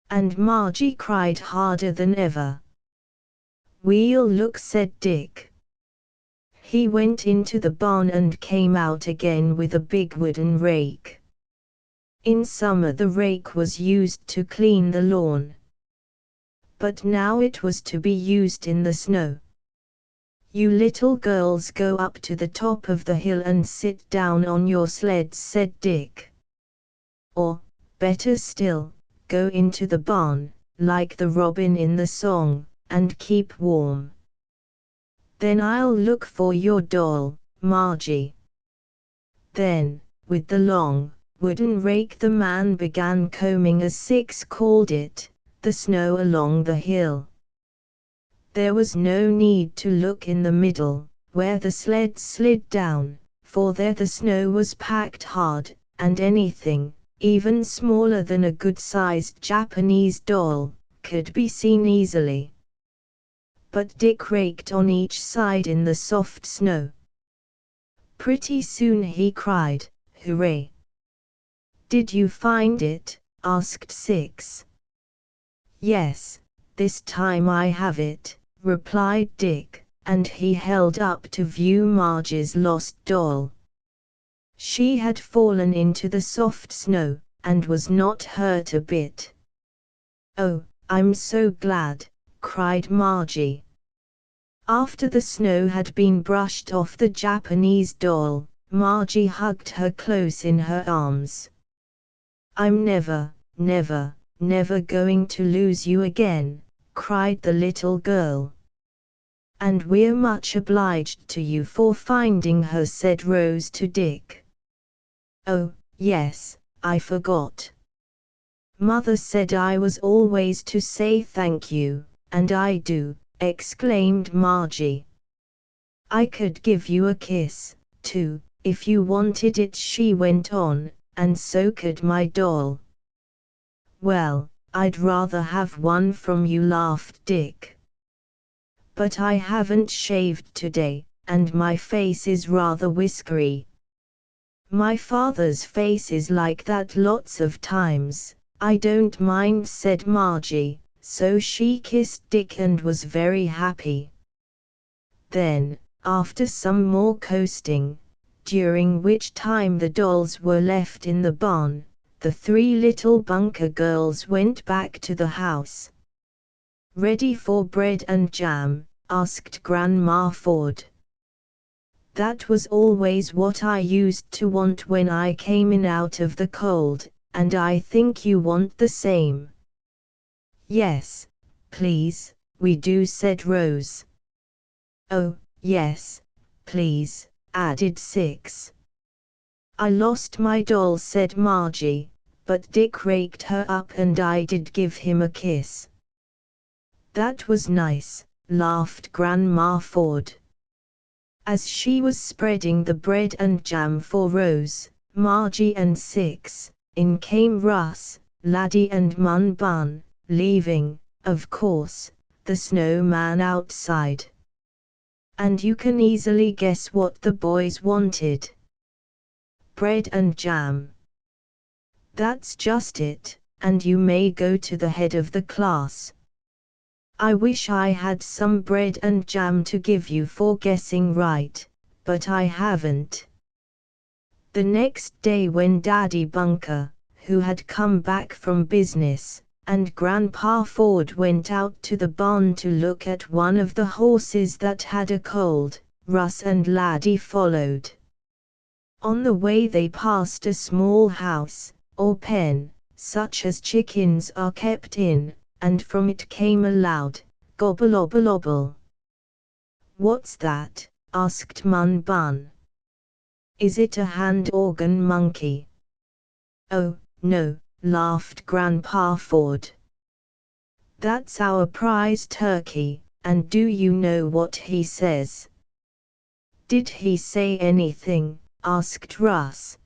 S1: And Margie cried harder than ever. We'll look, said Dick. He went into the barn and came out again with a big wooden rake. In summer the rake was used to clean the lawn. But now it was to be used in the snow. You little girls go up to the top of the hill and sit down on your sleds, said Dick. Or, better still, go into the barn, like the robin in the song, and keep warm. Then I'll look for your doll, Margie. Then, with the long, wooden rake the man began combing, as Six called it, the snow along the hill. There was no need to look in the middle, where the sled slid down, for there the snow was packed hard, and anything, even smaller than a good-sized Japanese doll, could be seen easily. But Dick raked on each side in the soft snow. Pretty soon he cried, "Hooray!" Did you find it? Asked Six. Yes, this time I have it, replied Dick, and he held up to view Margie's lost doll. She had fallen into the soft snow, and was not hurt a bit. Oh, I'm so glad, cried Margie. After the snow had been brushed off the Japanese doll, Margie hugged her close in her arms. I'm never, never, never going to lose you again, cried the little girl. And we're much obliged to you for finding her, said Rose to Dick. Oh, yes, I forgot. Mother said I was always to say thank you, and I do, exclaimed Margie. I could give you a kiss, too, if you wanted it, she went on, and so could my doll. Well, I'd rather have one from you, laughed Dick. But I haven't shaved today, and my face is rather whiskery. My father's face is like that lots of times. I don't mind, said Margie. So she kissed Dick and was very happy. Then, after some more coasting, during which time the dolls were left in the barn, the 3 little Bunker girls went back to the house. Ready for bread and jam? Asked Grandma Ford. That was always what I used to want when I came in out of the cold, and I think you want the same. Yes, please, we do, said Rose. Oh, yes, please, added Six. I lost my doll, said Margie, but Dick raked her up and I did give him a kiss. That was nice, laughed Grandma Ford. As she was spreading the bread and jam for Rose, Margie and Six, in came Russ, Laddie and Mun Bun, leaving, of course, the snowman outside. And you can easily guess what the boys wanted. Bread and jam. That's just it, and you may go to the head of the class. I wish I had some bread and jam to give you for guessing right, but I haven't. The next day when Daddy Bunker, who had come back from business, and Grandpa Ford went out to the barn to look at one of the horses that had a cold. Russ and Laddie followed. On the way they passed a small house, or pen, such as chickens are kept in, and from it came a loud, gobble-obble-obble. "What's that?" asked Mun Bun. "Is it a hand organ monkey?" "Oh, no," laughed Grandpa Ford. "That's our prize turkey, and do you know what he says?" "Did he say anything?" asked Russ.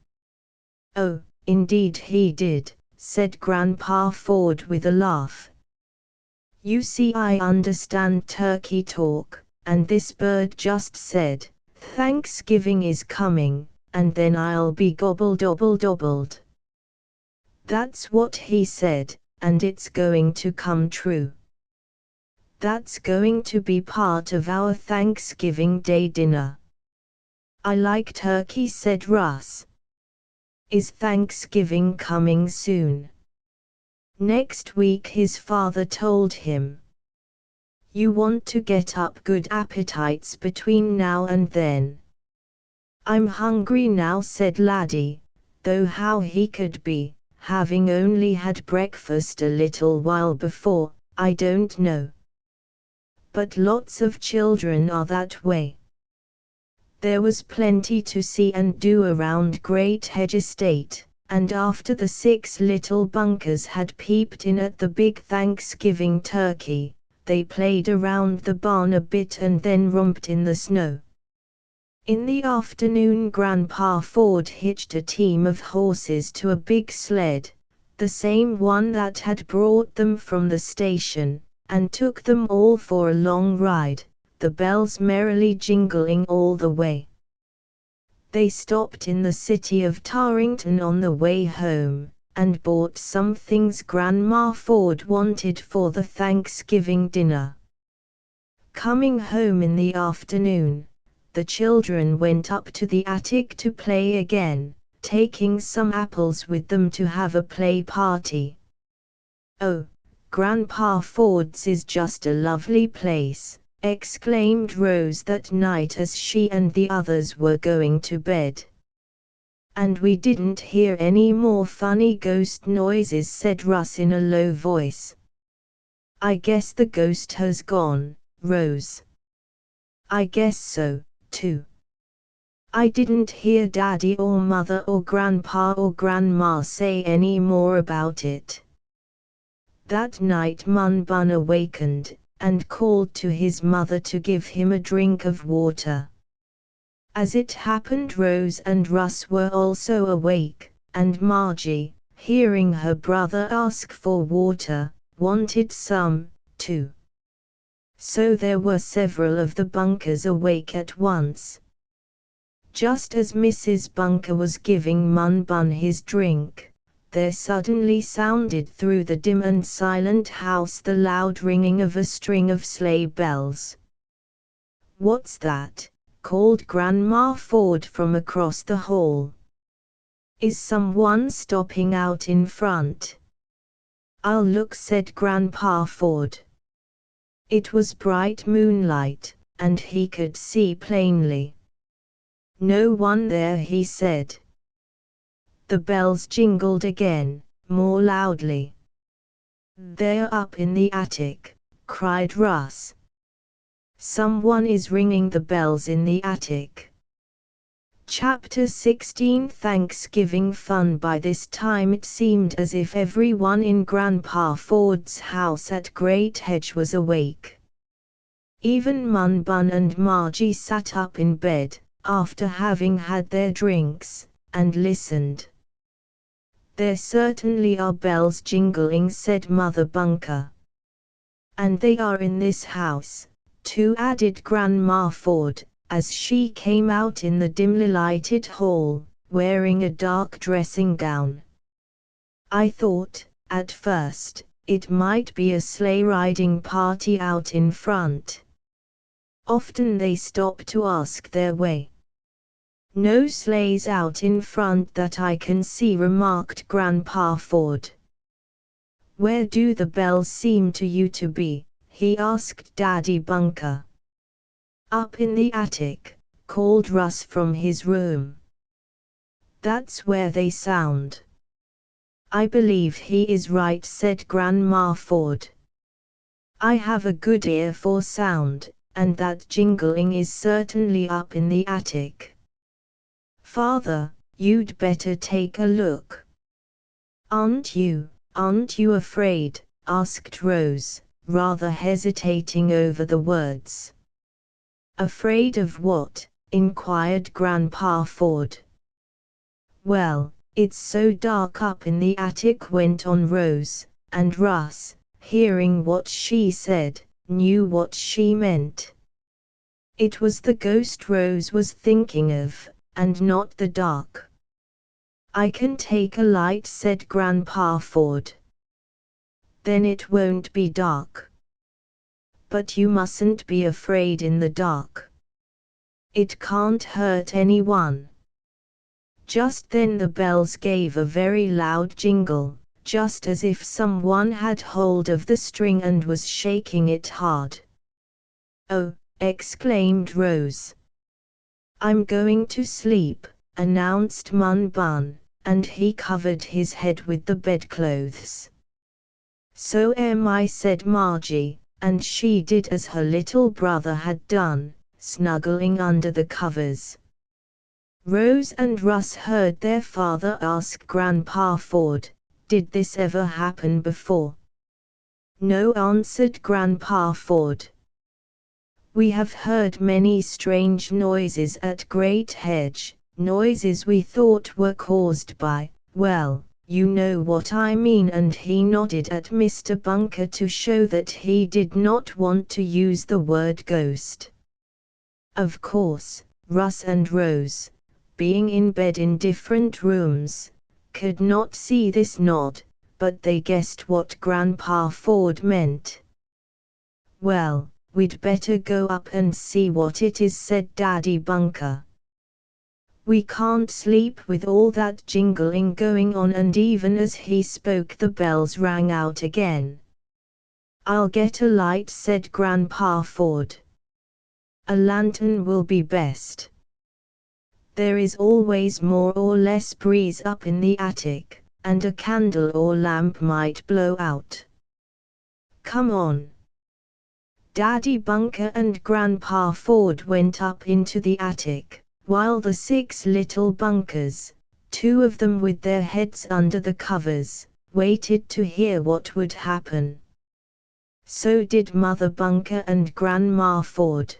S1: "Oh, indeed he did," said Grandpa Ford with a laugh. "You see, I understand turkey talk, and this bird just said, 'Thanksgiving is coming, and then I'll be gobbled-obbled-obbled.' That's what he said, and it's going to come true. That's going to be part of our Thanksgiving Day dinner." "I like turkey," said Russ. "Is Thanksgiving coming soon?" "Next week," his father told him. "You want to get up good appetites between now and then." "I'm hungry now," said Laddie, though how he could be, having only had breakfast a little while before, I don't know. But lots of children are that way. There was plenty to see and do around Great Hedge Estate, and after the 6 little bunkers had peeped in at the big Thanksgiving turkey, they played around the barn a bit and then romped in the snow. In the afternoon Grandpa Ford hitched a team of horses to a big sled, the same one that had brought them from the station, and took them all for a long ride, the bells merrily jingling all the way. They stopped in the city of Tarrington on the way home, and bought some things Grandma Ford wanted for the Thanksgiving dinner. Coming home in the afternoon, the children went up to the attic to play again, taking some apples with them to have a play party. "Oh, Grandpa Ford's is just a lovely place," exclaimed Rose that night as she and the others were going to bed. "And we didn't hear any more funny ghost noises," said Russ in a low voice. "I guess the ghost has gone, Rose." "I guess so, too. I didn't hear Daddy or Mother or Grandpa or Grandma say any more about it." That night Mun Bun awakened, and called to his mother to give him a drink of water. As it happened, Rose and Russ were also awake, and Margie, hearing her brother ask for water, wanted some, too. So there were several of the Bunkers awake at once. Just as Mrs. Bunker was giving Mun Bun his drink, there suddenly sounded through the dim and silent house the loud ringing of a string of sleigh bells. "What's that?" called Grandma Ford from across the hall. "Is someone stopping out in front?" "I'll look," said Grandpa Ford. It was bright moonlight, and he could see plainly. "No one there," he said. The bells jingled again, more loudly. "They're up in the attic," cried Russ. "Someone is ringing the bells in the attic." Chapter 16 Thanksgiving Fun. By this time it seemed as if everyone in Grandpa Ford's house at Great Hedge was awake. Even Mun Bun and Margie sat up in bed, after having had their drinks, and listened. "There certainly are bells jingling," said Mother Bunker. "And they are in this house, too," added Grandma Ford, as she came out in the dimly lighted hall, wearing a dark dressing gown. "I thought, at first, it might be a sleigh riding party out in front. Often they stop to ask their way." "No sleighs out in front that I can see," remarked Grandpa Ford. "Where do the bells seem to you to be?" he asked Daddy Bunker. "Up in the attic," called Russ from his room. "That's where they sound." "I believe he is right," said Grandma Ford. "I have a good ear for sound, and that jingling is certainly up in the attic." "Father, you'd better take a look." Aren't you afraid?" asked Rose, rather hesitating over the words. "Afraid of what?" inquired Grandpa Ford. "Well, it's so dark up in the attic," went on Rose, and Russ, hearing what she said, knew what she meant. It was the ghost Rose was thinking of, and not the dark. "I can take a light," said Grandpa Ford. "Then it won't be dark." "But you mustn't be afraid in the dark. It can't hurt anyone." Just then the bells gave a very loud jingle, just as if someone had hold of the string and was shaking it hard. "Oh!" exclaimed Rose. "I'm going to sleep," announced Mun Bun, and he covered his head with the bedclothes. "So am I," said Margie, and she did as her little brother had done, snuggling under the covers. Rose and Russ heard their father ask Grandpa Ford, "Did this ever happen before?" "No," answered Grandpa Ford. "We have heard many strange noises at Great Hedge, noises we thought were caused by, well, you know what I mean," and he nodded at Mr. Bunker to show that he did not want to use the word ghost. Of course, Russ and Rose, being in bed in different rooms, could not see this nod, but they guessed what Grandpa Ford meant. "Well, we'd better go up and see what it is," said Daddy Bunker. "We can't sleep with all that jingling going on," and even as he spoke the bells rang out again. "I'll get a light," said Grandpa Ford. "A lantern will be best. There is always more or less breeze up in the attic, and a candle or lamp might blow out. Come on." Daddy Bunker and Grandpa Ford went up into the attic, while the 6 little bunkers, 2 of them with their heads under the covers, waited to hear what would happen. So did Mother Bunker and Grandma Ford.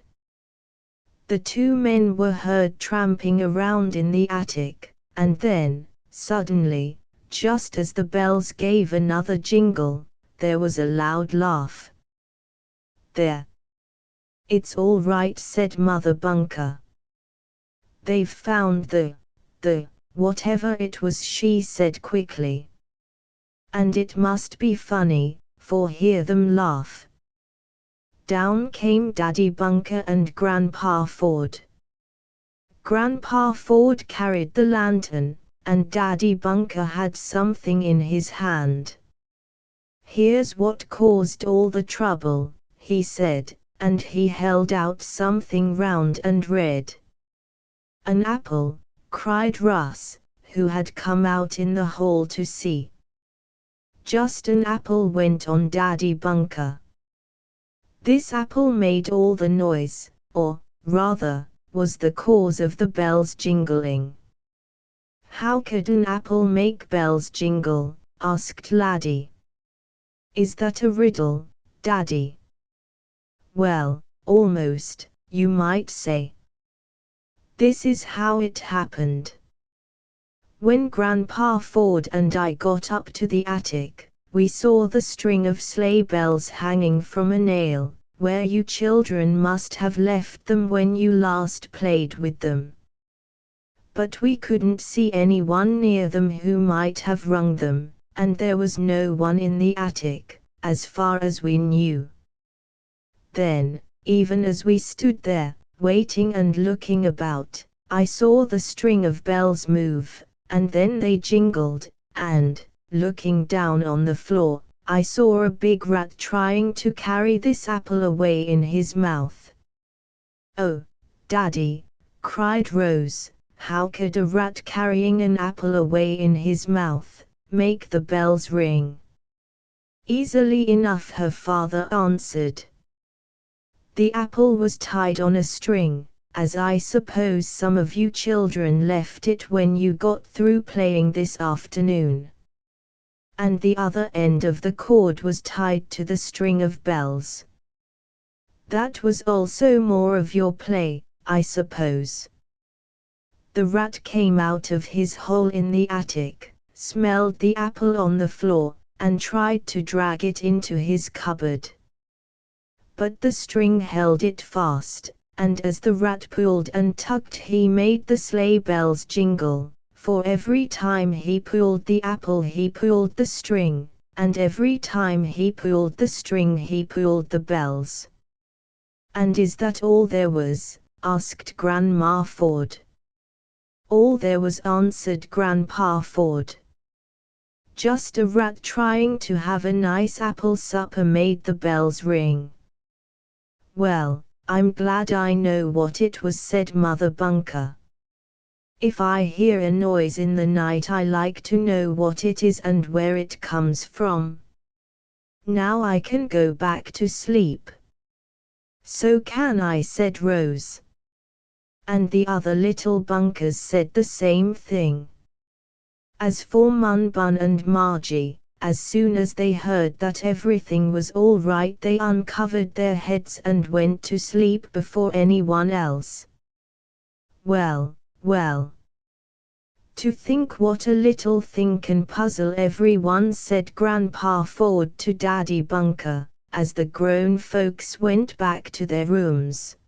S1: The 2 men were heard tramping around in the attic, and then, suddenly, just as the bells gave another jingle, there was a loud laugh. "There! It's all right," said Mother Bunker. "They've found the whatever it was," she said quickly. "And it must be funny, for hear them laugh." Down came Daddy Bunker and Grandpa Ford. Grandpa Ford carried the lantern, and Daddy Bunker had something in his hand. "Here's what caused all the trouble," he said, and he held out something round and red. "An apple!" cried Russ, who had come out in the hall to see. "Just an apple," went on Daddy Bunker. "This apple made all the noise, or, rather, was the cause of the bells jingling." "How could an apple make bells jingle?" asked Laddie. "Is that a riddle, Daddy?" "Well, almost, you might say. This is how it happened. When Grandpa Ford and I got up to the attic, we saw the string of sleigh bells hanging from a nail, where you children must have left them when you last played with them. But we couldn't see anyone near them who might have rung them, and there was no one in the attic, as far as we knew. Then, even as we stood there, waiting and looking about, I saw the string of bells move, and then they jingled, and, looking down on the floor, I saw a big rat trying to carry this apple away in his mouth. Oh, Daddy, cried Rose, how could a rat carrying an apple away in his mouth make the bells ring? Easily enough, her father answered. The apple was tied on a string, as I suppose some of you children left it when you got through playing this afternoon. And the other end of the cord was tied to the string of bells. That was also more of your play, I suppose. The rat came out of his hole in the attic, smelled the apple on the floor, and tried to drag it into his cupboard. But the string held it fast, and as the rat pulled and tugged he made the sleigh bells jingle, for every time he pulled the apple he pulled the string, and every time he pulled the string he pulled the bells. And is that all there was? Asked Grandma Ford. All there was, answered Grandpa Ford. Just a rat trying to have a nice apple supper made the bells ring. Well, I'm glad I know what it was, said Mother Bunker. If I hear a noise in the night I like to know what it is and where it comes from. Now I can go back to sleep. So can I, said Rose. And the other little bunkers said the same thing. As for Mun Bun and Margie, as soon as they heard that everything was all right they uncovered their heads and went to sleep before anyone else. Well, well. To think what a little thing can puzzle everyone, said Grandpa Ford to Daddy Bunker, as the grown folks went back to their rooms.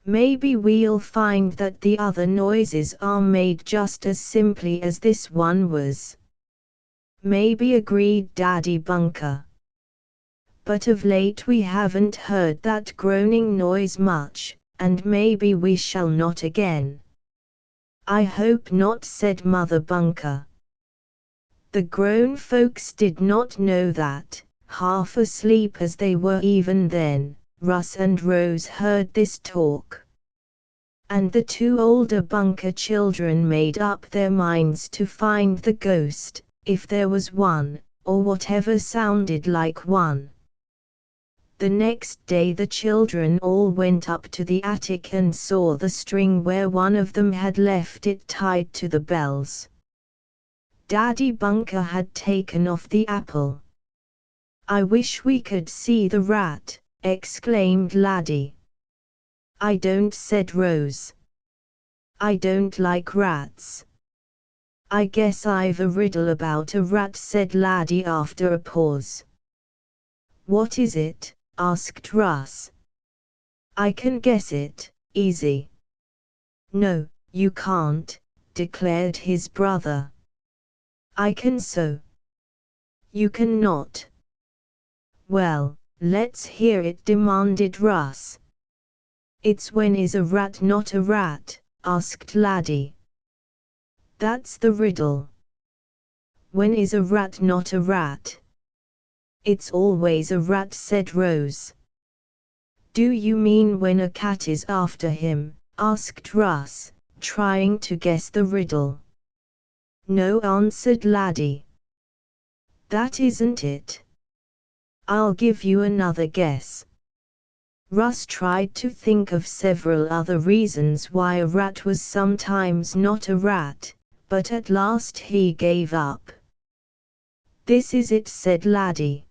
S1: Maybe we'll find that the other noises are made just as simply as this one was. Maybe, agreed Daddy Bunker. But of late we haven't heard that groaning noise much, and maybe we shall not again. I hope not, said Mother Bunker. The grown folks did not know that, half asleep as they were even then, Russ and Rose heard this talk. And the two older Bunker children made up their minds to find the ghost, if there was one, or whatever sounded like one. The next day the children all went up to the attic and saw the string where one of them had left it tied to the bells. Daddy Bunker had taken off the apple. I wish we could see the rat, exclaimed Laddie. I don't, said Rose. I don't like rats. I guess I've a riddle about a rat, said Laddie after a pause. What is it? Asked Russ. I can guess it, easy. No, you can't, declared his brother. I can so. You cannot. Well, let's hear it, demanded Russ. It's when is a rat not a rat? Asked Laddie. That's the riddle. When is a rat not a rat? It's always a rat, said Rose. Do you mean when a cat is after him? Asked Russ, trying to guess the riddle. No, answered Laddie. That isn't it. I'll give you another guess. Russ tried to think of several other reasons why a rat was sometimes not a rat, but at last he gave up. This is it, said Laddie.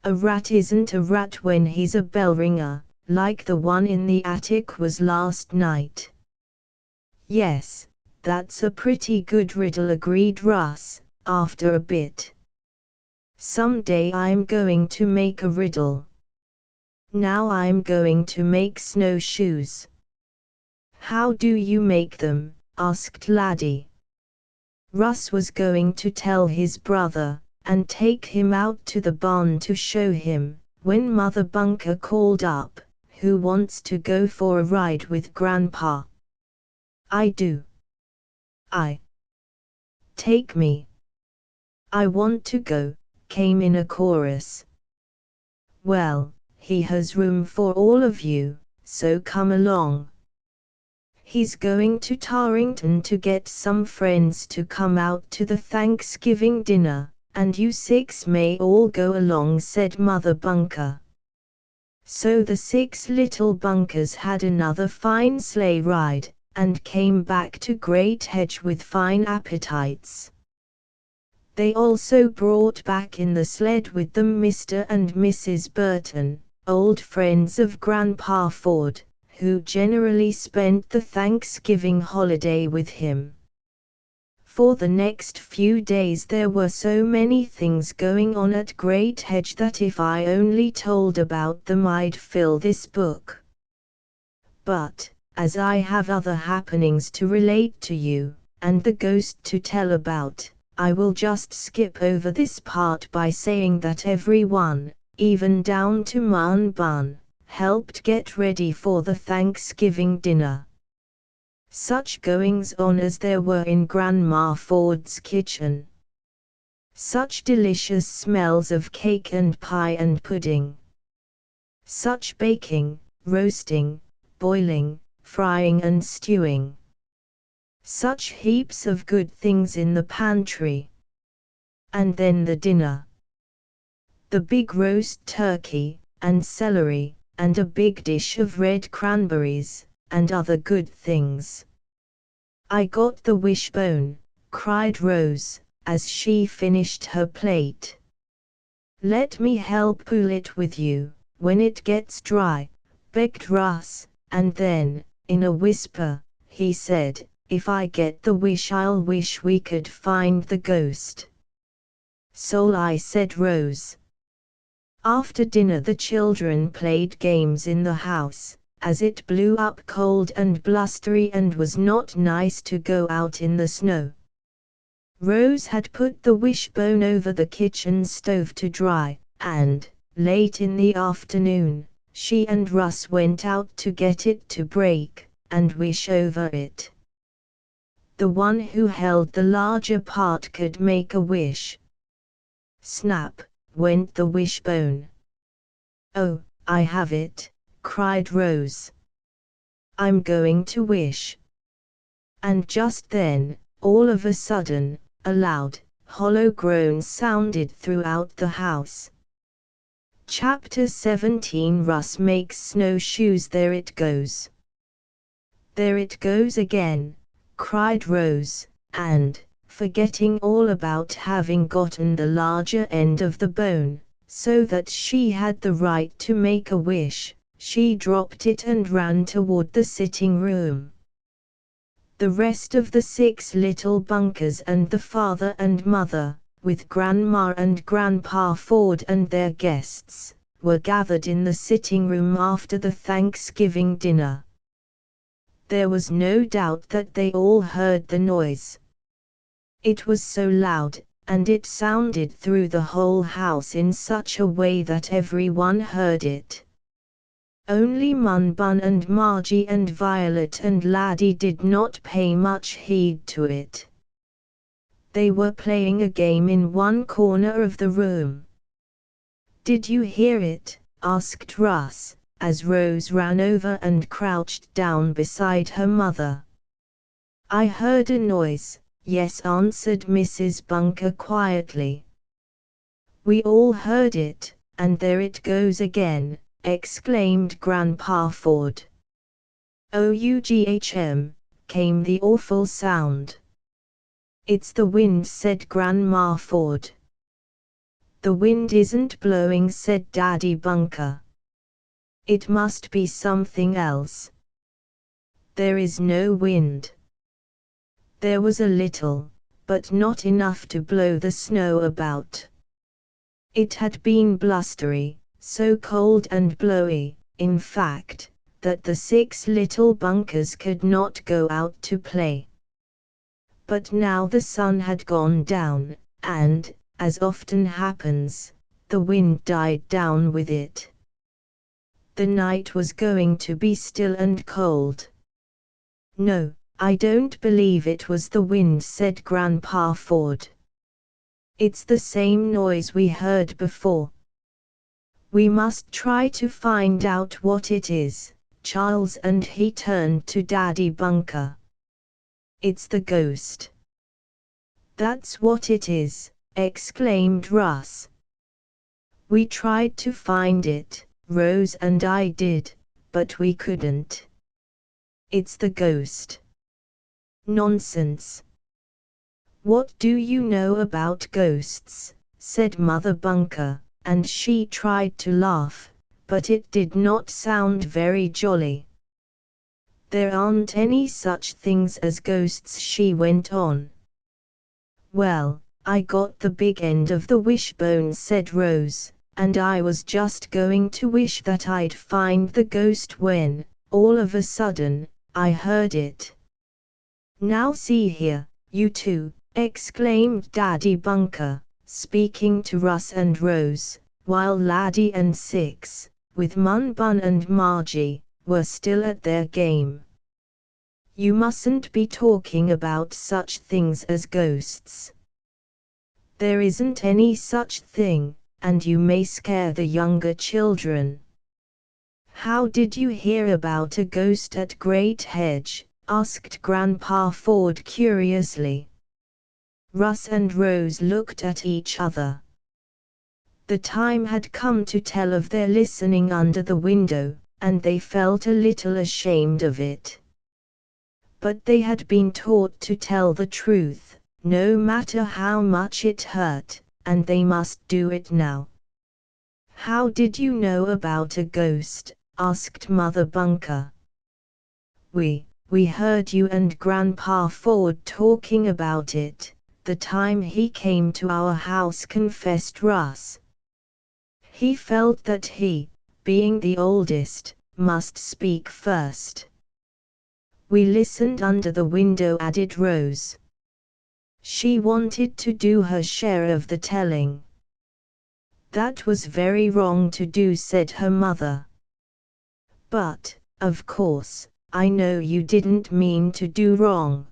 S1: A rat isn't a rat when he's a bell ringer, like the one in the attic was last night. Yes, that's a pretty good riddle, agreed Russ, after a bit. Someday I'm going to make a riddle. Now I'm going to make snowshoes. How do you make them? Asked Laddie. Russ was going to tell his brother, and take him out to the barn to show him, when Mother Bunker called up, who wants to go for a ride with Grandpa? I do. Take me. I want to go, came in a chorus. Well, he has room for all of you, so come along. He's going to Tarrington to get some friends to come out to the Thanksgiving dinner, and you 6 may all go along, said Mother Bunker. So the 6 little bunkers had another fine sleigh ride, and came back to Great Hedge with fine appetites. They also brought back in the sled with them Mr. and Mrs. Burton, old friends of Grandpa Ford, who generally spent the Thanksgiving holiday with him. For the next few days there were so many things going on at Great Hedge that if I only told about them I'd fill this book. But, as I have other happenings to relate to you, and the ghost to tell about, I will just skip over this part by saying that everyone, even down to Ma and Bun, helped get ready for the Thanksgiving dinner. Such goings-on as there were in Grandma Ford's kitchen. Such delicious smells of cake and pie and pudding. Such baking, roasting, boiling, frying and stewing. Such heaps of good things in the pantry. And then the dinner. The big roast turkey, and celery, and a big dish of red cranberries, and other good things. I got the wishbone, cried Rose, as she finished her plate. Let me help pull it with you, when it gets dry, begged Russ, and then, in a whisper, he said, if I get the wish I'll wish we could find the ghost. So I, said Rose. After dinner the children played games in the house, as it blew up cold and blustery and was not nice to go out in the snow. Rose had put the wishbone over the kitchen stove to dry, and, late in the afternoon, she and Russ went out to get it to break, and wish over it. The one who held the larger part could make a wish. Snap, went the wishbone. Oh, I have it, cried Rose. I'm going to wish. And just then, all of a sudden, a loud, hollow groan sounded throughout the house. Chapter 17 Russ makes snowshoes. There it goes. There it goes again, cried Rose, and, forgetting all about having gotten the larger end of the bone, so that she had the right to make a wish, she dropped it and ran toward the sitting room. The rest of the 6 little bunkers and the father and mother, with Grandma and Grandpa Ford and their guests, were gathered in the sitting room after the Thanksgiving dinner. There was no doubt that they all heard the noise. It was so loud, and it sounded through the whole house in such a way that everyone heard it. Only Mun Bun and Margie and Violet and Laddie did not pay much heed to it. They were playing a game in one corner of the room. Did you hear it? Asked Russ, as Rose ran over and crouched down beside her mother. I heard a noise, yes, answered Mrs. Bunker quietly. We all heard it, and there it goes again, exclaimed Grandpa Ford. Oughm, came the awful sound. It's the wind, said Grandma Ford. The wind isn't blowing, said Daddy Bunker. It must be something else. There is no wind. There was a little, but not enough to blow the snow about. It had been blustery, so cold and blowy, in fact, that the 6 little bunkers could not go out to play. But now the sun had gone down, and, as often happens, the wind died down with it. The night was going to be still and cold. No, I don't believe it was the wind, said Grandpa Ford. It's the same noise we heard before. We must try to find out what it is, Charles, and he turned to Daddy Bunker. It's the ghost. That's what it is, exclaimed Russ. We tried to find it, Rose and I did, but we couldn't. It's the ghost. Nonsense. What do you know about ghosts? Said Mother Bunker, and she tried to laugh, but it did not sound very jolly. There aren't any such things as ghosts, she went on. Well, I got the big end of the wishbone, said Rose, and I was just going to wish that I'd find the ghost when, all of a sudden, I heard it. Now see here, you two, exclaimed Daddy Bunker, speaking to Russ and Rose, while Laddie and Six, with Mun Bun and Margie, were still at their game. You mustn't be talking about such things as ghosts. There isn't any such thing, and you may scare the younger children. How did you hear about a ghost at Great Hedge? Asked Grandpa Ford curiously. Russ and Rose looked at each other. The time had come to tell of their listening under the window, and they felt a little ashamed of it. But they had been taught to tell the truth, no matter how much it hurt, and they must do it now. How did you know about a ghost? Asked Mother Bunker. We heard you and Grandpa Ford talking about it, the time he came to our house, confessed Russ. He felt that he, being the oldest, must speak first. We listened under the window, added Rose. She wanted to do her share of the telling. That was very wrong to do, said her mother. But, of course, I know you didn't mean to do wrong.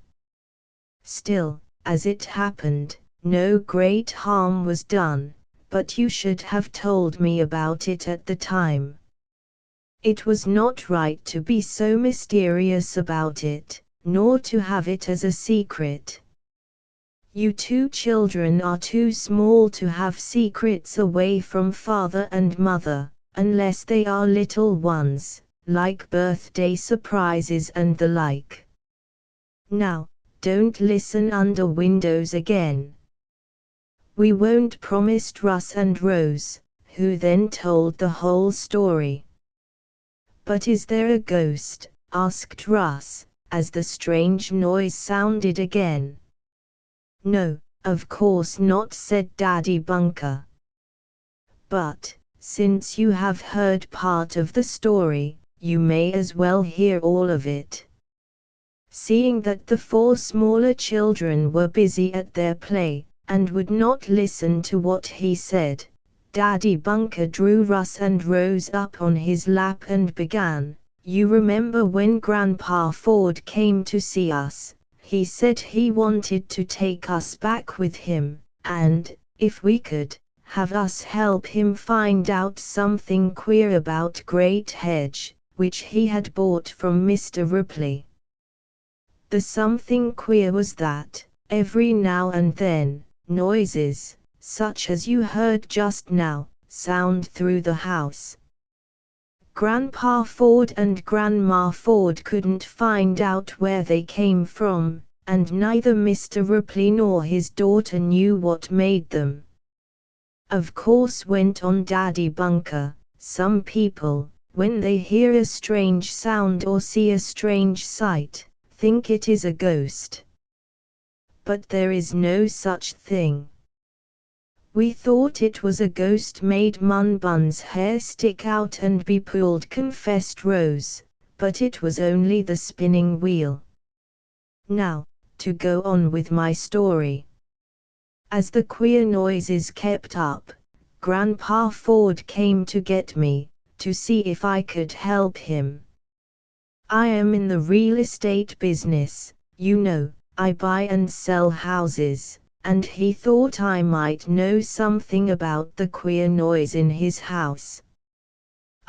S1: Still, as it happened, no great harm was done, but you should have told me about it at the time. It was not right to be so mysterious about it, nor to have it as a secret. You two children are too small to have secrets away from father and mother, unless they are little ones, like birthday surprises and the like. Now, don't listen under windows again. We won't, promised Russ and Rose, who then told the whole story. But is there a ghost? Asked Russ, as the strange noise sounded again. No, of course not, said Daddy Bunker. But, since you have heard part of the story, you may as well hear all of it. Seeing that the four smaller children were busy at their play, and would not listen to what he said, Daddy Bunker drew Russ and Rose up on his lap and began, You remember when Grandpa Ford came to see us? He said he wanted to take us back with him, and, if we could, have us help him find out something queer about Great Hedge, which he had bought from Mr. Ripley. The something queer was that, every now and then, noises, such as you heard just now, sound through the house. Grandpa Ford and Grandma Ford couldn't find out where they came from, and neither Mr. Ripley nor his daughter knew what made them. Of course, went on Daddy Bunker, some people, when they hear a strange sound or see a strange sight, think it is a ghost. But there is no such thing. We thought it was a ghost made Mun Bun's hair stick out and be pulled, confessed Rose, but it was only the spinning wheel. Now, to go on with my story. As the queer noises kept up, Grandpa Ford came to get me, to see if I could help him. I am in the real estate business, you know, I buy and sell houses, and he thought I might know something about the queer noise in his house.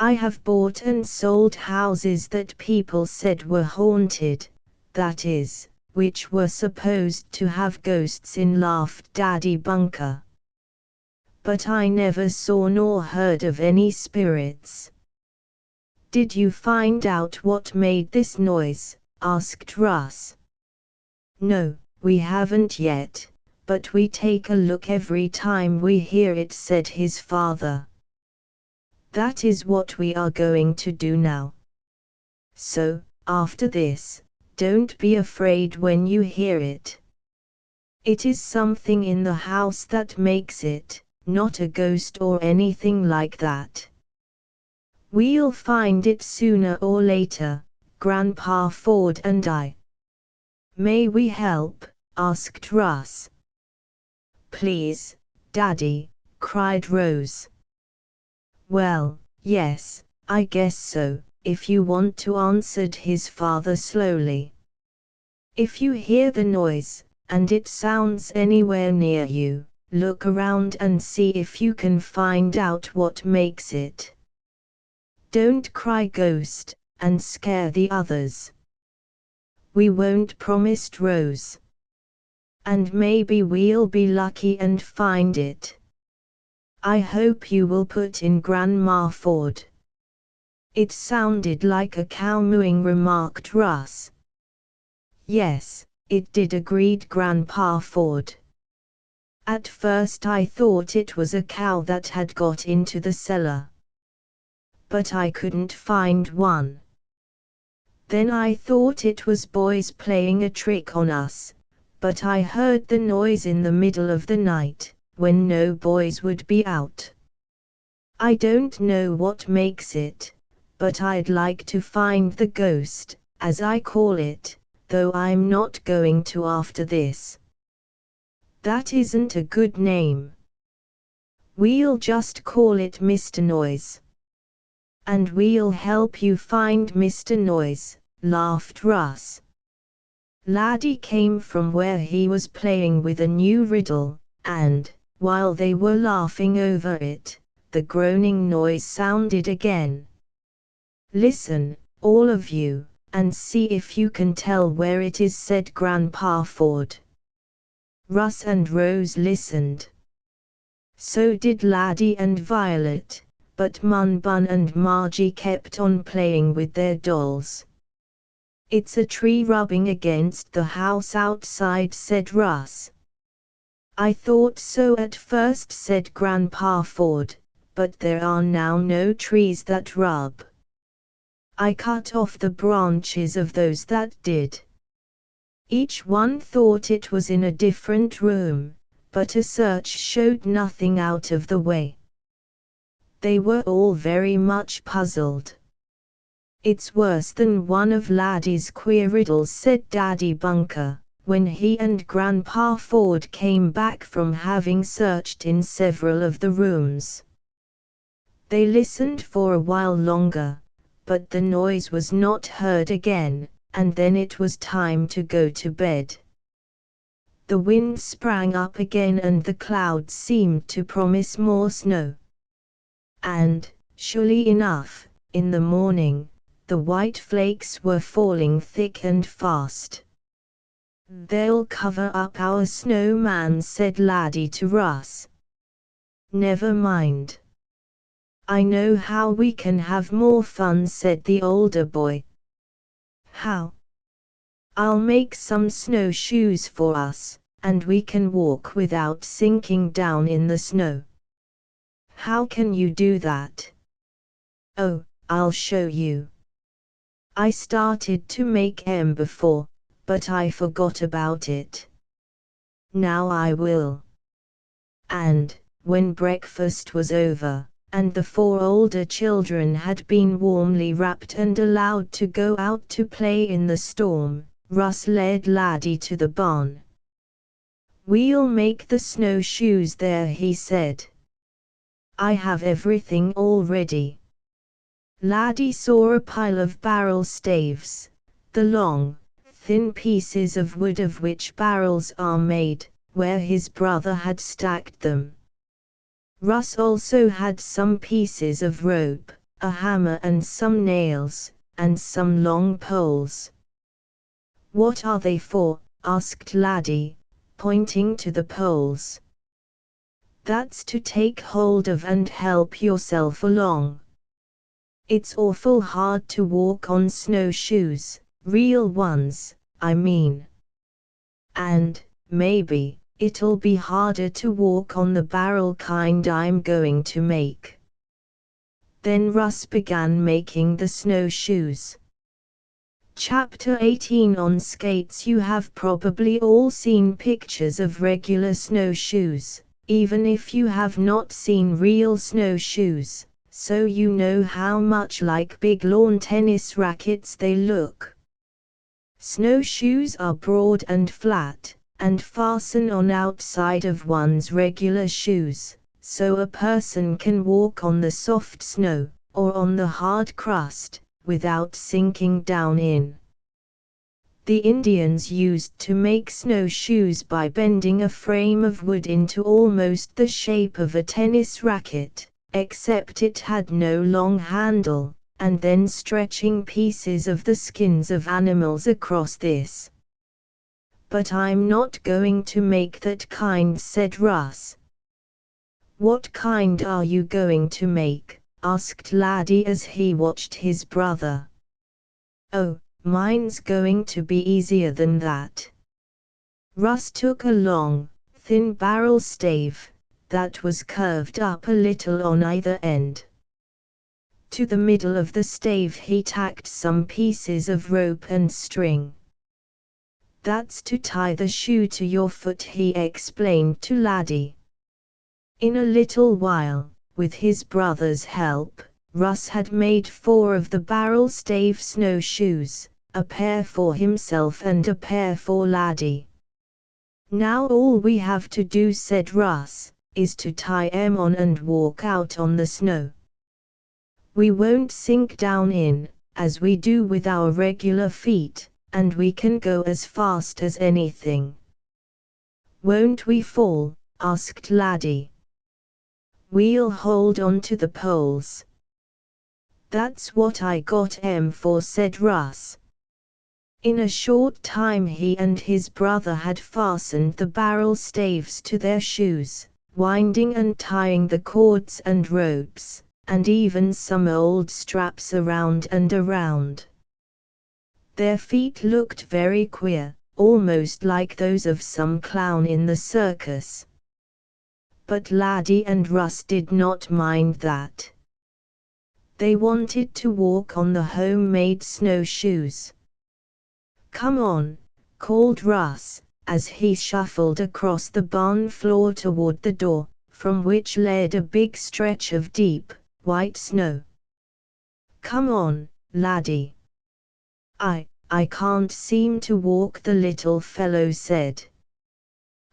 S1: I have bought and sold houses that people said were haunted, that is, which were supposed to have ghosts in, laughed Daddy Bunker. But I never saw nor heard of any spirits. Did you find out what made this noise? Asked Russ. No, we haven't yet, but we take a look every time we hear it, said his father. That is what we are going to do now. So, after this, don't be afraid when you hear it. It is something in the house that makes it, not a ghost or anything like that. We'll find it sooner or later, Grandpa Ford and I. May we help? Asked Russ. Please, Daddy, cried Rose. Well, yes, I guess so, if you want to, answered his father slowly. If you hear the noise, and it sounds anywhere near you, look around and see if you can find out what makes it. Don't cry ghost, and scare the others. We won't, promised Rose. And maybe we'll be lucky and find it. I hope you will, put in Grandma Ford. It sounded like a cow mooing, remarked Russ. Yes, it did, agreed Grandpa Ford. At first I thought it was a cow that had got into the cellar. But I couldn't find one. Then I thought it was boys playing a trick on us, but I heard the noise in the middle of the night, when no boys would be out. I don't know what makes it, but I'd like to find the ghost, as I call it, though I'm not going to after this. That isn't a good name. We'll just call it Mr. Noise. And we'll help you find Mr. Noise, laughed Russ. Laddie came from where he was playing with a new riddle, and, while they were laughing over it, the groaning noise sounded again. Listen, all of you, and see if you can tell where it is, said Grandpa Ford. Russ and Rose listened. So did Laddie and Violet, but Mun Bun and Margie kept on playing with their dolls. It's a tree rubbing against the house outside, said Russ. I thought so at first, said Grandpa Ford, but there are now no trees that rub. I cut off the branches of those that did. Each one thought it was in a different room, but a search showed nothing out of the way. They were all very much puzzled. It's worse than one of Laddie's queer riddles, said Daddy Bunker, when he and Grandpa Ford came back from having searched in several of the rooms. They listened for a while longer, but the noise was not heard again, and then it was time to go to bed. The wind sprang up again and the clouds seemed to promise more snow. And, surely enough, in the morning, the white flakes were falling thick and fast. They'll cover up our snowman, said Laddie to Russ. Never mind. I know how we can have more fun, said the older boy. How? I'll make some snowshoes for us, and we can walk without sinking down in the snow. How can you do that? Oh, I'll show you. I started to make them before, but I forgot about it. Now I will. And, when breakfast was over, and the 4 older children had been warmly wrapped and allowed to go out to play in the storm, Russ led Laddie to the barn. We'll make the snowshoes there, he said. I have everything all ready. Laddie saw a pile of barrel staves, the long, thin pieces of wood of which barrels are made, where his brother had stacked them. Russ also had some pieces of rope, a hammer and some nails, and some long poles. "What are they for?" asked Laddie, pointing to the poles. "That's to take hold of and help yourself along. It's awful hard to walk on snowshoes, real ones, I mean. And, maybe, it'll be harder to walk on the barrel kind I'm going to make." Then Russ began making the snowshoes. Chapter 18 On skates. You have probably all seen pictures of regular snowshoes, even if you have not seen real snowshoes, so you know how much like big lawn tennis rackets they look. Snowshoes are broad and flat, and fasten on outside of one's regular shoes, so a person can walk on the soft snow, or on the hard crust, without sinking down in. The Indians used to make snowshoes by bending a frame of wood into almost the shape of a tennis racket, except it had no long handle, and then stretching pieces of the skins of animals across this. "But I'm not going to make that kind," said Russ. "What kind are you going to make?" asked Laddie as he watched his brother. "Oh, mine's going to be easier than that." Russ took a long, thin barrel stave, that was curved up a little on either end. To the middle of the stave he tacked some pieces of rope and string. "That's to tie the shoe to your foot," he explained to Laddie. In a little while, with his brother's help, Russ had made 4 of the barrel stave snowshoes, a pair for himself and a pair for Laddie. "Now all we have to do," said Russ, "is to tie 'em on and walk out on the snow. We won't sink down in, as we do with our regular feet, and we can go as fast as anything." "Won't we fall?" asked Laddie. "We'll hold on to the poles." "That's what I got 'em for," said Russ. In a short time he and his brother had fastened the barrel staves to their shoes, winding and tying the cords and ropes, and even some old straps around and around. Their feet looked very queer, almost like those of some clown in the circus. But Laddie and Russ did not mind that. They wanted to walk on the homemade snowshoes. "Come on," called Russ, as he shuffled across the barn floor toward the door, from which led a big stretch of deep, white snow. "Come on, Laddie." I can't seem to walk," the little fellow said.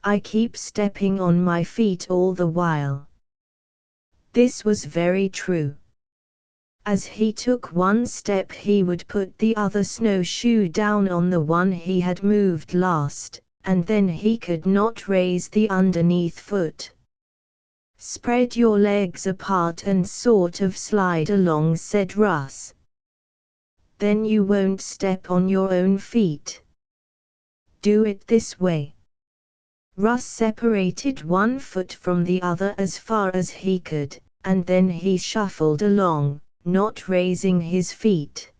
S1: "I keep stepping on my feet all the while." This was very true. As he took one step he would put the other snowshoe down on the one he had moved last, and then he could not raise the underneath foot. "Spread your legs apart and sort of slide along," said Russ. "Then you won't step on your own feet. Do it this way." Russ separated one foot from the other as far as he could, and then he shuffled along, not raising his feet.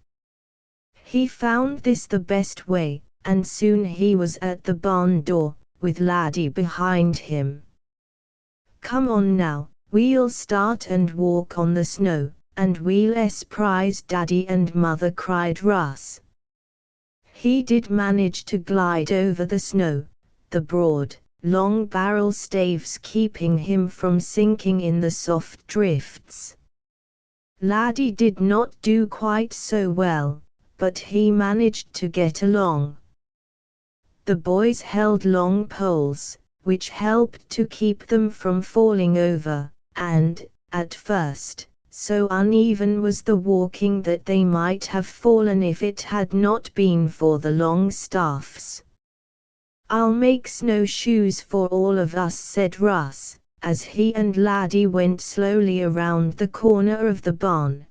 S1: He found this the best way, and soon he was at the barn door, with Laddie behind him. "Come on now, we'll start and walk on the snow, and we'll surprise Daddy and Mother," cried Russ. He did manage to glide over the snow, the broad, long barrel staves keeping him from sinking in the soft drifts. Laddie did not do quite so well, but he managed to get along. The boys held long poles, which helped to keep them from falling over, and, at first, so uneven was the walking that they might have fallen if it had not been for the long staffs. "I'll make snowshoes for all of us," said Russ, as he and Laddie went slowly around the corner of the barn.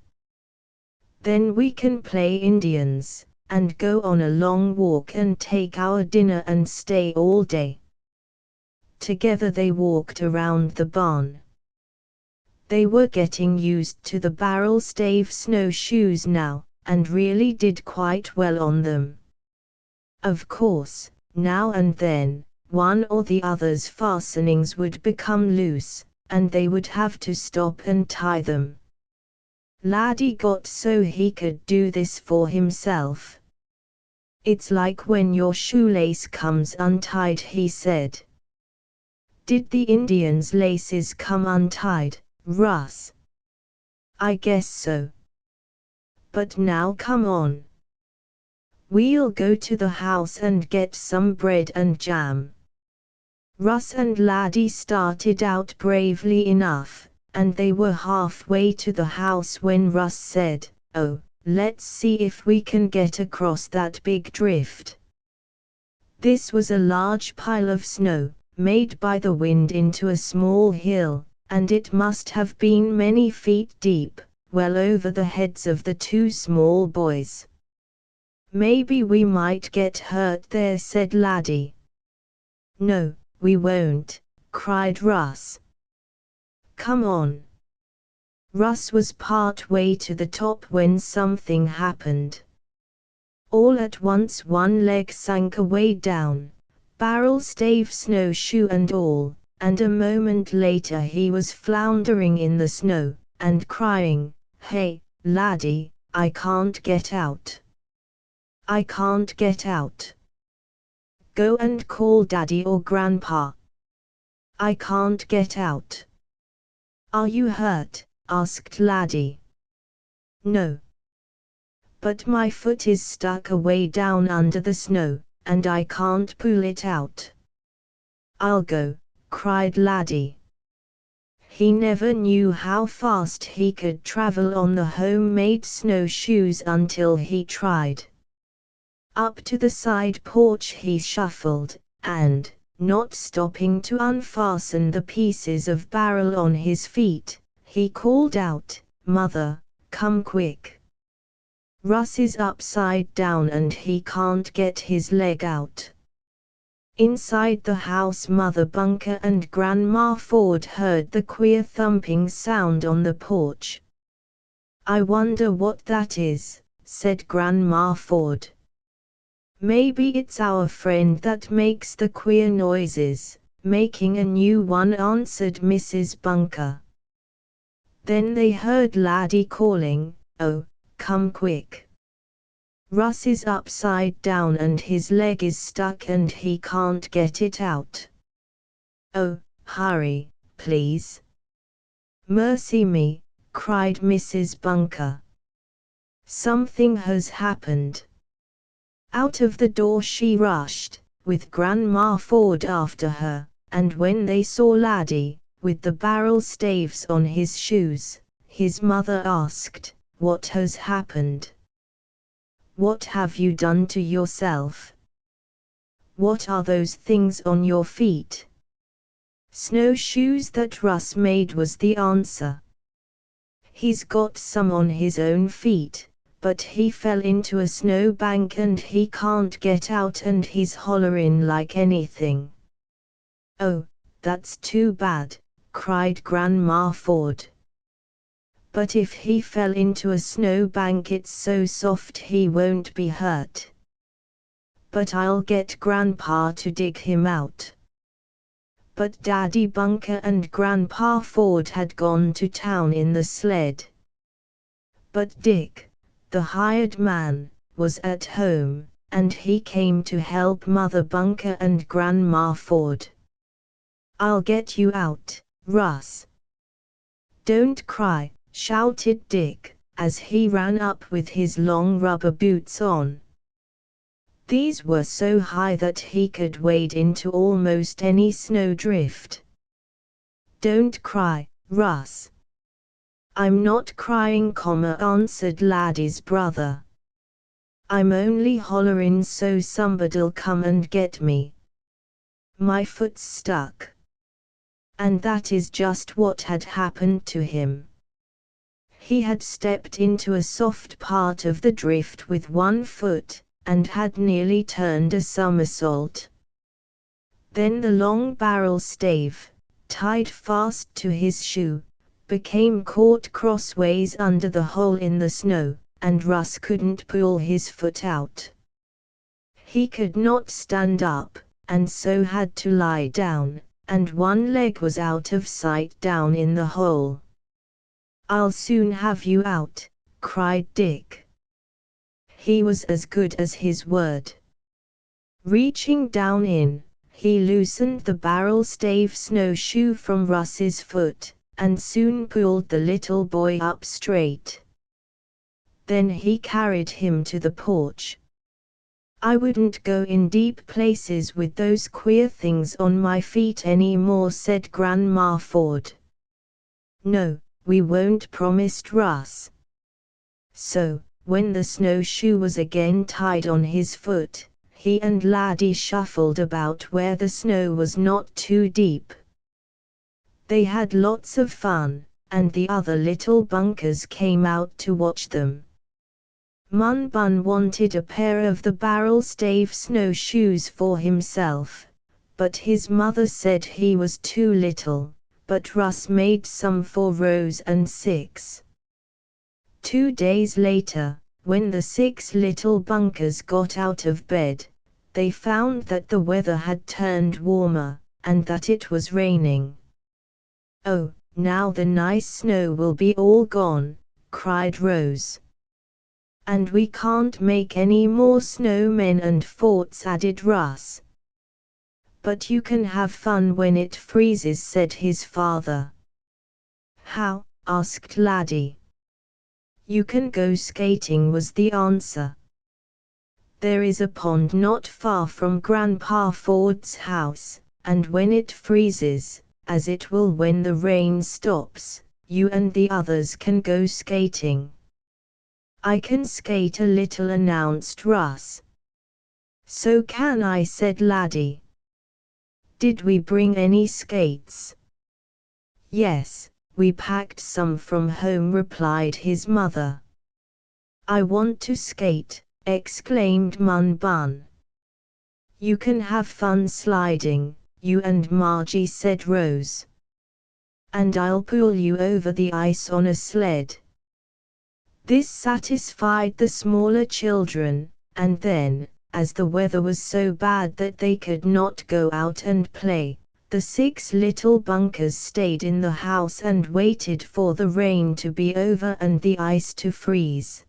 S1: "Then we can play Indians, and go on a long walk and take our dinner and stay all day." Together they walked around the barn. They were getting used to the barrel-stave snowshoes now, and really did quite well on them. Of course, now and then, one or the other's fastenings would become loose, and they would have to stop and tie them. Laddie got so he could do this for himself. "It's like when your shoelace comes untied," he said. "Did the Indians' laces come untied, Russ?" "I guess so. But now come on. We'll go to the house and get some bread and jam." Russ and Laddie started out bravely enough, and they were halfway to the house when Russ said, "Oh, let's see if we can get across that big drift." This was a large pile of snow, made by the wind into a small hill, and it must have been many feet deep, well over the heads of the two small boys. "Maybe we might get hurt there," said Laddie. "No, we won't," cried Russ. "Come on." Russ was part way to the top when something happened. All at once one leg sank away down, barrel-stave snowshoe and all, and a moment later he was floundering in the snow, and crying, "Hey, Laddie, I can't get out. I can't get out. Go and call Daddy or Grandpa. I can't get out." "Are you hurt?" asked Laddie. "No. But my foot is stuck away down under the snow, and I can't pull it out." "I'll go," cried Laddie. He never knew how fast he could travel on the homemade snowshoes until he tried. Up to the side porch he shuffled, and, not stopping to unfasten the pieces of barrel on his feet, he called out, "Mother, come quick. Russ is upside down and he can't get his leg out." Inside the house, Mother Bunker and Grandma Ford heard the queer thumping sound on the porch. "I wonder what that is," said Grandma Ford. "Maybe it's our friend that makes the queer noises, making a new one," answered Mrs. Bunker. Then they heard Laddie calling, "Oh, come quick. Russ is upside down and his leg is stuck and he can't get it out. Oh, hurry, please." "Mercy me," cried Mrs. Bunker. "Something has happened." Out of the door she rushed, with Grandma Ford after her, and when they saw Laddie, with the barrel staves on his shoes, his mother asked, "What has happened? What have you done to yourself? What are those things on your feet?" "Snowshoes that Russ made," was the answer. "He's got some on his own feet, but he fell into a snowbank and he can't get out and he's hollerin' like anything." "Oh, that's too bad," cried Grandma Ford. "But if he fell into a snowbank it's so soft he won't be hurt. But I'll get Grandpa to dig him out." But Daddy Bunker and Grandpa Ford had gone to town in the sled. But Dick, the hired man, was at home, and he came to help Mother Bunker and Grandma Ford. "I'll get you out, Russ. Don't cry," shouted Dick, as he ran up with his long rubber boots on. These were so high that he could wade into almost any snowdrift. "Don't cry, Russ." "I'm not crying," answered Laddie's brother. "I'm only hollerin' so somebody'll come and get me." My foot's stuck." And that is just what had happened to him. He had stepped into a soft part of the drift with one foot, and had nearly turned a somersault. Then the long barrel stave, tied fast to his shoe, became caught crossways under the hole in the snow, and Russ couldn't pull his foot out. He could not stand up, and so had to lie down, and one leg was out of sight down in the hole. "I'll soon have you out," cried Dick. He was as good as his word. Reaching down in, he loosened the barrel stave snowshoe from Russ's foot, and soon pulled the little boy up straight. Then he carried him to the porch. "I wouldn't go in deep places with those queer things on my feet any more," said Grandma Ford. "No, we won't," promised Russ. So, when the snowshoe was again tied on his foot, he and Laddie shuffled about where the snow was not too deep. They had lots of fun, and the other little bunkers came out to watch them. Mun Bun wanted a pair of the barrel stave snowshoes for himself, but his mother said he was too little, but Russ made some for Rose and Six. 2 days later, when the 6 little bunkers got out of bed, they found that the weather had turned warmer, and that it was raining. "Oh, now the nice snow will be all gone," cried Rose. "And we can't make any more snowmen and forts," added Russ. "But you can have fun when it freezes," said his father. "How?" asked Laddie. "You can go skating," was the answer. "There is a pond not far from Grandpa Ford's house, and when it freezes, as it will when the rain stops, you and the others can go skating." "I can skate a little," announced Russ. "So can I," said Laddie. "Did we bring any skates?" "Yes, we packed some from home," replied his mother. "I want to skate," exclaimed Mun Bun. "You can have fun sliding, you and Margie," said Rose. "And I'll pull you over the ice on a sled." This satisfied the smaller children, and then, as the weather was so bad that they could not go out and play, the 6 little bunkers stayed in the house and waited for the rain to be over and the ice to freeze.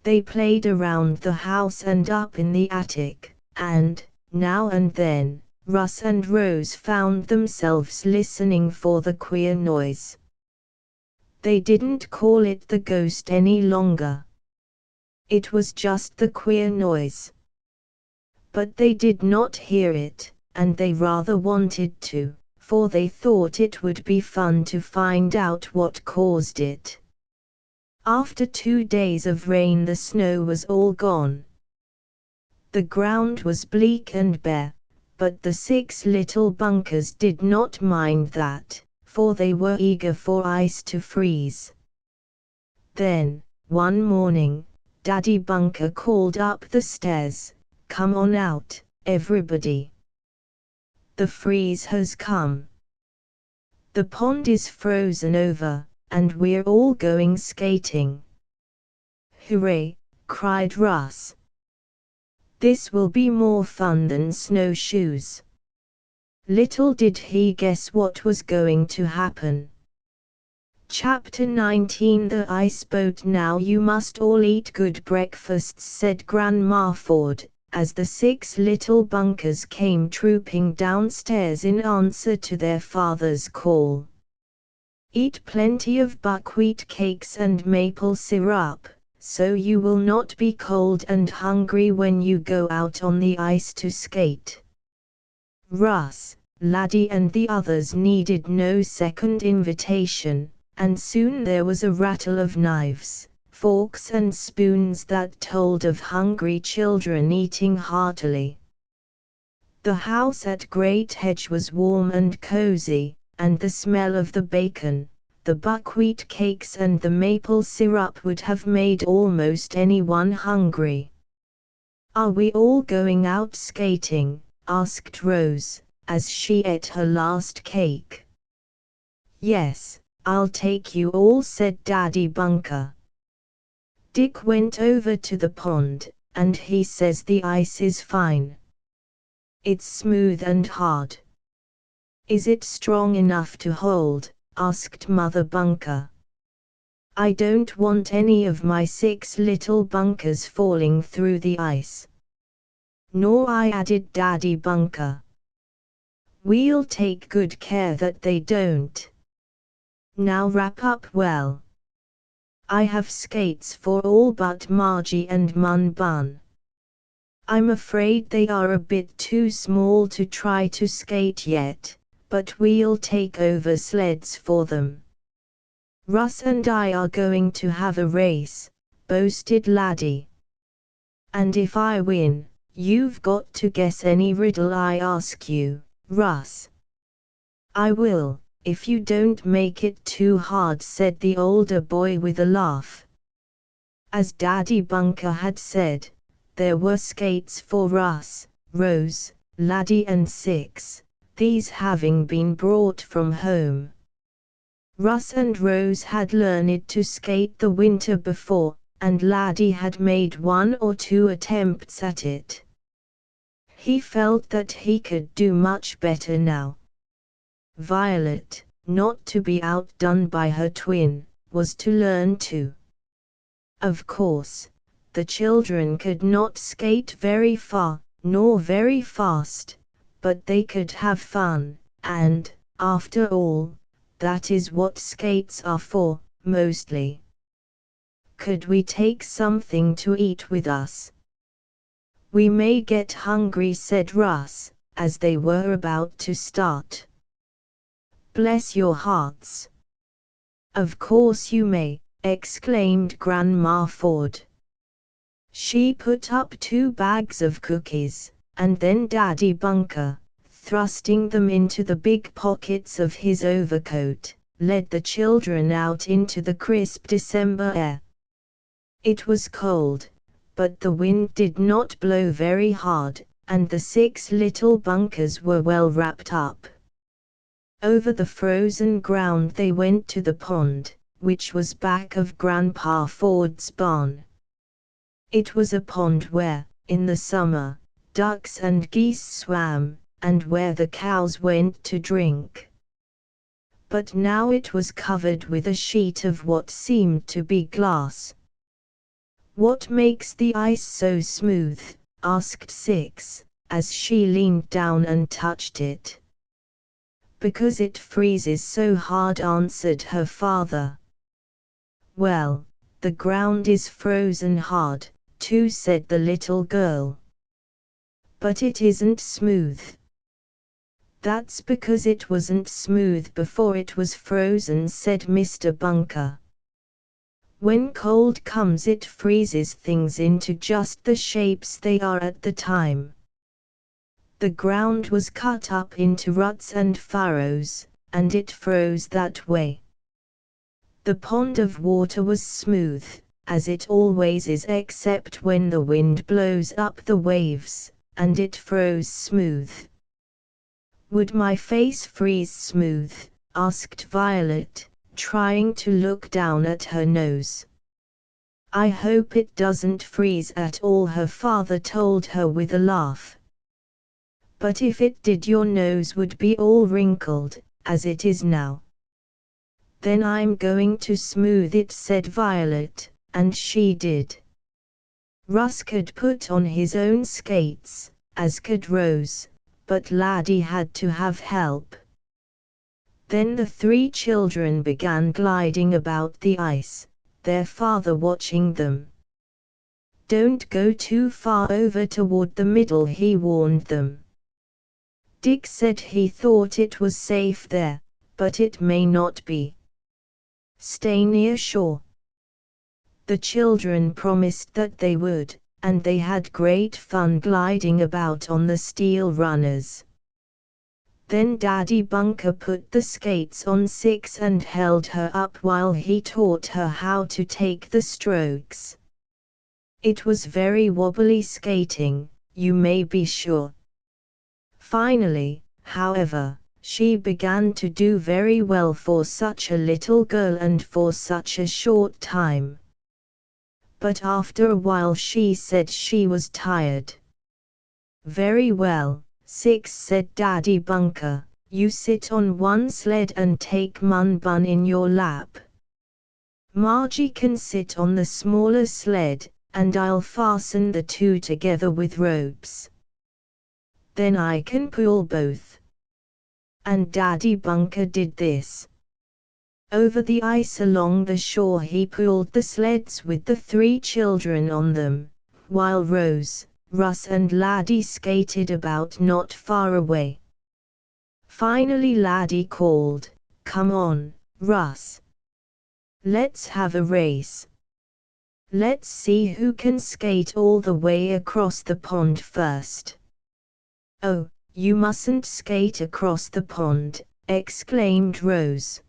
S1: They played around the house and up in the attic, and, now and then, Russ and Rose found themselves listening for the queer noise. They didn't call it the ghost any longer. It was just the queer noise. But they did not hear it, and they rather wanted to, for they thought it would be fun to find out what caused it. After 2 days of rain, the snow was all gone. The ground was bleak and bare, but the 6 little bunkers did not mind that, for they were eager for ice to freeze. Then, one morning, Daddy Bunker called up the stairs, "Come on out, everybody. The freeze has come. The pond is frozen over, and we're all going skating." "Hooray!" cried Russ. "This will be more fun than snowshoes." Little did he guess what was going to happen. Chapter 19 The Ice Boat. "Now you must all eat good breakfasts," said Grandma Ford, as the 6 little bunkers came trooping downstairs in answer to their father's call. "Eat plenty of buckwheat cakes and maple syrup, so you will not be cold and hungry when you go out on the ice to skate." Russ, Laddie and the others needed no second invitation, and soon there was a rattle of knives, forks and spoons that told of hungry children eating heartily. The house at Great Hedge was warm and cozy, and the smell of the bacon, the buckwheat cakes and the maple syrup would have made almost anyone hungry. "Are we all going out skating?" asked Rose, as she ate her last cake. "Yes, I'll take you all," said Daddy Bunker. Dick went over to the pond, and he says the ice is fine. It's smooth and hard. "Is it strong enough to hold?" asked Mother Bunker. "I don't want any of my 6 little bunkers falling through the ice." "Nor I," added Daddy Bunker. "We'll take good care that they don't. Now wrap up well. I have skates for all but Margie and Mun Bun. I'm afraid they are a bit too small to try to skate yet, but we'll take over sleds for them." "Russ and I are going to have a race," boasted Laddie. "And if I win, you've got to guess any riddle I ask you, Russ." "I will, if you don't make it too hard," said the older boy with a laugh. As Daddy Bunker had said, there were skates for Russ, Rose, Laddie and Six, these having been brought from home. Russ and Rose had learned to skate the winter before, and Laddie had made 1 or 2 attempts at it. He felt that he could do much better now. Violet, not to be outdone by her twin, was to learn too. Of course, the children could not skate very far, nor very fast, but they could have fun, and, after all, that is what skates are for, mostly. "Could we take something to eat with us? We may get hungry," said Russ, as they were about to start. "Bless your hearts! Of course you may," exclaimed Grandma Ford. She put up 2 bags of cookies, and then Daddy Bunker, thrusting them into the big pockets of his overcoat, led the children out into the crisp December air. It was cold, but the wind did not blow very hard, and the 6 little bunkers were well wrapped up. Over the frozen ground they went to the pond, which was back of Grandpa Ford's barn. It was a pond where, in the summer, ducks and geese swam, and where the cows went to drink. But now it was covered with a sheet of what seemed to be glass. "What makes the ice so smooth?" asked Six, as she leaned down and touched it. "Because it freezes so hard," answered her father. "Well, the ground is frozen hard, too," said the little girl. "But it isn't smooth." "That's because it wasn't smooth before it was frozen," said Mr. Bunker. "When cold comes it freezes things into just the shapes they are at the time. The ground was cut up into ruts and furrows, and it froze that way. The pond of water was smooth, as it always is except when the wind blows up the waves, and it froze smooth." "Would my face freeze smooth?" asked Violet, trying to look down at her nose. "I hope it doesn't freeze at all," her father told her with a laugh. "But if it did, your nose would be all wrinkled, as it is now." "Then I'm going to smooth it," said Violet, and she did. Russ could put on his own skates, as could Rose, but Laddie had to have help. Then the 3 children began gliding about the ice, their father watching them. "Don't go too far over toward the middle," he warned them. Dick said he thought it was safe there, but it may not be. "Stay near shore." The children promised that they would, and they had great fun gliding about on the steel runners. Then Daddy Bunker put the skates on Six and held her up while he taught her how to take the strokes. It was very wobbly skating, you may be sure. Finally, however, she began to do very well for such a little girl and for such a short time. But after a while she said she was tired. "Very well," Six said Daddy Bunker, "you sit on one sled and take Mun Bun in your lap. Margie can sit on the smaller sled, and I'll fasten the two together with ropes. Then I can pull both." And Daddy Bunker did this. Over the ice along the shore he pulled the sleds with the three children on them, while Rose, Russ and Laddie skated about not far away. Finally Laddie called, "Come on, Russ. Let's have a race. Let's see who can skate all the way across the pond first." "Oh, you mustn't skate across the pond," exclaimed Rose.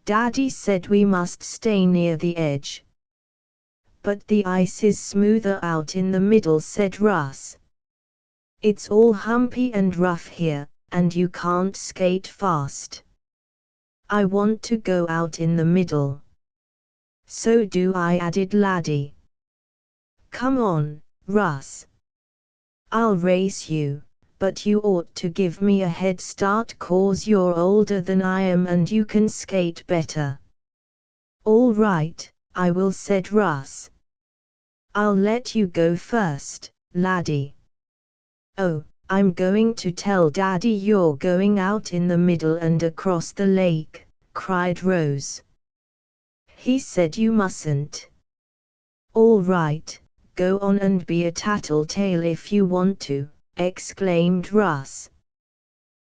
S1: "Daddy said we must stay near the edge." "But the ice is smoother out in the middle," said Russ. "It's all humpy and rough here, and you can't skate fast." "I want to go out in the middle." "So do I," added Laddie. "Come on, Russ. I'll race you, but you ought to give me a head start 'cause you're older than I am and you can skate better." "All right, I will," said Russ. "I'll let you go first, Laddie." "Oh, I'm going to tell Daddy you're going out in the middle and across the lake," cried Rose. "He said you mustn't." "All right, go on and be a tattletale if you want to," exclaimed Russ.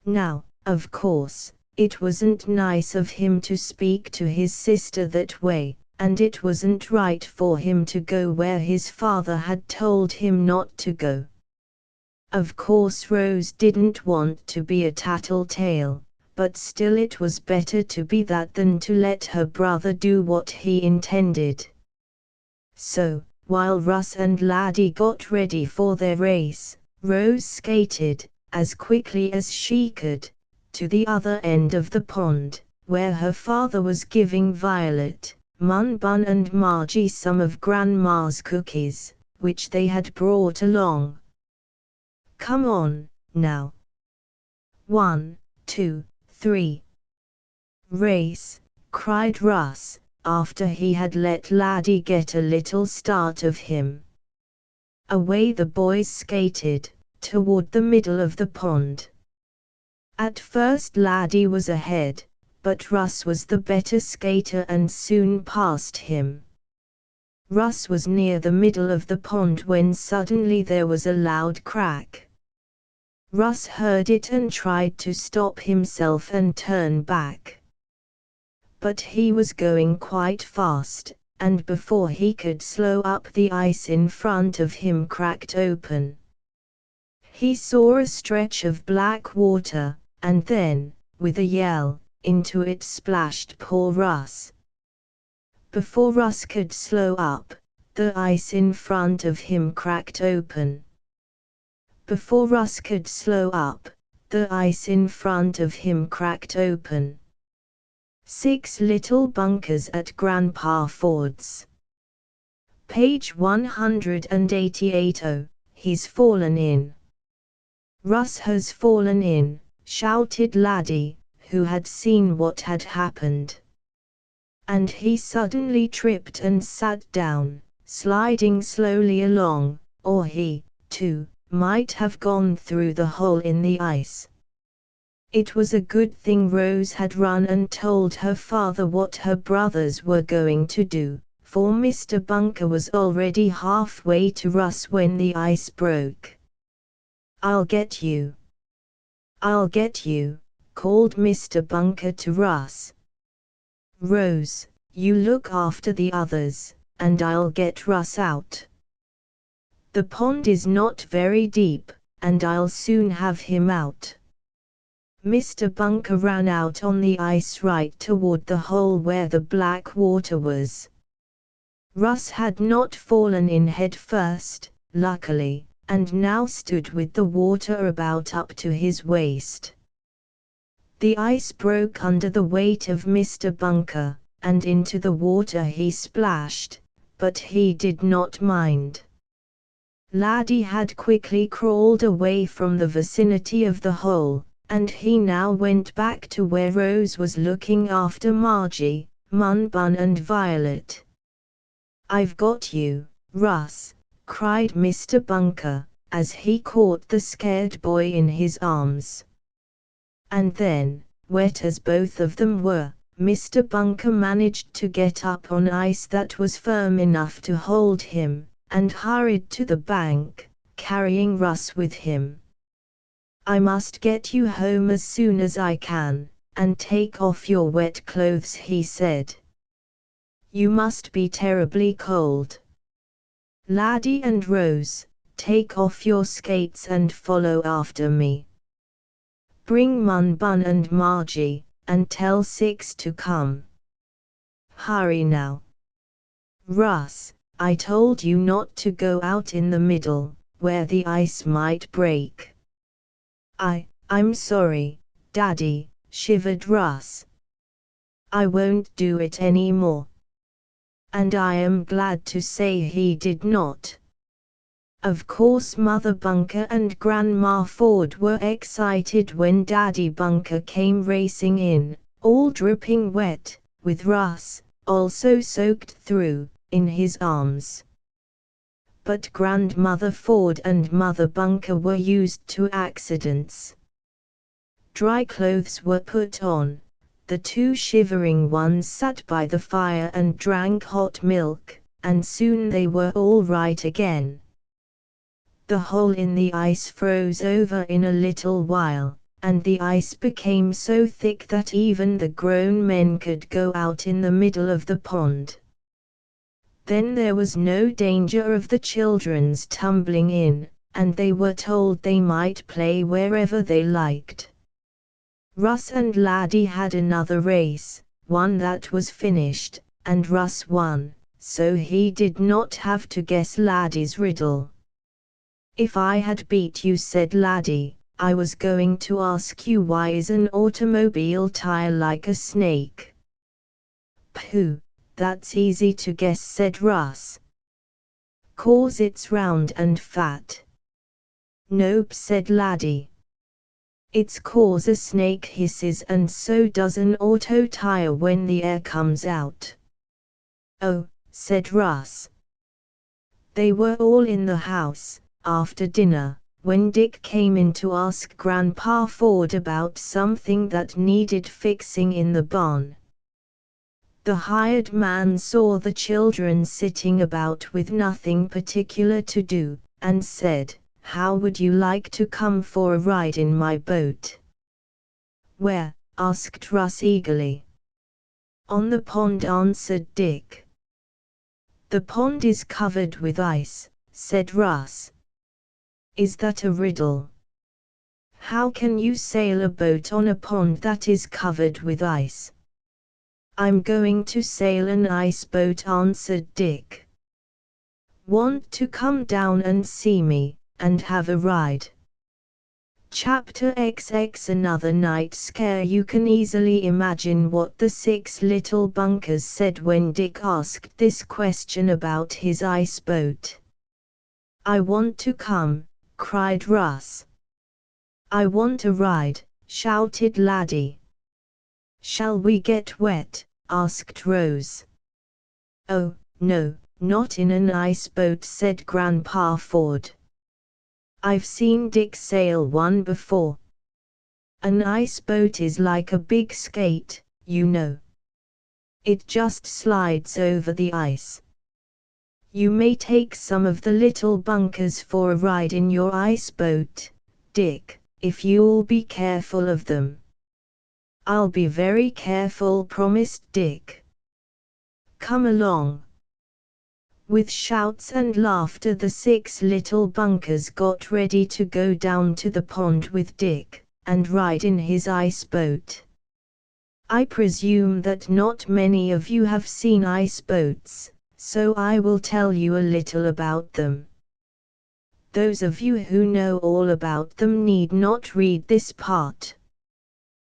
S1: Now, of course, it wasn't nice of him to speak to his sister that way, and it wasn't right for him to go where his father had told him not to go. Of course Rose didn't want to be a tattletale, but still it was better to be that than to let her brother do what he intended. So, while Russ and Laddie got ready for their race, Rose skated, as quickly as she could, to the other end of the pond, where her father was giving Violet, Mun Bun and Margie some of Grandma's cookies, which they had brought along. "Come on, now. 1, 2, 3. Race," cried Russ, after he had let Laddie get a little start of him. Away the boys skated, toward the middle of the pond. At first Laddie was ahead, but Russ was the better skater and soon passed him. Russ was near the middle of the pond when suddenly there was a loud crack. Russ heard it and tried to stop himself and turn back. But he was going quite fast, and before he could slow up the ice in front of him cracked open. He saw a stretch of black water, and then, with a yell, into it splashed poor Russ. Before Russ could slow up, the ice in front of him cracked open. Before Russ could slow up, the ice in front of him cracked open. 6 Little Bunkers at Grandpa Ford's. Page 188. Oh, he's fallen in. "Russ has fallen in," shouted Laddie, who had seen what had happened. And he suddenly tripped and sat down, sliding slowly along, or he, too, might have gone through the hole in the ice. It was a good thing Rose had run and told her father what her brothers were going to do, for Mr. Bunker was already halfway to Russ when the ice broke. "I'll get you. I'll get you," called Mr. Bunker to Russ. "Rose, you look after the others, and I'll get Russ out." The pond is not very deep, and I'll soon have him out." Mr. Bunker ran out on the ice right toward the hole where the black water was. Russ had not fallen in head first, luckily, and now stood with the water about up to his waist. The ice broke under the weight of Mr. Bunker, and into the water he splashed, but he did not mind. Laddie had quickly crawled away from the vicinity of the hole, and he now went back to where Rose was looking after Margie, Mun Bun and Violet. "I've got you, Russ," cried Mr. Bunker, as he caught the scared boy in his arms. And then, wet as both of them were, Mr. Bunker managed to get up on ice that was firm enough to hold him, and hurried to the bank, carrying Russ with him. "I must get you home as soon as I can, and take off your wet clothes," he said. "You must be terribly cold. Laddie and Rose, take off your skates and follow after me. Bring Mun Bun and Margie, and tell Six to come. Hurry now. Russ, I told you not to go out in the middle, where the ice might break." I'm sorry, Daddy," shivered Russ. "I won't do it anymore." And I am glad to say he did not. Of course Mother Bunker and Grandma Ford were excited when Daddy Bunker came racing in, all dripping wet, with Russ, also soaked through, in his arms. But Grandmother Ford and Mother Bunker were used to accidents. Dry clothes were put on. The two shivering ones sat by the fire and drank hot milk, and soon they were all right again. The hole in the ice froze over in a little while, and the ice became so thick that even the grown men could go out in the middle of the pond. Then there was no danger of the children's tumbling in, and they were told they might play wherever they liked. Russ and Laddie had another race, one that was finished, and Russ won, so he did not have to guess Laddie's riddle. "If I had beat you," said Laddie, "I was going to ask you why is an automobile tire like a snake?" "Pooh, that's easy to guess," said Russ. "'Cause it's round and fat." "Nope," said Laddie. "It's 'cause a snake hisses and so does an auto tire when the air comes out." "Oh," said Russ. They were all in the house, after dinner, when Dick came in to ask Grandpa Ford about something that needed fixing in the barn. The hired man saw the children sitting about with nothing particular to do, and said, "How would you like to come for a ride in my boat?" "Where?" asked Russ eagerly. "On the pond," answered Dick. "The pond is covered with ice," said Russ. "Is that a riddle? How can you sail a boat on a pond that is covered with ice?" "I'm going to sail an ice boat," answered Dick. "Want to come down and see me, and have a ride?" Chapter XX Another night scare. You can easily imagine what the 6 little bunkers said when Dick asked this question about his ice boat. "I want to come," cried Russ. "I want a ride," shouted Laddie. "Shall we get wet?" asked Rose. "Oh, no, not in an ice boat," said Grandpa Ford. "I've seen Dick sail one before. An ice boat is like a big skate, you know. It just slides over the ice. You may take some of the little bunkers for a ride in your ice boat, Dick, if you'll be careful of them." "I'll be very careful," promised Dick. "Come along." With shouts and laughter the 6 little bunkers got ready to go down to the pond with Dick, and ride in his ice boat. I presume that not many of you have seen ice boats, so I will tell you a little about them. Those of you who know all about them need not read this part.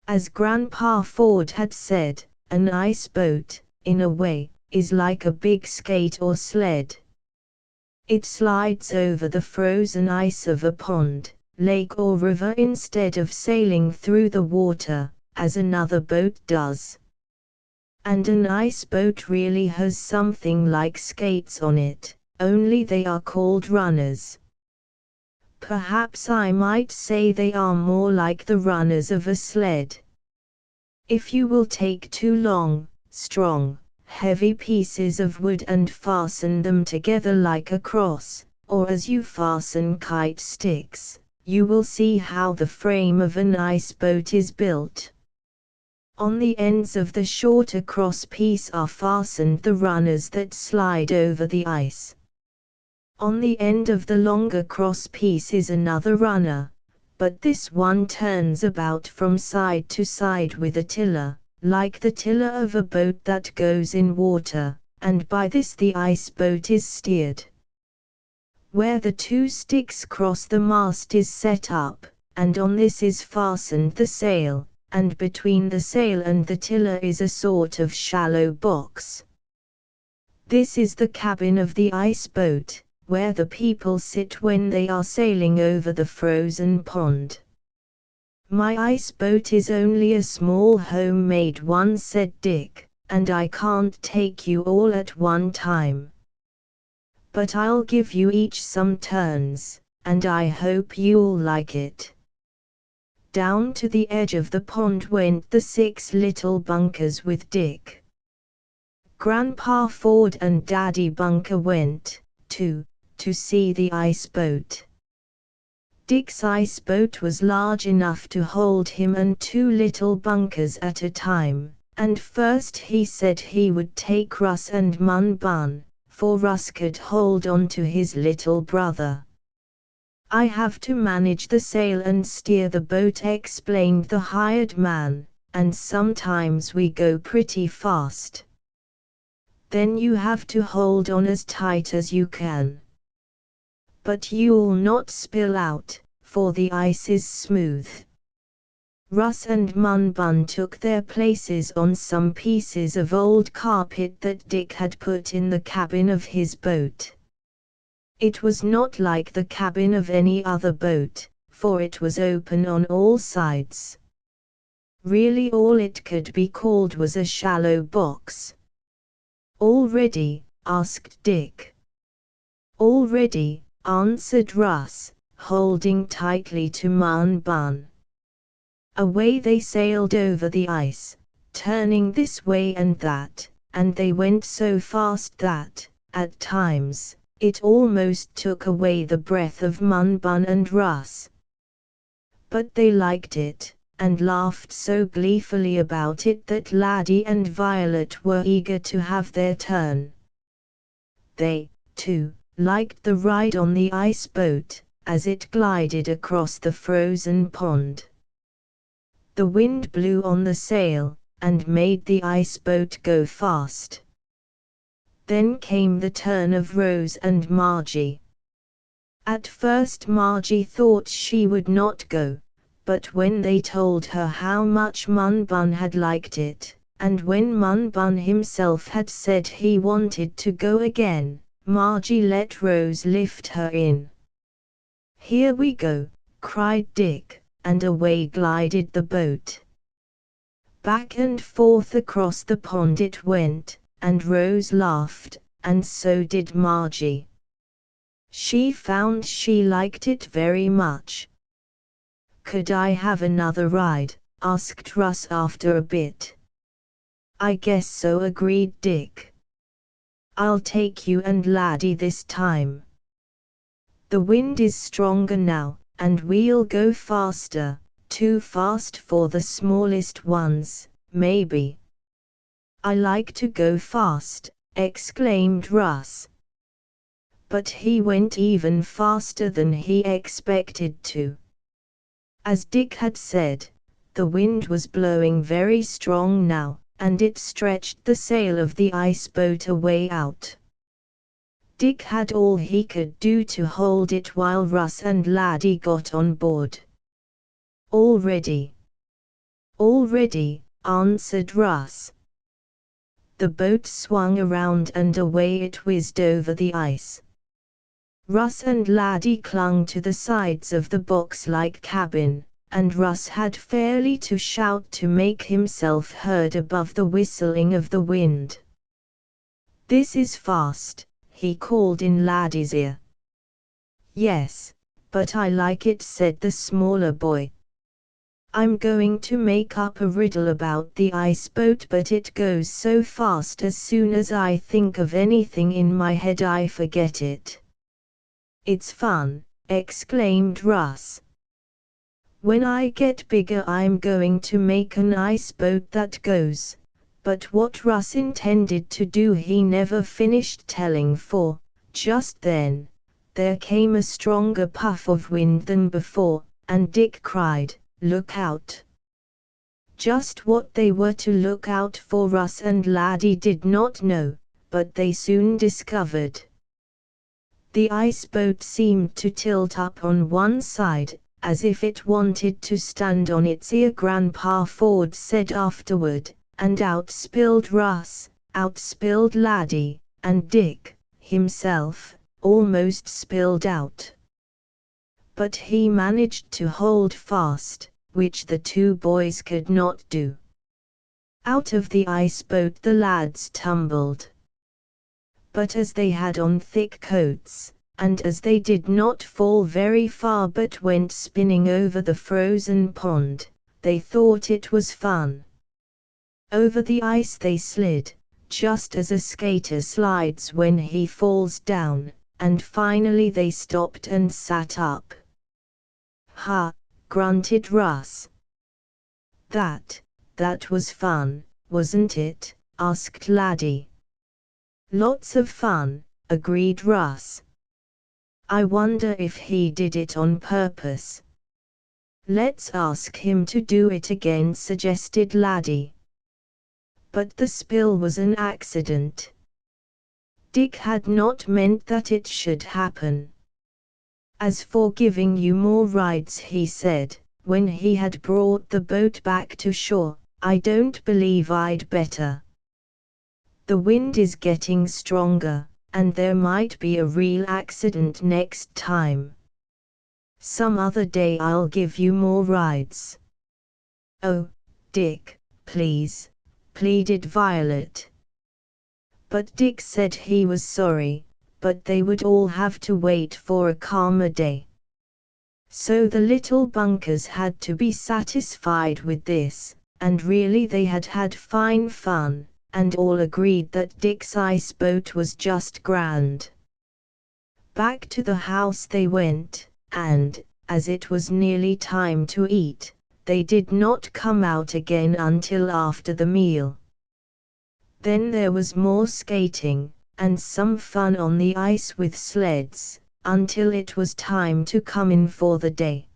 S1: As Grandpa Ford had said, an ice boat, in a way, is like a big skate or sled. It slides over the frozen ice of a pond, lake or river instead of sailing through the water, as another boat does. And an ice boat really has something like skates on it, only they are called runners. Perhaps I might say they are more like the runners of a sled. If you will take 2 long, strong, heavy pieces of wood and fasten them together like a cross, or as you fasten kite sticks, you will see how the frame of an ice boat is built. On the ends of the shorter cross piece are fastened the runners that slide over the ice. On the end of the longer cross piece is another runner, but this one turns about from side to side with a tiller, like the tiller of a boat that goes in water, and by this the ice boat is steered. Where the 2 sticks cross the mast is set up, and on this is fastened the sail, and between the sail and the tiller is a sort of shallow box. This is the cabin of the ice boat, where the people sit when they are sailing over the frozen pond. My ice boat is only a small homemade one, said Dick, and I can't take you all at one time. But I'll give you each some turns, and I hope you'll like it. Down to the edge of the pond went the 6 little bunkers with Dick. Grandpa Ford and Daddy Bunker went, too, to see the ice boat. Dick's ice boat was large enough to hold him and 2 little bunkers at a time, and first he said he would take Russ and Mun Bun, for Russ could hold on to his little brother. I have to manage the sail and steer the boat, explained the hired man, and sometimes we go pretty fast. Then you have to hold on as tight as you can. But you'll not spill out, for the ice is smooth. Russ and Mun Bun took their places on some pieces of old carpet that Dick had put in the cabin of his boat. It was not like the cabin of any other boat, for it was open on all sides. Really all it could be called was a shallow box. "All ready?" asked Dick. "All ready," answered Russ, holding tightly to Mun Bun. Away they sailed over the ice, turning this way and that, and they went so fast that, at times, it almost took away the breath of Mun Bun and Russ. But they liked it, and laughed so gleefully about it that Laddie and Violet were eager to have their turn. They, too, liked the ride on the ice boat, as it glided across the frozen pond. The wind blew on the sail, and made the ice boat go fast. Then came the turn of Rose and Margie. At first Margie thought she would not go, but when they told her how much Mun Bun had liked it, and when Mun Bun himself had said he wanted to go again, Margie let Rose lift her in. "Here we go," cried Dick, and away glided the boat. Back and forth across the pond it went, and Rose laughed, and so did Margie. She found she liked it very much. "Could I have another ride?" asked Russ after a bit. "I guess so," agreed Dick. "I'll take you and Laddie this time. The wind is stronger now, and we'll go faster, too fast for the smallest ones, maybe." "I like to go fast," exclaimed Russ. but he went even faster than he expected to. As Dick had said, the wind was blowing very strong now, and it stretched the sail of the ice boat away out. Dick had all he could do to hold it while Russ and Laddie got on board. "All ready." "All ready," answered Russ. The boat swung around and away it whizzed over the ice. Russ and Laddie clung to the sides of the box-like cabin, and Russ had fairly to shout to make himself heard above the whistling of the wind. "This is fast," he called in Laddie's ear. "Yes, but I like it," said the smaller boy. "I'm going to make up a riddle about the ice boat, but it goes so fast as soon as I think of anything in my head I forget it." "It's fun," exclaimed Russ. "When I get bigger I'm going to make an ice boat that goes." But what Russ intended to do he never finished telling, for, just then, there came a stronger puff of wind than before, and Dick cried, "Look out!" Just what they were to look out for Russ and Laddie did not know, but they soon discovered. The ice boat seemed to tilt up on one side, as if it wanted to stand on its ear, Grandpa Ford said afterward, and out spilled Russ, out spilled Laddie, and Dick, himself, almost spilled out. But he managed to hold fast, which the two boys could not do. Out of the ice boat the lads tumbled. But as they had on thick coats, and as they did not fall very far but went spinning over the frozen pond, they thought it was fun. Over the ice they slid, just as a skater slides when he falls down, and finally they stopped and sat up. "Ha!" grunted Russ. That was fun, wasn't it?" asked Laddie. "Lots of fun," agreed Russ. "I wonder if he did it on purpose." "Let's ask him to do it again," suggested Laddie. But the spill was an accident. Dick had not meant that it should happen. "As for giving you more rides," he said, when he had brought the boat back to shore, "I don't believe I'd better. The wind is getting stronger, and there might be a real accident next time. Some other day I'll give you more rides." "Oh, Dick, please," pleaded Violet. But Dick said he was sorry, but they would all have to wait for a calmer day. So the little bunkers had to be satisfied with this, and really they had had fine fun, and all agreed that Dick's ice boat was just grand. Back to the house they went, and, as it was nearly time to eat, they did not come out again until after the meal. Then there was more skating, and some fun on the ice with sleds, until it was time to come in for the day.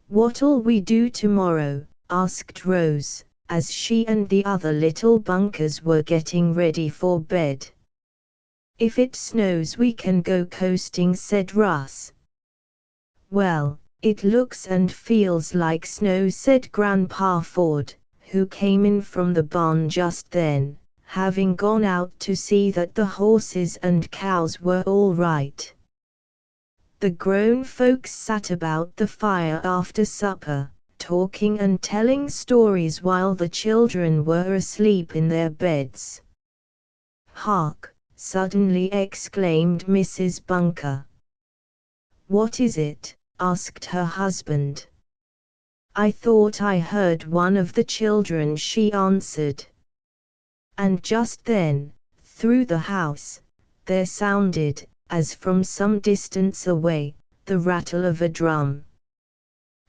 S1: "What'll we do tomorrow?" asked Rose, as she and the other little bunkers were getting ready for bed. "If it snows we can go coasting," said Russ. "Well, it looks and feels like snow," said Grandpa Ford, who came in from the barn just then, having gone out to see that the horses and cows were all right. The grown folks sat about the fire after supper, talking and telling stories while the children were asleep in their beds. "Hark!" suddenly exclaimed Mrs. Bunker. "What is it?" asked her husband. "I thought I heard one of the children," she answered. And just then, through the house, there sounded, as from some distance away, the rattle of a drum.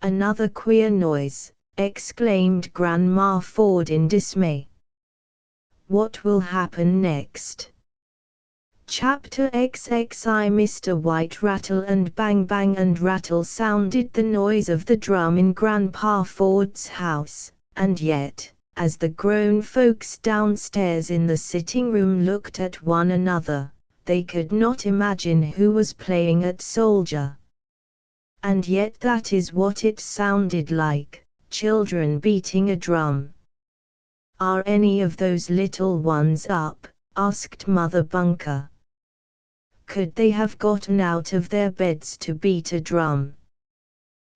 S1: "Another queer noise," exclaimed Grandma Ford in dismay. "What will happen next?" Chapter XXI. Mr. White rattle and bang bang and rattle sounded the noise of the drum in Grandpa Ford's house, and yet, as the grown folks downstairs in the sitting room looked at one another, they could not imagine who was playing at soldier. And yet that is what it sounded like, children beating a drum. "Are any of those little ones up?" asked Mother Bunker. "Could they have gotten out of their beds to beat a drum?"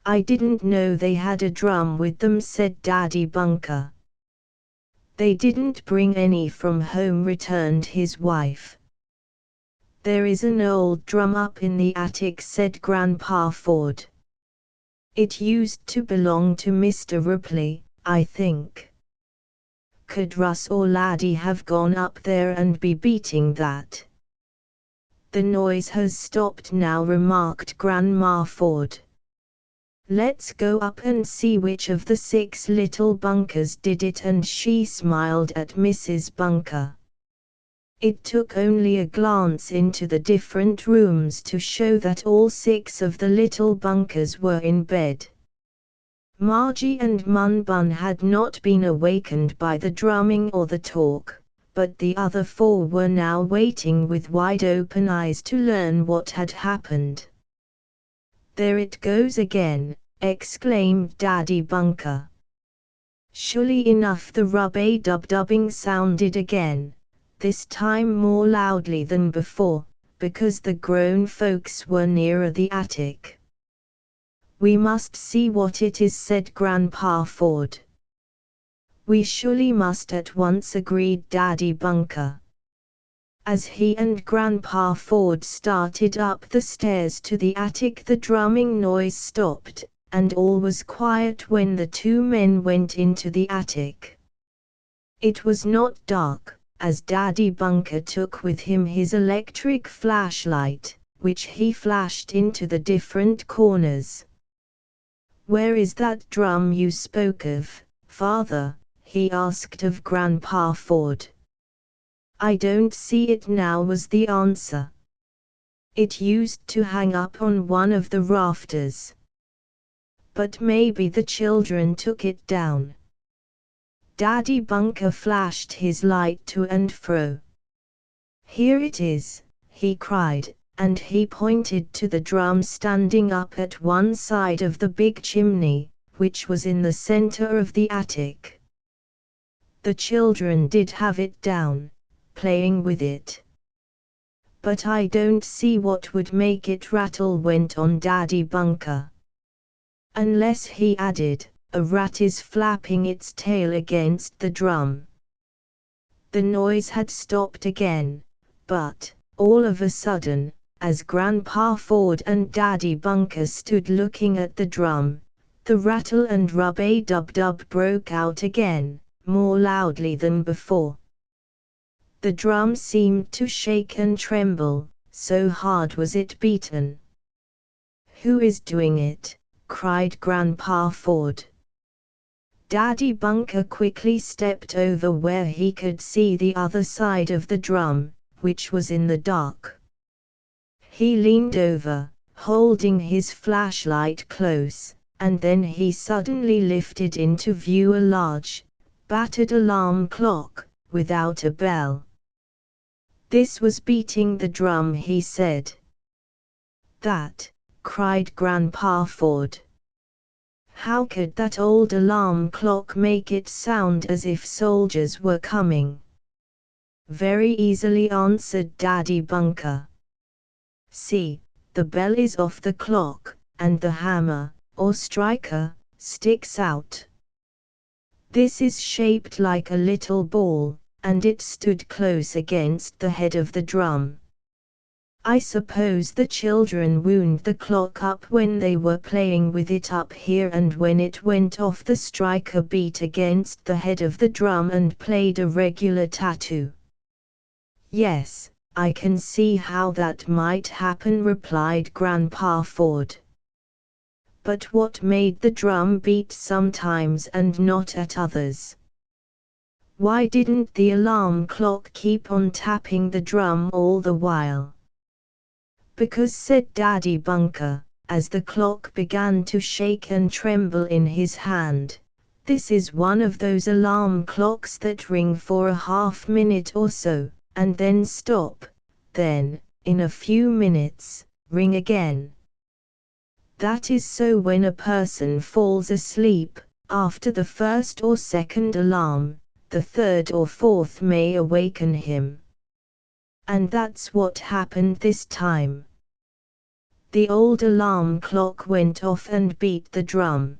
S1: "I didn't know they had a drum with them," said Daddy Bunker. "They didn't bring any from home," returned his wife. "There is an old drum up in the attic," said Grandpa Ford. "It used to belong to Mr. Ripley, I think. Could Russ or Laddie have gone up there and be beating that?" "The noise has stopped now," remarked Grandma Ford. "Let's go up and see which of the 6 little Bunkers did it," and she smiled at Mrs. Bunker. It took only a glance into the different rooms to show that all 6 of the little Bunkers were in bed. Margie and Mun Bun had not been awakened by the drumming or the talk, but the other 4 were now waiting with wide-open eyes to learn what had happened. "There it goes again," exclaimed Daddy Bunker. Surely enough, the rub-a-dub-dubbing sounded again, this time more loudly than before, because the grown folks were nearer the attic. "We must see what it is," said Grandpa Ford. "We surely must at once," agreed Daddy Bunker. As he and Grandpa Ford started up the stairs to the attic, the drumming noise stopped, and all was quiet when the 2 men went into the attic. It was not dark, as Daddy Bunker took with him his electric flashlight, which he flashed into the different corners. "Where is that drum you spoke of, Father?" he asked of Grandpa Ford. "I don't see it now," was the answer. "It used to hang up on one of the rafters. But maybe the children took it down." Daddy Bunker flashed his light to and fro. "Here it is," he cried, and he pointed to the drum standing up at one side of the big chimney, which was in the center of the attic. The children did have it down, playing with it. "But I don't see what would make it rattle," went on Daddy Bunker. "Unless," he added, "a rat is flapping its tail against the drum." The noise had stopped again, but, all of a sudden, as Grandpa Ford and Daddy Bunker stood looking at the drum, the rattle and rub-a-dub-dub broke out again, more loudly than before. The drum seemed to shake and tremble, so hard was it beaten. "Who is doing it?" cried Grandpa Ford. Daddy Bunker quickly stepped over where he could see the other side of the drum, which was in the dark. He leaned over, holding his flashlight close, and then he suddenly lifted into view a large, battered alarm clock, without a bell. "This was beating the drum," he said. "That!" cried Grandpa Ford. "How could that old alarm clock make it sound as if soldiers were coming?" "Very easily," answered Daddy Bunker. "See, the bell is off the clock, and the hammer, or striker, sticks out. This is shaped like a little ball, and it stood close against the head of the drum. I suppose the children wound the clock up when they were playing with it up here, and when it went off the striker beat against the head of the drum and played a regular tattoo." "Yes, I can see how that might happen," replied Grandpa Ford. "But what made the drum beat sometimes and not at others?" Why didn't the alarm clock keep on tapping the drum all the while? Because, said Daddy Bunker, as the clock began to shake and tremble in his hand, this is one of those alarm clocks that ring for a half-minute or so, and then stop, then, in a few minutes, ring again. That is so when a person falls asleep, after the first or second alarm, the third or fourth may awaken him. And that's what happened this time. The old alarm clock went off and beat the drum.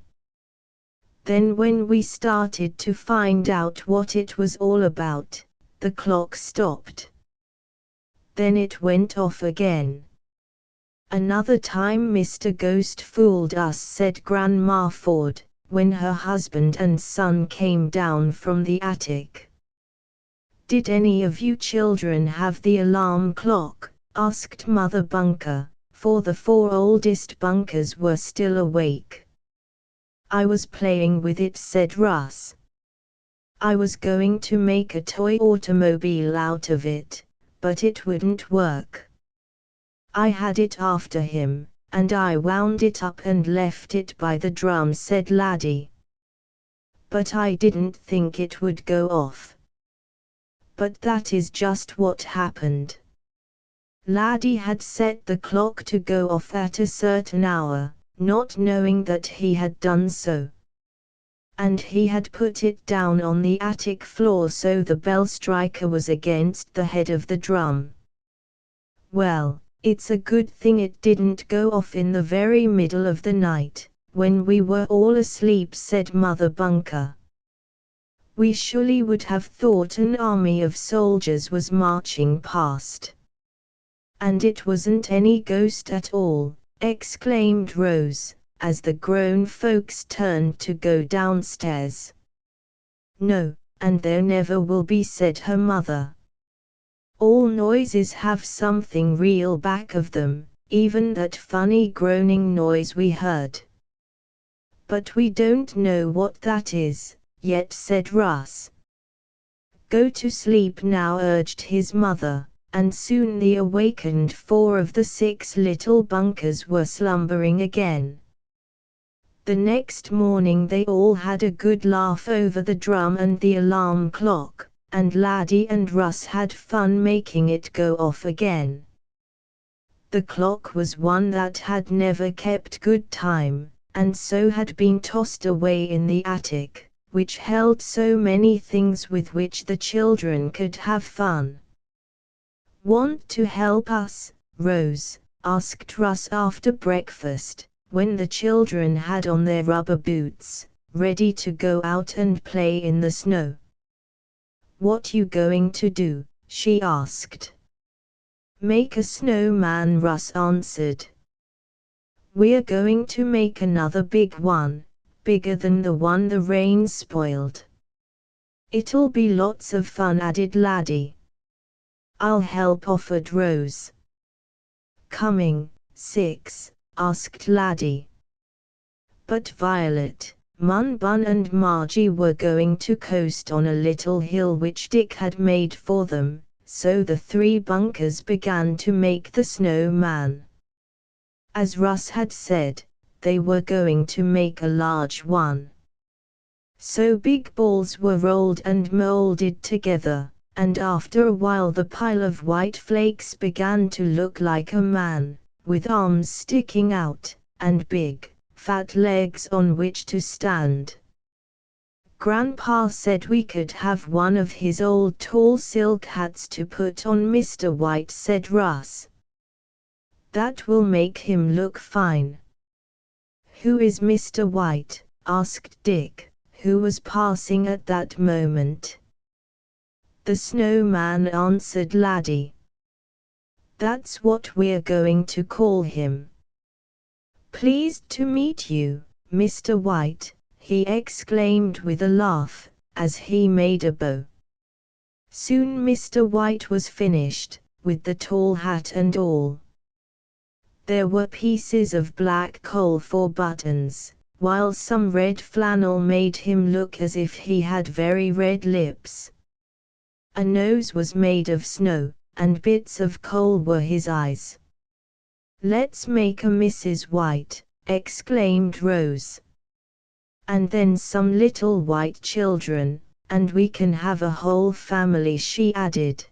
S1: Then when we started to find out what it was all about, the clock stopped. Then it went off again. Another time Mr. Ghost fooled us, said Grandma Ford, when her husband and son came down from the attic. Did any of you children have the alarm clock? Asked Mother Bunker, for the 4 oldest Bunkers were still awake. I was playing with it, said Russ. I was going to make a toy automobile out of it, but it wouldn't work. I had it after him, and I wound it up and left it by the drum, said Laddie. But I didn't think it would go off. But that is just what happened. Laddie had set the clock to go off at a certain hour, not knowing that he had done so. And he had put it down on the attic floor so the bell striker was against the head of the drum. Well, it's a good thing it didn't go off in the very middle of the night, when we were all asleep, said Mother Bunker. We surely would have thought an army of soldiers was marching past. And it wasn't any ghost at all, exclaimed Rose, as the grown folks turned to go downstairs. No, and there never will be, said her mother. All noises have something real back of them, even that funny groaning noise we heard. But we don't know what that is yet, said Russ. Go to sleep now, urged his mother, and soon the awakened 4 of the 6 little Bunkers were slumbering again. The next morning they all had a good laugh over the drum and the alarm clock, and Laddie and Russ had fun making it go off again. The clock was one that had never kept good time, and so had been tossed away in the attic, which held so many things with which the children could have fun. Want to help us, Rose? Asked Russ after breakfast, when the children had on their rubber boots, ready to go out and play in the snow. What you going to do? She asked. Make a snowman, Russ answered. We're going to make another big one, bigger than the one the rain spoiled. It'll be lots of fun, added Laddie. I'll help, offered Rose. Coming, 6? Asked Laddie. But Violet, Mun Bun and Margie were going to coast on a little hill which Dick had made for them, so the 3 Bunkers began to make the snowman. As Russ had said, they were going to make a large one. So big balls were rolled and molded together, and after a while the pile of white flakes began to look like a man, with arms sticking out, and big, fat legs on which to stand. Grandpa said we could have one of his old tall silk hats to put on Mr. White, said Russ. That will make him look fine. Who is Mr. White? Asked Dick, who was passing at that moment. The snowman, answered Laddie. That's what we're going to call him. Pleased to meet you, Mr. White, he exclaimed with a laugh, as he made a bow. Soon Mr. White was finished, with the tall hat and all. There were pieces of black coal for buttons, while some red flannel made him look as if he had very red lips. A nose was made of snow, and bits of coal were his eyes. "Let's make a Mrs. White," exclaimed Rose. "And then some little white children, and we can have a whole family," she added.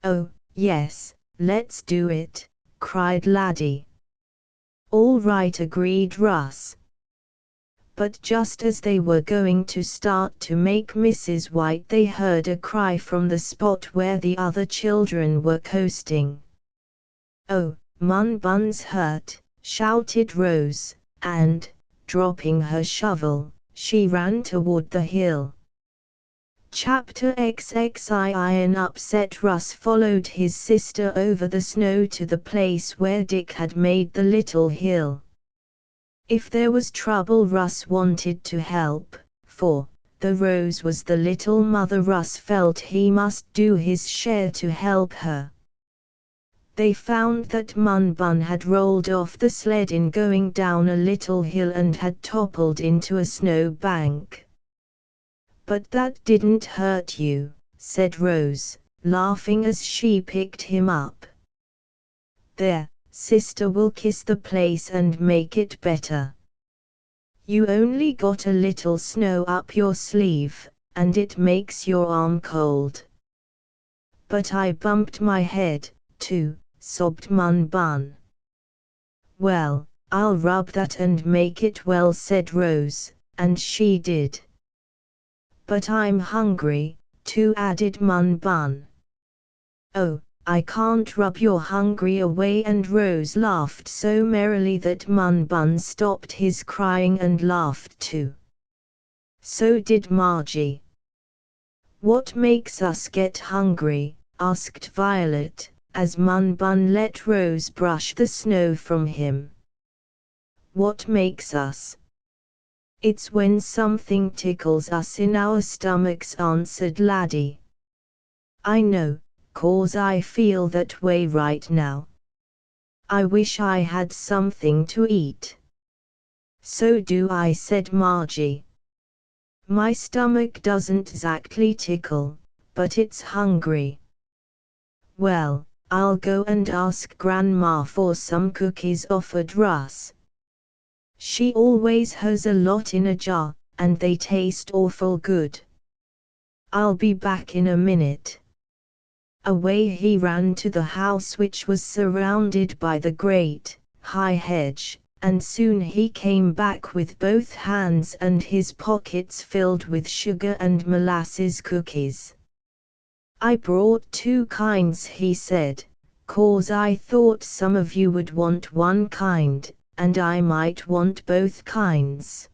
S1: "Oh, yes, let's do it," cried Laddie. "All right," agreed Russ. But just as they were going to start to make Mrs. White, they heard a cry from the spot where the other children were coasting. "Oh, Mun Bun's hurt," shouted Rose, and, dropping her shovel, she ran toward the hill. Chapter XXII. An upset Russ followed his sister over the snow to the place where Dick had made the little hill. If there was trouble, Russ wanted to help, for the Rose was the little mother. Russ felt he must do his share to help her. They found that Mun Bun had rolled off the sled in going down a little hill and had toppled into a snow bank. "But that didn't hurt you," said Rose, laughing as she picked him up. "There, sister will kiss the place and make it better. You only got a little snow up your sleeve, and it makes your arm cold." "But I bumped my head, too," sobbed Mun Bun. "Well, I'll rub that and make it well," said Rose, and she did. "But I'm hungry, too," added Mun Bun. "Oh, I can't rub your hungry away," and Rose laughed so merrily that Mun Bun stopped his crying and laughed too. So did Margie. "What makes us get hungry?" asked Violet, as Mun Bun let Rose brush the snow from him. "What makes us? It's when something tickles us in our stomachs," answered Laddie. "I know, 'cause I feel that way right now. I wish I had something to eat." "So do I," said Margie. "My stomach doesn't exactly tickle, but it's hungry." "Well, I'll go and ask Grandma for some cookies," offered Russ. "She always has a lot in a jar, and they taste awful good. I'll be back in a minute." Away he ran to the house, which was surrounded by the great, high hedge, and soon he came back with both hands and his pockets filled with sugar and molasses cookies. "I brought 2 kinds," he said, "'cause I thought some of you would want one kind, and I might want both kinds."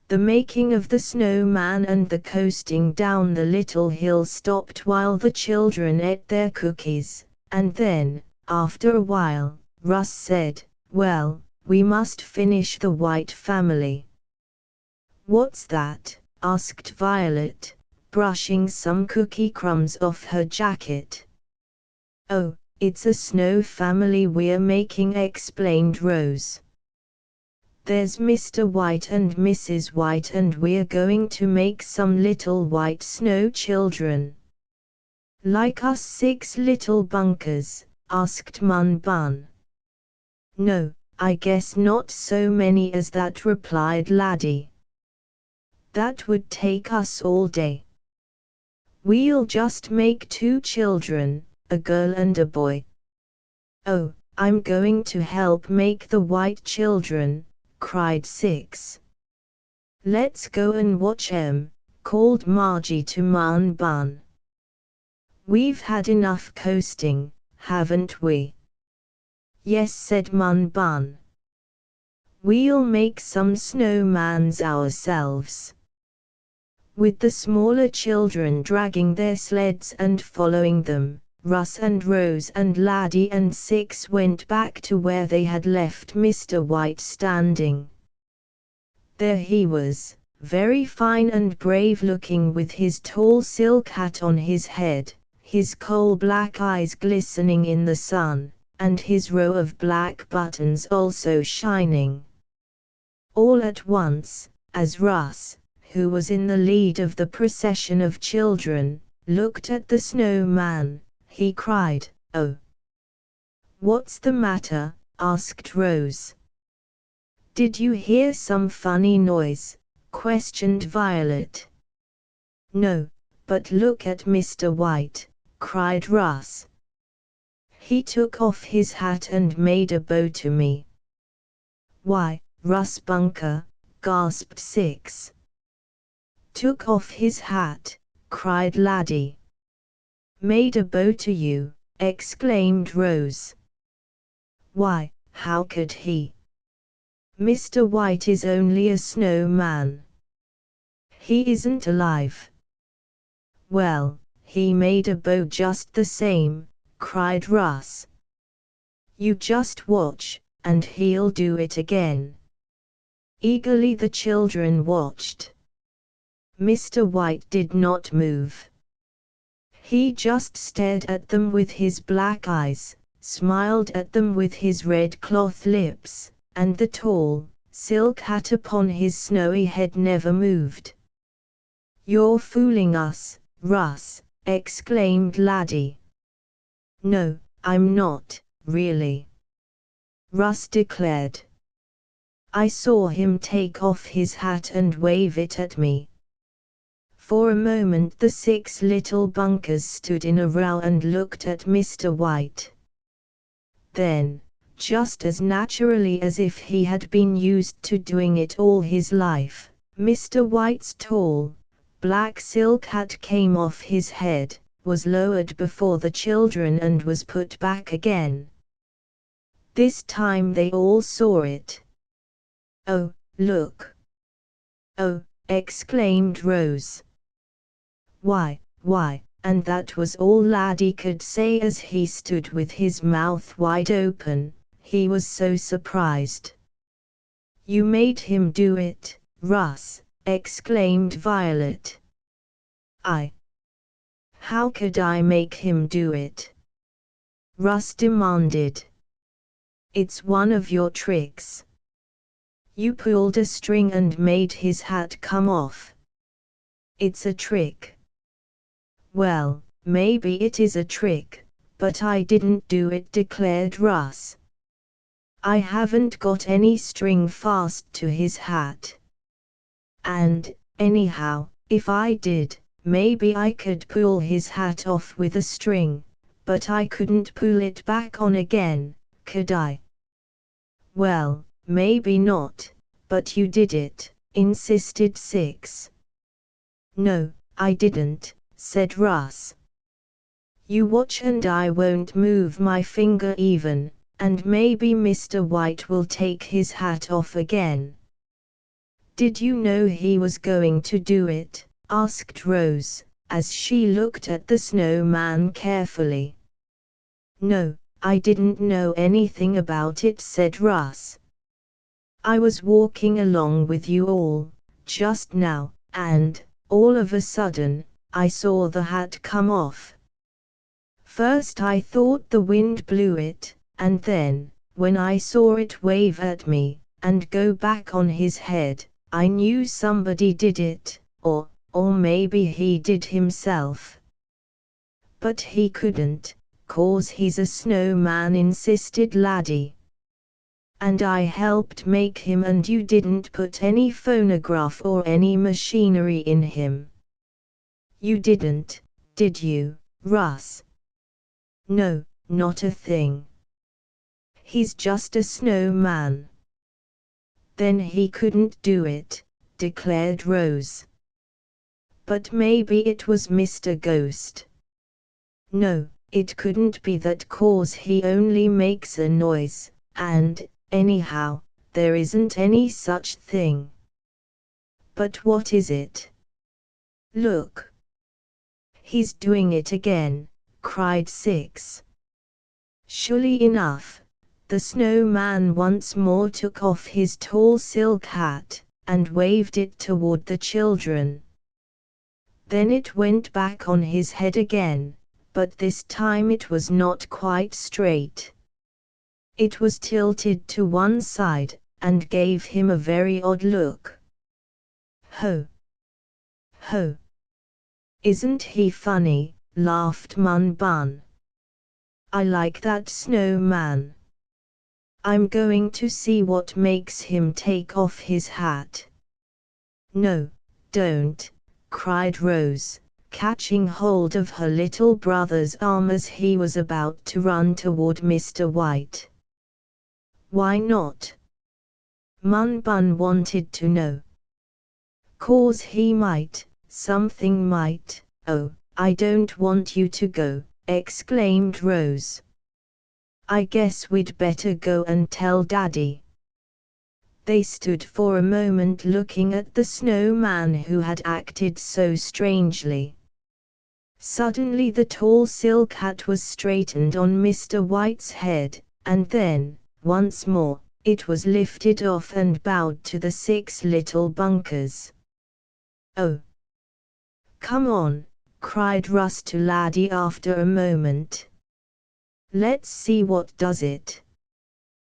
S1: The making of the snowman and the coasting down the little hill stopped while the children ate their cookies, and then, after a while, Russ said, "Well, we must finish the White family." "What's that?" asked Violet, brushing some cookie crumbs off her jacket. "Oh, it's a snow family we're making," explained Rose. "There's Mr. White and Mrs. White, and we're going to make some little white snow children." "Like us 6 little bunkers?" asked Mun Bun. "No, I guess not so many as that," replied Laddie. "That would take us all day. We'll just make 2 children, a girl and a boy." "Oh, I'm going to help make the white children," cried Six. "Let's go and watch 'em," called Margie to Mun Bun. "We've had enough coasting, haven't we?" "Yes," said Mun Bun. "We'll make some snowmans ourselves." With the smaller children dragging their sleds and following them, Russ and Rose and Laddie and Six went back to where they had left Mr. White standing. There he was, very fine and brave looking, with his tall silk hat on his head, his coal-black eyes glistening in the sun, and his row of black buttons also shining. All at once, as Russ, who was in the lead of the procession of children, looked at the snowman, he cried, "Oh! What's the matter?" asked Rose. "Did you hear some funny noise?" questioned Violet. "No, but look at Mr. White," cried Russ. "He took off his hat and made a bow to me." "Why, Russ Bunker," gasped Six. "Took off his hat," cried Laddie. "Made a bow to you," exclaimed Rose. "Why, how could he? Mr. White is only a snowman. He isn't alive." "Well, he made a bow just the same," cried Russ. "You just watch, and he'll do it again." Eagerly the children watched. Mr. White did not move. He just stared at them with his black eyes, smiled at them with his red cloth lips, and the tall, silk hat upon his snowy head never moved. "You're fooling us, Russ," exclaimed Laddie. "No, I'm not, really," Russ declared. "I saw him take off his hat and wave it at me." For a moment the 6 little bunkers stood in a row and looked at Mr. White. Then, just as naturally as if he had been used to doing it all his life, Mr. White's tall, black silk hat came off his head, was lowered before the children and was put back again. This time they all saw it. "Oh, look!" "Oh!" exclaimed Rose. Why, and that was all Laddie could say as he stood with his mouth wide open, he was so surprised. "You made him do it, Russ," exclaimed Violet. How could I make him do it?" Russ demanded. "It's one of your tricks. You pulled a string and made his hat come off. It's a trick." "Well, maybe it is a trick, but I didn't do it," declared Russ. "I haven't got any string fast to his hat. And, anyhow, if I did, maybe I could pull his hat off with a string, but I couldn't pull it back on again, could I?" "Well, maybe not, but you did it," insisted Six. "No, I didn't," said Russ. "You watch and I won't move my finger even, and maybe Mr. White will take his hat off again." "Did you know he was going to do it?" asked Rose, as she looked at the snowman carefully. "No, I didn't know anything about it," said Russ. "I was walking along with you all, just now, and, all of a sudden, I saw the hat come off. First I thought the wind blew it, and then, when I saw it wave at me, and go back on his head, I knew somebody did it, or maybe he did himself." "But he couldn't, 'cause he's a snowman," insisted Laddie. "And I helped make him, and you didn't put any phonograph or any machinery in him." "You didn't, did you, Russ?" "No, not a thing. He's just a snowman." "Then he couldn't do it," declared Rose. "But maybe it was Mr. Ghost." "No, it couldn't be that, 'cause he only makes a noise, and, anyhow, there isn't any such thing." "But what is it?" "Look. He's doing it again," cried Six. Surely enough, the snowman once more took off his tall silk hat, and waved it toward the children. Then it went back on his head again, but this time it was not quite straight. It was tilted to one side, and gave him a very odd look. Ho! Ho! Isn't he funny? Laughed Mun Bun. I like that snowman. I'm going to see what makes him take off his hat. No, don't, cried Rose, catching hold of her little brother's arm as he was about to run toward Mr. White. Why not? Mun Bun wanted to know. 'Cause he might, something might. Oh, I don't want you to go, exclaimed Rose. I guess we'd better go and tell Daddy. They stood for a moment looking at the snowman who had acted so strangely. Suddenly the tall silk hat was straightened on Mr. White's head, and then, once more, it was lifted off and bowed to the 6 little bunkers. Oh! Come on, cried Russ to Laddie after a moment. Let's see what does it.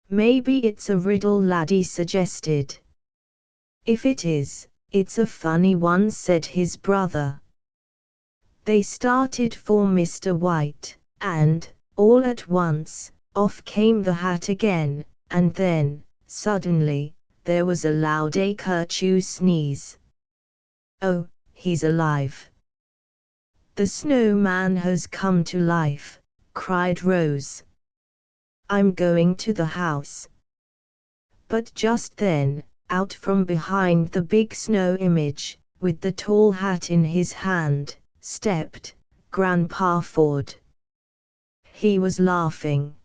S1: Maybe it's a riddle, Laddie suggested. If it is, it's a funny one, said his brother. They started for Mr. White, and, all at once, off came the hat again, and then, suddenly, there was a loud kerchoo sneeze. Oh, he's alive. The snowman has come to life, cried Rose. I'm going to the house. But just then, out from behind the big snow image, with the tall hat in his hand, stepped Grandpa Ford. He was laughing.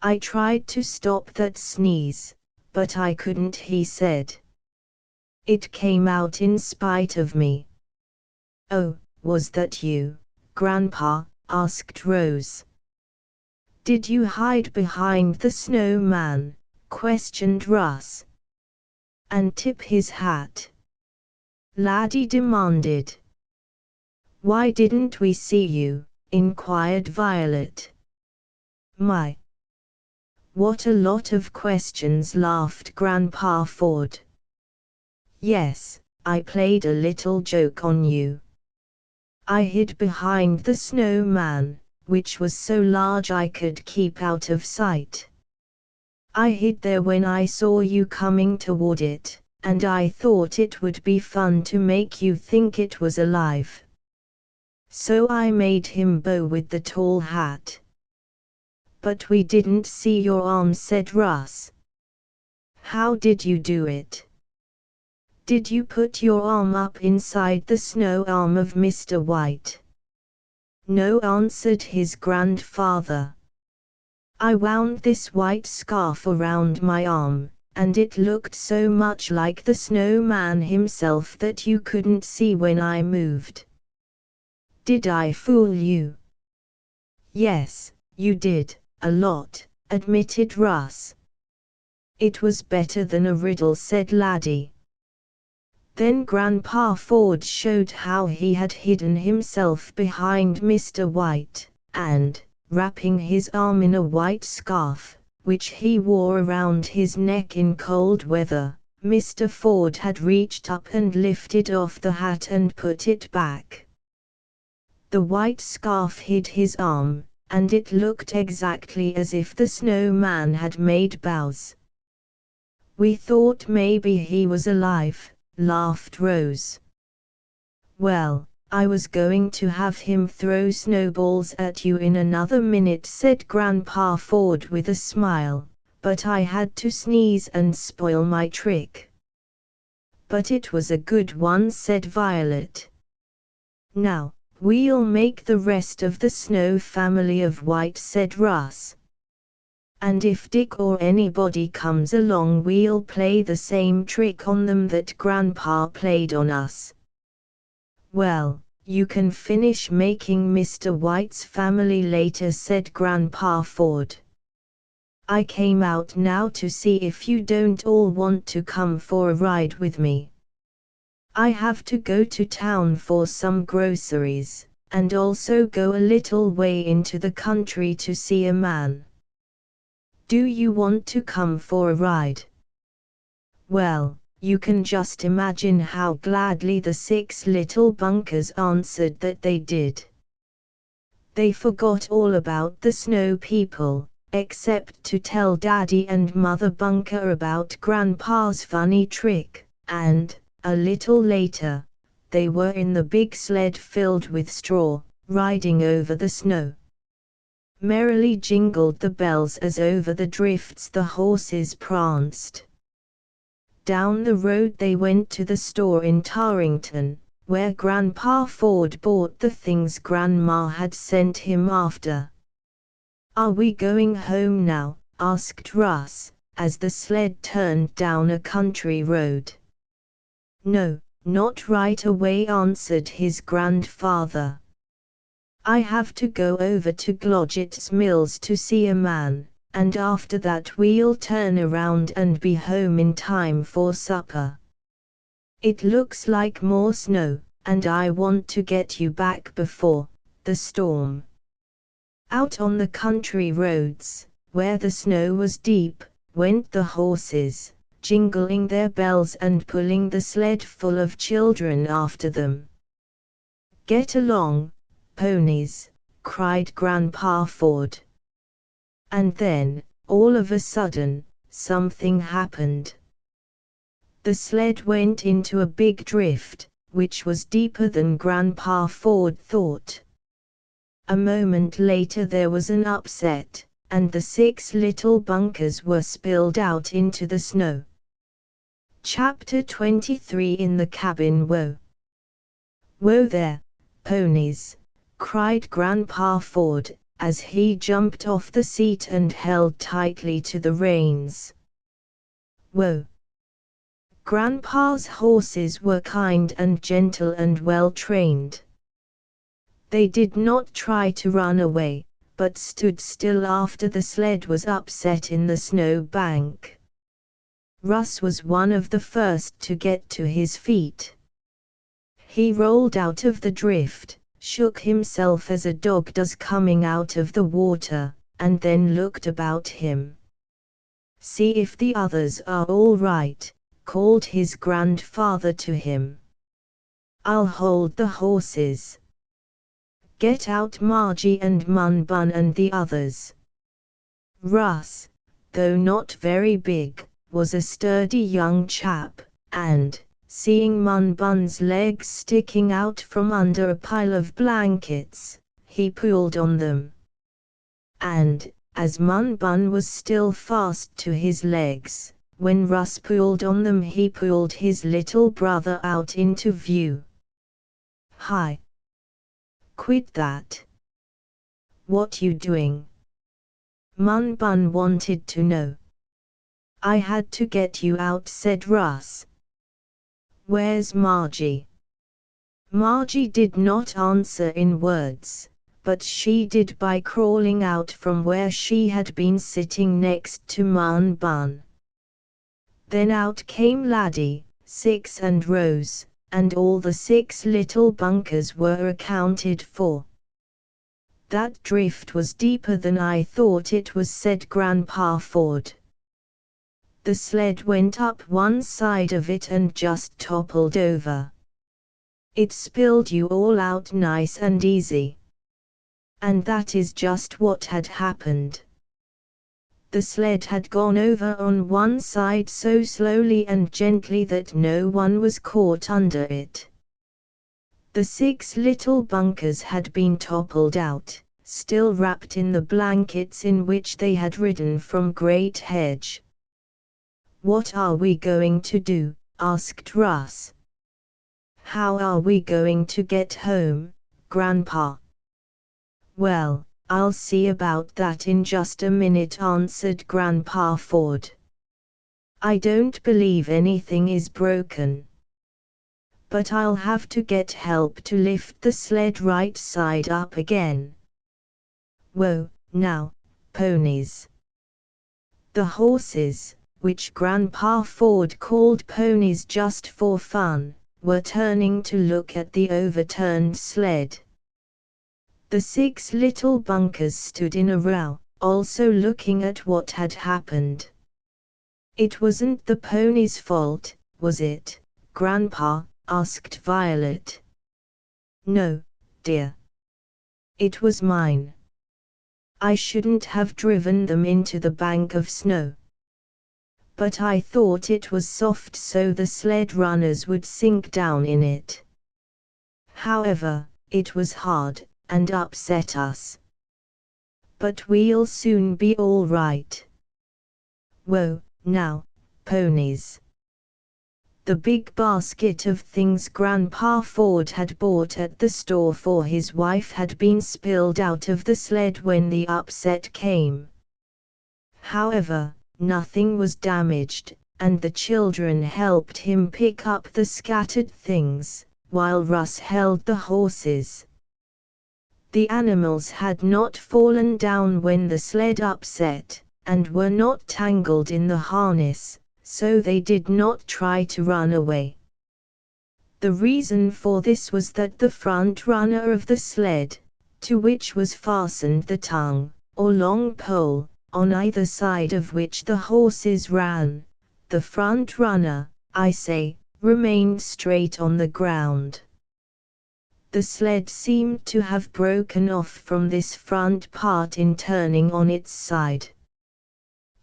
S1: I tried to stop that sneeze, but I couldn't, he said. It came out in spite of me. Oh, was that you, Grandpa? Asked Rose. Did you hide behind the snowman? Questioned Russ. And tip his hat? Laddie demanded. Why didn't we see you? Inquired Violet. My! What a lot of questions, laughed Grandpa Ford. Yes, I played a little joke on you. I hid behind the snowman, which was so large I could keep out of sight. I hid there when I saw you coming toward it, and I thought it would be fun to make you think it was alive. So I made him bow with the tall hat. But we didn't see your arm, said Russ. How did you do it? Did you put your arm up inside the snow arm of Mr. White? No, answered his grandfather. I wound this white scarf around my arm, and it looked so much like the snowman himself that you couldn't see when I moved. Did I fool you? Yes, you did, a lot, admitted Russ. It was better than a riddle, said Laddie. Then Grandpa Ford showed how he had hidden himself behind Mr. White, and, wrapping his arm in a white scarf, which he wore around his neck in cold weather, Mr. Ford had reached up and lifted off the hat and put it back. The white scarf hid his arm, and it looked exactly as if the snowman had made bows. We thought maybe he was alive, laughed Rose. Well, I was going to have him throw snowballs at you in another minute, said Grandpa Ford with a smile, but I had to sneeze and spoil my trick. But it was a good one, said Violet. Now, we'll make the rest of the Snow family of White, said Russ. And if Dick or anybody comes along, we'll play the same trick on them that Grandpa played on us. Well, you can finish making Mr. White's family later, said Grandpa Ford. I came out now to see if you don't all want to come for a ride with me. I have to go to town for some groceries, and also go a little way into the country to see a man. Do you want to come for a ride? Well, you can just imagine how gladly the 6 little bunkers answered that they did. They forgot all about the Snow People, except to tell Daddy and Mother Bunker about Grandpa's funny trick, and, a little later, they were in the big sled filled with straw, riding over the snow. Merrily jingled the bells as over the drifts the horses pranced. Down the road they went to the store in Tarrington, where Grandpa Ford bought the things Grandma had sent him after. "Are we going home now?" asked Russ, as the sled turned down a country road. "No, not right away," answered his grandfather. "I have to go over to Glodgett's Mills to see a man, and after that we'll turn around and be home in time for supper. It looks like more snow, and I want to get you back before the storm." Out on the country roads, where the snow was deep, went the horses, jingling their bells and pulling the sled full of children after them. "Get along, ponies!" cried Grandpa Ford. And then, all of a sudden, something happened. The sled went into a big drift, which was deeper than Grandpa Ford thought. A moment later there was an upset, and the 6 little bunkers were spilled out into the snow. Chapter 23 In the Cabin. Whoa! Whoa there, ponies! Cried Grandpa Ford, as he jumped off the seat and held tightly to the reins. Whoa! Grandpa's horses were kind and gentle and well trained. They did not try to run away, but stood still after the sled was upset in the snow bank. Russ was one of the first to get to his feet. He rolled out of the drift, shook himself as a dog does coming out of the water, and then looked about him. "See if the others are all right," called his grandfather to him. "I'll hold the horses. Get out Margie and Mun Bun and the others." Russ, though not very big, was a sturdy young chap, and, seeing Mun Bun's legs sticking out from under a pile of blankets, he pulled on them. And, as Mun Bun was still fast to his legs, when Russ pulled on them he pulled his little brother out into view. "Hi! Quit that! What you doing?" Mun Bun wanted to know. "I had to get you out," said Russ. "Where's Margie?" Margie did not answer in words, but she did by crawling out from where she had been sitting next to Mun Bun. Then out came Laddie, 6 and Rose, and all the 6 little bunkers were accounted for. "That drift was deeper than I thought it was," said Grandpa Ford. "The sled went up one side of it and just toppled over. It spilled you all out nice and easy." And that is just what had happened. The sled had gone over on one side so slowly and gently that no one was caught under it. The 6 little bunkers had been toppled out, still wrapped in the blankets in which they had ridden from Great Hedge. "What are we going to do?" asked Russ. "How are we going to get home, Grandpa?" "Well, I'll see about that in just a minute," answered Grandpa Ford. "I don't believe anything is broken. But I'll have to get help to lift the sled right side up again. Whoa, now, ponies!" The horses, which Grandpa Ford called ponies just for fun, were turning to look at the overturned sled. The 6 little bunkers stood in a row, also looking at what had happened. It wasn't the pony's fault, was it, Grandpa? Asked Violet. No, dear. It was mine. I shouldn't have driven them into the bank of snow. But I thought it was soft so the sled runners would sink down in it. However, it was hard, and upset us. But we'll soon be all right. Whoa, now, ponies. The big basket of things Grandpa Ford had bought at the store for his wife had been spilled out of the sled when the upset came. However, nothing was damaged, and the children helped him pick up the scattered things, while Russ held the horses. The animals had not fallen down when the sled upset, and were not tangled in the harness, so they did not try to run away. The reason for this was that the front runner of the sled, to which was fastened the tongue, or long pole, on either side of which the horses ran, the front runner, I say, remained straight on the ground. The sled seemed to have broken off from this front part in turning on its side.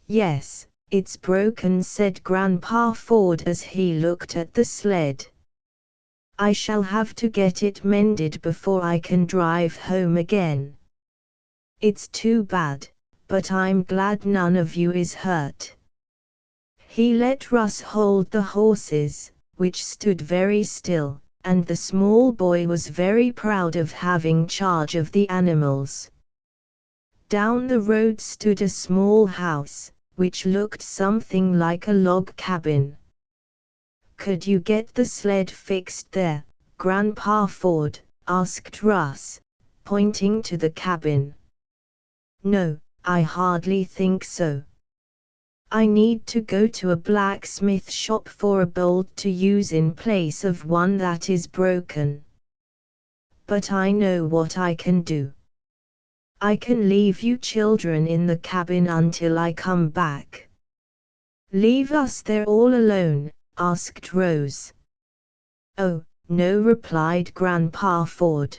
S1: Yes, it's broken, said Grandpa Ford as he looked at the sled. I shall have to get it mended before I can drive home again. It's too bad, but I'm glad none of you is hurt. He let Russ hold the horses, which stood very still, and the small boy was very proud of having charge of the animals. Down the road stood a small house, which looked something like a log cabin. Could you get the sled fixed there, Grandpa Ford? Asked Russ, pointing to the cabin. No, I hardly think so. I need to go to a blacksmith shop for a bolt to use in place of one that is broken. But I know what I can do. I can leave you children in the cabin until I come back. Leave us there all alone? Asked Rose. Oh, no, replied Grandpa Ford.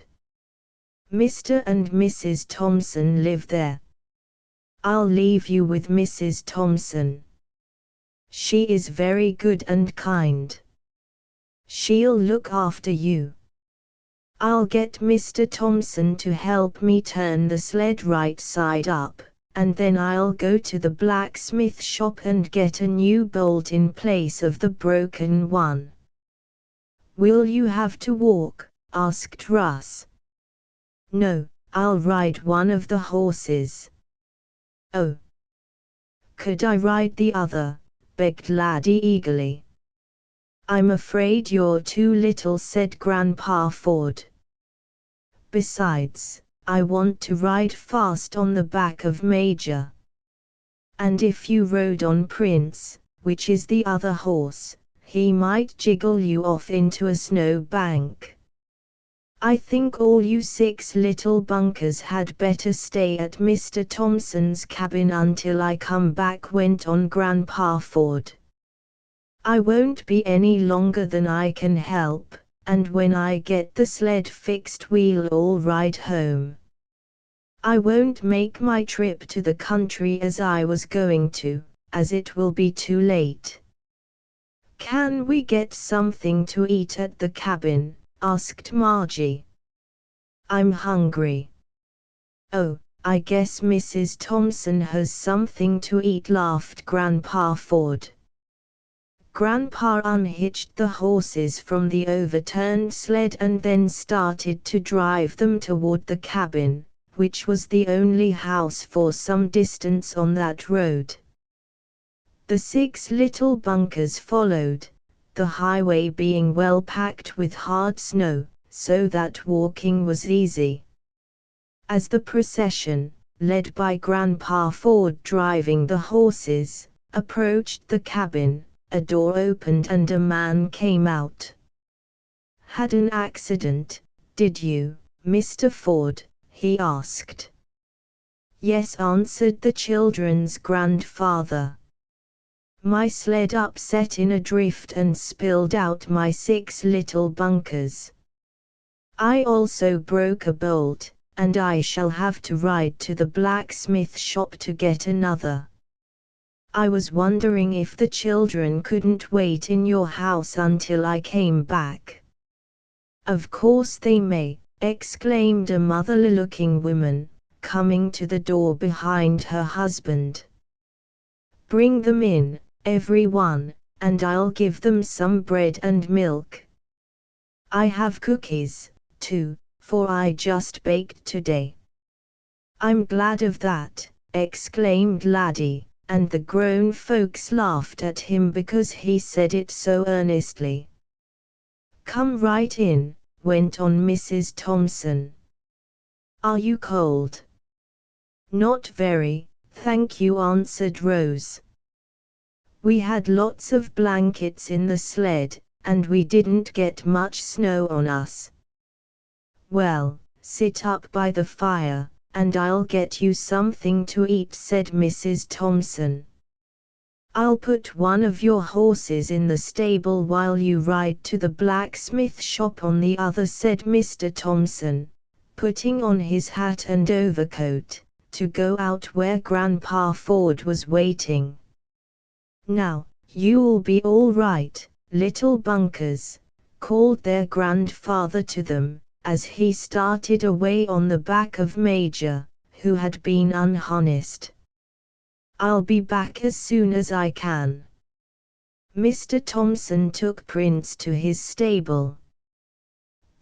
S1: Mr. and Mrs. Thompson live there. I'll leave you with Mrs. Thompson. She is very good and kind. She'll look after you. I'll get Mr. Thompson to help me turn the sled right side up, and then I'll go to the blacksmith shop and get a new bolt in place of the broken one. Will you have to walk? Asked Russ. No, I'll ride one of the horses. Oh. Could I ride the other? Begged Laddie eagerly. I'm afraid you're too little, said Grandpa Ford. Besides, I want to ride fast on the back of Major. And if you rode on Prince, which is the other horse, he might jiggle you off into a snow bank. I think all you 6 little bunkers had better stay at Mr. Thompson's cabin until I come back, went on Grandpa Ford. I won't be any longer than I can help, and when I get the sled fixed we'll all ride home. I won't make my trip to the country as I was going to, as it will be too late. Can we get something to eat at the cabin? Asked Margie. I'm hungry. Oh, I guess Mrs. Thompson has something to eat, laughed Grandpa Ford. Grandpa unhitched the horses from the overturned sled and then started to drive them toward the cabin, which was the only house for some distance on that road. The 6 little bunkers followed, the highway being well packed with hard snow, so that walking was easy. As the procession, led by Grandpa Ford driving the horses, approached the cabin, a door opened and a man came out. Had an accident, did you, Mr. Ford? He asked. Yes, answered the children's grandfather. My sled upset in a drift and spilled out my 6 little bunkers. I also broke a bolt, and I shall have to ride to the blacksmith shop to get another. I was wondering if the children couldn't wait in your house until I came back. Of course they may, exclaimed a motherly-looking woman, coming to the door behind her husband. Bring them in, everyone, and I'll give them some bread and milk. I have cookies, too, for I just baked today. I'm glad of that, exclaimed Laddie, and the grown folks laughed at him because he said it so earnestly. Come right in, went on Mrs. Thompson. Are you cold? Not very, thank you, answered Rose. We had lots of blankets in the sled, and we didn't get much snow on us. Well, sit up by the fire, and I'll get you something to eat, said Mrs. Thompson. I'll put one of your horses in the stable while you ride to the blacksmith shop on the other, said Mr. Thompson, putting on his hat and overcoat, to go out where Grandpa Ford was waiting. Now, you'll be all right, little bunkers, called their grandfather to them, as he started away on the back of Major, who had been unharnessed. I'll be back as soon as I can. Mr. Thompson took Prince to his stable.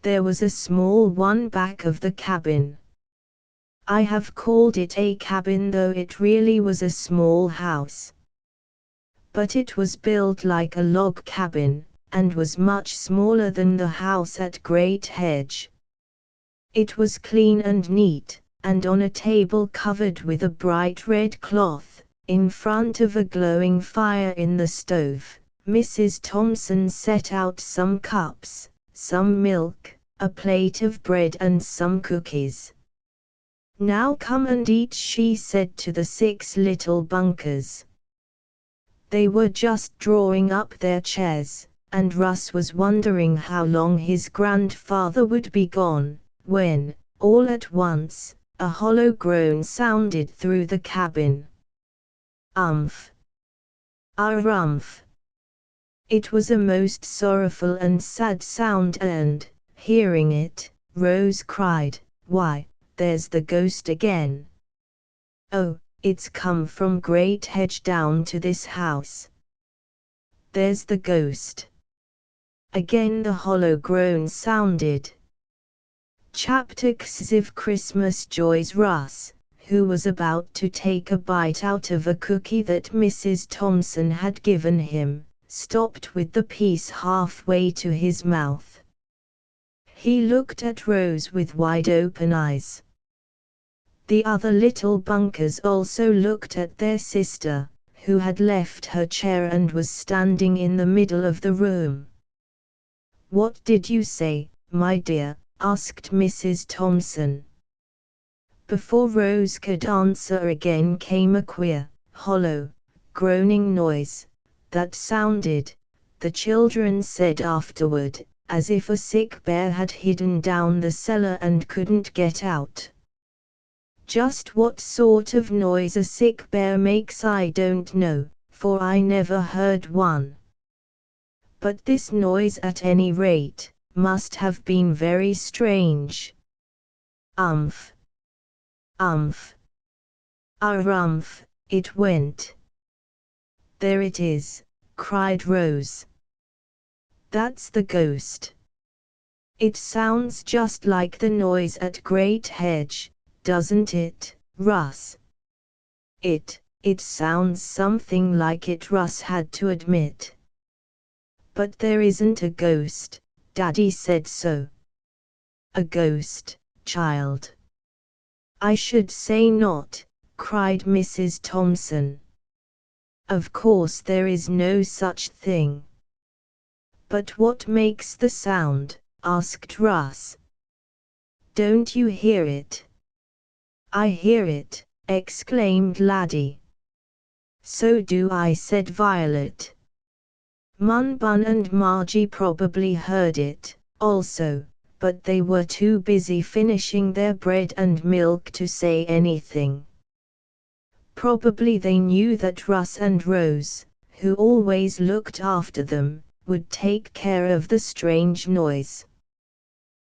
S1: There was a small one back of the cabin. I have called it a cabin, though it really was a small house. But it was built like a log cabin, and was much smaller than the house at Great Hedge. It was clean and neat, and on a table covered with a bright red cloth, in front of a glowing fire in the stove, Mrs. Thompson set out some cups, some milk, a plate of bread and some cookies. Now come and eat, she said to the 6 little bunkers. They were just drawing up their chairs, and Russ was wondering how long his grandfather would be gone, when, all at once, a hollow groan sounded through the cabin. Umph! Rumph! It was a most sorrowful and sad sound, and, hearing it, Rose cried, "Why, there's the ghost again! Oh, it's come from Great Hedge down to this house. There's the ghost!" Again the hollow groan sounded. Chapter 6 of Christmas Joys. Russ, who was about to take a bite out of a cookie that Mrs. Thompson had given him, stopped with the piece halfway to his mouth. He looked at Rose with wide-open eyes. The other little bunkers also looked at their sister, who had left her chair and was standing in the middle of the room. "What did you say, my dear?" asked Mrs. Thompson. Before Rose could answer, again came a queer, hollow, groaning noise, that sounded, the children said afterward, as if a sick bear had hidden down the cellar and couldn't get out. Just what sort of noise a sick bear makes I don't know, for I never heard one. But this noise, at any rate, must have been very strange. Umph! Umph! Rumph! It went. "There it is," cried Rose. "That's the ghost. It sounds just like the noise at Great Hedge, doesn't it, Russ?" It sounds something like it," Russ had to admit. "But there isn't a ghost, Daddy said so." "A ghost, child? I should say not," cried Mrs. Thompson. "Of course there is no such thing." "But what makes the sound?" asked Russ. "Don't you hear it?" "I hear it," exclaimed Laddie. So do I, said Violet. Mun Bun and Margie probably heard it, also, but they were too busy finishing their bread and milk to say anything. Probably they knew that Russ and Rose, who always looked after them, would take care of the strange noise.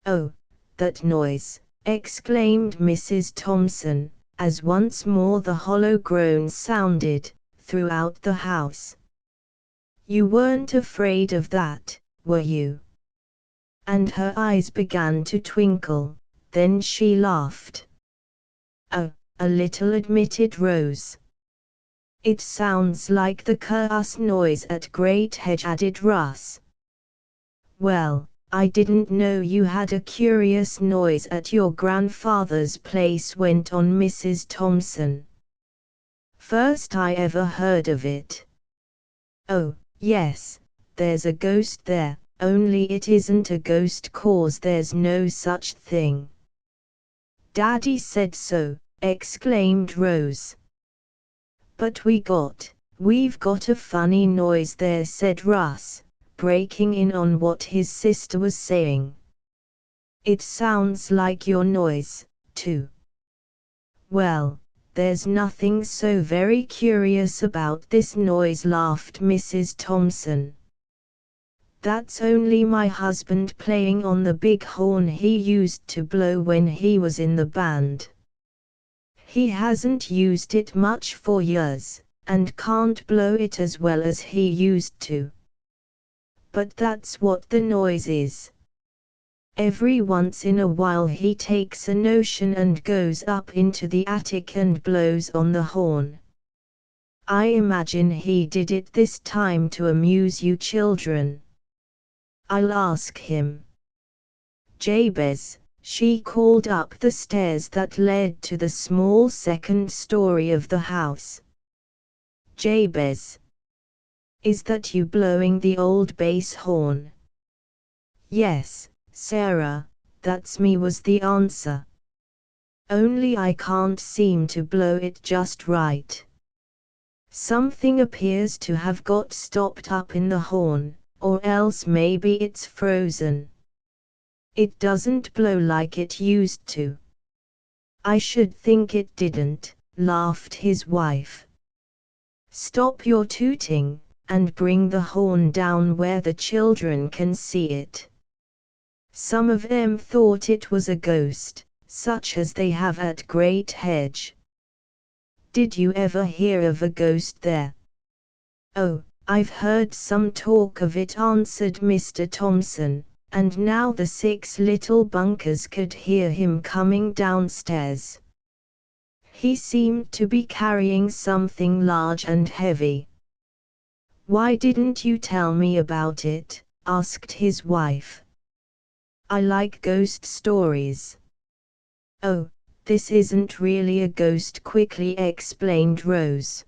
S1: "Oh, that noise!" exclaimed Mrs. Thompson, as once more the hollow groans sounded throughout the house. "You weren't afraid of that, were you?" And her eyes began to twinkle, then she laughed. "Oh, a little," admitted Rose. "It sounds like the chaos noise at Great Hedge," added Russ. "Well, I didn't know you had a curious noise at your grandfather's place," went on Mrs. Thompson. "First I ever heard of it." "Oh, yes, there's a ghost there, only it isn't a ghost 'cause there's no such thing." "Daddy said so," exclaimed Rose. "But we've got a funny noise there," said Russ, breaking in on what his sister was saying. "It sounds like your noise, too." "Well, there's nothing so very curious about this noise," laughed Mrs. Thompson. "That's only my husband playing on the big horn he used to blow when he was in the band. He hasn't used it much for years, and can't blow it as well as he used to. But that's what the noise is. Every once in a while he takes a notion and goes up into the attic and blows on the horn. I imagine he did it this time to amuse you children. I'll ask him." "Jabez," she called up the stairs that led to the small second story of the house. "Jabez, is that you blowing the old bass horn?" "Yes, Sarah, that's me," was the answer. "Only I can't seem to blow it just right. Something appears to have got stopped up in the horn, or else maybe it's frozen. It doesn't blow like it used to." "I should think it didn't," laughed his wife. "Stop your tooting, and bring the horn down where the children can see it." Some of them thought it was a ghost, such as they have at Great Hedge. "Did you ever hear of a ghost there?" "Oh, I've heard some talk of it," answered Mr. Thompson, and now the 6 little bunkers could hear him coming downstairs. He seemed to be carrying something large and heavy. "Why didn't you tell me about it?" asked his wife. "I like ghost stories." "Oh, this isn't really a ghost," quickly explained Rose.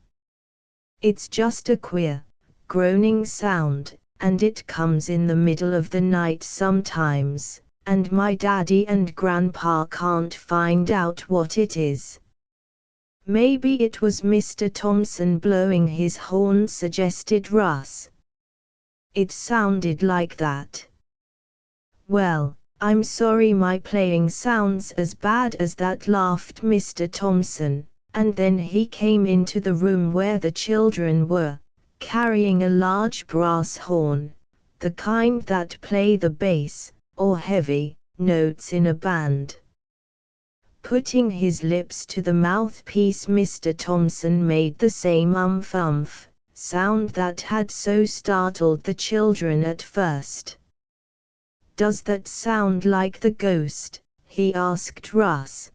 S1: "It's just a queer, groaning sound, and it comes in the middle of the night sometimes, and my daddy and grandpa can't find out what it is." "Maybe it was Mr. Thompson blowing his horn," suggested Russ. "It sounded like that." "Well, I'm sorry my playing sounds as bad as that," laughed Mr. Thompson, and then he came into the room where the children were, carrying a large brass horn, the kind that play the bass, or heavy, notes in a band. Putting his lips to the mouthpiece, Mr. Thompson made the same umph sound that had so startled the children at first. "Does that sound like the ghost?" he asked Russ.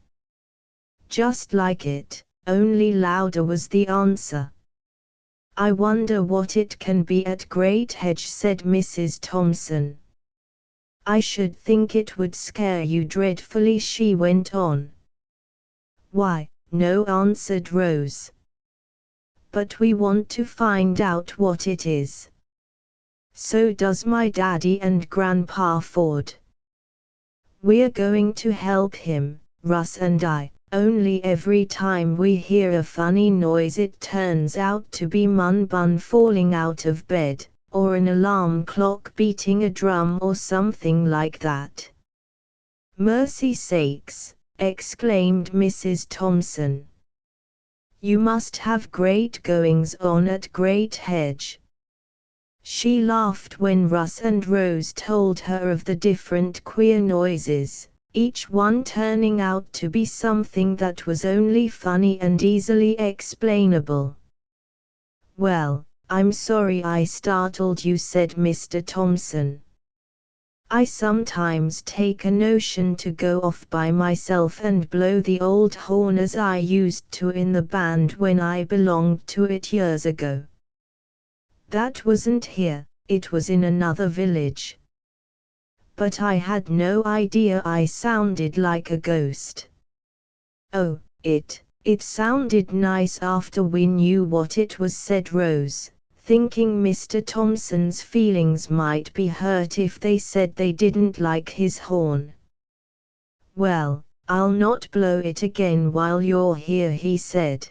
S1: "Just like it, only louder," was the answer. "I wonder what it can be at Great Hedge," said Mrs. Thompson. "I should think it would scare you dreadfully," she went on. "Why, no," answered Rose. "But we want to find out what it is. So does my daddy and Grandpa Ford. We're going to help him, Russ and I, only every time we hear a funny noise it turns out to be Mun Bun falling out of bed, or an alarm clock beating a drum or something like that." "Mercy sakes!" exclaimed Mrs. Thompson. "You must have great goings on at Great Hedge." She laughed when Russ and Rose told her of the different queer noises, each one turning out to be something that was only funny and easily explainable. "Well, I'm sorry I startled you," said Mr. Thompson. "I sometimes take a notion to go off by myself and blow the old horn as I used to in the band when I belonged to it years ago. That wasn't here, it was in another village. But I had no idea I sounded like a ghost." "Oh, it sounded nice after we knew what it was," said Rose, thinking Mr. Thompson's feelings might be hurt if they said they didn't like his horn. "Well, I'll not blow it again while you're here," he said.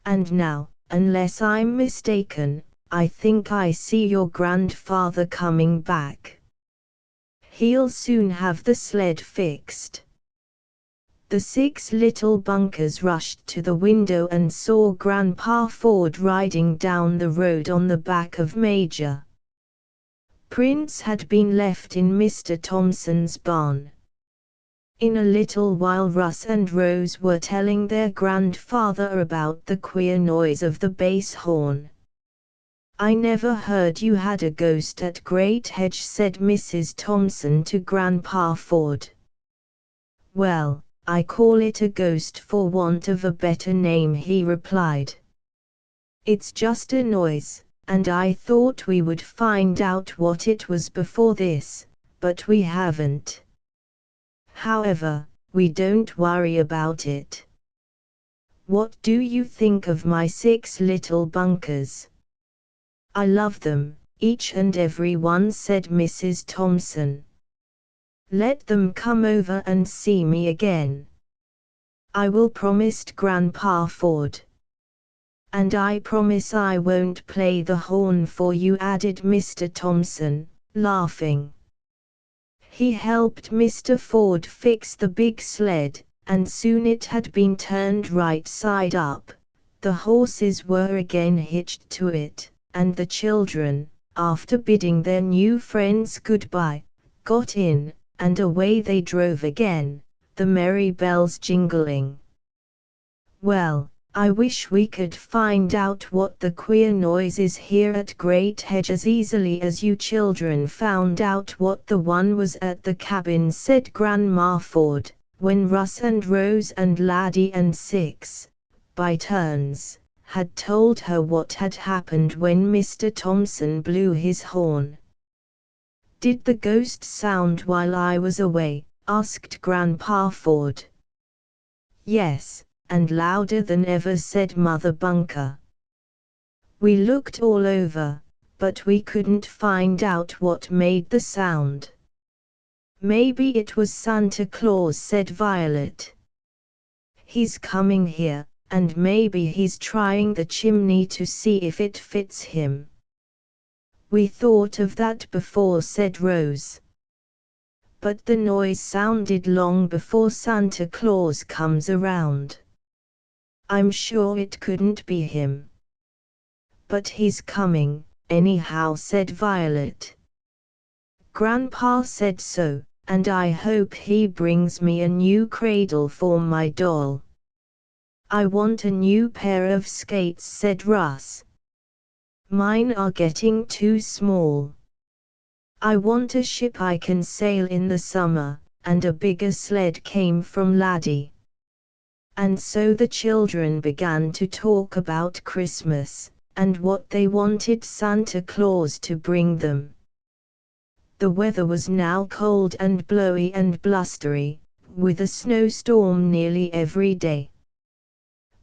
S1: "And now, unless I'm mistaken, I think I see your grandfather coming back. He'll soon have the sled fixed." The 6 little bunkers rushed to the window and saw Grandpa Ford riding down the road on the back of Major. Prince had been left in Mr. Thompson's barn. In a little while Russ and Rose were telling their grandfather about the queer noise of the bass horn. "I never heard you had a ghost at Great Hedge," said Mrs. Thompson to Grandpa Ford. "Well, I call it a ghost for want of a better name," he replied. "It's just a noise, and I thought we would find out what it was before this, but we haven't. However, we don't worry about it. What do you think of my 6 little bunkers?" "I love them, each and every one," said Mrs. Thompson. "Let them come over and see me again." "I will," promised Grandpa Ford. "And I promise I won't play the horn for you," added Mr. Thompson, laughing. He helped Mr. Ford fix the big sled, and soon it had been turned right side up. The horses were again hitched to it, and the children, after bidding their new friends goodbye, got in, and away they drove again, the merry bells jingling. "Well, I wish we could find out what the queer noise is here at Great Hedge as easily as you children found out what the one was at the cabin," said Grandma Ford, when Russ and Rose and Laddie and Six, by turns, had told her what had happened when Mr. Thompson blew his horn. "Did the ghost sound while I was away?" asked Grandpa Ford. "Yes, and louder than ever," said Mother Bunker. "We looked all over, but we couldn't find out what made the sound." "Maybe it was Santa Claus," said Violet. "He's coming here, and maybe he's trying the chimney to see if it fits him." "We thought of that before," said Rose. "But the noise sounded long before Santa Claus comes around. I'm sure it couldn't be him." "But he's coming, anyhow," said Violet. "Grandpa said so, and I hope he brings me a new cradle for my doll." "I want a new pair of skates," said Russ. "Mine are getting too small." "I want a ship I can sail in the summer," and a bigger sled came from Laddie. And so the children began to talk about Christmas, and what they wanted Santa Claus to bring them. The weather was now cold and blowy and blustery, with a snowstorm nearly every day.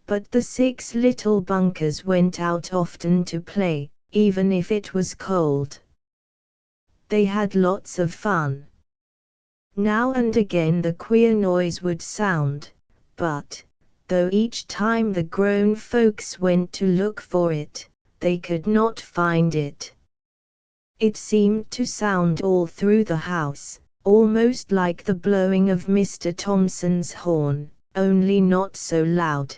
S1: But the 6 little bunkers went out often to play, even if it was cold. They had lots of fun. Now and again the queer noise would sound, But, though each time the grown folks went to look for it, they could not find it. It seemed to sound all through the house, almost like the blowing of Mr. Thompson's horn, only not so loud.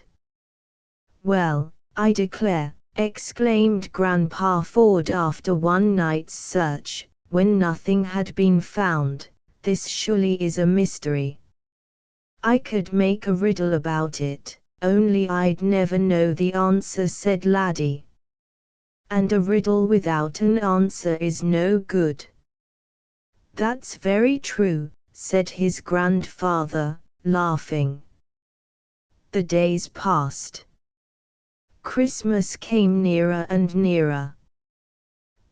S1: "Well, I declare," exclaimed Grandpa Ford after one night's search, when nothing had been found, "this surely is a mystery. I could make a riddle about it, only I'd never know the answer," said Laddie. "And a riddle without an answer is no good." "That's very true," said his grandfather, laughing. The days passed. Christmas came nearer and nearer.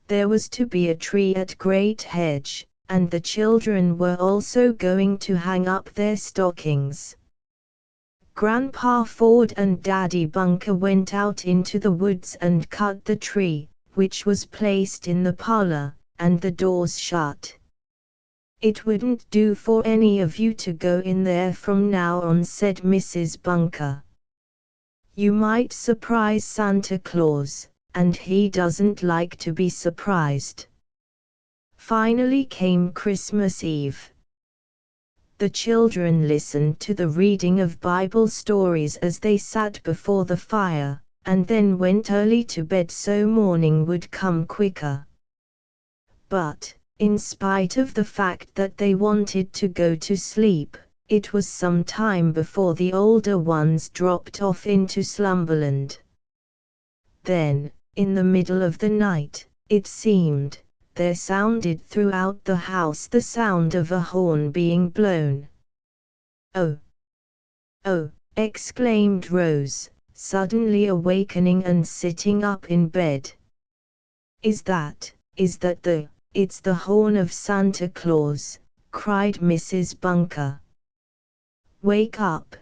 S1: There was to be a tree at Great Hedge, and the children were also going to hang up their stockings. Grandpa Ford and Daddy Bunker went out into the woods and cut the tree, which was placed in the parlor, and the doors shut. "It wouldn't do for any of you to go in there from now on," said Mrs. Bunker. "You might surprise Santa Claus, and he doesn't like to be surprised." Finally came Christmas Eve. The children listened to the reading of Bible stories as they sat before the fire, and then went early to bed so morning would come quicker. But, in spite of the fact that they wanted to go to sleep, it was some time before the older ones dropped off into slumberland. Then, in the middle of the night, it seemed, there sounded throughout the house the sound of a horn being blown. "Oh! Oh!" exclaimed Rose, suddenly awakening and sitting up in bed. Is that it's the horn of Santa Claus," cried Mrs. Bunker. "Wake up!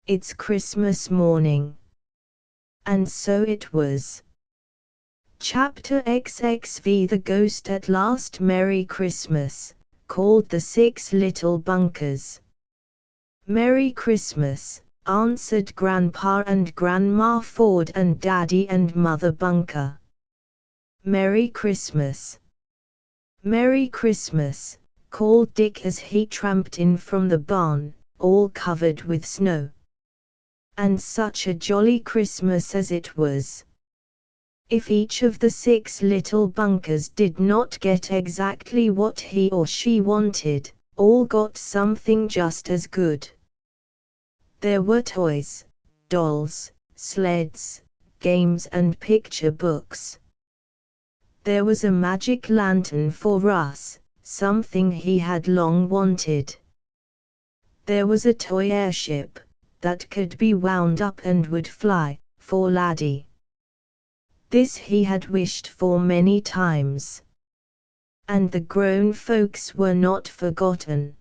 S1: It's Christmas morning." And so it was. Chapter XXV The Ghost at Last. Merry Christmas, called the 6 little bunkers. "Merry Christmas," answered Grandpa and Grandma Ford and Daddy and Mother Bunker. "Merry Christmas." "Merry Christmas," called Dick as he tramped in from the barn, all covered with snow. And such a jolly Christmas as it was! If each of the 6 little bunkers did not get exactly what he or she wanted, all got something just as good. There were toys, dolls, sleds, games and picture books. There was a magic lantern for Russ, something he had long wanted. There was a toy airship that could be wound up and would fly, for Laddie. This he had wished for many times. And the grown folks were not forgotten.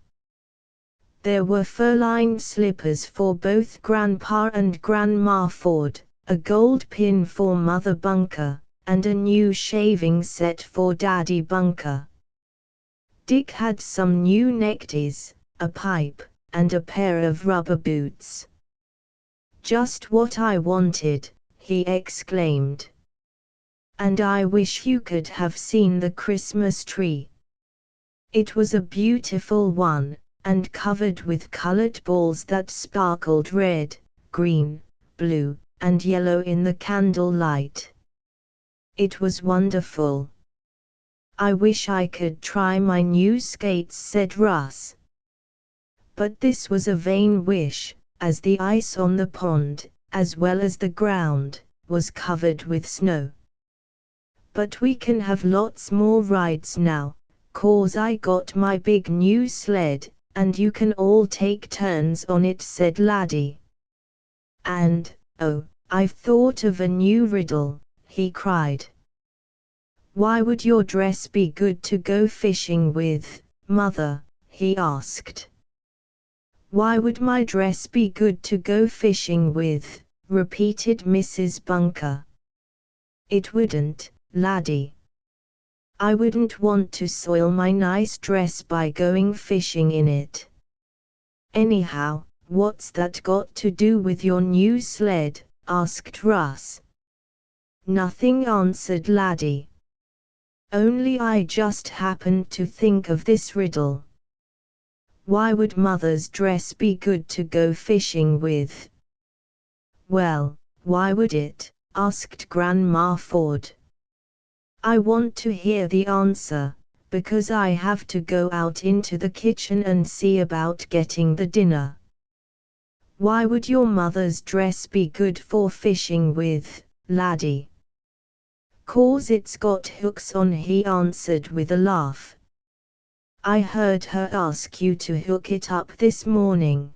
S1: There were fur-lined slippers for both Grandpa and Grandma Ford, a gold pin for Mother Bunker, and a new shaving set for Daddy Bunker. Dick had some new neckties, a pipe, and a pair of rubber boots. "Just what I wanted," he exclaimed. "And I wish you could have seen the Christmas tree. It was a beautiful one, and covered with colored balls that sparkled red, green, blue, and yellow in the candlelight. It was wonderful." "I wish I could try my new skates," said Russ. But this was a vain wish, as the ice on the pond, as well as the ground, was covered with snow. "But we can have lots more rides now, 'cause I got my big new sled, and you can all take turns on it," said Laddie. "And, oh, I've thought of a new riddle," he cried. "Why would your dress be good to go fishing with, Mother?" he asked. "Why would my dress be good to go fishing with?" repeated Mrs. Bunker. "It wouldn't, Laddie. I wouldn't want to soil my nice dress by going fishing in it. Anyhow, "What's that got to do with your new sled?" asked Russ. "Nothing," answered Laddie. "Only I just happened to think of this riddle. Why would Mother's dress be good to go fishing with?" "Well, why would it?" asked Grandma Ford. "I want to hear the answer, because I have to go out into the kitchen and see about getting the dinner." "Why would your mother's dress be good for fishing with, Laddie?" "'Cause it's got hooks on," he answered with a laugh. "I heard her ask you to hook it up this morning.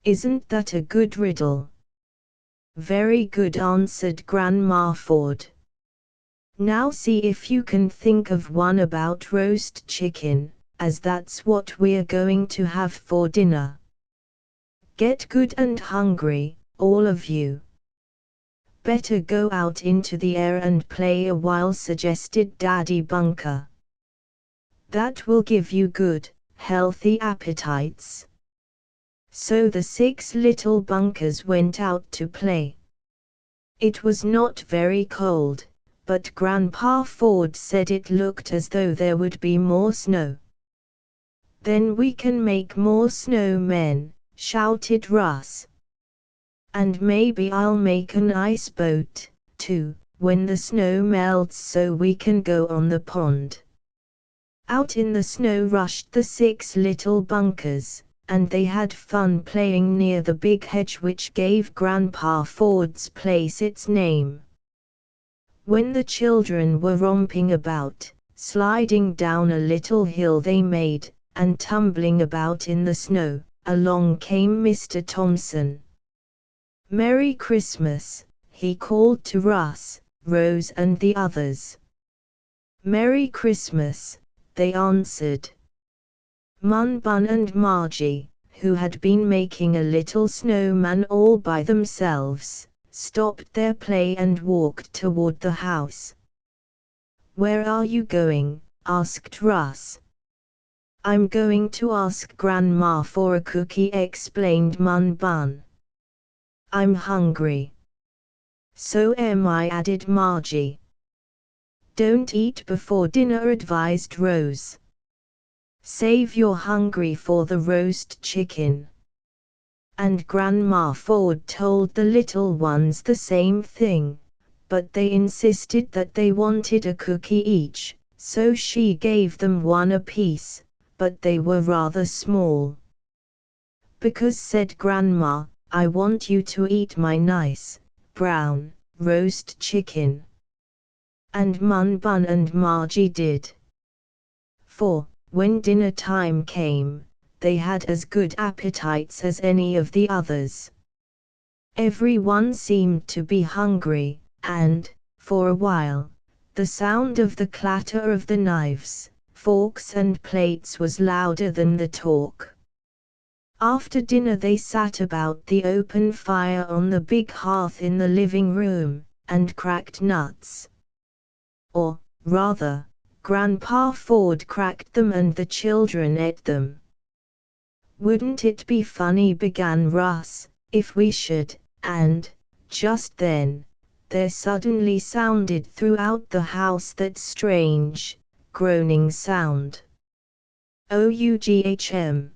S1: Isn't that a good riddle?" "Very good," answered Grandma Ford. "Now see if you can think of one about roast chicken, as that's what we're going to have for dinner. Get good and hungry, all of you." "Better go out into the air and play a while," suggested Daddy Bunker. "That will give you good, healthy appetites." So the 6 little bunkers went out to play. It was not very cold, but Grandpa Ford said it looked as though there would be more snow. "Then we can make more snowmen," shouted Russ. "And maybe I'll make an ice boat, too, when the snow melts so we can go on the pond." Out in the snow rushed the 6 little bunkers, and they had fun playing near the big hedge which gave Grandpa Ford's place its name. When the children were romping about, sliding down a little hill they made, and tumbling about in the snow, along came Mr. Thompson. "Merry Christmas," he called to Russ, Rose and the others. "Merry Christmas," they answered. Mun Bun and Margie, who had been making a little snowman all by themselves, stopped their play and walked toward the house. "Where are you going?" asked Russ. "I'm going to ask Grandma for a cookie," explained Mun Bun. "I'm hungry." "So am I," added Margie. "Don't eat before dinner," advised Rose. "Save your hungry for the roast chicken." And Grandma Ford told the little ones the same thing, but they insisted that they wanted a cookie each, so she gave them one apiece, but they were rather small. "Because," said Grandma, "I want you to eat my nice, brown, roast chicken." And Mun Bun and Margie did. For, when dinner time came, they had as good appetites as any of the others. Everyone seemed to be hungry, and, for a while, the sound of the clatter of the knives, forks and plates was louder than the talk. After dinner they sat about the open fire on the big hearth in the living room, and cracked nuts. Or, rather, Grandpa Ford cracked them and the children ate them. "Wouldn't it be funny," began Russ, "if we should," and, just then, there suddenly sounded throughout the house that strange, groaning sound. "Oughm."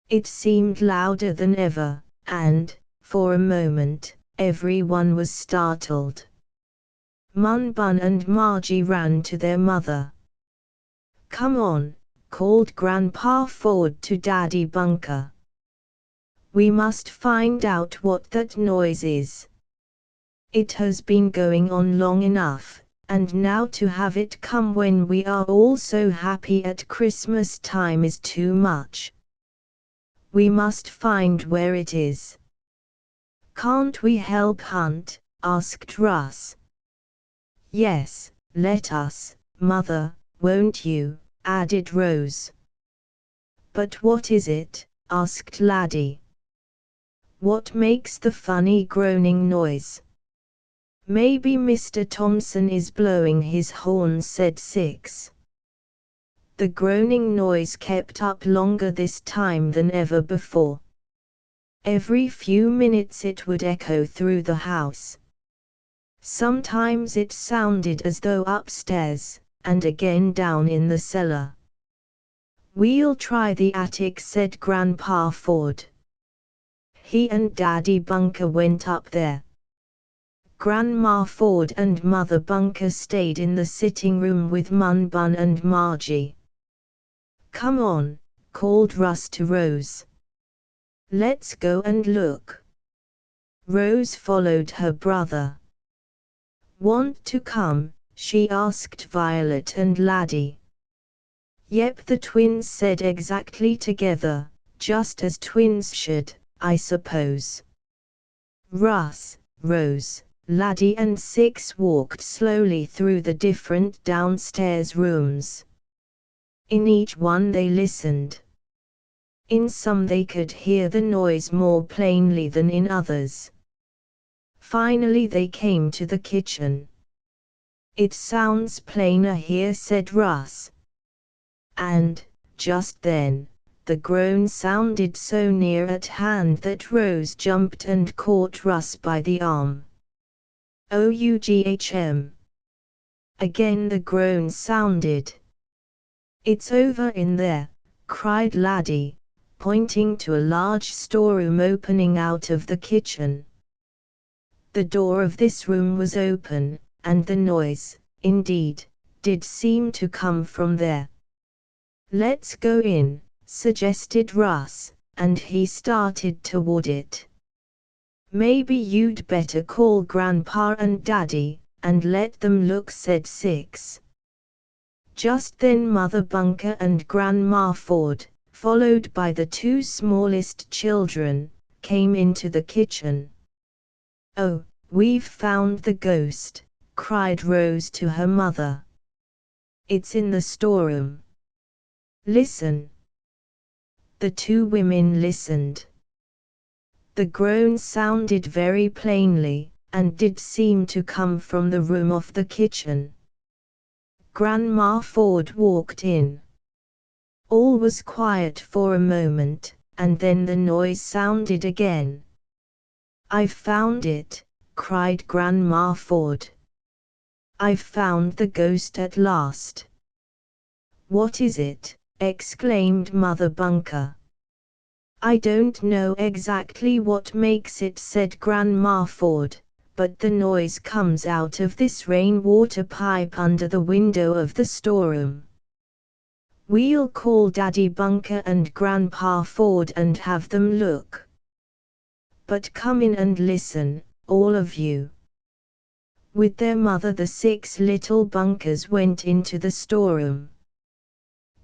S1: It seemed louder than ever, and, for a moment, everyone was startled. Mun Bun and Margie ran to their mother. "Come on," called Grandpa Ford to Daddy Bunker. "We must find out what that noise is. It has been going on long enough, and now to have it come when we are all so happy at Christmas time is too much. We must find where it is." "Can't we help hunt?" asked Russ. "Yes, let us, Mother, won't you?" added Rose. "But what is it?" asked Laddie. "What makes the funny groaning noise?" "Maybe Mr. Thompson is blowing his horn," said Six. The groaning noise kept up longer this time than ever before. Every few minutes it would echo through the house. Sometimes it sounded as though upstairs, and again down in the cellar. "We'll try the attic," said Grandpa Ford. He and Daddy Bunker went up there. Grandma Ford and Mother Bunker stayed in the sitting room with Mun Bun and Margie. "Come on," called Russ to Rose. "Let's go and look." Rose followed her brother. "Want to come?" she asked Violet and Laddie. "Yep," the twins said exactly together, just as twins should, I suppose. Russ, Rose, Laddie and Six walked slowly through the different downstairs rooms. In each one they listened. In some they could hear the noise more plainly than in others. Finally they came to the kitchen. "It sounds plainer here," said Russ. And, just then, the groan sounded so near at hand that Rose jumped and caught Russ by the arm. "Oughm!" Again the groan sounded. "It's over in there," cried Laddie, pointing to a large storeroom opening out of the kitchen. The door of this room was open, and the noise, indeed, did seem to come from there. "Let's go in," suggested Russ, and he started toward it. "Maybe you'd better call Grandpa and Daddy, and let them look," said Six. Just then Mother Bunker and Grandma Ford, followed by the two smallest children, came into the kitchen. "Oh, we've found the ghost," cried Rose to her mother. "It's in the storeroom. Listen." The two women listened. The groan sounded very plainly, and did seem to come from the room off the kitchen. Grandma Ford walked in. All was quiet for a moment, and then the noise sounded again. "I've found it," cried Grandma Ford. "I've found the ghost at last." "What is it?" exclaimed Mother Bunker. "I don't know exactly what makes it," said Grandma Ford, "but the noise comes out of this rainwater pipe under the window of the storeroom. We'll call Daddy Bunker and Grandpa Ford and have them look. But come in and listen, all of you." With their mother the six little Bunkers went into the storeroom.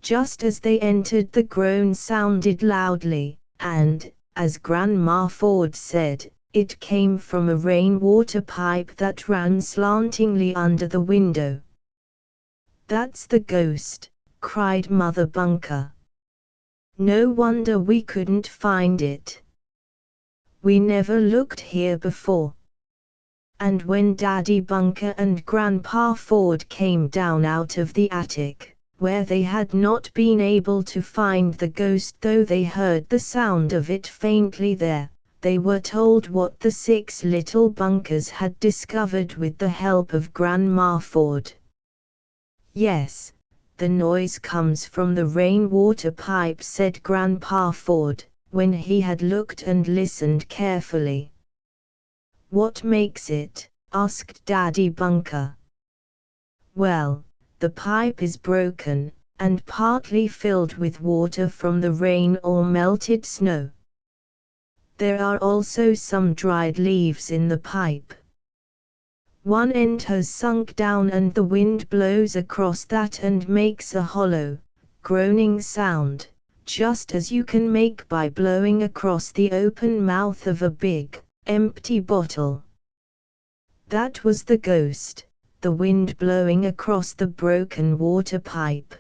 S1: Just as they entered the groan sounded loudly, and, as Grandma Ford said, it came from a rainwater pipe that ran slantingly under the window. "That's the ghost," cried Mother Bunker. "No wonder we couldn't find it. We never looked here before." And when Daddy Bunker and Grandpa Ford came down out of the attic, where they had not been able to find the ghost though they heard the sound of it faintly there, they were told what the six little Bunkers had discovered with the help of Grandma Ford. "Yes, the noise comes from the rainwater pipe," said Grandpa Ford, when he had looked and listened carefully. "What makes it?" asked Daddy Bunker. "Well, the pipe is broken, and partly filled with water from the rain or melted snow. There are also some dried leaves in the pipe. One end has sunk down and the wind blows across that and makes a hollow, groaning sound, just as you can make by blowing across the open mouth of a big, empty bottle. That was the ghost, the wind blowing across the broken water pipe."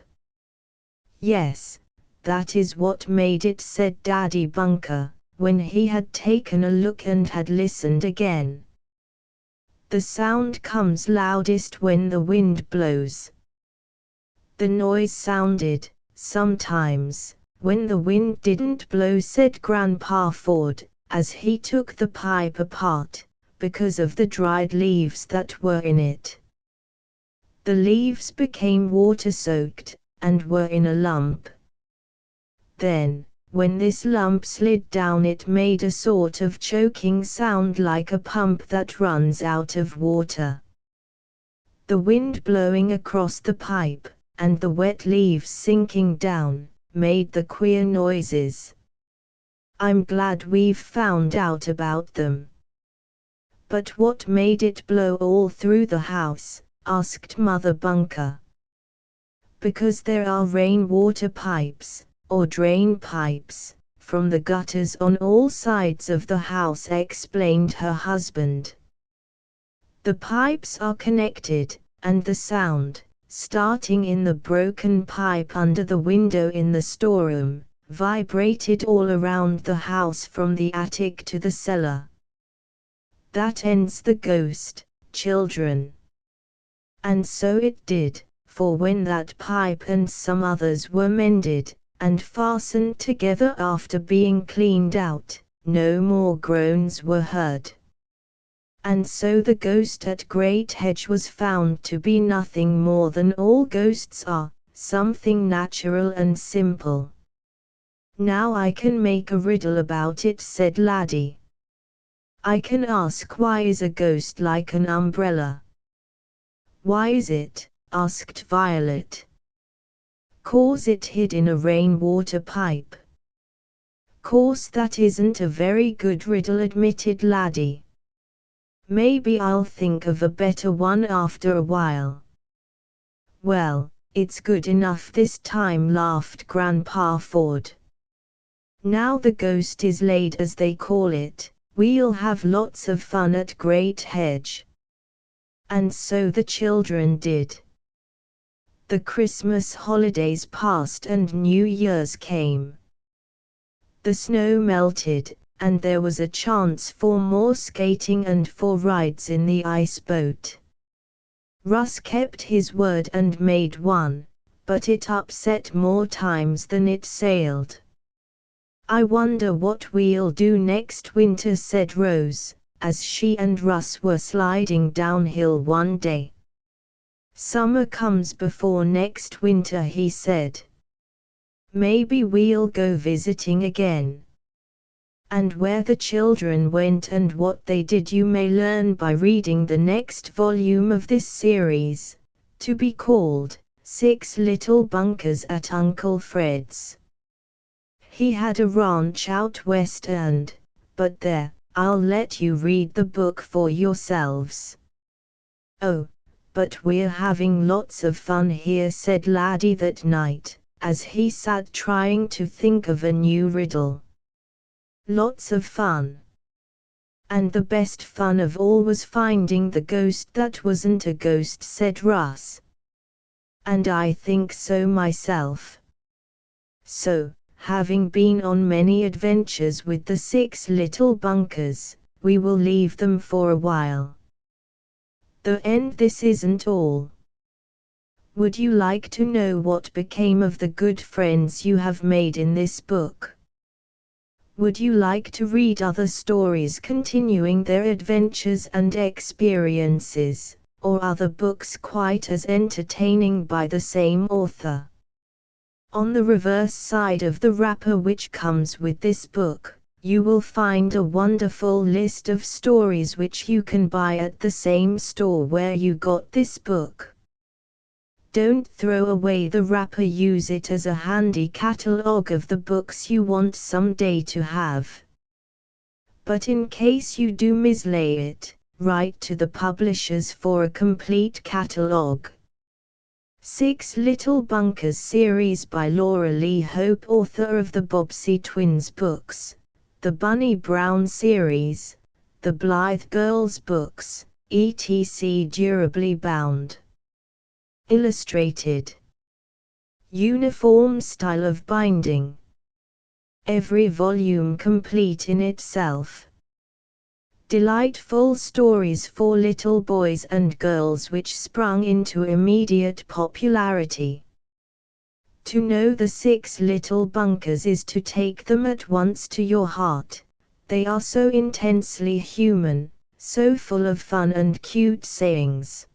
S1: "Yes, that is what made it," said Daddy Bunker, when he had taken a look and had listened again. "The sound comes loudest when the wind blows. The noise sounded, sometimes, when the wind didn't blow," said Grandpa Ford, as he took the pipe apart, because of the dried leaves that were in it. The leaves became water-soaked, and were in a lump. Then, when this lump slid down, it made a sort of choking sound like a pump that runs out of water. The wind blowing across the pipe, and the wet leaves sinking down, made the queer noises. I'm glad we've found out about them. But what made it blow all through the house? Asked Mother Bunker. Because there are rainwater pipes, or drain pipes, from the gutters on all sides of the house, explained her husband. The pipes are connected, and the sound, starting in the broken pipe under the window in the storeroom, vibrated all around the house from the attic to the cellar. That ends the ghost, children. And so it did, for when that pipe and some others were mended, and fastened together after being cleaned out, no more groans were heard. And so the ghost at Great Hedge was found to be nothing more than all ghosts are, something natural and simple. Now I can make a riddle about it, said Laddie. I can ask, why is a ghost like an umbrella? Why is it? Asked Violet. 'Cause it hid in a rainwater pipe. Course that isn't a very good riddle, admitted Laddie. Maybe I'll think of a better one after a while. Well, it's good enough this time, laughed Grandpa Ford. Now the ghost is laid, as they call it, we'll have lots of fun at Great Hedge. And so the children did. The Christmas holidays passed and New Year's came. The snow melted, and there was a chance for more skating and for rides in the ice boat. Russ kept his word and made one, but it upset more times than it sailed. I wonder what we'll do next winter, said Rose, as she and Russ were sliding downhill one day. Summer comes before next winter, he said. Maybe we'll go visiting again. And where the children went and what they did you may learn by reading the next volume of this series, to be called 6 Little Bunkers at Uncle Fred's. He had a ranch out west but there, I'll let you read the book for yourselves. Oh, but we're having lots of fun here, said Laddie that night, as he sat trying to think of a new riddle. Lots of fun. And the best fun of all was finding the ghost that wasn't a ghost, said Russ. And I think so myself. So, having been on many adventures with the 6 Little Bunkers, we will leave them for a while. The end. This isn't all. Would you like to know what became of the good friends you have made in this book? Would you like to read other stories continuing their adventures and experiences, or other books quite as entertaining by the same author? On the reverse side of the wrapper which comes with this book, you will find a wonderful list of stories which you can buy at the same store where you got this book. Don't throw away the wrapper, use it as a handy catalogue of the books you want someday to have. But in case you do mislay it, write to the publishers for a complete catalogue. 6 Little Bunkers series by Laura Lee Hope, author of the Bobbsey Twins books, the Bunny Brown series, the Blythe Girls books, etc. durably bound. Illustrated. Uniform style of binding. Every volume complete in itself. Delightful stories for little boys and girls which sprung into immediate popularity. To know the 6 Little Bunkers is to take them at once to your heart, They are so intensely human, so full of fun and cute sayings.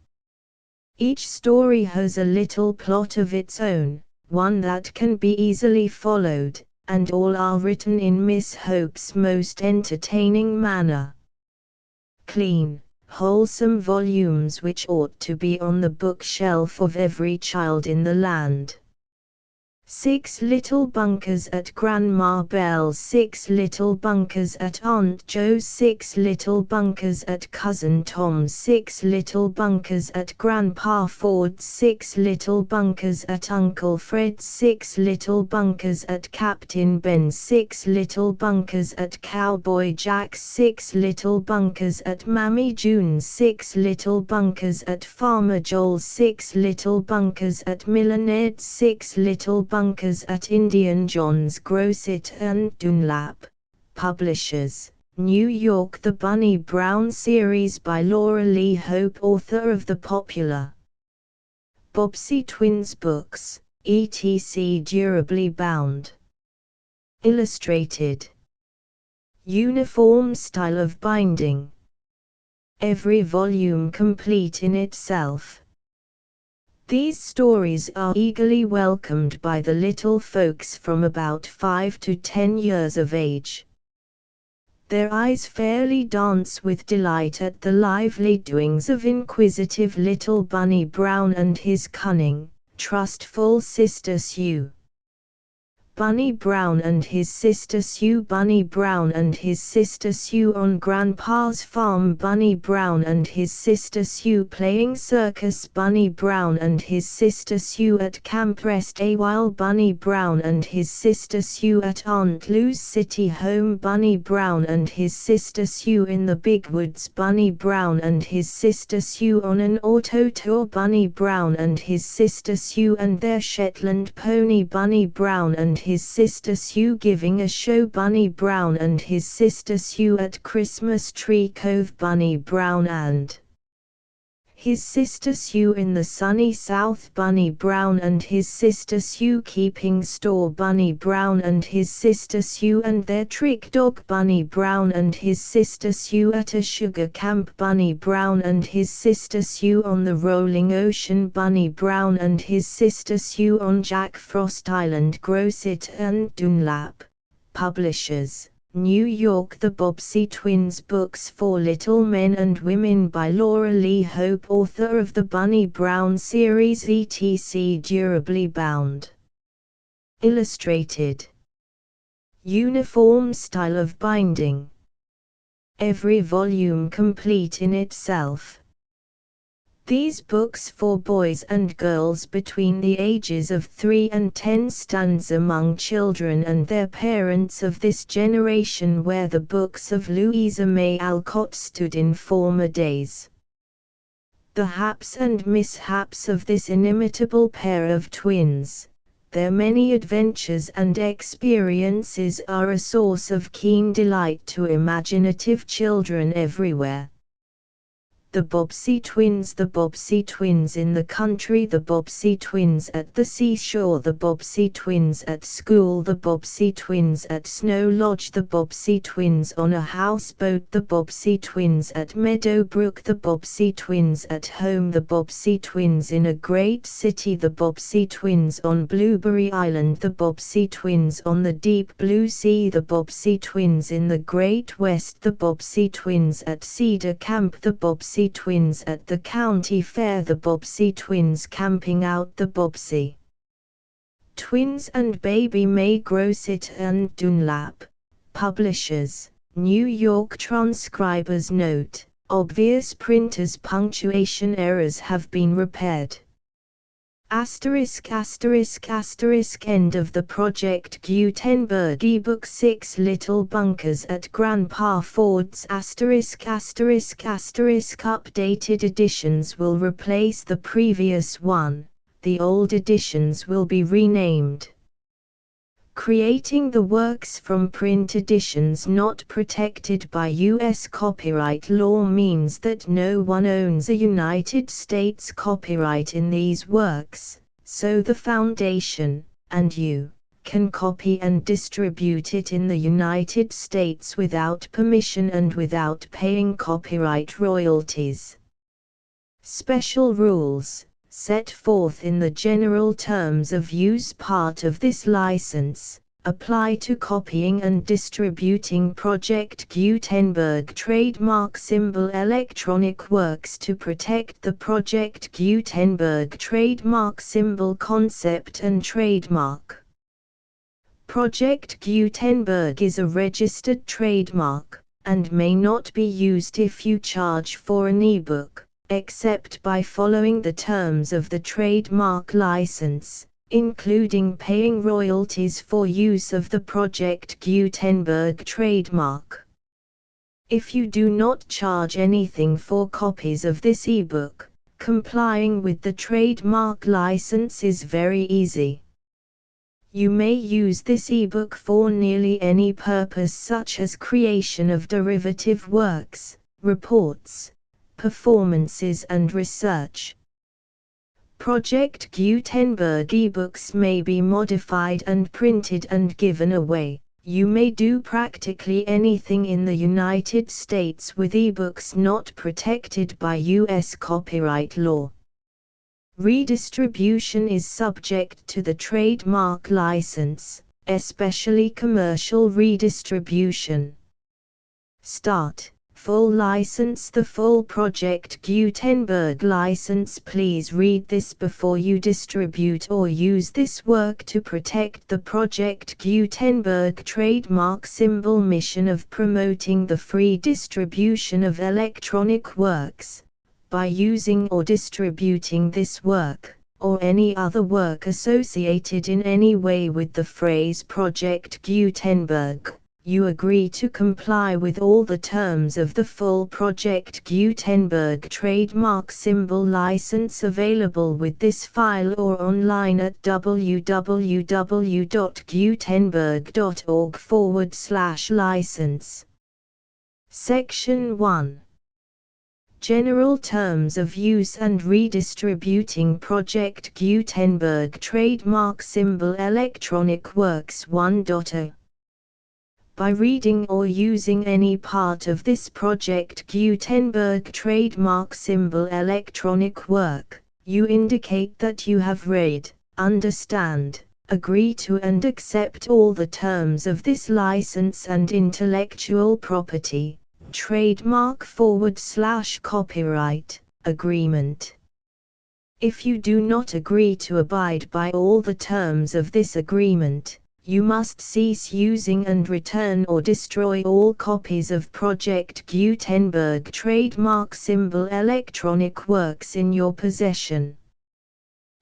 S1: Each story has a little plot of its own, one that can be easily followed, and all are written in Miss Hope's most entertaining manner. Clean, wholesome volumes which ought to be on the bookshelf of every child in the land. 6 little bunkers at Grandma Bell's, 6 little bunkers at Aunt Jo's, 6 little bunkers at Cousin Tom's, 6 little bunkers at Grandpa Ford's, 6 little bunkers at Uncle Fred's, 6 little bunkers at Captain Ben's, 6 little bunkers at Cowboy Jack's, 6 little bunkers at Mammy June's, 6 little bunkers at Farmer Joel's, 6 little bunkers at Miller Ned's, 6 little bunkers at Indian John's. Grosset and Dunlap, Publishers, New York. The Bunny Brown Series by Laura Lee Hope, author of the popular Bobbsey Twins books, etc. Durably bound. Illustrated. Uniform style of binding. Every volume complete in itself. These stories are eagerly welcomed by the little folks from about 5 to 10 years of age. Their eyes fairly dance with delight at the lively doings of inquisitive little Bunny Brown and his cunning, trustful sister Sue. Bunny Brown and his sister Sue, Bunny Brown and his sister Sue on Grandpa's farm, Bunny Brown and his sister Sue playing circus, Bunny Brown and his sister Sue at Camp Rest A while, Bunny Brown and his sister Sue at Aunt Lou's city home, Bunny Brown and his sister Sue in the big woods, Bunny Brown and his sister Sue on an auto tour, Bunny Brown and his sister Sue and their Shetland pony, Bunny Brown and his sister Sue giving a show, Bunny Brown and his sister Sue at Christmas Tree Cove, Bunny Brown and his sister Sue in the sunny South, Bunny Brown and his sister Sue keeping store, Bunny Brown and his sister Sue and their trick dog, Bunny Brown and his sister Sue at a sugar camp, Bunny Brown and his sister Sue on the rolling ocean, Bunny Brown and his sister Sue on Jack Frost Island. Grosset and Dunlap, Publishers, New York. The Bobbsey Twins books for little men and women by Laura Lee Hope, author of the Bunny Brown series, etc. Durably bound. Illustrated. Uniform style of binding. Every volume complete in itself. These books for boys and girls between the ages of 3 and 10 stands among children and their parents of this generation where the books of Louisa May Alcott stood in former days. The haps and mishaps of this inimitable pair of twins, their many adventures and experiences are a source of keen delight to imaginative children everywhere. The Bobbsey Twins, the Bobbsey Twins in the country, the Bobbsey Twins at the seashore, the Bobbsey Twins at school, the Bobbsey Twins at Snow Lodge, the Bobbsey Twins on a houseboat, the Bobbsey Twins at Meadowbrook, the Bobbsey Twins at home, the Bobbsey Twins in a great city, the Bobbsey Twins on Blueberry Island, the Bobbsey Twins on the deep blue sea, the Bobbsey Twins in the Great West, the Bobbsey Twins at Cedar Camp, the Bobbsey Twins at the county fair, the Bobbsey Twins camping out, the Bobbsey Twins and Baby May. Grosset and Dunlap, Publishers, New York. Transcriber's note: obvious printer's punctuation errors have been repaired. Asterisk asterisk asterisk. End of the Project Gutenberg ebook. 6 Little Bunkers at Grandpa Ford's. Asterisk asterisk asterisk. Updated editions will replace the previous one, the old editions will be renamed. Creating the works from print editions not protected by U.S. copyright law means that no one owns a United States copyright in these works, so the Foundation, and you, can copy and distribute it in the United States without permission and without paying copyright royalties. Special rules, set forth in the general terms of use part of this license, apply to copying and distributing Project Gutenberg trademark symbol electronic works to protect the Project Gutenberg trademark symbol concept and trademark. Project Gutenberg is a registered trademark, and may not be used if you charge for an ebook, except by following the terms of the trademark license, including paying royalties for use of the Project Gutenberg trademark. If you do not charge anything for copies of this ebook, complying with the trademark license is very easy. You may use this ebook for nearly any purpose, such as creation of derivative works, reports, performances and research. Project Gutenberg ebooks may be modified and printed and given away. You may do practically anything in the United States with ebooks not protected by U.S. copyright law. Redistribution is subject to the trademark license, especially commercial redistribution. Start. Full license. The full Project Gutenberg license. Please read this before you distribute or use this work to protect the Project Gutenberg trademark symbol mission of promoting the free distribution of electronic works, by using or distributing this work, or any other work associated in any way with the phrase Project Gutenberg. You agree to comply with all the terms of the full Project Gutenberg trademark symbol license available with this file or online at www.gutenberg.org/license. Section 1. General Terms of Use and Redistributing Project Gutenberg Trademark Symbol Electronic Works 1.0. By reading or using any part of this Project Gutenberg trademark symbol electronic work, you indicate that you have read, understand, agree to and accept all the terms of this license and intellectual property, trademark/copyright, agreement. If you do not agree to abide by all the terms of this agreement, you must cease using and return or destroy all copies of Project Gutenberg trademark symbol electronic works in your possession.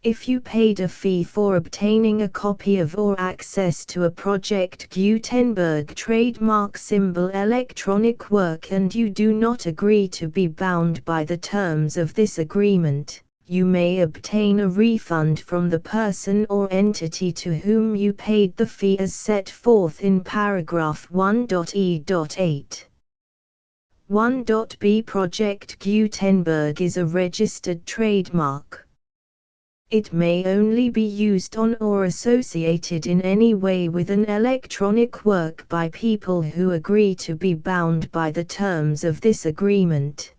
S1: If you paid a fee for obtaining a copy of or access to a Project Gutenberg trademark symbol electronic work and you do not agree to be bound by the terms of this agreement, you may obtain a refund from the person or entity to whom you paid the fee as set forth in paragraph 1.e.8. 1.b. Project Gutenberg is a registered trademark. It may only be used on or associated in any way with an electronic work by people who agree to be bound by the terms of this agreement.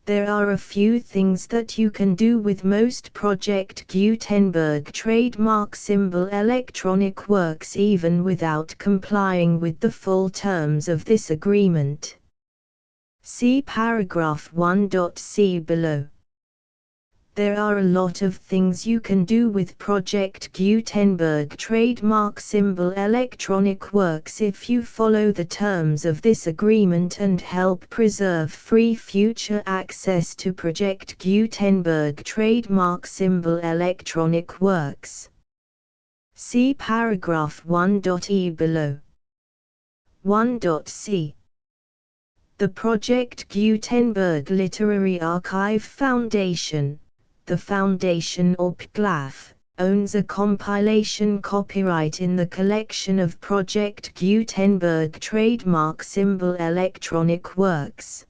S1: There are a few things that you can do with most Project Gutenberg trademark symbol electronic works even without complying with the full terms of this agreement. See paragraph 1.c below. There are a lot of things you can do with Project Gutenberg trademark symbol electronic works if you follow the terms of this agreement and help preserve free future access to Project Gutenberg trademark symbol electronic works. See paragraph 1.e below. 1.c. The Project Gutenberg Literary Archive Foundation, the Foundation or PGLAF, owns a compilation copyright in the collection of Project Gutenberg trademark symbol electronic works.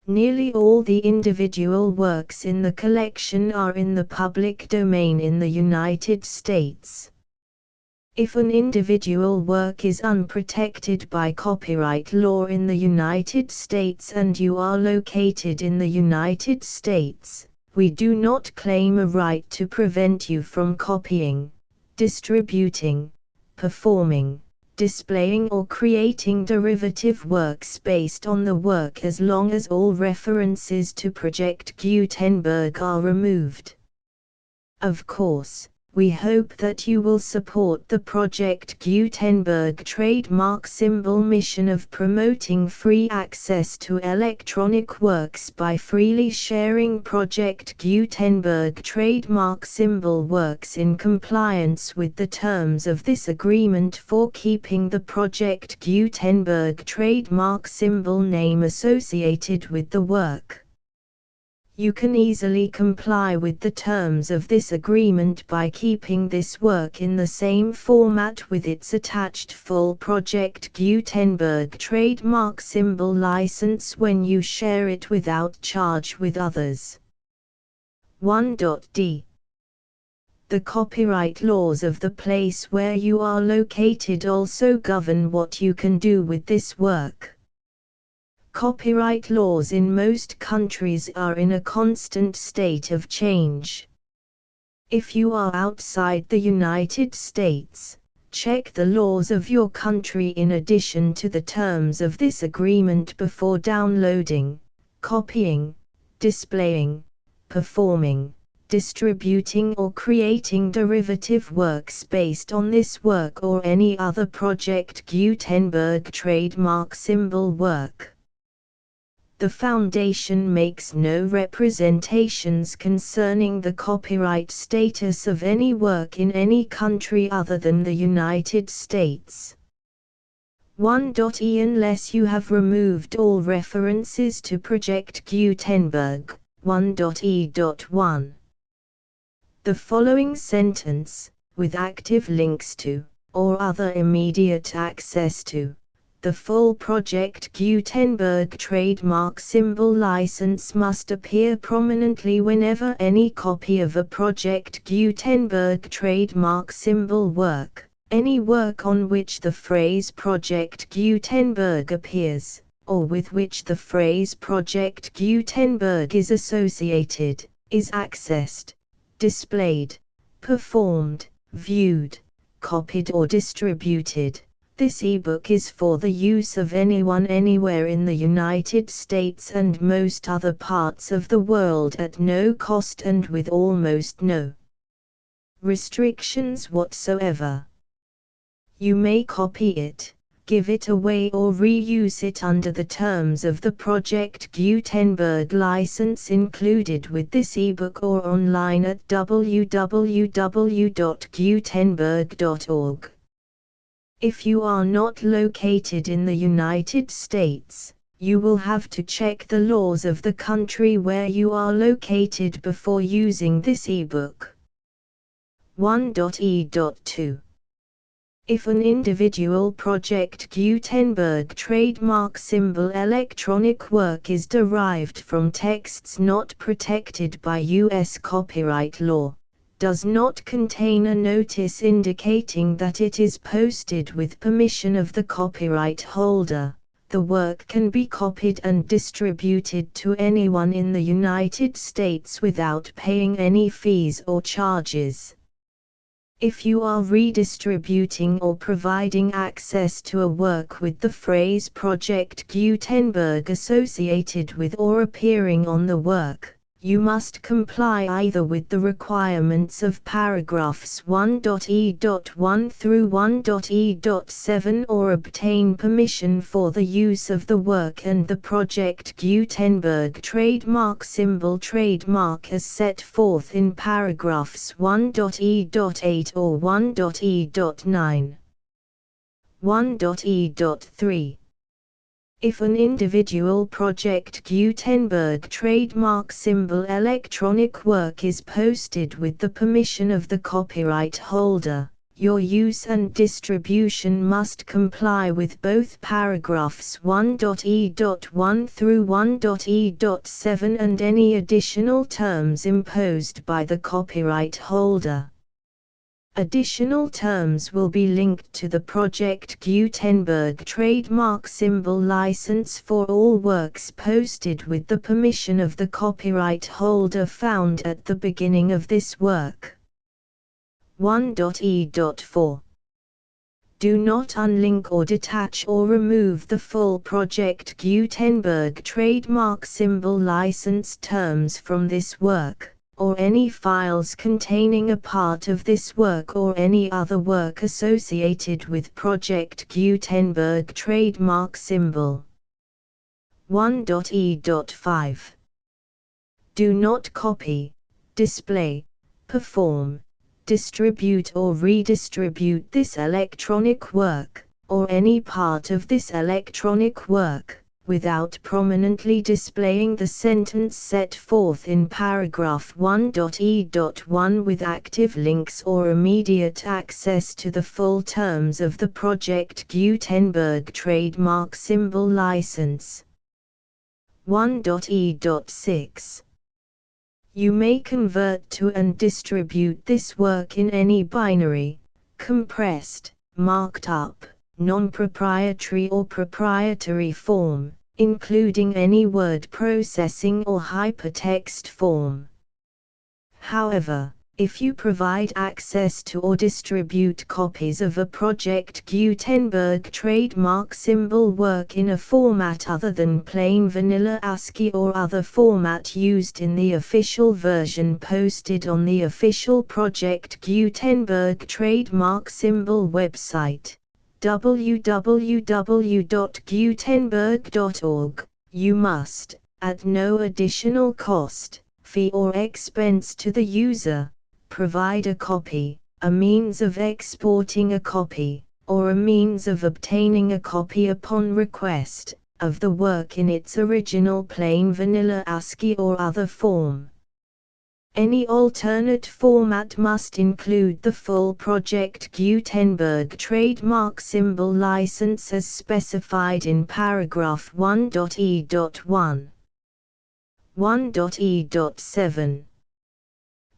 S1: Nearly all the individual works in the collection are in the public domain in the United States. If an individual work is unprotected by copyright law in the United States and you are located in the United States, we do not claim a right to prevent you from copying, distributing, performing, displaying or creating derivative works based on the work as long as all references to Project Gutenberg are removed. Of course, we hope that you will support the Project Gutenberg trademark symbol mission of promoting free access to electronic works by freely sharing Project Gutenberg trademark symbol works in compliance with the terms of this agreement for keeping the Project Gutenberg trademark symbol name associated with the work. You can easily comply with the terms of this agreement by keeping this work in the same format with its attached full Project Gutenberg trademark symbol license when you share it without charge with others. 1.d. The copyright laws of the place where you are located also govern what you can do with this work. Copyright laws in most countries are in a constant state of change. If you are outside the United States, check the laws of your country in addition to the terms of this agreement before downloading, copying, displaying, performing, distributing or creating derivative works based on this work or any other Project Gutenberg trademark symbol work. The Foundation makes no representations concerning the copyright status of any work in any country other than the United States. 1.e. Unless you have removed all references to Project Gutenberg, 1.e.1. The following sentence, with active links to, or other immediate access to, the full Project Gutenberg trademark symbol license must appear prominently whenever any copy of a Project Gutenberg trademark symbol work, any work on which the phrase Project Gutenberg appears, or with which the phrase Project Gutenberg is associated, is accessed, displayed, performed, viewed, copied or distributed. This ebook is for the use of anyone anywhere in the United States and most other parts of the world at no cost and with almost no restrictions whatsoever. You may copy it, give it away or reuse it under the terms of the Project Gutenberg license included with this ebook or online at www.gutenberg.org. If you are not located in the United States, you will have to check the laws of the country where you are located before using this ebook. 1.e.2. If an individual Project Gutenberg trademark symbol electronic work is derived from texts not protected by U.S. copyright law, does not contain a notice indicating that it is posted with permission of the copyright holder, the work can be copied and distributed to anyone in the United States without paying any fees or charges. If you are redistributing or providing access to a work with the phrase Project Gutenberg associated with or appearing on the work, you must comply either with the requirements of paragraphs 1.e.1 through 1.e.7 or obtain permission for the use of the work and the Project Gutenberg trademark symbol trademark as set forth in paragraphs 1.e.8 or 1.e.9. 1.e.3. If an individual Project Gutenberg trademark symbol electronic work is posted with the permission of the copyright holder, your use and distribution must comply with both paragraphs 1.e.1 through 1.e.7 and any additional terms imposed by the copyright holder. Additional terms will be linked to the Project Gutenberg trademark symbol license for all works posted with the permission of the copyright holder found at the beginning of this work. 1.e.4 Do not unlink or detach or remove the full Project Gutenberg trademark symbol license terms from this work, or any files containing a part of this work or any other work associated with Project Gutenberg trademark symbol. 1.e.5 Do not copy, display, perform, distribute or redistribute this electronic work, or any part of this electronic work, without prominently displaying the sentence set forth in paragraph 1.e.1 with active links or immediate access to the full terms of the Project Gutenberg trademark symbol license. 1.e.6 You may convert to and distribute this work in any binary, compressed, marked up, non-proprietary or proprietary form, including any word processing or hypertext form. However, if you provide access to or distribute copies of a Project Gutenberg trademark symbol work in a format other than plain vanilla ASCII or other format used in the official version posted on the official Project Gutenberg trademark symbol website, www.gutenberg.org, you must, at no additional cost, fee or expense to the user, provide a copy, a means of exporting a copy, or a means of obtaining a copy upon request, of the work in its original plain vanilla ASCII or other form. Any alternate format must include the full Project Gutenberg trademark symbol license as specified in paragraph 1.e.1. 1.e.7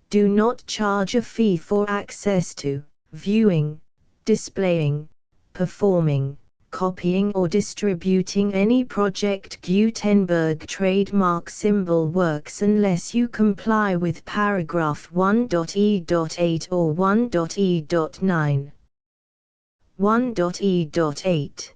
S1: Do not charge a fee for access to, viewing, displaying, performing, copying or distributing any Project Gutenberg trademark symbol works unless you comply with paragraph 1.e.8 or 1.e.9. 1.e.8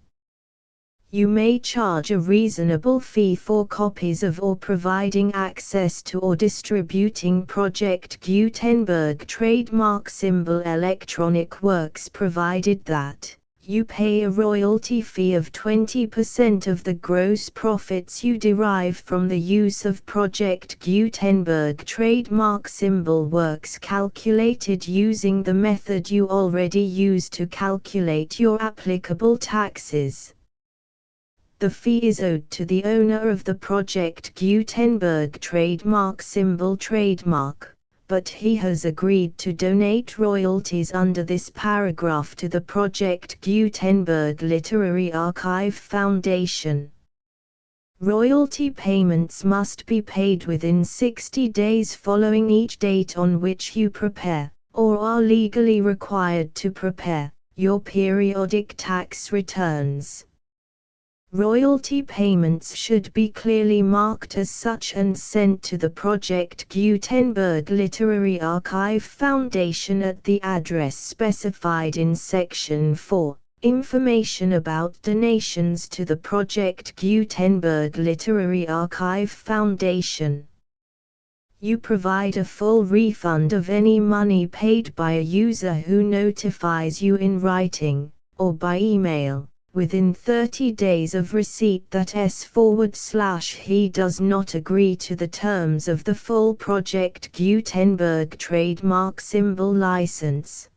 S1: You may charge a reasonable fee for copies of or providing access to or distributing Project Gutenberg trademark symbol electronic works provided that you pay a royalty fee of 20% of the gross profits you derive from the use of Project Gutenberg trademark symbol works calculated using the method you already use to calculate your applicable taxes. The fee is owed to the owner of the Project Gutenberg trademark symbol trademark, but he has agreed to donate royalties under this paragraph to the Project Gutenberg Literary Archive Foundation. Royalty payments must be paid within 60 days following each date on which you prepare, or are legally required to prepare, your periodic tax returns. Royalty payments should be clearly marked as such and sent to the Project Gutenberg Literary Archive Foundation at the address specified in Section 4, Information about donations to the Project Gutenberg Literary Archive Foundation. You provide a full refund of any money paid by a user who notifies you in writing, or by email, within 30 days of receipt that he does not agree to the terms of the full Project Gutenberg trademark symbol license.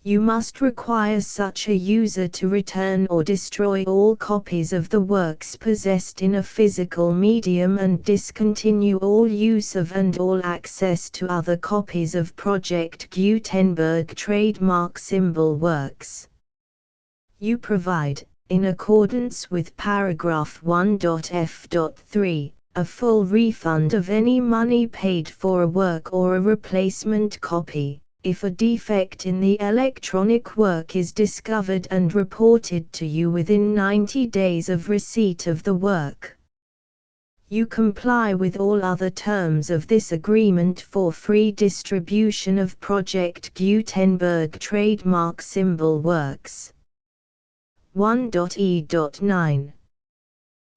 S1: You must require such a user to return or destroy all copies of the works possessed in a physical medium and discontinue all use of and all access to other copies of Project Gutenberg trademark symbol works. You provide, in accordance with paragraph 1.f.3, a full refund of any money paid for a work or a replacement copy, If a defect in the electronic work is discovered and reported to you within 90 days of receipt of the work, you comply with all other terms of this agreement for free distribution of Project Gutenberg trademark symbol works. 1.e.9.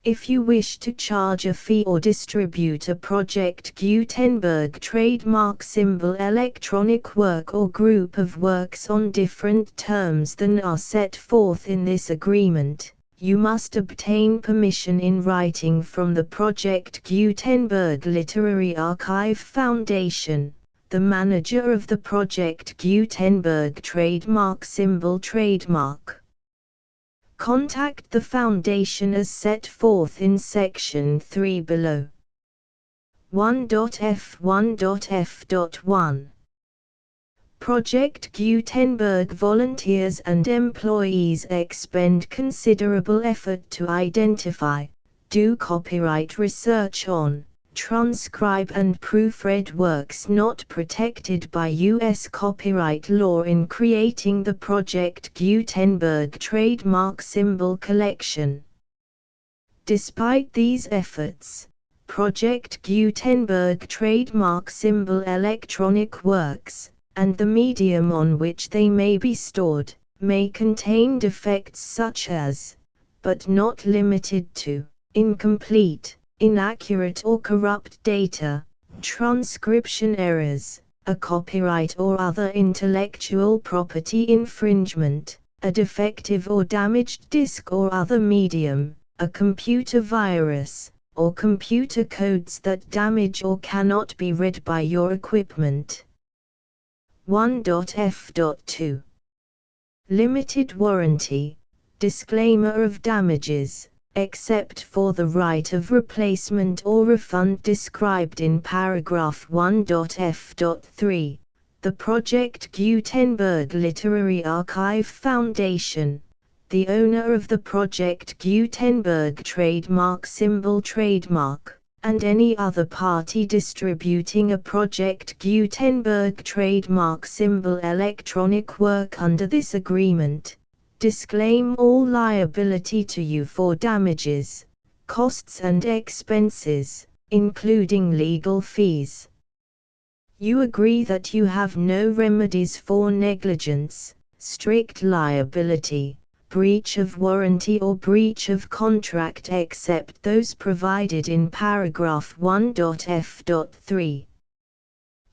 S1: If you wish to charge a fee or distribute a Project Gutenberg trademark symbol electronic work or group of works on different terms than are set forth in this agreement, you must obtain permission in writing from the Project Gutenberg Literary Archive Foundation, the manager of the Project Gutenberg trademark symbol trademark. Contact the Foundation as set forth in Section 3 below. 1.f1.f.1 Project Gutenberg volunteers and employees expend considerable effort to identify, do copyright research on, transcribe and proofread works not protected by U.S. copyright law in creating the Project Gutenberg trademark symbol collection. Despite these efforts, Project Gutenberg trademark symbol electronic works, and the medium on which they may be stored, may contain defects such as, but not limited to, incomplete, inaccurate or corrupt data, transcription errors, a copyright or other intellectual property infringement, a defective or damaged disk or other medium, a computer virus, or computer codes that damage or cannot be read by your equipment. 1.f.2 Limited warranty, disclaimer of damages, except for the right of replacement or refund described in paragraph 1.f.3, the Project Gutenberg Literary Archive Foundation, the owner of the Project Gutenberg trademark symbol trademark, and any other party distributing a Project Gutenberg trademark symbol electronic work under this agreement, disclaim all liability to you for damages, costs and expenses, including legal fees. You agree that you have no remedies for negligence, strict liability, breach of warranty or breach of contract except those provided in paragraph 1.f.3.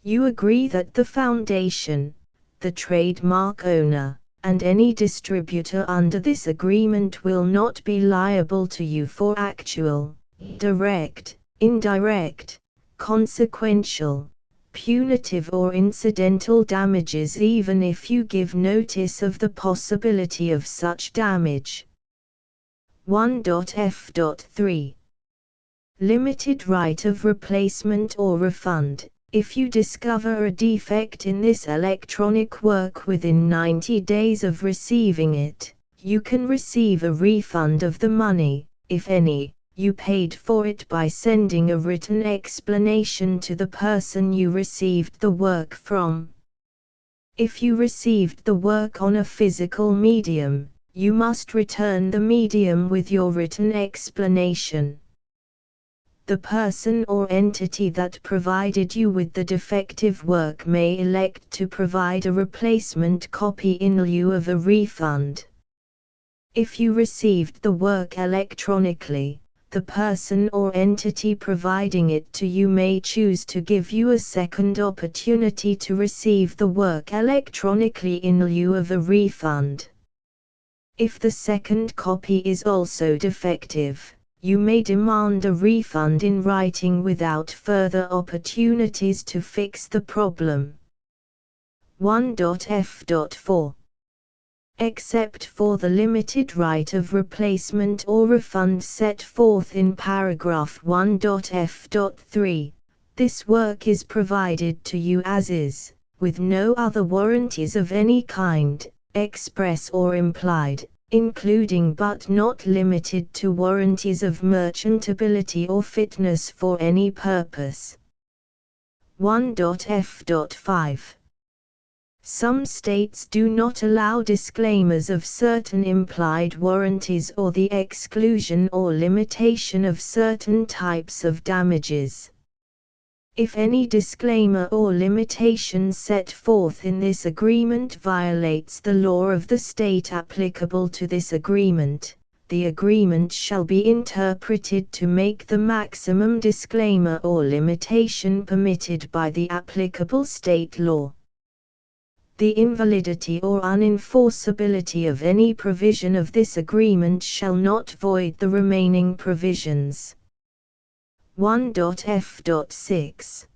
S1: You agree that the Foundation, the trademark owner, and any distributor under this agreement will not be liable to you for actual, direct, indirect, consequential, punitive or incidental damages even if you give notice of the possibility of such damage. 1.f.3 Limited right of replacement or refund. If you discover a defect in this electronic work within 90 days of receiving it, you can receive a refund of the money, if any, you paid for it by sending a written explanation to the person you received the work from. If you received the work on a physical medium, you must return the medium with your written explanation. The person or entity that provided you with the defective work may elect to provide a replacement copy in lieu of a refund. If you received the work electronically, the person or entity providing it to you may choose to give you a second opportunity to receive the work electronically in lieu of a refund. If the second copy is also defective, you may demand a refund in writing without further opportunities to fix the problem. 1.f.4 Except for the limited right of replacement or refund set forth in paragraph 1.f.3, this work is provided to you as is, with no other warranties of any kind, express or implied, including but not limited to warranties of merchantability or fitness for any purpose. 1.f.5 Some states do not allow disclaimers of certain implied warranties or the exclusion or limitation of certain types of damages. If any disclaimer or limitation set forth in this agreement violates the law of the state applicable to this agreement, the agreement shall be interpreted to make the maximum disclaimer or limitation permitted by the applicable state law. The invalidity or unenforceability of any provision of this agreement shall not void the remaining provisions. 1.f.6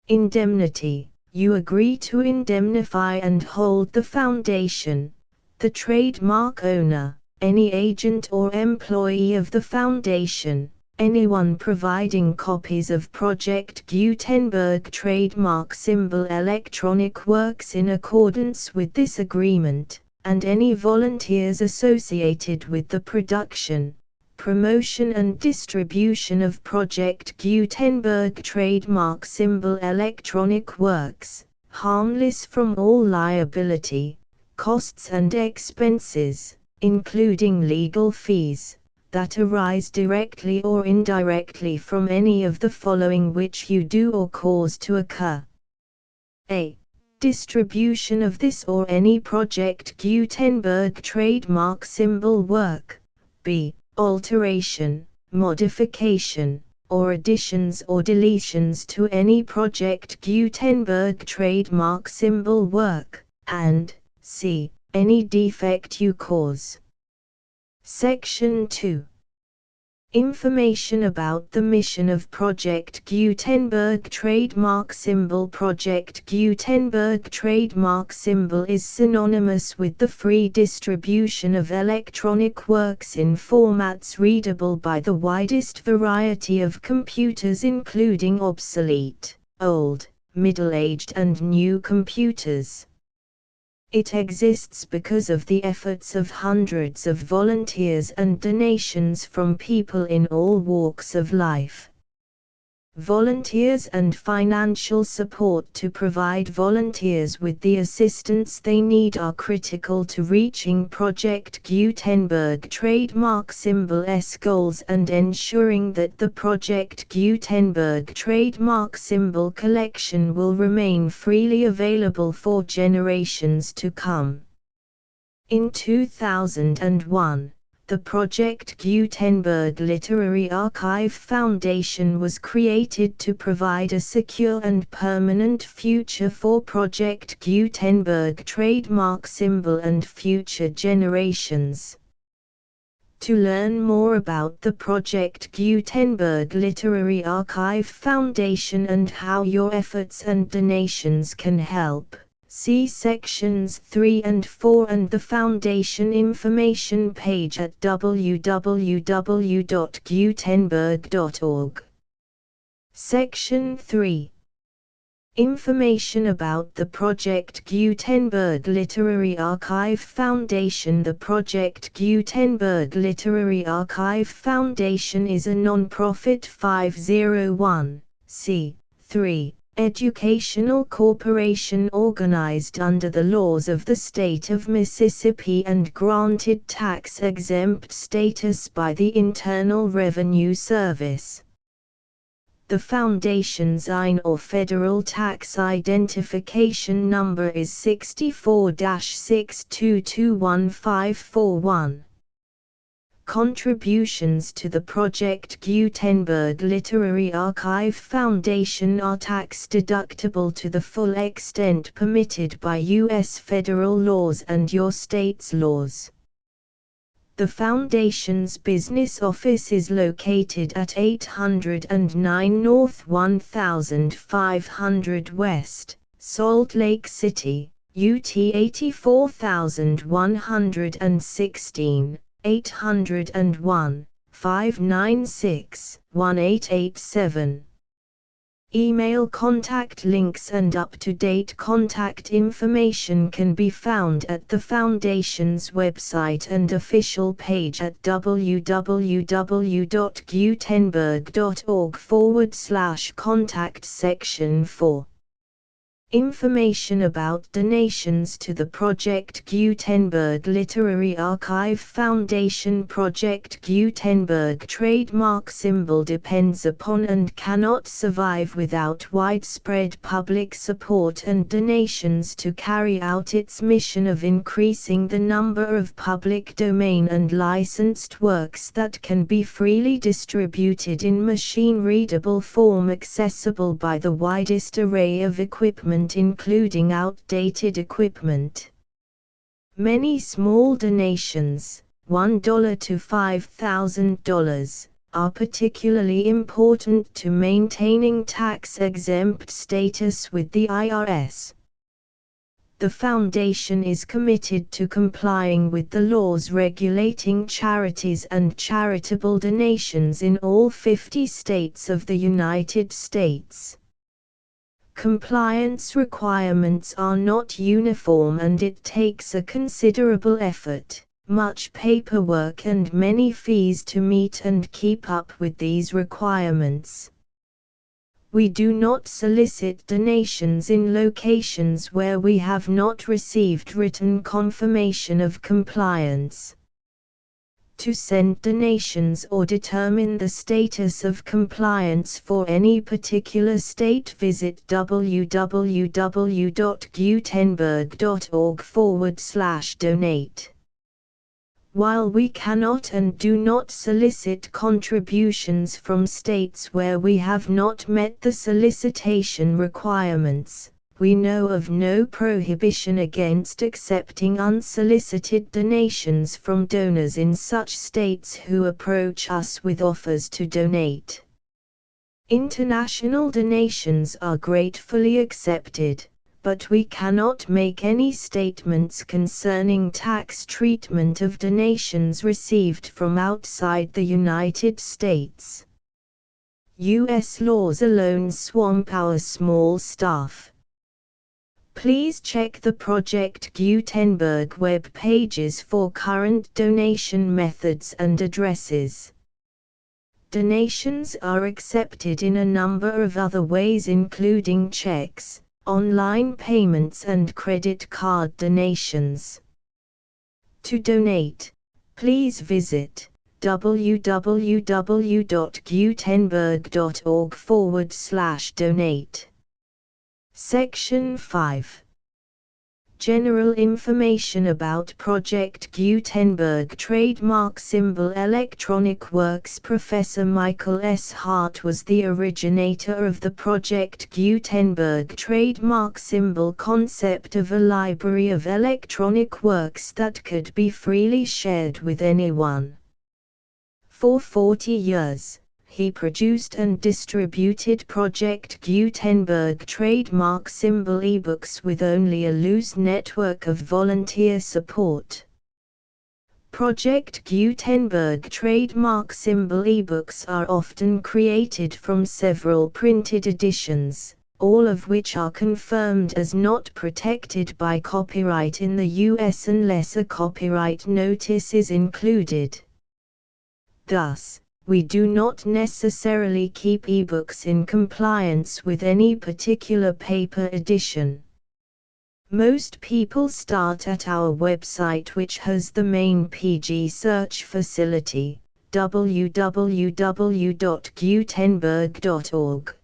S1: Indemnity. You agree to indemnify and hold the foundation, the trademark owner, any agent or employee of the foundation, anyone providing copies of Project Gutenberg trademark symbol electronic works in accordance with this agreement, and any volunteers associated with the production, promotion and distribution of Project Gutenberg trademark symbol electronic works, harmless from all liability, costs and expenses, including legal fees, that arise directly or indirectly from any of the following which you do or cause to occur. A. Distribution of this or any Project Gutenberg trademark symbol work. B. Alteration, modification, or additions or deletions to any Project Gutenberg trademark symbol work, and C. Any defect you cause. Section 2. Information about the mission of Project Gutenberg trademark symbol. Project Gutenberg trademark symbol is synonymous with the free distribution of electronic works in formats readable by the widest variety of computers, including obsolete, old, middle-aged and new computers. It exists because of the efforts of hundreds of volunteers and donations from people in all walks of life. Volunteers and financial support to provide volunteers with the assistance they need are critical to reaching Project Gutenberg trademark symbol's goals and ensuring that the Project Gutenberg trademark symbol collection will remain freely available for generations to come. In 2001, the Project Gutenberg Literary Archive Foundation was created to provide a secure and permanent future for Project Gutenberg trademark symbol and future generations. To learn more about the Project Gutenberg Literary Archive Foundation and how your efforts and donations can help, see sections 3 and 4 and the Foundation information page at www.gutenberg.org. Section 3. Information about the Project Gutenberg Literary Archive Foundation. The Project Gutenberg Literary Archive Foundation is a non-profit 501(c)(3) educational corporation organized under the laws of the state of Mississippi and granted tax-exempt status by the Internal Revenue Service. The Foundation's IN or Federal Tax Identification Number is 64-6221541. Contributions to the Project Gutenberg Literary Archive Foundation are tax-deductible to the full extent permitted by U.S. federal laws and your state's laws. The Foundation's business office is located at 809 North 1500 West, Salt Lake City, UT 84116, 801-596-1887. Email contact links and up-to-date contact information can be found at the Foundation's website and official page at www.gutenberg.org/contact section 4. Information about donations to the Project Gutenberg Literary Archive Foundation. Project Gutenberg trademark symbol depends upon and cannot survive without widespread public support and donations to carry out its mission of increasing the number of public domain and licensed works that can be freely distributed in machine-readable form accessible by the widest array of equipment including outdated equipment. Many small donations, $1 to $5,000, are particularly important to maintaining tax-exempt status with the IRS. The Foundation is committed to complying with the laws regulating charities and charitable donations in all 50 states of the United States. Compliance requirements are not uniform and it takes a considerable effort, much paperwork and many fees to meet and keep up with these requirements. We do not solicit donations in locations where we have not received written confirmation of compliance. To send donations or determine the status of compliance for any particular state, visit www.gutenberg.org/donate. While we cannot and do not solicit contributions from states where we have not met the solicitation requirements, we know of no prohibition against accepting unsolicited donations from donors in such states who approach us with offers to donate. International donations are gratefully accepted, but we cannot make any statements concerning tax treatment of donations received from outside the United States. U.S. laws alone swamp our small staff. Please check the Project Gutenberg web pages for current donation methods and addresses. Donations are accepted in a number of other ways including checks, online payments and credit card donations. To donate, please visit www.gutenberg.org/donate. Section 5. General information about Project Gutenberg trademark symbol Electronic Works. Professor Michael S. Hart was the originator of the Project Gutenberg trademark symbol concept of a library of electronic works that could be freely shared with anyone. For 40 years, he produced and distributed Project Gutenberg trademark symbol ebooks with only a loose network of volunteer support. Project Gutenberg trademark symbol ebooks are often created from several printed editions, all of which are confirmed as not protected by copyright in the US unless a copyright notice is included. Thus, we do not necessarily keep ebooks in compliance with any particular paper edition. Most people start at our website, which has the main PG search facility, www.gutenberg.org.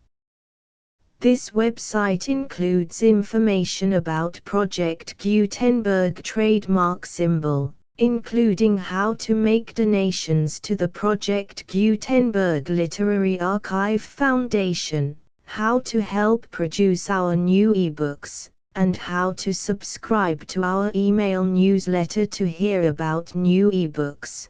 S1: This website includes information about Project Gutenberg trademark symbol, including how to make donations to the Project Gutenberg Literary Archive Foundation, how to help produce our new ebooks, and how to subscribe to our email newsletter to hear about new ebooks.